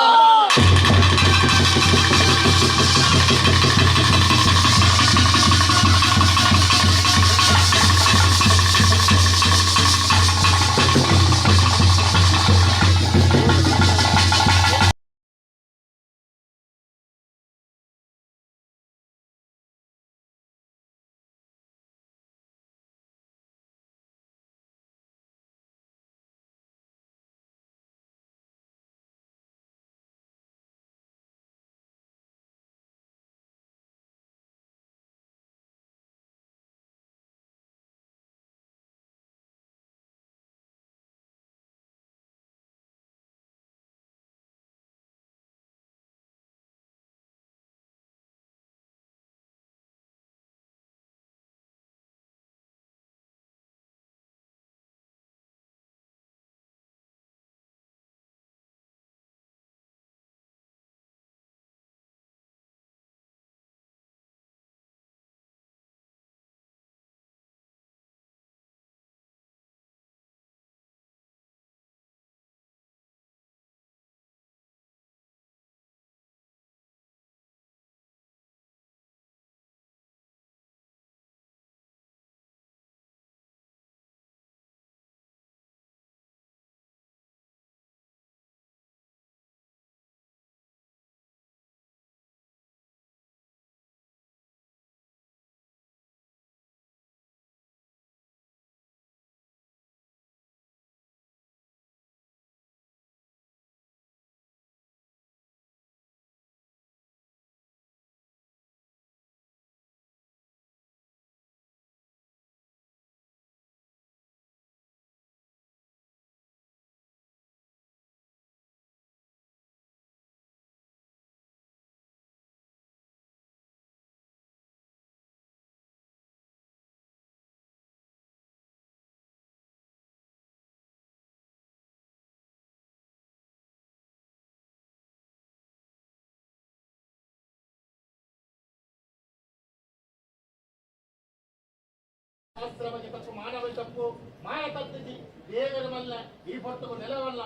Speaker 12: ತಪ್ಪು ಮಾನವ ತಪ್ಪು ಮಾಯ ತಪ್ಪಿಸಿ ದೇವರವಲ್ಲ ಈ ಹೊರತು ನೆಲವಲ್ಲ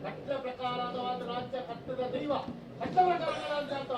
Speaker 12: ಕಟ್ಲ ಪ್ರಕಾರವಾದ ರಾಜ್ಯ ಕಟ್ಟದ ದೈವ ಕಟ್ಲ ಪ್ರಕಾರ ಅಂತ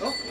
Speaker 6: Oh!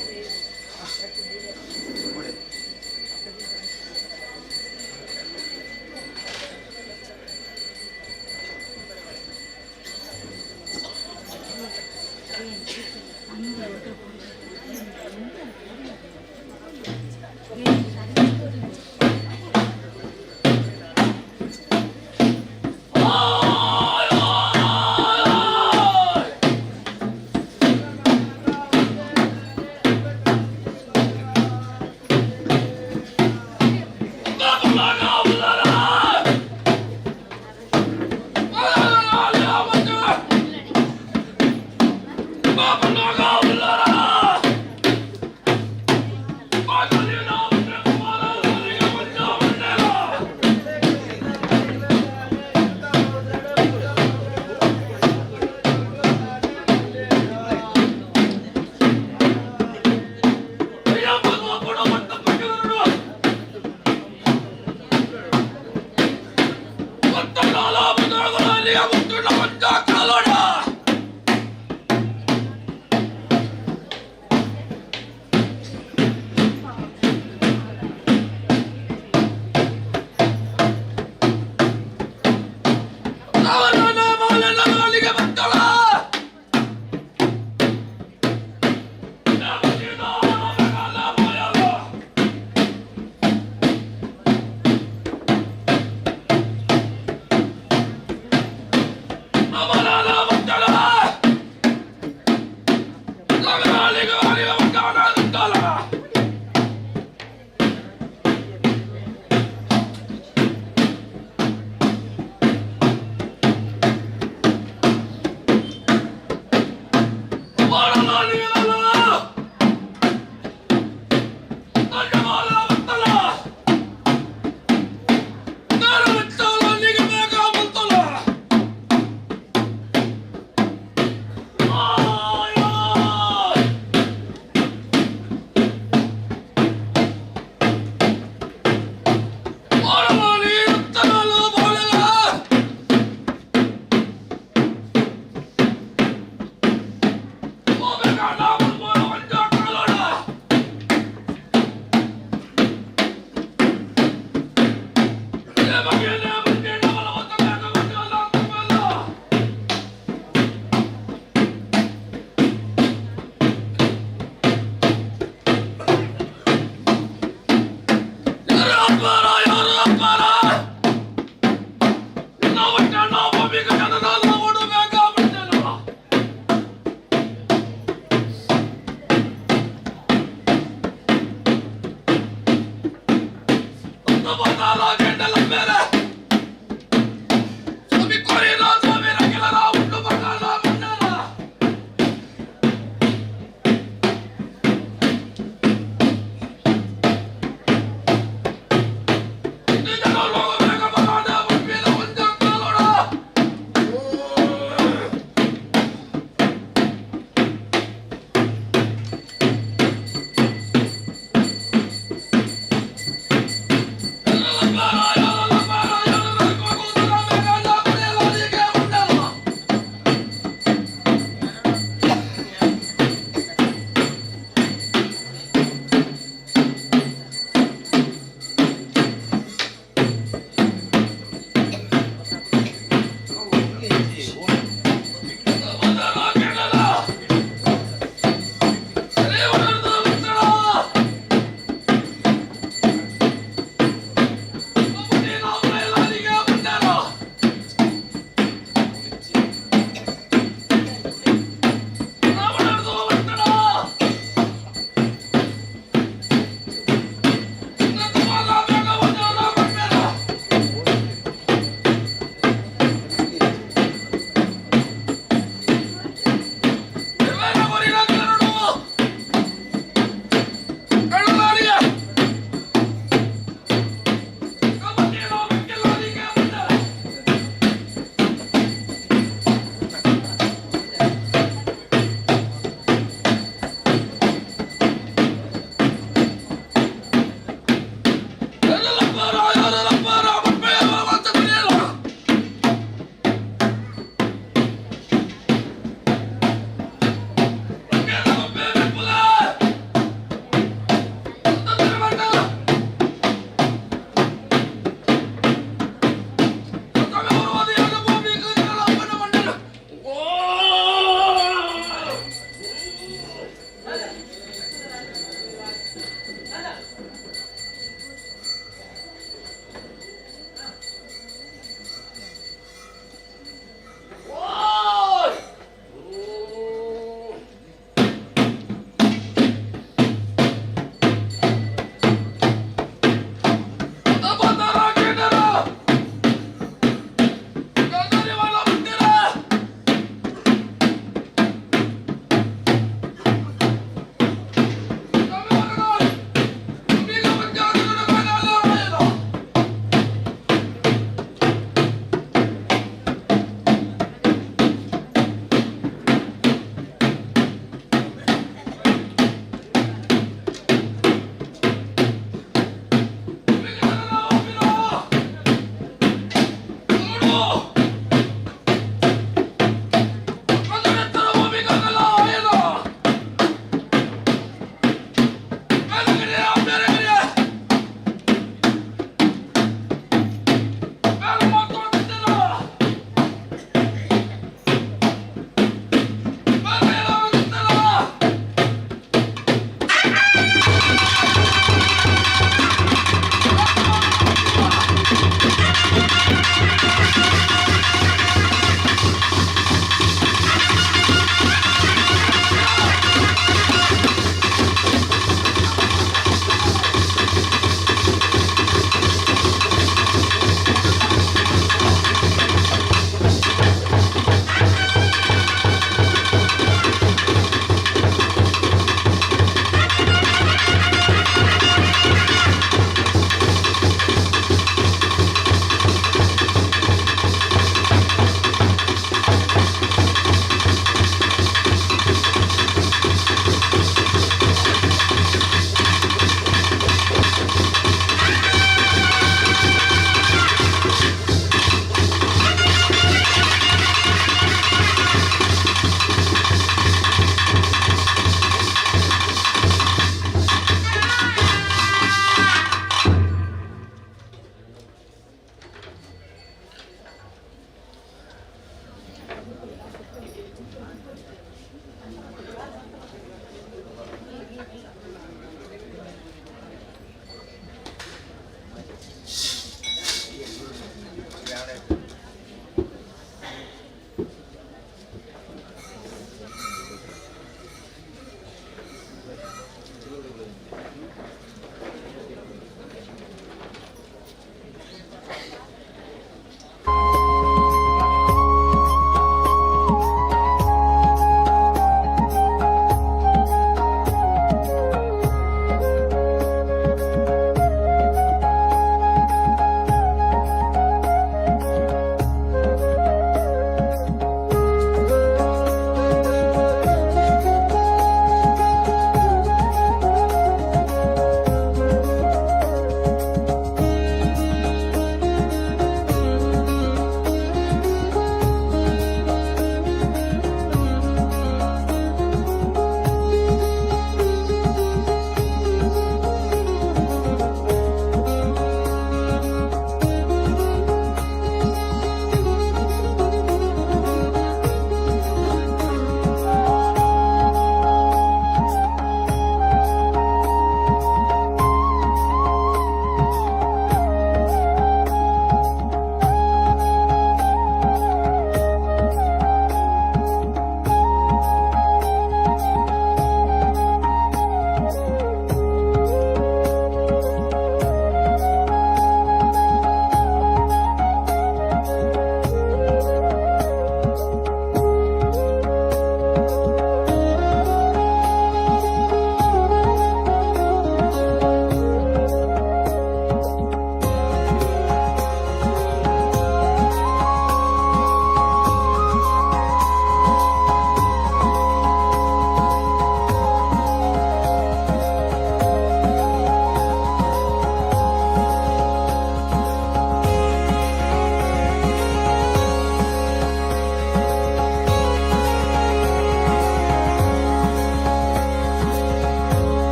Speaker 6: Oh,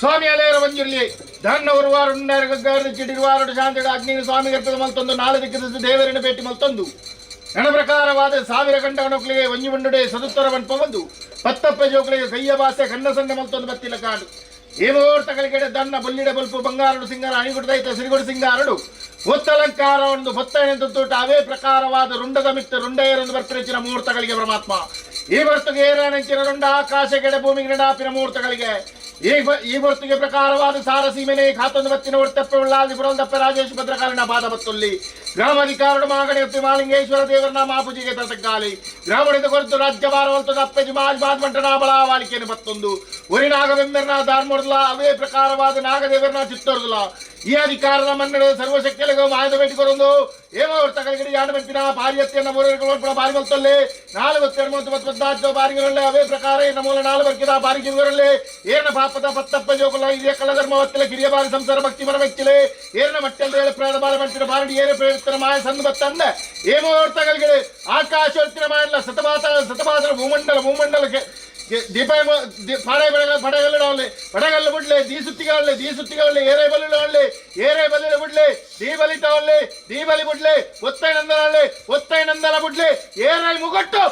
Speaker 12: ಸ್ವಾಮಿ ಅಲೇರ ಬಂಜುರ್ಲಿ ಧನ್ನ ಉರುವಾರು ಗಗ್ಗಾರು ಚಿಡಿರುವಾರು ಶಾಂತಿಡ ಅಗ್ನಿ ಸ್ವಾಮಿ ಗರ್ಪದ ಮಲ್ತೊಂದು ನಾಳೆ ದಿಕ್ಕದ ದೇವರಿನ ಭೇಟಿ ಮಲ್ತೊಂದು ನನ್ನ ಪ್ರಕಾರವಾದ 1000 ಗಂಟೆ ಒಂಜಿ ಬಂಡುಡೆ ಸದುತ್ತರ ಬಂಪ ಒಂದು ಪತ್ತಪ್ಪ ಜೋಕಳಿಗೆ ಕೈಯ ಭಾಷೆ ಕಣ್ಣ ಸಣ್ಣ ಮಲ್ತೊಂದು ಬತ್ತಿಲ್ಲ ಕಾಡು ಏಮೋರ್ತಗಳಿಗೆ ದನ್ನ ಬೊಲ್ಲಿಡೆ ಬಲ್ಪು ಬಂಗಾರಡು ಸಿಂಗಾರ ಅಣಿಗುಡ್ದೈತ ಸಿರಿಗುಡು ಸಿಂಗಾರಡು ಒತ್ತಲಂಕಾರ ಒಂದು ಭತ್ತನೆ ತೂಟ ಅವೇ ಪ್ರಕಾರವಾದ ರುಂಡದ ಮಿತ್ತ ರುಂಡೆಯರೊಂದು ಬರ್ತನೆಚ್ಚಿನ ಮುಹೂರ್ತಗಳಿಗೆ ಪರಮಾತ್ಮ ಈ ಬರ್ತುಗೆ ಏರನೆಂಚಿನ ರುಂಡ ಆಕಾಶಗೆಡೆ ಭೂಮಿಗೆ ನಡಾಪಿನ ಮುಹೂರ್ತಗಳಿಗೆ ಈ ಬರ್ತುಗೆ ಪ್ರಕಾರವಾದ ಸಾರಸೀಮೆನೆ ಖಾತೊಂದು ಬತ್ತಿನ ಒಡ್ತಪ್ಪೆ ಉಳ್ಳಾದಿ ಬುರಲ್ದಪ್ಪೆ ರಾಜೇಶ್ ಭದ್ರಕಾಲಿನ ಬಾದ ಬತ್ತುಲ್ಲಿ ಗ್ರಾಮಾಧಿಕಾರಡು ಮಾಗಣಿ ಒತ್ತಿ ಮಾಲಿಂಗೇಶ್ವರ ದೇವರನ ಮಾಪುಜಿಗೆ ತತಕ್ಕಾಲಿ ಗ್ರಾಮಡಿದ ಕೊರತು ರಾಜ್ಯ ಭಾರವಲ್ತದ ಅಪ್ಪೆಜಿ ಮಾಜ್ ಮಂಟನ ಬಳಾವಾಳಿಕೆಯನ್ನು ಬತ್ತೊಂದು ಒರಿ ನಾಗವೆಂಬೆರ್ನ ದಾರ್ಮೊಡ್ಲ ಅವೇ ಪ್ರಕಾರವಾದ ನಾಗದೇವರನ ಚಿತ್ತೋರ್ದಲ ಈ ಅಧಿಕಾರದ ಮನ್ನಡೆ ಸರ್ವಶಕ್ತಿಗಳಿಗೂ ಮಾಯದ ಭೇಟಿ ಕೊರೊಂದು ಏಮೋ ತಗಲಿಗಡಿ ಯಾಡು ಮೆಪ್ಪಿನ ಪಾರಿಯತ್ತೆಯನ್ನ ಮೂರಗಳು ಬಾರಿ ಮಲ್ತಲ್ಲೇ 4 ಬಾರಿಗಳಲ್ಲೇ ಅವೇ ಪ್ರಕಾರ ಇನ್ನು ಮೂಲ 4 ಬರ್ಕಿದ ಬಾರಿಗಿರುವರಲ್ಲೇ ಏರ್ನ ಪಾಪದ ಪತ್ತಪ್ಪ ಜೋಕುಲ ಹಿರಿಯ ಕಲಧರ್ಮ ಒತ್ತಲೆ ಕಿರಿಯ ಬಾರಿ ಸಂಸಾರ ಭಕ್ತಿ ಮನ ವೆಚ್ಚಲೆ ಏರ್ನ ಮಟ್ಟೆಲ್ಲ ಹೇಳಿ ಪ್ರಾಣ ಬಾಲ ಮಂಟಿನ ಬಾರಡಿ ಏರೆ ಪ್ರಯುಕ್ತರ ಮಾಯ ಸಂದು ಬತ್ತಂದ ಏಮೋ ತಗಲಿಗಡೆ ಆಕಾಶ ಹೊತ್ತಿನ ಮಾಯಲ್ಲ ಸತಪಾತರ ಭೂಮಂಡಲಕ್ಕೆ ದೀಪ ಪಡಗಲ್ಲು ಬಿಡ್ಲೆ ದೀ ಸುತ್ತಿಗಳೇ ಏರೇ ಬಲ್ಲಿ ಬಿಡ್ಲೆ ದೀ ಬಲಿ ಬಿಡ್ಲೆ ಒತ್ತೈ ನಂದಲ ಬಿಡ್ಲೆ ಏರೈ ಮುಗಟ್ಟು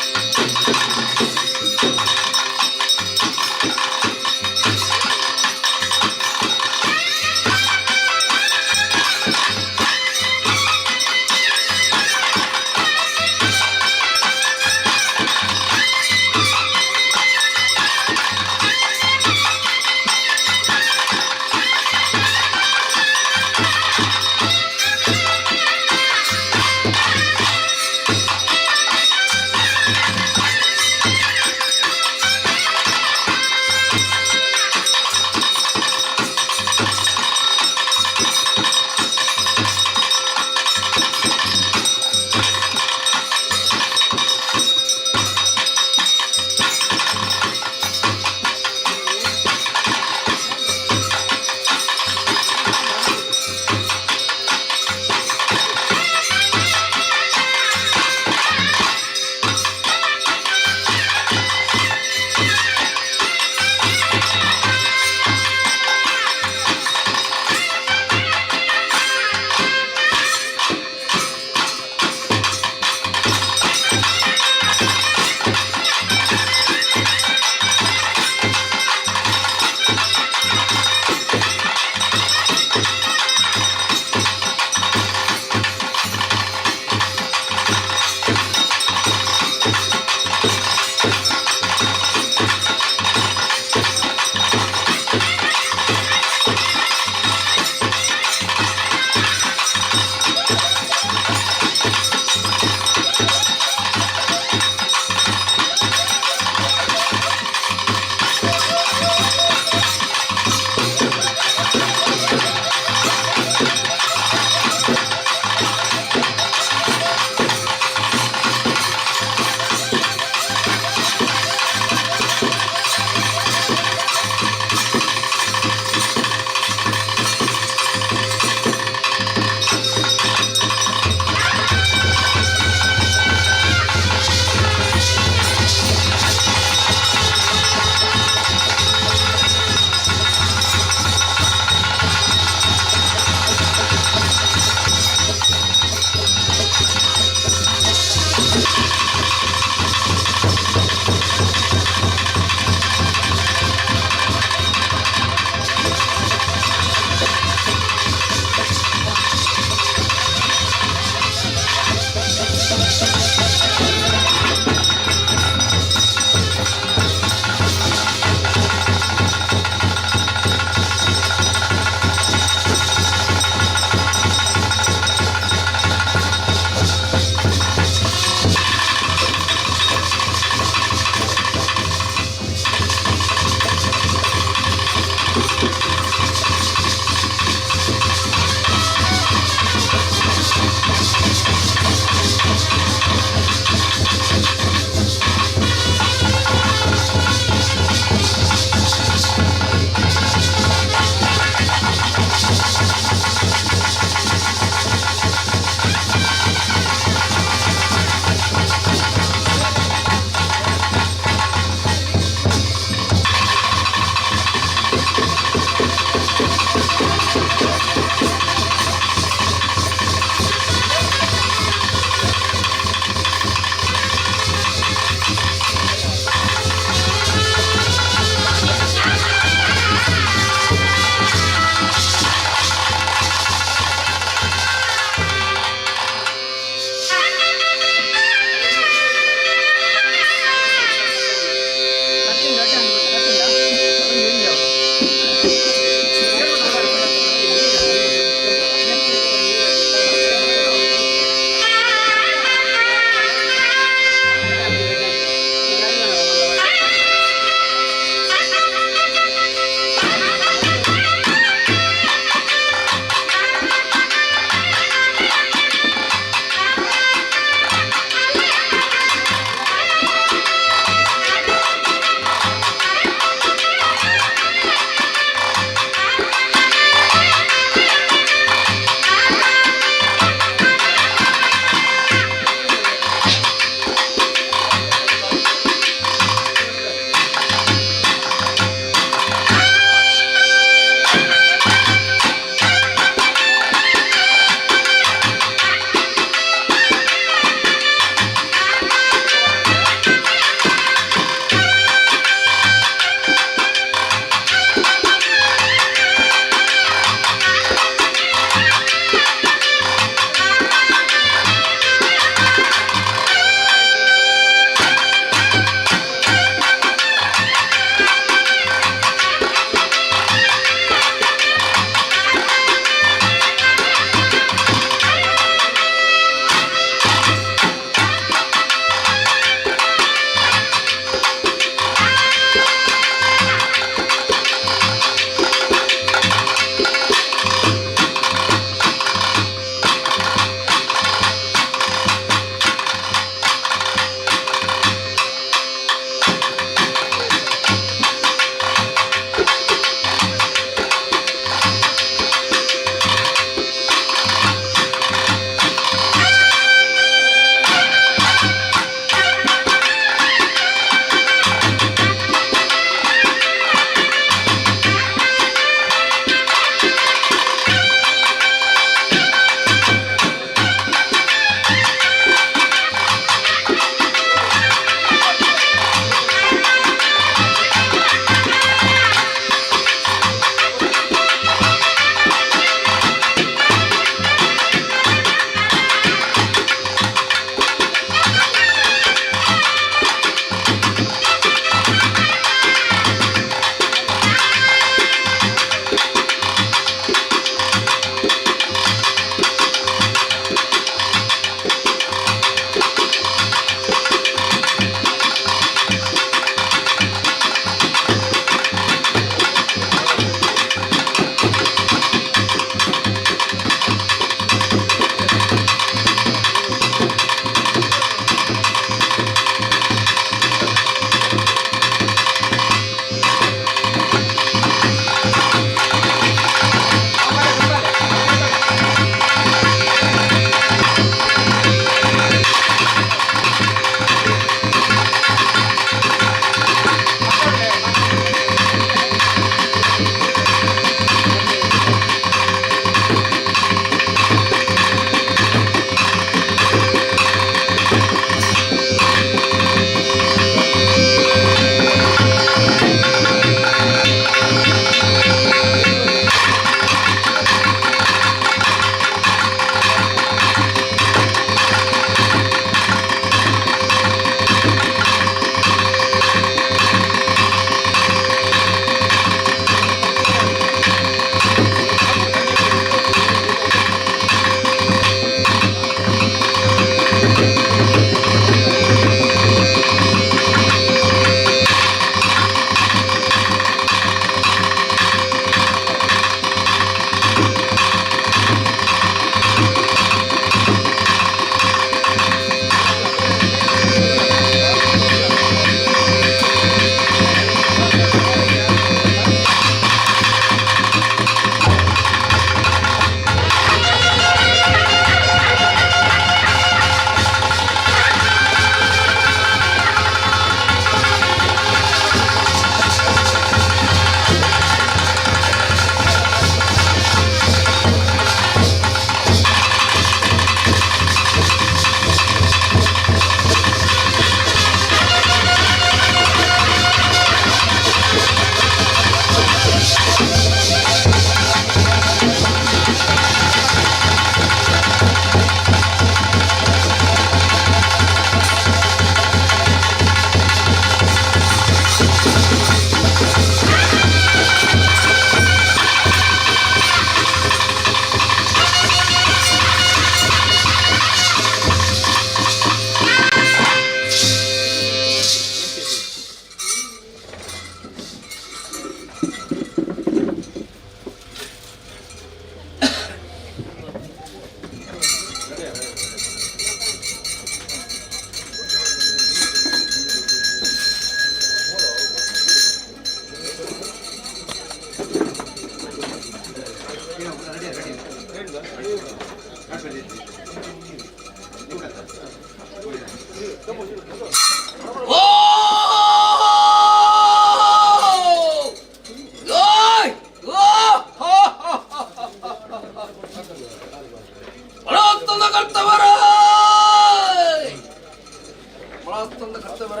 Speaker 22: ವಾಸ್ತಂದ ಕರ್ತವರ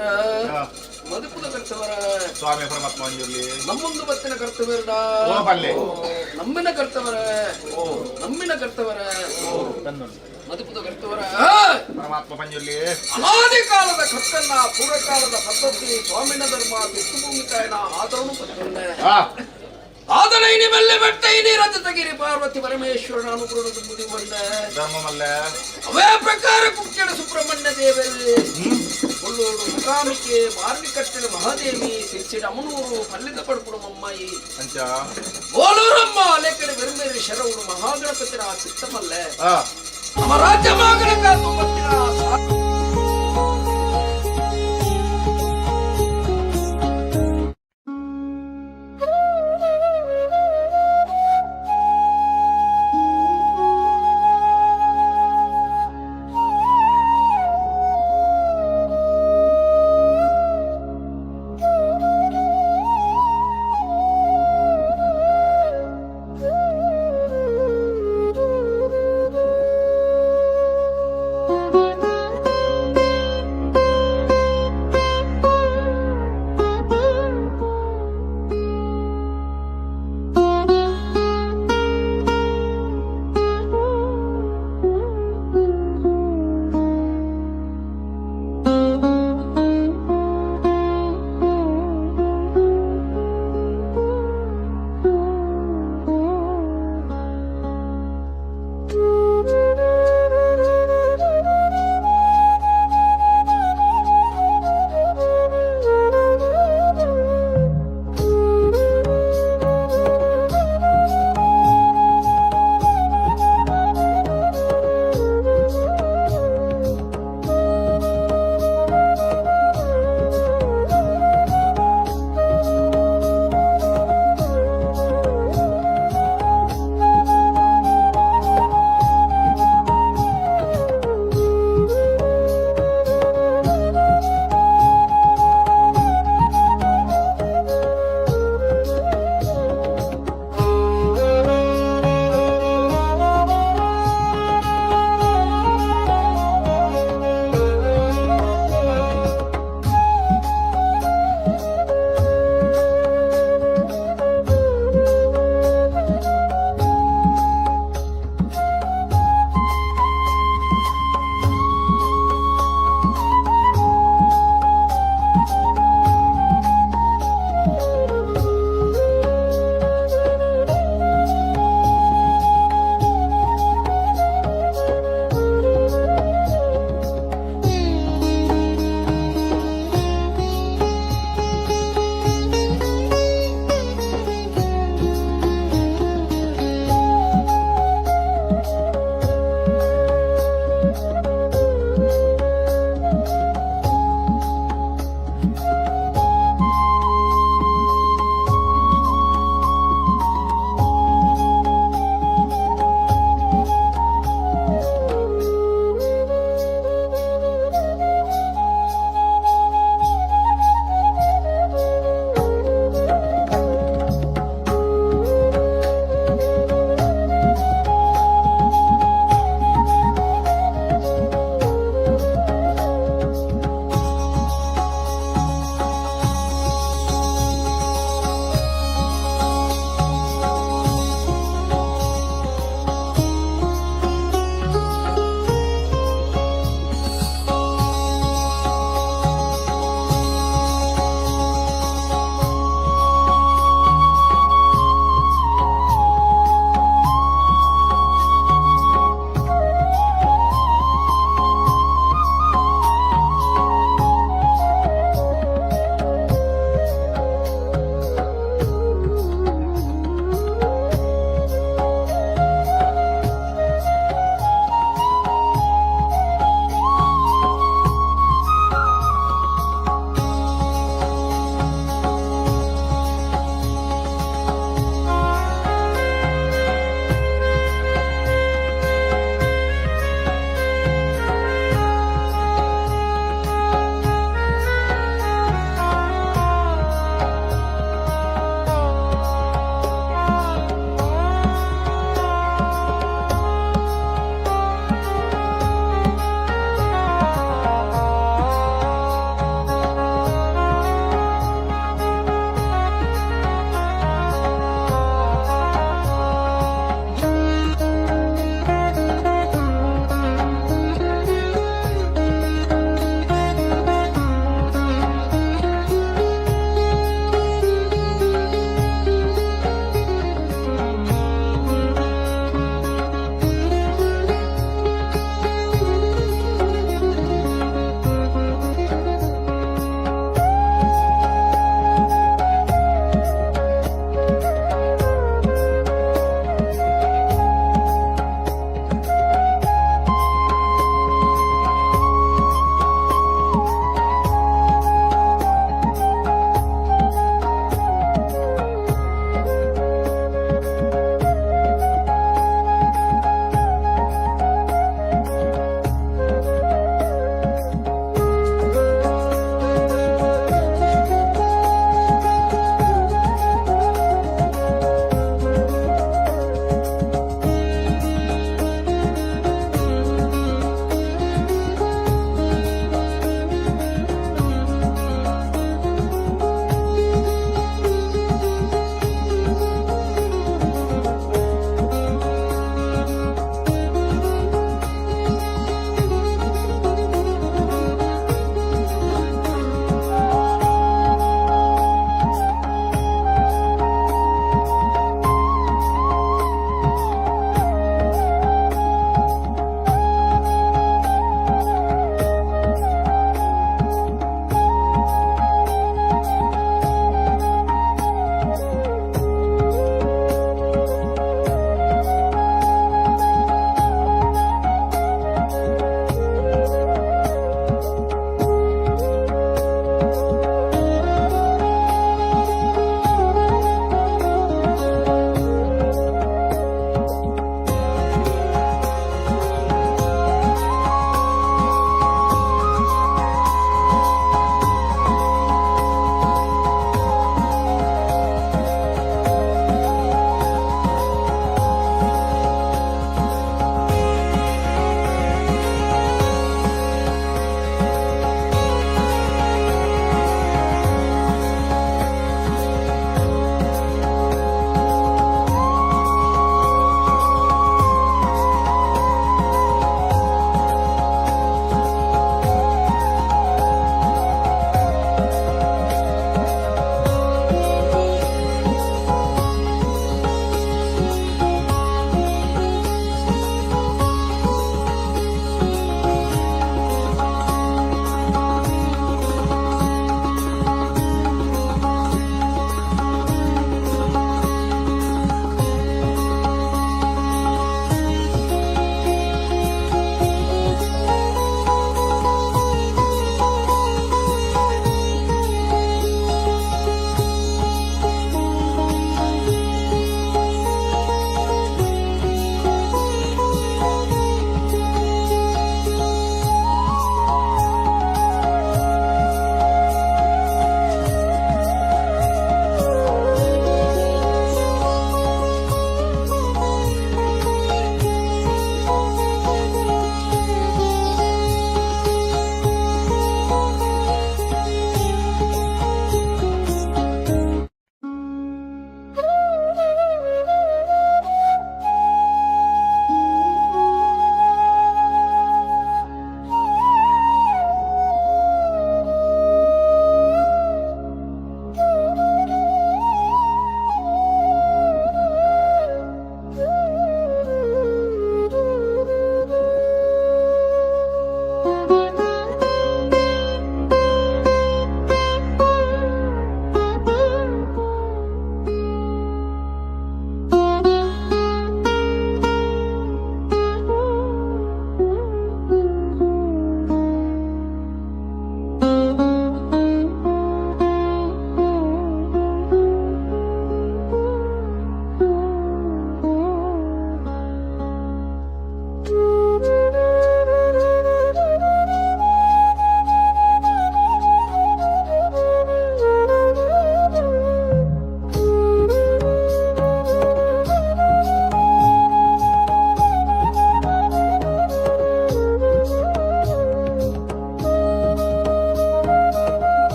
Speaker 22: ಮದುಪುದ ಕರ್ತವರ
Speaker 12: ಸ್ವಾಮಿ ಪರಮಾತ್ಮ ಅಂಜಲಿ
Speaker 22: ನಮ್ಮೊಂದು ಬತ್ತಿನ ಕರ್ತವರ ನಮ್ಮಿನ ಕರ್ತವರ ನಮ್ಮಿನ ಕರ್ತವರ ಮದುಪುದ ಕರ್ತವರ
Speaker 12: ಪರಮಾತ್ಮ ಪಂಜುರ್ಲಿ
Speaker 22: ಅನಾದಿ ಕಾಲದ ಕರ್ತನ್ನ ಪೂರ್ವಕಾಲದ ಪದ್ಧತಿ ಸ್ವಾಮಿನ ಧರ್ಮ ಭೂಮಿಕಾಯನ ಆದವನು ಪತ್ಕೊಂಡೆ ಆದನ ಇನಿ ಮೆಲ್ಲೆ ಬೆಟ್ಟ ಇನಿ ರಜತಗಿರಿ ಪಾರ್ವತಿ ಪರಮೇಶ್ವರನ ಅನುಗ್ರಹದ ಮುದಿ ಬಂದೆ
Speaker 12: ಧರ್ಮಮಲ್ಲ
Speaker 22: ಅವೇ ಪ್ರಕಾರ ಕುಕ್ಕೆಡ ಸುಬ್ರಹ್ಮಣ್ಯ ದೇವರಲ್ಲಿ ಕೊಲ್ಲೂರು ಮುಖಾಮಿಕೆ ಮಾರ್ನಿಕಟ್ಟಿನ ಮಹಾದೇವಿ ಸಿರಿಸಿಡ ಅಮನೂರು ಪಲ್ಲಿದ ಪಡ್ಪುಡು ಮಮ್ಮಾಯಿ
Speaker 12: ಅಂಚ
Speaker 22: ಬೋಲೂರಮ್ಮ ಅಲೆಕಡೆ ಬೆರ್ಮೇರಿ ಶರವರು ಮಹಾಗಣಪತಿನ ಚಿತ್ತಮಲ್ಲೆ ನಮ್ಮ ರಾಜ್ಯ ಮಹಾಗಣಕ ತುಂಬತ್ತಿನ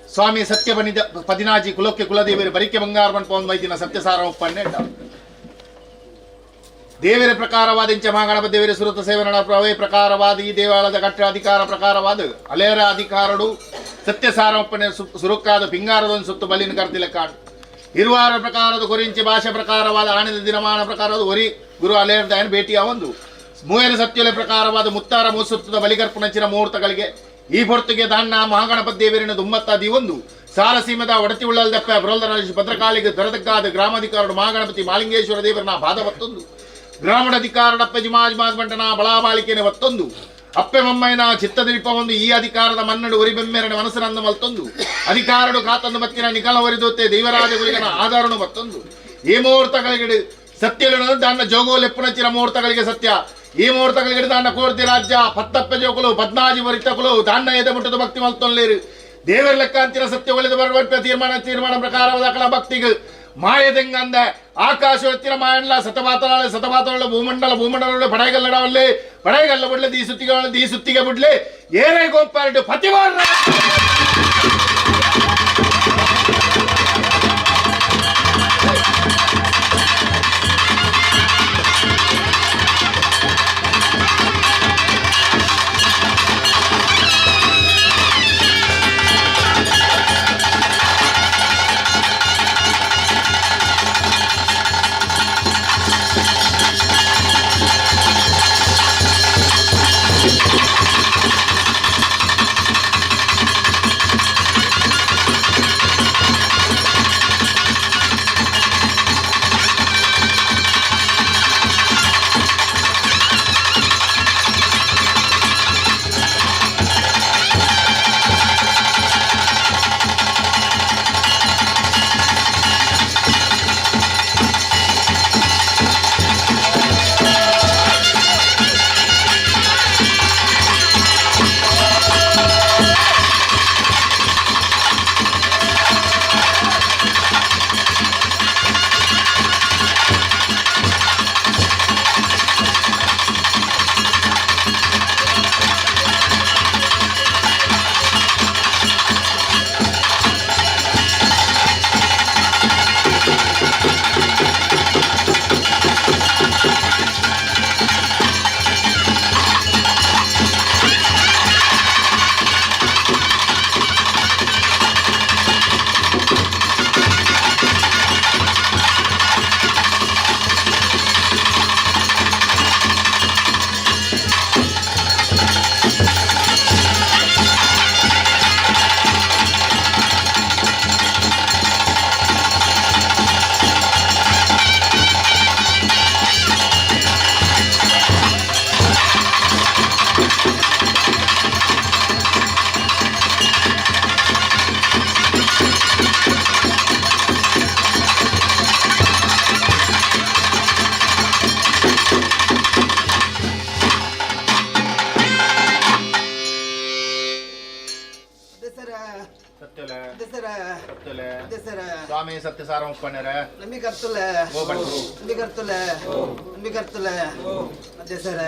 Speaker 12: ಸ್ವಾಮಿ ಸತ್ಯ ಪದಿನಾಜಿ ಕುಲಕ್ಕೆ ಕುಲದೇವರು ಬರಿಕೆ ಬಂಗಾರ ಪವನ್ ಮೈದಿನ ಸತ್ಯಸಾರ ಒಪ್ಪನ್ನೆ ದೇವರ ಪ್ರಕಾರವಾದ ಇಂಚ ಮಹಾಗಣಪತಿ ದೇವರ ಸುರತ ಸೇವನ ಪ್ರವೇ ಪ್ರಕಾರವಾದ ಈ ದೇವಾಲಯದ ಕಟ್ಟ ಅಧಿಕಾರ ಪ್ರಕಾರವಾದ ಅಲೇರ ಅಧಿಕಾರಡು ಸತ್ಯಸಾರ ಒಪ್ಪನೆ ಸುರುಕ್ಕಾದ ಪಿಂಗಾರದೊಂದು ಸುತ್ತು ಬಲ್ಲಿನ ಕರ್ತಿಲೆ ಕಾಡು ಇರುವಾರ ಪ್ರಕಾರದ ಗುರಿಂಚಿ ಭಾಷೆ ಪ್ರಕಾರವಾದ ಆಣದ ದಿನಮಾನ ಪ್ರಕಾರದ ಒರಿ ಗುರು ಅಲೇರದಾಯನ ಭೇಟಿಯ ಒಂದು ಮೂಯರ ಸತ್ಯಲೆ ಪ್ರಕಾರವಾದ ಮುತ್ತಾರ ಮೂಸುತ್ತದ ಬಲಿಗರ್ಪಣಚಿನ ಮುಹೂರ್ತಗಳಿಗೆ ಈ ಹೊರತಿಗೆ ದಾನ್ನ ಮಹಾಗಣಪತಿ ದೇವರಿನ ದುಮ್ಮತ್ತಾದಿ ಒಂದು ಸಾರಸೀಮದ ಒಡತಿ ಉಳ್ಳಲ್ದಪ್ಪ ಬರೋಲ್ದರಾಜ ಭದ್ರಕಾಳಿಗೆ ದರದಗ್ಗಾದ ಗ್ರಾಮಾಧಿಕಾರಡು ಮಹಾಗಣಪತಿ ಮಾಲಿಂಗೇಶ್ವರ ದೇವರನ ಪಾದ ಒತ್ತೊಂದು ಗ್ರಾಮೀಣಾಧಿಕಾರಡಪ್ಪ ಜಿಮಾಜ್ ಬಂಟನ ಬಲಾಬಾಲಿಕೆನೆ ಒತ್ತೊಂದು ಅಪ್ಪೆ ಮೊಮ್ಮೈನ ಚಿತ್ತದಿರಿಪ ಒಂದು ಈ ಅಧಿಕಾರದ ಮನ್ನಡು ಒರಿಬೆಮ್ಮೆರಣ ಮನಸ್ಸನನ್ನು ಮಲ್ತೊಂದು ಅಧಿಕಾರಡು ಕಾತಂದು ಮತ್ತಿನ ನಿಖಲ ಒರಿದೊತ್ತೆ ದೈವರಾಜ ಗುರಿಗನ ಆಧಾರನು ಮತ್ತೊಂದು ಈ ಮುಹೂರ್ತಗಳಿಗೆ ಸತ್ಯಗಳು ದಾನ್ನ ಜೋಗೋಲೆಪ್ಪುನಚ್ಚಿನ ಮುಹೂರ್ತಗಳಿಗೆ ಸತ್ಯ ಈ ಮುಹೂರ್ತಗಳಿಗೆ ದಾನ್ನ ಕೋರ್ತಿ ರಾಜ್ಯ ಪತ್ತಪ್ಪ ಜೋಕುಲು ಪದ್ನಾಜಿ ವರಿತಕುಲು ದಾನ್ನ ಎದೆ ಮುಟ್ಟದ ಭಕ್ತಿ ಮಲ್ತೊಲ್ಲೇರು ದೇವರ ಲೆಕ್ಕಾಂತಿನ ಸತ್ಯ ಒಳೆದು ಬರುವ ತೀರ್ಮಾನ ಪ್ರಕಾರವಾದ ಕಲಾ ಭಕ್ತಿಗೆ ಮಾಯದೆಂಗಂದ ಆಕಾಶ ಎತ್ತಿನ ಮಾಯಲ್ಲ ಸತಪಾತಳ ಭೂಮಂಡಲ ಪಡೆಗಲ್ಲ ಬಿಡ್ಲೆ ದಿ ಸುತ್ತಿಗೆ ಬಿಡ್ಲೆ ಏನೇ ಗೋಪಾರಡು ಪತಿವಾರ ಸ್ವಾಮಿ ಸತ್ಯಸಾರ ಒಪ್ಪಣ್ಣರ
Speaker 21: ನಂಬಿ ಕರ್ತುಲೆ ಅದೇ ಸರ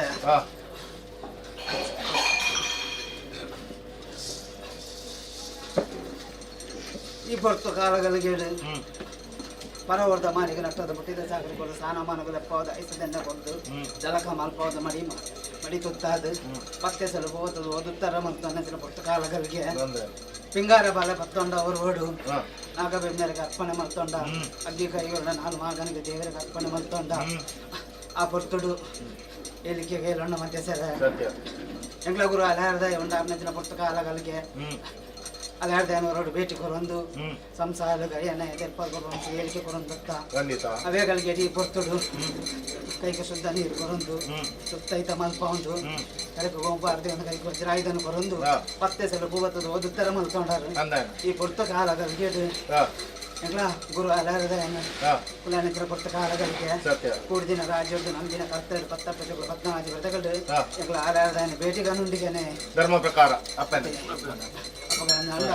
Speaker 21: ಈ ಬರ್ತು ಕಾಲಗಳಿಗೆ ಪರವರ್ಧ ಮಾನಿಗೆ ನಟ್ಟದ ಮುಟ್ಟಿದ ಸಾಗರಿಗಳು ಸ್ನಾನಮಾನಗಳು ಎಪ್ಪವಾದ ಐಸದೆನ್ನ ಕೊಂಡು ಜಲಕ ಮಲ್ಪವಾದ ಮಡಿ ತುತ್ತಾದ ಪತ್ತೆ ಸಲ ಓದುತ್ತರ ಮತ್ತು ಅನ್ನಚಿನ ಪುಟ್ಟ ಕಾಲಗಳಿಗೆ ಪಿಂಗಾರ ಬಾಲೆ ಪತ್ತೊಂಡ ಅವರು ಓಡು ನಾಗಬೆಮ್ಮೆರಿಗೆ ಅರ್ಪಣೆ ಮಲ್ತೊಂಡ ಅಗ್ಗಿ ಕೈಗೊಂಡ ನಾನು ಮಗನಿಗೆ ದೇವರಿಗೆ ಅರ್ಪಣೆ ಮಲ್ತೊಂಡ ಆ ಪೊರ್ತುಡು ಏಲಿಕೆಗೆ ಹೇಳೋಣ ಮತ್ತೆ ಸರ ಎಂಗ್ಲ ಗುರು ಅಲಾರದ ಉಂಡ ಅನ್ನಚಿನ ಪುಟ್ಟ ಕಾಲಗಳಿಗೆ ಅಲಾರ್ದನವರೋಡು ಭೇಟಿ ಕೊರೊಂದು ಸಂಸಾರ ಗಡಿಯನ್ನ ಎದೆರ್ಪಾಲ್ಕೊರೊಂದು ಏಳಿಕೆ ಕೊರೊಂದು ಅವೇಗಳಿಗೆ ಅಡಿ ಪೊರ್ತುಡು ಕೈಗೆ ಶುದ್ಧ ನೀರು ಕೊರೊಂದು ಸುತ್ತೈತ ಮಲ್ಪ ಒಂದು ಕಡೆಗೆ ಗೋಂಪಾರ್ದೆ ಒಂದು ಕೈಗೆ ವಜ್ರಾಯುಧನ ಕೊರೊಂದು ಪತ್ತೆ ಸಲ ಭೂವತ್ತದ ಓದುತ್ತರ ಮಲ್ಕೊಂಡಾರು ಈ ಪೊರ್ತ ಕಾಲಗಳಿಗೆ ಎಂಗ್ಲ ಗುರು ಅಲಾರದನ ಕುಲನತ್ರ ಪೊರ್ತ ಕಾಲಗಳಿಗೆ ಕೂಡಿದಿನ ರಾಜ್ಯದ್ದು ನಂದಿನ ಕರ್ತರು ಪತ್ತಪ್ಪಗಳು ಪದ್ನಾಜಿ ವ್ರತಗಳು ಎಂಗ್ಲ ಅಲಾರದನ ಭೇಟಿಗನುಂಡಿಗೆನೆ
Speaker 12: ಧರ್ಮ ಪ್ರಕಾರ ಅಪ್ಪನೆ
Speaker 10: ಅಂಡ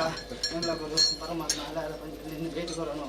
Speaker 10: ನಿಮ್ಲಗಳು ಪರಮಾತ್ಮ ಅಲ್ಲಾರ ಪಂಜುರ್ಲಿ ಭೇಟಿ ಕೊರೋಣ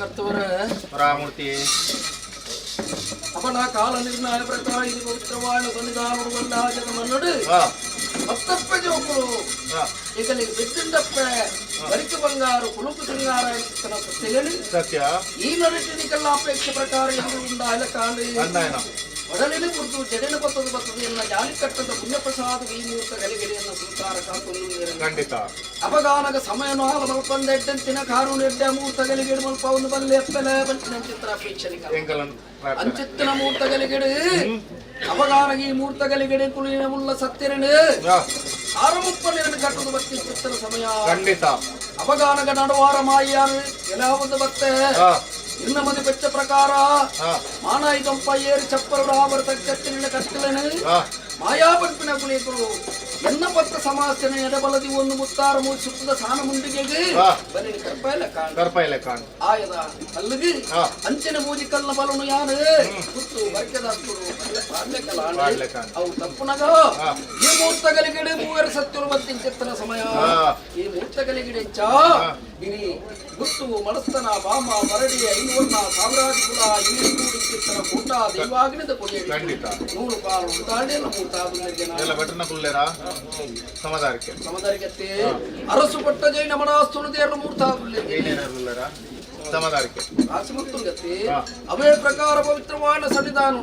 Speaker 22: ಕರ್ತವರ
Speaker 12: ರಾಮೂರ್ತಿ
Speaker 22: ಅವನ ಕಾಲ ನಿರ್ಣಯ ಪ್ರಕಾರ ಇದು ಪವಿತ್ರವಾದ ಸನ್ನಿಧಾನವಲ್ಲ ಜಗಮನ್ನಡು ಮತ್ತಪ್ಪ ಜೋಕುಳು ಈಗಲಿಗೆ ಬಿದ್ದಿಂದಪ್ಪ ಬರಿಕೆ ಬಂಗಾರು ಕುಲುಕು ಸಿಂಗಾರ ತನ್ನ ಸತ್ಯಗಳು
Speaker 12: ಸತ್ಯ
Speaker 22: ಈ ನಡಟಿನಿಗೆಲ್ಲ ಅಪೇಕ್ಷೆ ಪ್ರಕಾರ ಎಂದು ಉಂಡಾಲ ಕಾಂಡಿ ಒಡಲಿನ ಕುರಿತು ಜಡಿನ ಬತ್ತದು ಎನ್ನ ಜಾಲಿ ಕಟ್ಟದ ಪುಣ್ಯಪ್ರಸಾದ ಈ ಮುಹೂರ್ತ ಗಲಿಗಲಿಯನ್ನು ಸಂಸಾರ ಕಾಕೊಂಡು
Speaker 12: ಖಂಡಿತ
Speaker 22: ಅಪಗಾನಗ ಸಮಯ ನಾಲ ಮಲ್ಪಂದೆಡ್ಡಂತಿನ ಕಾರು ನೆಡ್ಡ ಮುಹೂರ್ತ ಗಲಿಗಿಡು ಮಲ್ಪ ಒಂದು ಬಲ್ಲೆ ಎಪ್ಪಲೆ ಬಂತಿನ ಚಿತ್ರ ಅಪೇಕ್ಷೆ ಅಂಚಿತ್ತಿನ ಮುಹೂರ್ತ ಗಲಿಗಿಡು ಅಪಗಾನಗಿ ಮುಹೂರ್ತ ಗಲಿಗಿಡು ಕುಳಿನ ಮುಲ್ಲ ಸತ್ತಿರನು ಆರಮುಪ್ಪಲಿನ ಕಟ್ಟದು ಬತ್ತಿ ಚಿತ್ರ ಸಮಯ
Speaker 12: ಖಂಡಿತ
Speaker 22: ಅಪಗಾನಗ ನಡುವಾರ ಮಾಯಾರು ಎಲ್ಲಾವುದು ಬತ್ತೆ ಇನ್ನ ಮದಿ ಬೆಚ್ಚ ಪ್ರಕಾರ ಮಾನಾಯಿತಂಪ ಏರಿ ಚಪ್ಪರು ರಾಬರ್ ತಗ್ಗತ್ತಿನ ಕತ್ತಲನು ಮಾಯಾ ಪಂಪಿನ ಕುಳಿಕರು ಎನ್ನ ಪತ್ತ ಸಮಾಸನೆ ಎಡಬಲದಿ ಒಂದು ಮುತ್ತಾರ ಮೂರು ಸುತ್ತದ ಸಾನ ಮುಂಡಿಗೆಗೆ ಬರೀ
Speaker 12: ಕರ್ಪೈಲೆ ಕಾಣ್
Speaker 22: ಆಯದ ಅಲ್ಲಿಗೆ ಅಂಚಿನ ಮೂಜಿ ಕಲ್ಲ ಬಲನು ಯಾರು ಗುತ್ತು ಬರ್ಕೆದ ಅವು ತಪ್ಪುನಗ ಈ ಮೂರ್ತಗಲಿಗಿಡೆ ಮೂವರು ಸತ್ಯರು ಬತ್ತಿನ ಚಿತ್ತನ ಸಮಯ ಈ ಮೂರ್ತಗಲಿಗಿಡೆ ಇನಿ ಗುತ್ತು ಮನಸ್ತನ ಬಾಮ ಮರಡಿ ಐನೂರ್ನ ಸಾವಿರಾದಿ ಕುಲ ಇಲ್ಲಿ ಕೂಡಿ ಚಿತ್ತನ ಕೂಟ ದೈವಾಗ್ನಿದ ಕೊಡಿ
Speaker 12: ಖಂಡಿತ
Speaker 22: 100 ಕಾಲು ಉಂಟಾಡಿ
Speaker 12: ಸಮದಾರಿಕೆ
Speaker 22: ಅರಸು ಪಟ್ಟ ಜೈನ ಮನಾಸ್ತುಣದೇರ್ಲು
Speaker 12: ಸಮದಾರಿಕೆ
Speaker 22: ರಾಸಿಮುತ್ತುಂಗತಿ ಅವೇ ಪ್ರಕಾರ ಪವಿತ್ರವಾದ ಸನ್ನಿಧಾನ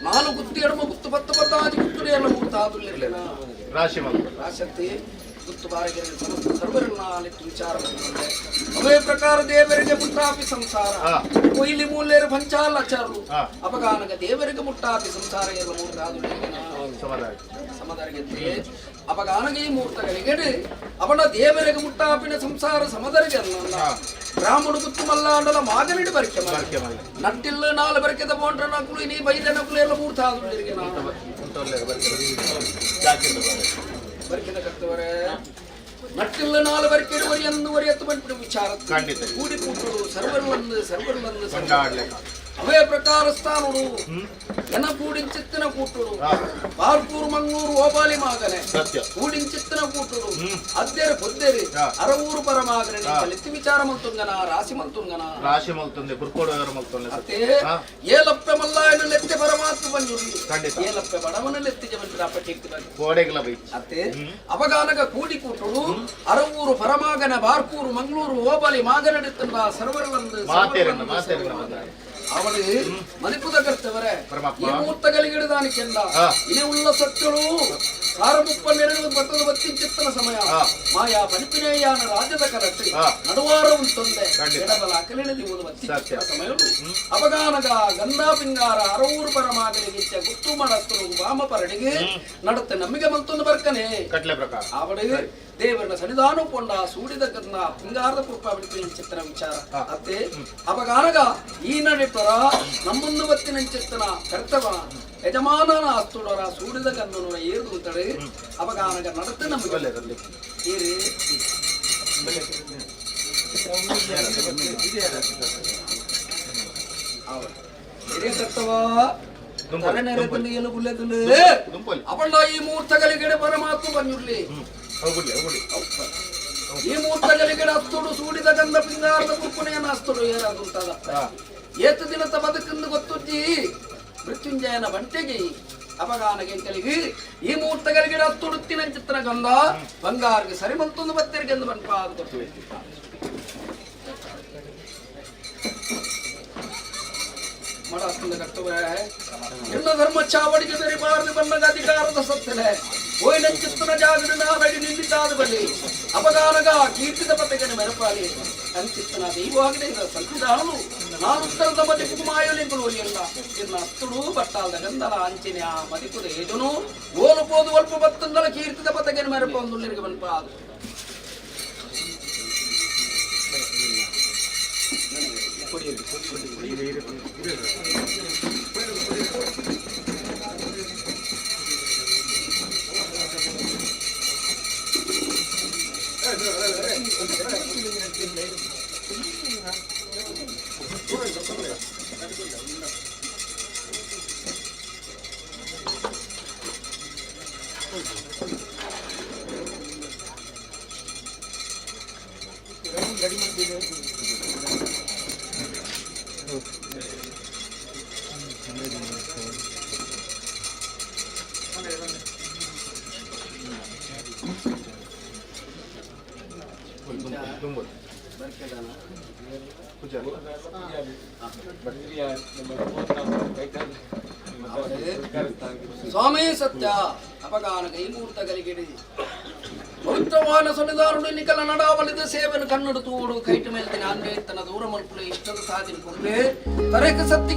Speaker 22: 4 ಗುತ್ತಿ ಎಡಮ ಗುತ್ತು 10 10 ಗುತ್ತುಡಿಯಲ್ಲ ಮೂರ್ತಾದುಲ್ಲಿರಲಿಲ್ಲ ರಾಶಕ್ತಿ ಗುತ್ತು ಬಾರಿಗೆ ಸಮಸ್ತ ಸರ್ವರನ್ನಾಲಿಟ್ಟು ವಿಚಾರ ಮಾಡಿಕೊಂಡೆ ಅವೇ ಪ್ರಕಾರ ದೇವರಿಗೆ ಮುಟ್ಟಾಪಿ ಸಂಸಾರ ಕೊಯ್ಲಿ ಮೂಲ್ಯರು ಪಂಚಾಲಚಾರರು ಅಪಗಾನಗ ದೇವರಿಗೆ ಮುಟ್ಟಾಪಿ ಸಂಸಾರ ಎಲ್ಲ ಮೂರ್ತಾದುಲ್ಲಿರಲಿಲ್ಲ ಸಮದರಿಗೆ ಅಪಗಾನಗೆ ಈ ಮೂರ್ತಗಳಿಗೆ ಅವನ ದೇವರಿಗೆ ಮುಟ್ಟಾಪಿನ ಸಂಸಾರ ಸಮದರಿಗೆ ಅಲ್ಲ ಬ್ರಾಹ್ಮಣ ಗುತ್ತು ಮಲ್ಲಾಂಡಲ ಮಾಗನಿಡಿ ಬರಿಕೆ ನಟ್ಟಿಲ್ಲ ನಾಲ್ ಬರಿಕೆದ ಬೋಂಡ್ರ ನಕುಲು ನೀ ಬೈದ ನಕುಲು ಎಲ್ಲ ಮೂರ್ತಾದುಲ್ಲಿರಿಗೆ ಬರಿಕೆದ ಕರ್ತವರೇ ನಟ್ಟಿಲ್ಲ ನಾಲ್ ಬರಿಕೆಡುವರಿ ಎಂದುವರಿ ಎತ್ತು ಬಂದ್ಬಿಡು ವಿಚಾರ ಕೂಡಿ ಕೂಟರು ಸರ್ವರ್ಲಂದು ಅವೇ ಪ್ರಕಾರ ಸ್ಥಾನರು ಎನ ಕೂಡಿಂಚಿತ್ತಿನ ಕೂಟರು ಬಾರ್ಕೂರು ಮಂಗಳೂರು ಓಬಾಲಿ ಮಾಗನೆ ಕೂಡಿಂಚಿತ್ತಿನ ಕೂಟರು ಅದ್ದೆರು ಬುದ್ದೆರಿ ಅರವೂರು ಪರಮಾಗನೆ ಲೆತ್ತಿ ವಿಚಾರ ಮಲ್ತುಂಗನ ರಾಶಿ ಮಲ್ತುಂದೆ ಅತ್ತೆ ಏಲಪ್ಪೆ ಮಲ್ಲಾಯನು ಲೆತ್ತೆ ಪರಮಾತ್ಮ ಬಂಜುರಿ ಏಲಪ್ಪೆ ಬಡವನ ಲೆತ್ತಿಗೆ ಬಂದಿರ ಪಟ್ಟಿ ಅತ್ತೆ ಅಪಗಾನಗ ಕೂಡಿ ಕೂಟರು ಅರವೂರು ಪರಮಾಗನ ಬಾರ್ಕೂರು ಮಂಗಳೂರು ಓಬಾಲಿ ಮಾಗನಡಿತ್ತಂದ ಸರ್ವರಲಂದು ಅವಳು ಮನಿಪುದ ಕರ್ತವರೇ ಈ ಮೂರ್ತಗಳಿಗಿಡದಾನಿಕೆಂದ ಇನೇ ಉಳ್ಳ ಸತ್ಯಳು ಸಾರಮುಪ್ಪ ನೆರಳು ಬತ್ತದ ಬತ್ತಿ ಚಿತ್ತನ ಸಮಯ ಮಾಯಾ ಪನಿಪಿನೇಯಾನ ರಾಜ್ಯದ ಕರಟ್ಟಿ ನಡುವಾರ ಉಂಟೊಂದೆ ಎಡಬಲ ಅಕಲಿನದಿ ಬತ್ತಿ ಚಿತ್ತನ ಸಮಯವು ಅಪಗಾನಗ ಗಂಧಾ ಪಿಂಗಾರ ಅರವೂರು ಪರಮಾಗನಿಗೆ ಗುತ್ತು ಮಾಡಸ್ತರು ವಾಮ ಪರಡಿಗೆ ನಡುತ್ತೆ ನಮಗೆ ಮಲ್ತೊಂದು ಬರ್ಕನೆ ಅವಳಿಗೆ ದೇವರನ್ನ ಸನ್ನಿಧಾನ ಕೊಂಡ ಸೂಡಿದ ಗಂಧ ಪಿಂಗಾರದ ಕೃಪಾ ಬಿಡಿಪಿನ ಚಿತ್ತನ ವಿಚಾರ ಅತ್ತೆ ಅಪಗಾನಗ ಈ ನಡಿತರ ನಮ್ಮೊಂದು ಬತ್ತಿನ ಚಿತ್ತನ ಕರ್ತವ ಯಜಮಾನನ ಅಸ್ತುಡರ ಸೂಡಿದ ಗಂಧನ ಏರು ತಡೆ ಅಪಗಾನಗ ನಡತೆ ನಮಗೆ ಕರ್ತವ ಅವಳ ಈ ಮೂರ್ತಗಳಿಗೆ ಪರಮಾತ್ಮ ಬಂದಿರ್ಲಿ ಈ ಮೂರ್ತಗಳಿಗೆ ಹಸ್ತುಡು ಸೂಡಿದ ಗಂಧ ಪಿಂಗಾರದ ಕುಪ್ಪನೆಯನ್ನು ಹಸ್ತುಡು ಏನಾಗುಂಟದ ಏತು ದಿನದ ಬದುಕನ್ನು ಗೊತ್ತುಜ್ಜಿ ಮೃತ್ಯುಂಜಯನ ಬಂಟೆಗೆ ಅಪಗಾನಗೆ ಕಲಿಗಿ ಈ ಮೂರ್ತಗಳಿಗೆ ಹಸ್ತುಡುತ್ತಿನ ಚಿತ್ರ ಗಂಧ ಬಂಗಾರಿಗೆ ಸರಿ ಮಲ್ತೊಂದು ಬತ್ತರಿಗೆ ಎಂದು ಬಂಟ ಅದು ಕೊಟ್ಟು ಎಲ್ಲ ಧರ್ಮ ಚಾವಡಿಗೆ ಬೆರಿಬಾರದು ಬಣ್ಣದ ಅಧಿಕಾರದ ಸತ್ತಲೆ ಓಯ್ನ ಚಿತ್ತನ ಜಾಗದ ನಾವಡಿ ನಿಂದಿದ್ದಾದ ಬಲಿ ಅಪಗಾನಗ ಕೀರ್ತಿದ ಪತೆಗನೆ ಮೆರಪಾಲಿ ಅಂಚಿತ್ತನ ದೈವವಾಗಿದೆ ಇದರ ಸಂವಿಧಾನವು ನಾನು ಉತ್ತರದ ಮದಿಪು ಮಾಯಲಿಂಗಳು ಎಲ್ಲ ಇನ್ನ ಅಸ್ತುಡು ಬಟ್ಟಾಲ್ದ ಗಂಧಲ ಅಂಚಿನ ಆ ಮದಿಪುದ ಏಜನು ಓಲುಪೋದು ಒಲ್ಪ ಬತ್ತಂದಲ ಕೀರ್ತಿದ ಪತೆಗನೆ ಮೆರಪ ಒಂದು ನಿರಿಗೆ ಬನ್ಪ ಸ್ವಾಮಿ ಸತ್ಯ ಅಪಗಾನ ಕೈಮೂರ್ತ ಕಲಿಗೆಡಿ ಪವಿತ್ರವಾದ ಸೊಲಿದಾರುಡು ನಿಕಲ ನಡಾವಲಿದ ಸೇವನ ಕನ್ನಡ ತೂಡು ಕೈಟ ಮೇಲ್ತಿನ ಅನ್ವೇ ತನ್ನ ದೂರ ಮಲ್ಪುಲ ಇಷ್ಟದ ಸಾಧಿನ ಕೊಂಡ್ರೆ ತರಕ ಸತ್ತಿ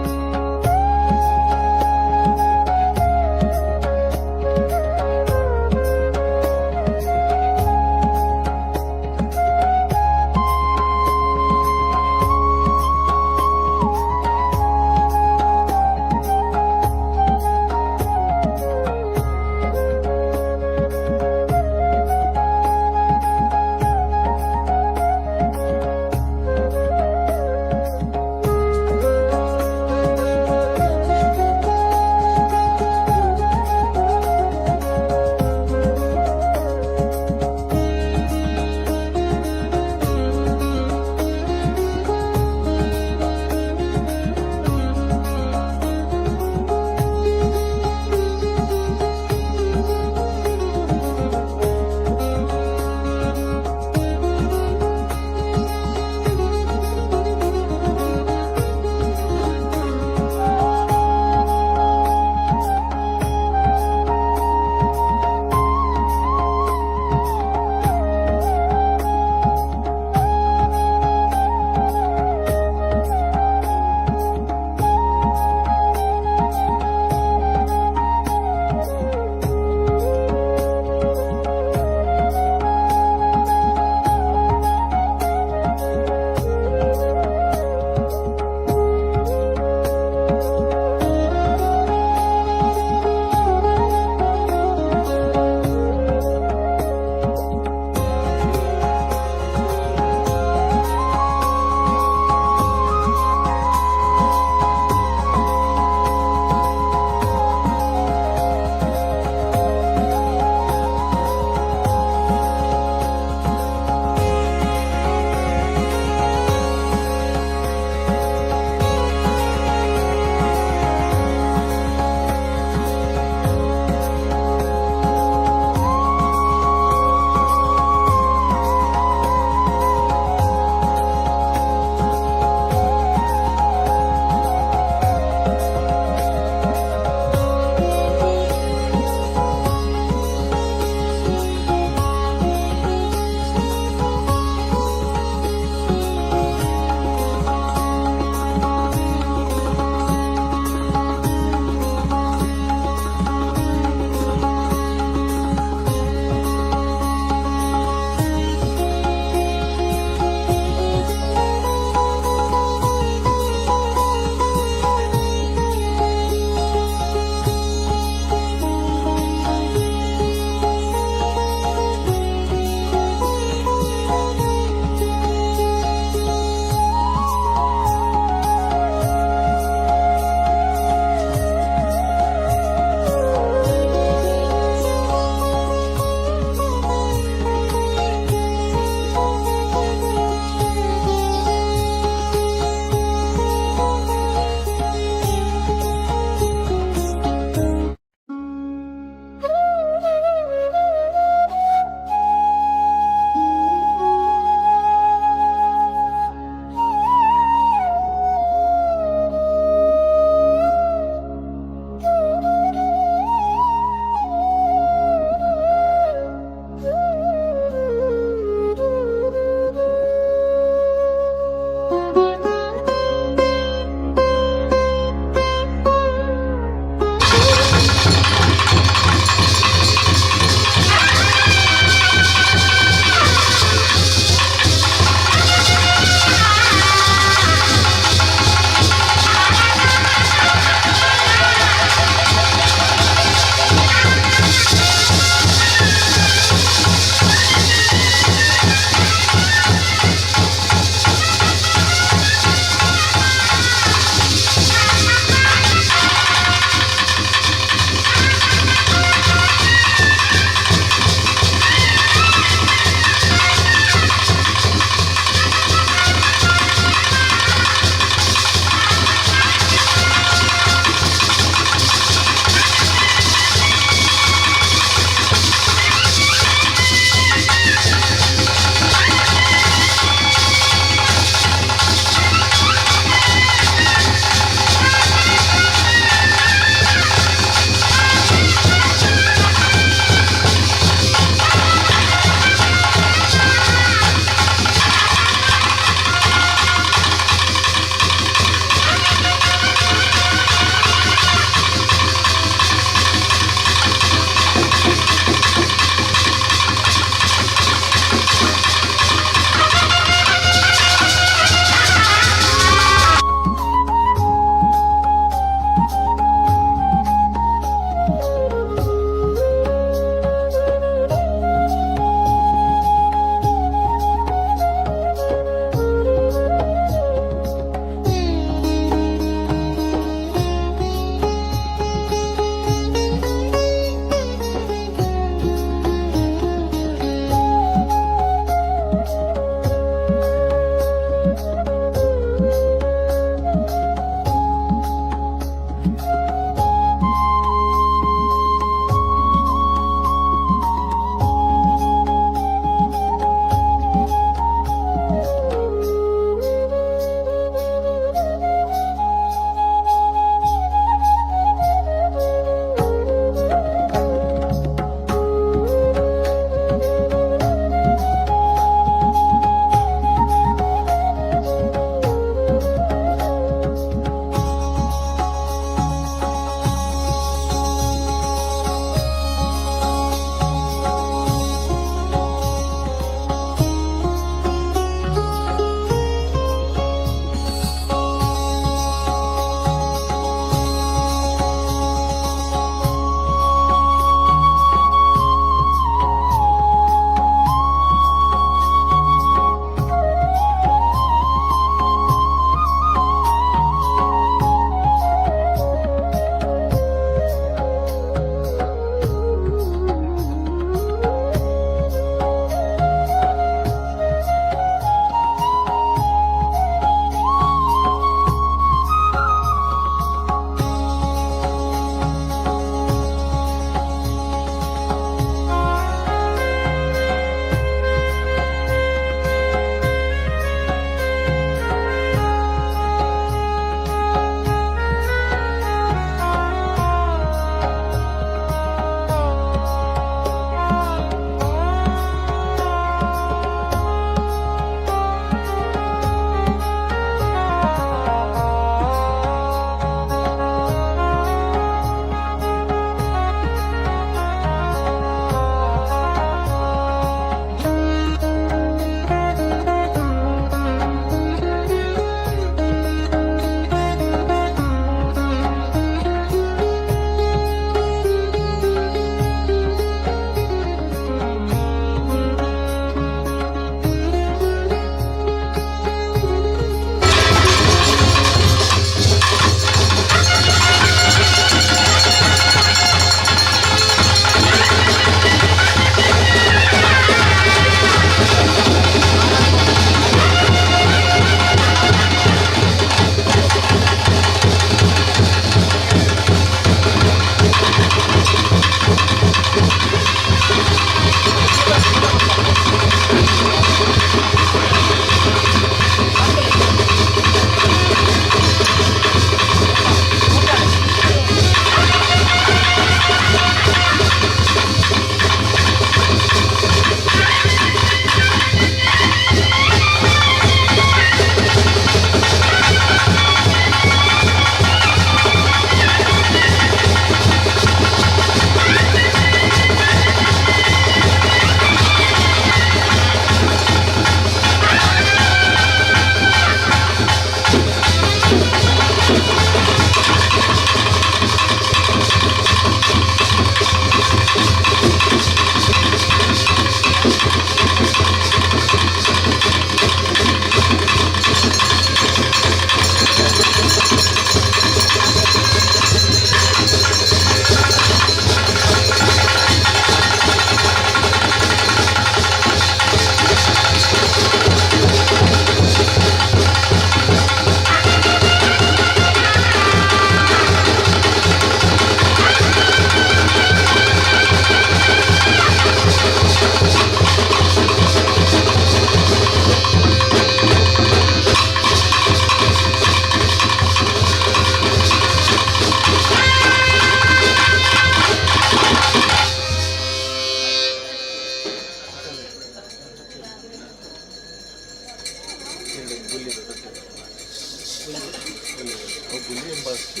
Speaker 12: ಇಲ್ಲಿ ಎಂಬತ್ತು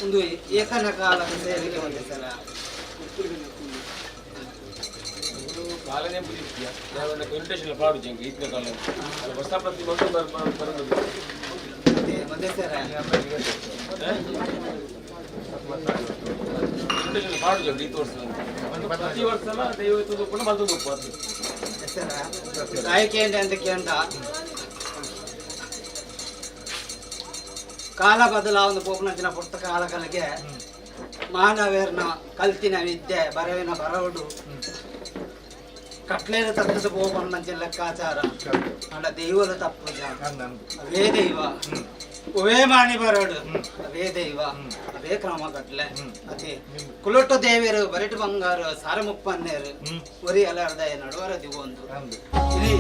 Speaker 10: ಒಂದು ಏಕನ ಕಾಲ ಸೇರಿಗೆ ಒಂದೇ ಸಲ
Speaker 5: ಕಾಲನೇ ಬುದ್ಧಿತ್ಯ ನಾನು ಇನ್ವಿಟೇಷನ್ ಪಾಡು ಜಂಗೆ ಇದ್ನ ಕಾಲ ಅದು ಹೊಸ ಪ್ರತಿ ಬರೋದು
Speaker 10: ಒಂದೇ ಸರ
Speaker 5: ಇನ್ವಿಟೇಷನ್ ಪಾಡು ಜಂಗೆ ಈ ವರ್ಷ ಪ್ರತಿ ವರ್ಷ ದೈವತ್ತು ಕೂಡ ಬಂದು ಉಪವಾಸ
Speaker 10: ಸರ ಆಯ್ಕೆ ಅಂತ ಕೇಂದ ಕಾಲ ಬದಲಾವಣೆ ಪೋಪನಂಚಿನ ಪುಟ್ಟ ಕಾಲಗಳಿಗೆ ಮಾನವೇರ್ನ ಕಲ್ತಿನ ವಿದ್ಯೆ ಬರವಿನ ಬರವಡು ಕಟ್ಲೇದ ತಪ್ಪದ ಪೋಪನಂಚಿನ ಲೆಕ್ಕಾಚಾರ ಅಂಡ ದೈವದ ತಪ್ಪು ಅವೇ ದೈವ ಒವೇ ಮಾಣಿ ಬರೋಡು ಅವೇ ದೈವ ಅವೇ ಕ್ರಮ ಕಟ್ಲೆ ಅದೇ ಕುಲೊಟ್ಟು ದೇವಿಯರು ಬರಿಟು ಬಂಗಾರು ಸಾರ ಮುಪ್ಪನ್ನೇರು ಒರಿ ಅಲಾರ್ದ ನಡುವರ ದಿವೊಂದು ಇಲ್ಲಿ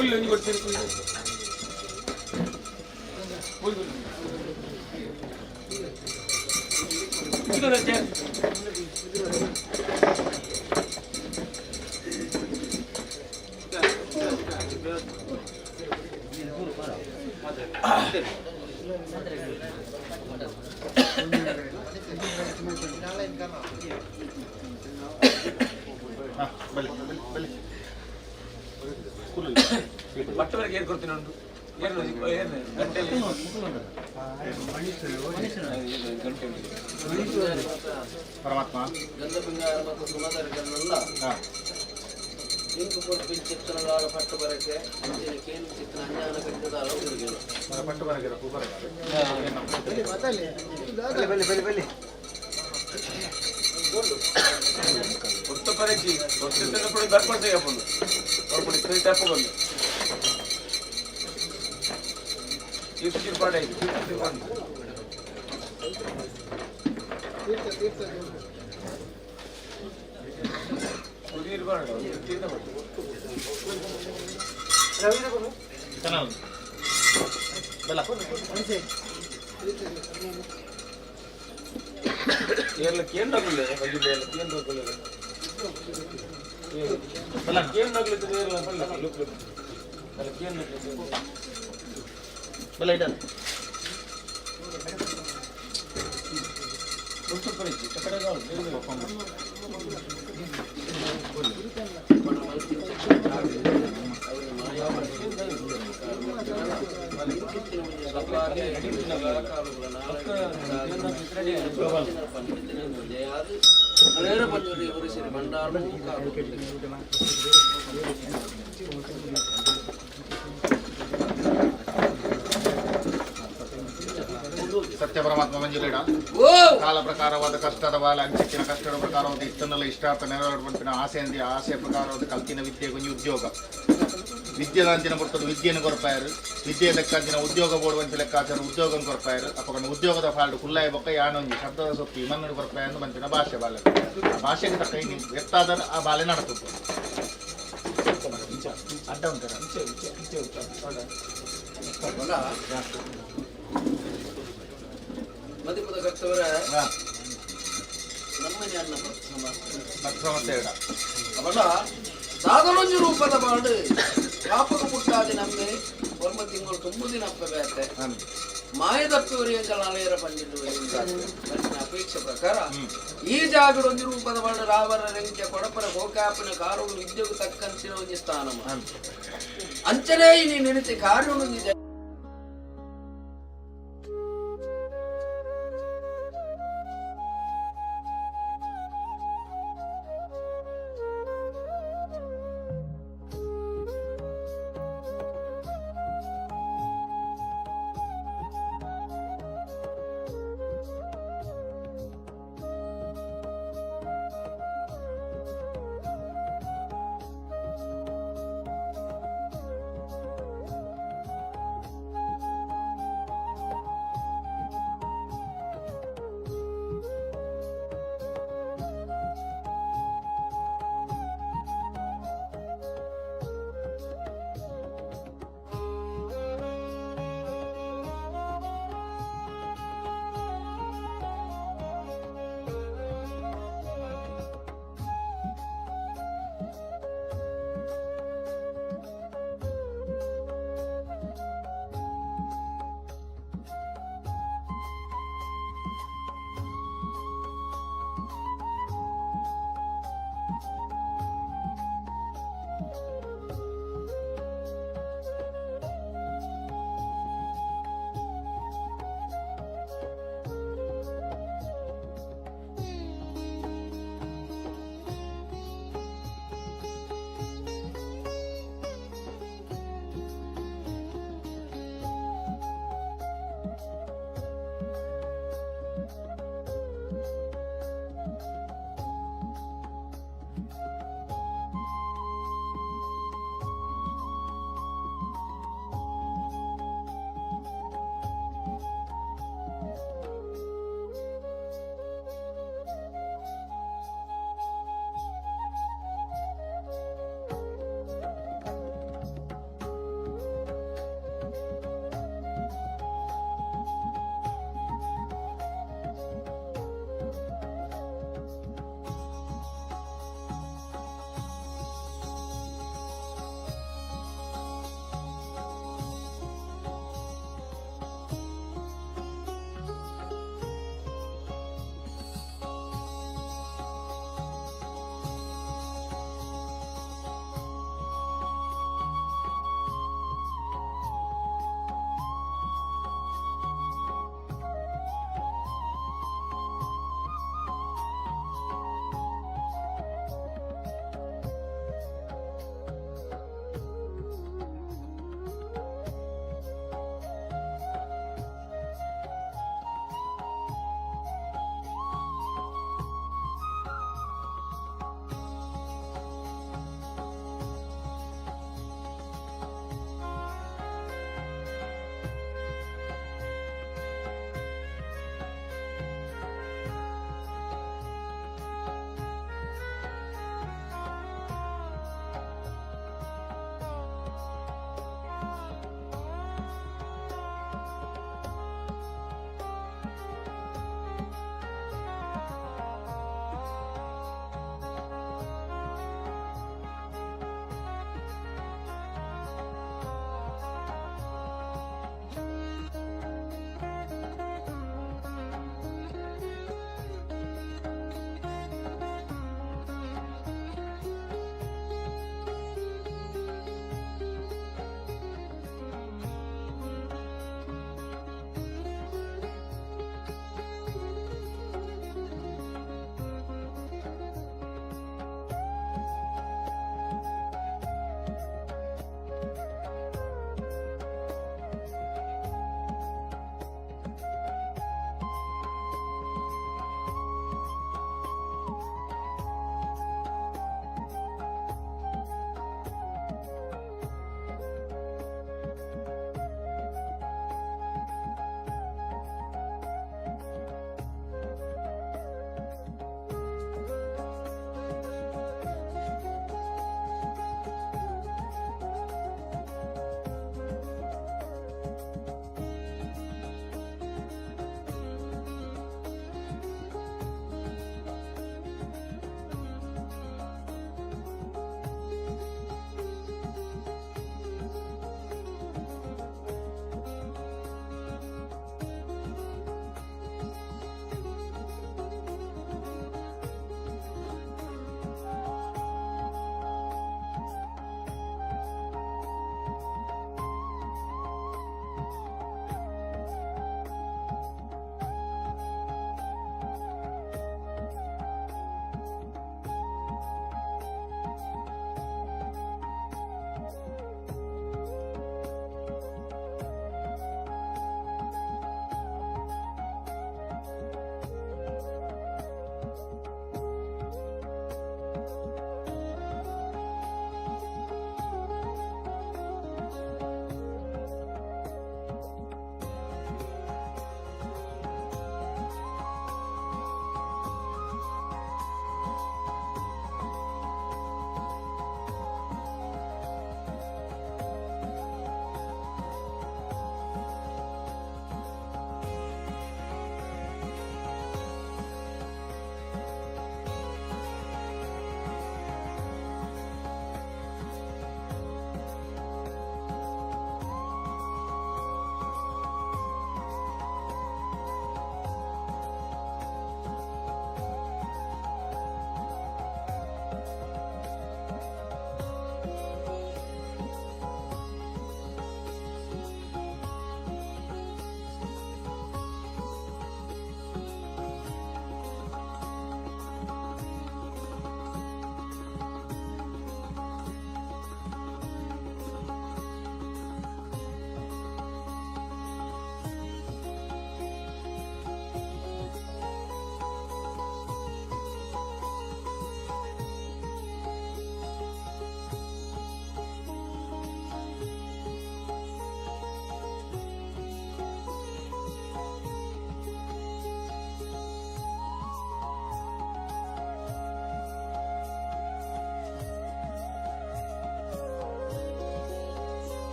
Speaker 5: ಫುಲ್ ಒಂದು ಕೊಡ್ತೀರಿ ಬಟ್ಟವರೆಗೆ ಏನ್ ಕೊಡ್ತೀನಿ ಉಂಟು
Speaker 12: ಪರಮಾತ್ಮ
Speaker 22: ಗಂಧಪಿಂಗಾರ ಮತ್ತು ಸುಮಧರಿಗಳನ್ನೆಲ್ಲ ಇಂಕು ಕೊಟ್ಟು ಚಿತ್ರಗಾರ ಪಟ್ಟು ಬರಕ್ಕೆ ಅಂಚಿನ ಕೇಂದ್ರ ಚಿತ್ರ ಅಜ್ಞಾನ ಕಟ್ಟಿದ ಅಲೋಕರಿಗಳು
Speaker 12: ಪಟ್ಟು ಬರಗಿರ
Speaker 5: ಕೊಟ್ಟು ಪರಕ್ಕೆ ಕೊಟ್ಟು ಬರ್ಕೊಳ್ತೇವೆ ಅಪ್ಪಂದು ಹೊರಪಡಿ ಕೈ ತಪ್ಪಗೊಂಡು ತೀರ್ಥ ಪಾಡೆ
Speaker 22: ಅಲೇರ ಪಂಜುರಿ ಉರಿಸಿರಿ ಮಂಡಾರ
Speaker 12: ಸತ್ಯ ಪರಮಾತ್ಮ ಮಂಜುಲೇಡ ಕಾಲ ಪ್ರಕಾರವಾದ ಕಷ್ಟದ ಬಾಲ ಅಂಚಿನ ಕಷ್ಟದ ಪ್ರಕಾರವಾದ ಇಷ್ಟನ್ನೆಲ್ಲ ಇಷ್ಟಾರ್ಥ ನೆರವೇರ್ಪಂಪಿನ ಆಸೆಯಿಂದ ಆಸೆ ಪ್ರಕಾರವಾದ ಕಲ್ತಿನ ವಿದ್ಯೆ ಕೊಂಚ ಉದ್ಯೋಗ ವಿದ್ಯೆದಾಂಚಿನ ಪುಟ್ಟದ ವಿದ್ಯೆಯನ್ನು ಕೊರಪಾಯರು ವಿದ್ಯೆ ಲೆಕ್ಕಾಂಚಿನ ಉದ್ಯೋಗ ಬೋಡುವಂಚ ಲೆಕ್ಕಾಚಾರ ಉದ್ಯೋಗ ಕೊರಪಾಯರು ಅಪ್ಪಕೊಂಡು ಉದ್ಯೋಗದ ಫಾಲ್ಡ್ ಕುಲ್ಲಾಯ ಬೊಕ್ಕ ಯಾನೊಂಜಿ ಶಬ್ದದ ಸೊಪ್ಪಿ ಮಣ್ಣು ಕೊರಪಾಯ ಎಂದು ಬಂಚಿನ ಭಾಷೆ ಬಾಲೆ ಆ ಭಾಷೆಗೆ ತಕ್ಕ ಎತ್ತಾದರೆ ಆ ಬಾಲೆ ನಡೆಸುತ್ತೆ ಅಡ್ಡ ಉಂಟಾರ
Speaker 22: ಮದಿಪದ ಕಟ್ಟವರ ನಮ್ಮನೆ ಅನ್ನ
Speaker 12: ಸಮಸ್ಯೆ ಇಡ
Speaker 22: ಅವಲ್ಲ ಸಾಧನೊಂದು ರೂಪದ ಬಾಡು ವ್ಯಾಪಕ ಮುಟ್ಟಾದಿ ನಮ್ಮೆ ಒಂದು ತಿಂಗಳು ತುಂಬ ದಿನ ಅಪ್ಪಬೇತೆ ಮಾಯದಪ್ಪವರಿಯಂಕಲ್ ಅಲೆಯರ ಬಂದಿದ್ದು ಅಪೇಕ್ಷೆ ಪ್ರಕಾರ ಈ ಜಾಗಡೊಂದು ರೂಪದ ಬಾಡು ರಾವರ ರೆಂಕೆ ಕೊಡಪರ ಗೋಕಾಪನ ಕಾರುಗಳು ವಿದ್ಯೆಗೂ ತಕ್ಕಂತಿನ ಒಂದು ಸ್ಥಾನ ಅಂಚನೆ ಈ ನಿನತಿ ಕಾರ್ಯ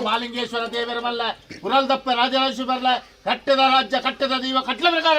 Speaker 12: ಮಾಲಿಂಗೇಶ್ವರ ದೇವರ ಮಲ್ಲ ಪುರಲ್ದಪ್ಪ ರಾಜರಾಜೇಶ್ವರ ಬರ್ಲ ಕಟ್ಟದ ರಾಜ್ಯ ಕಟ್ಟದ ದೈವ ಕಟ್ಲ ಪ್ರಕಾರ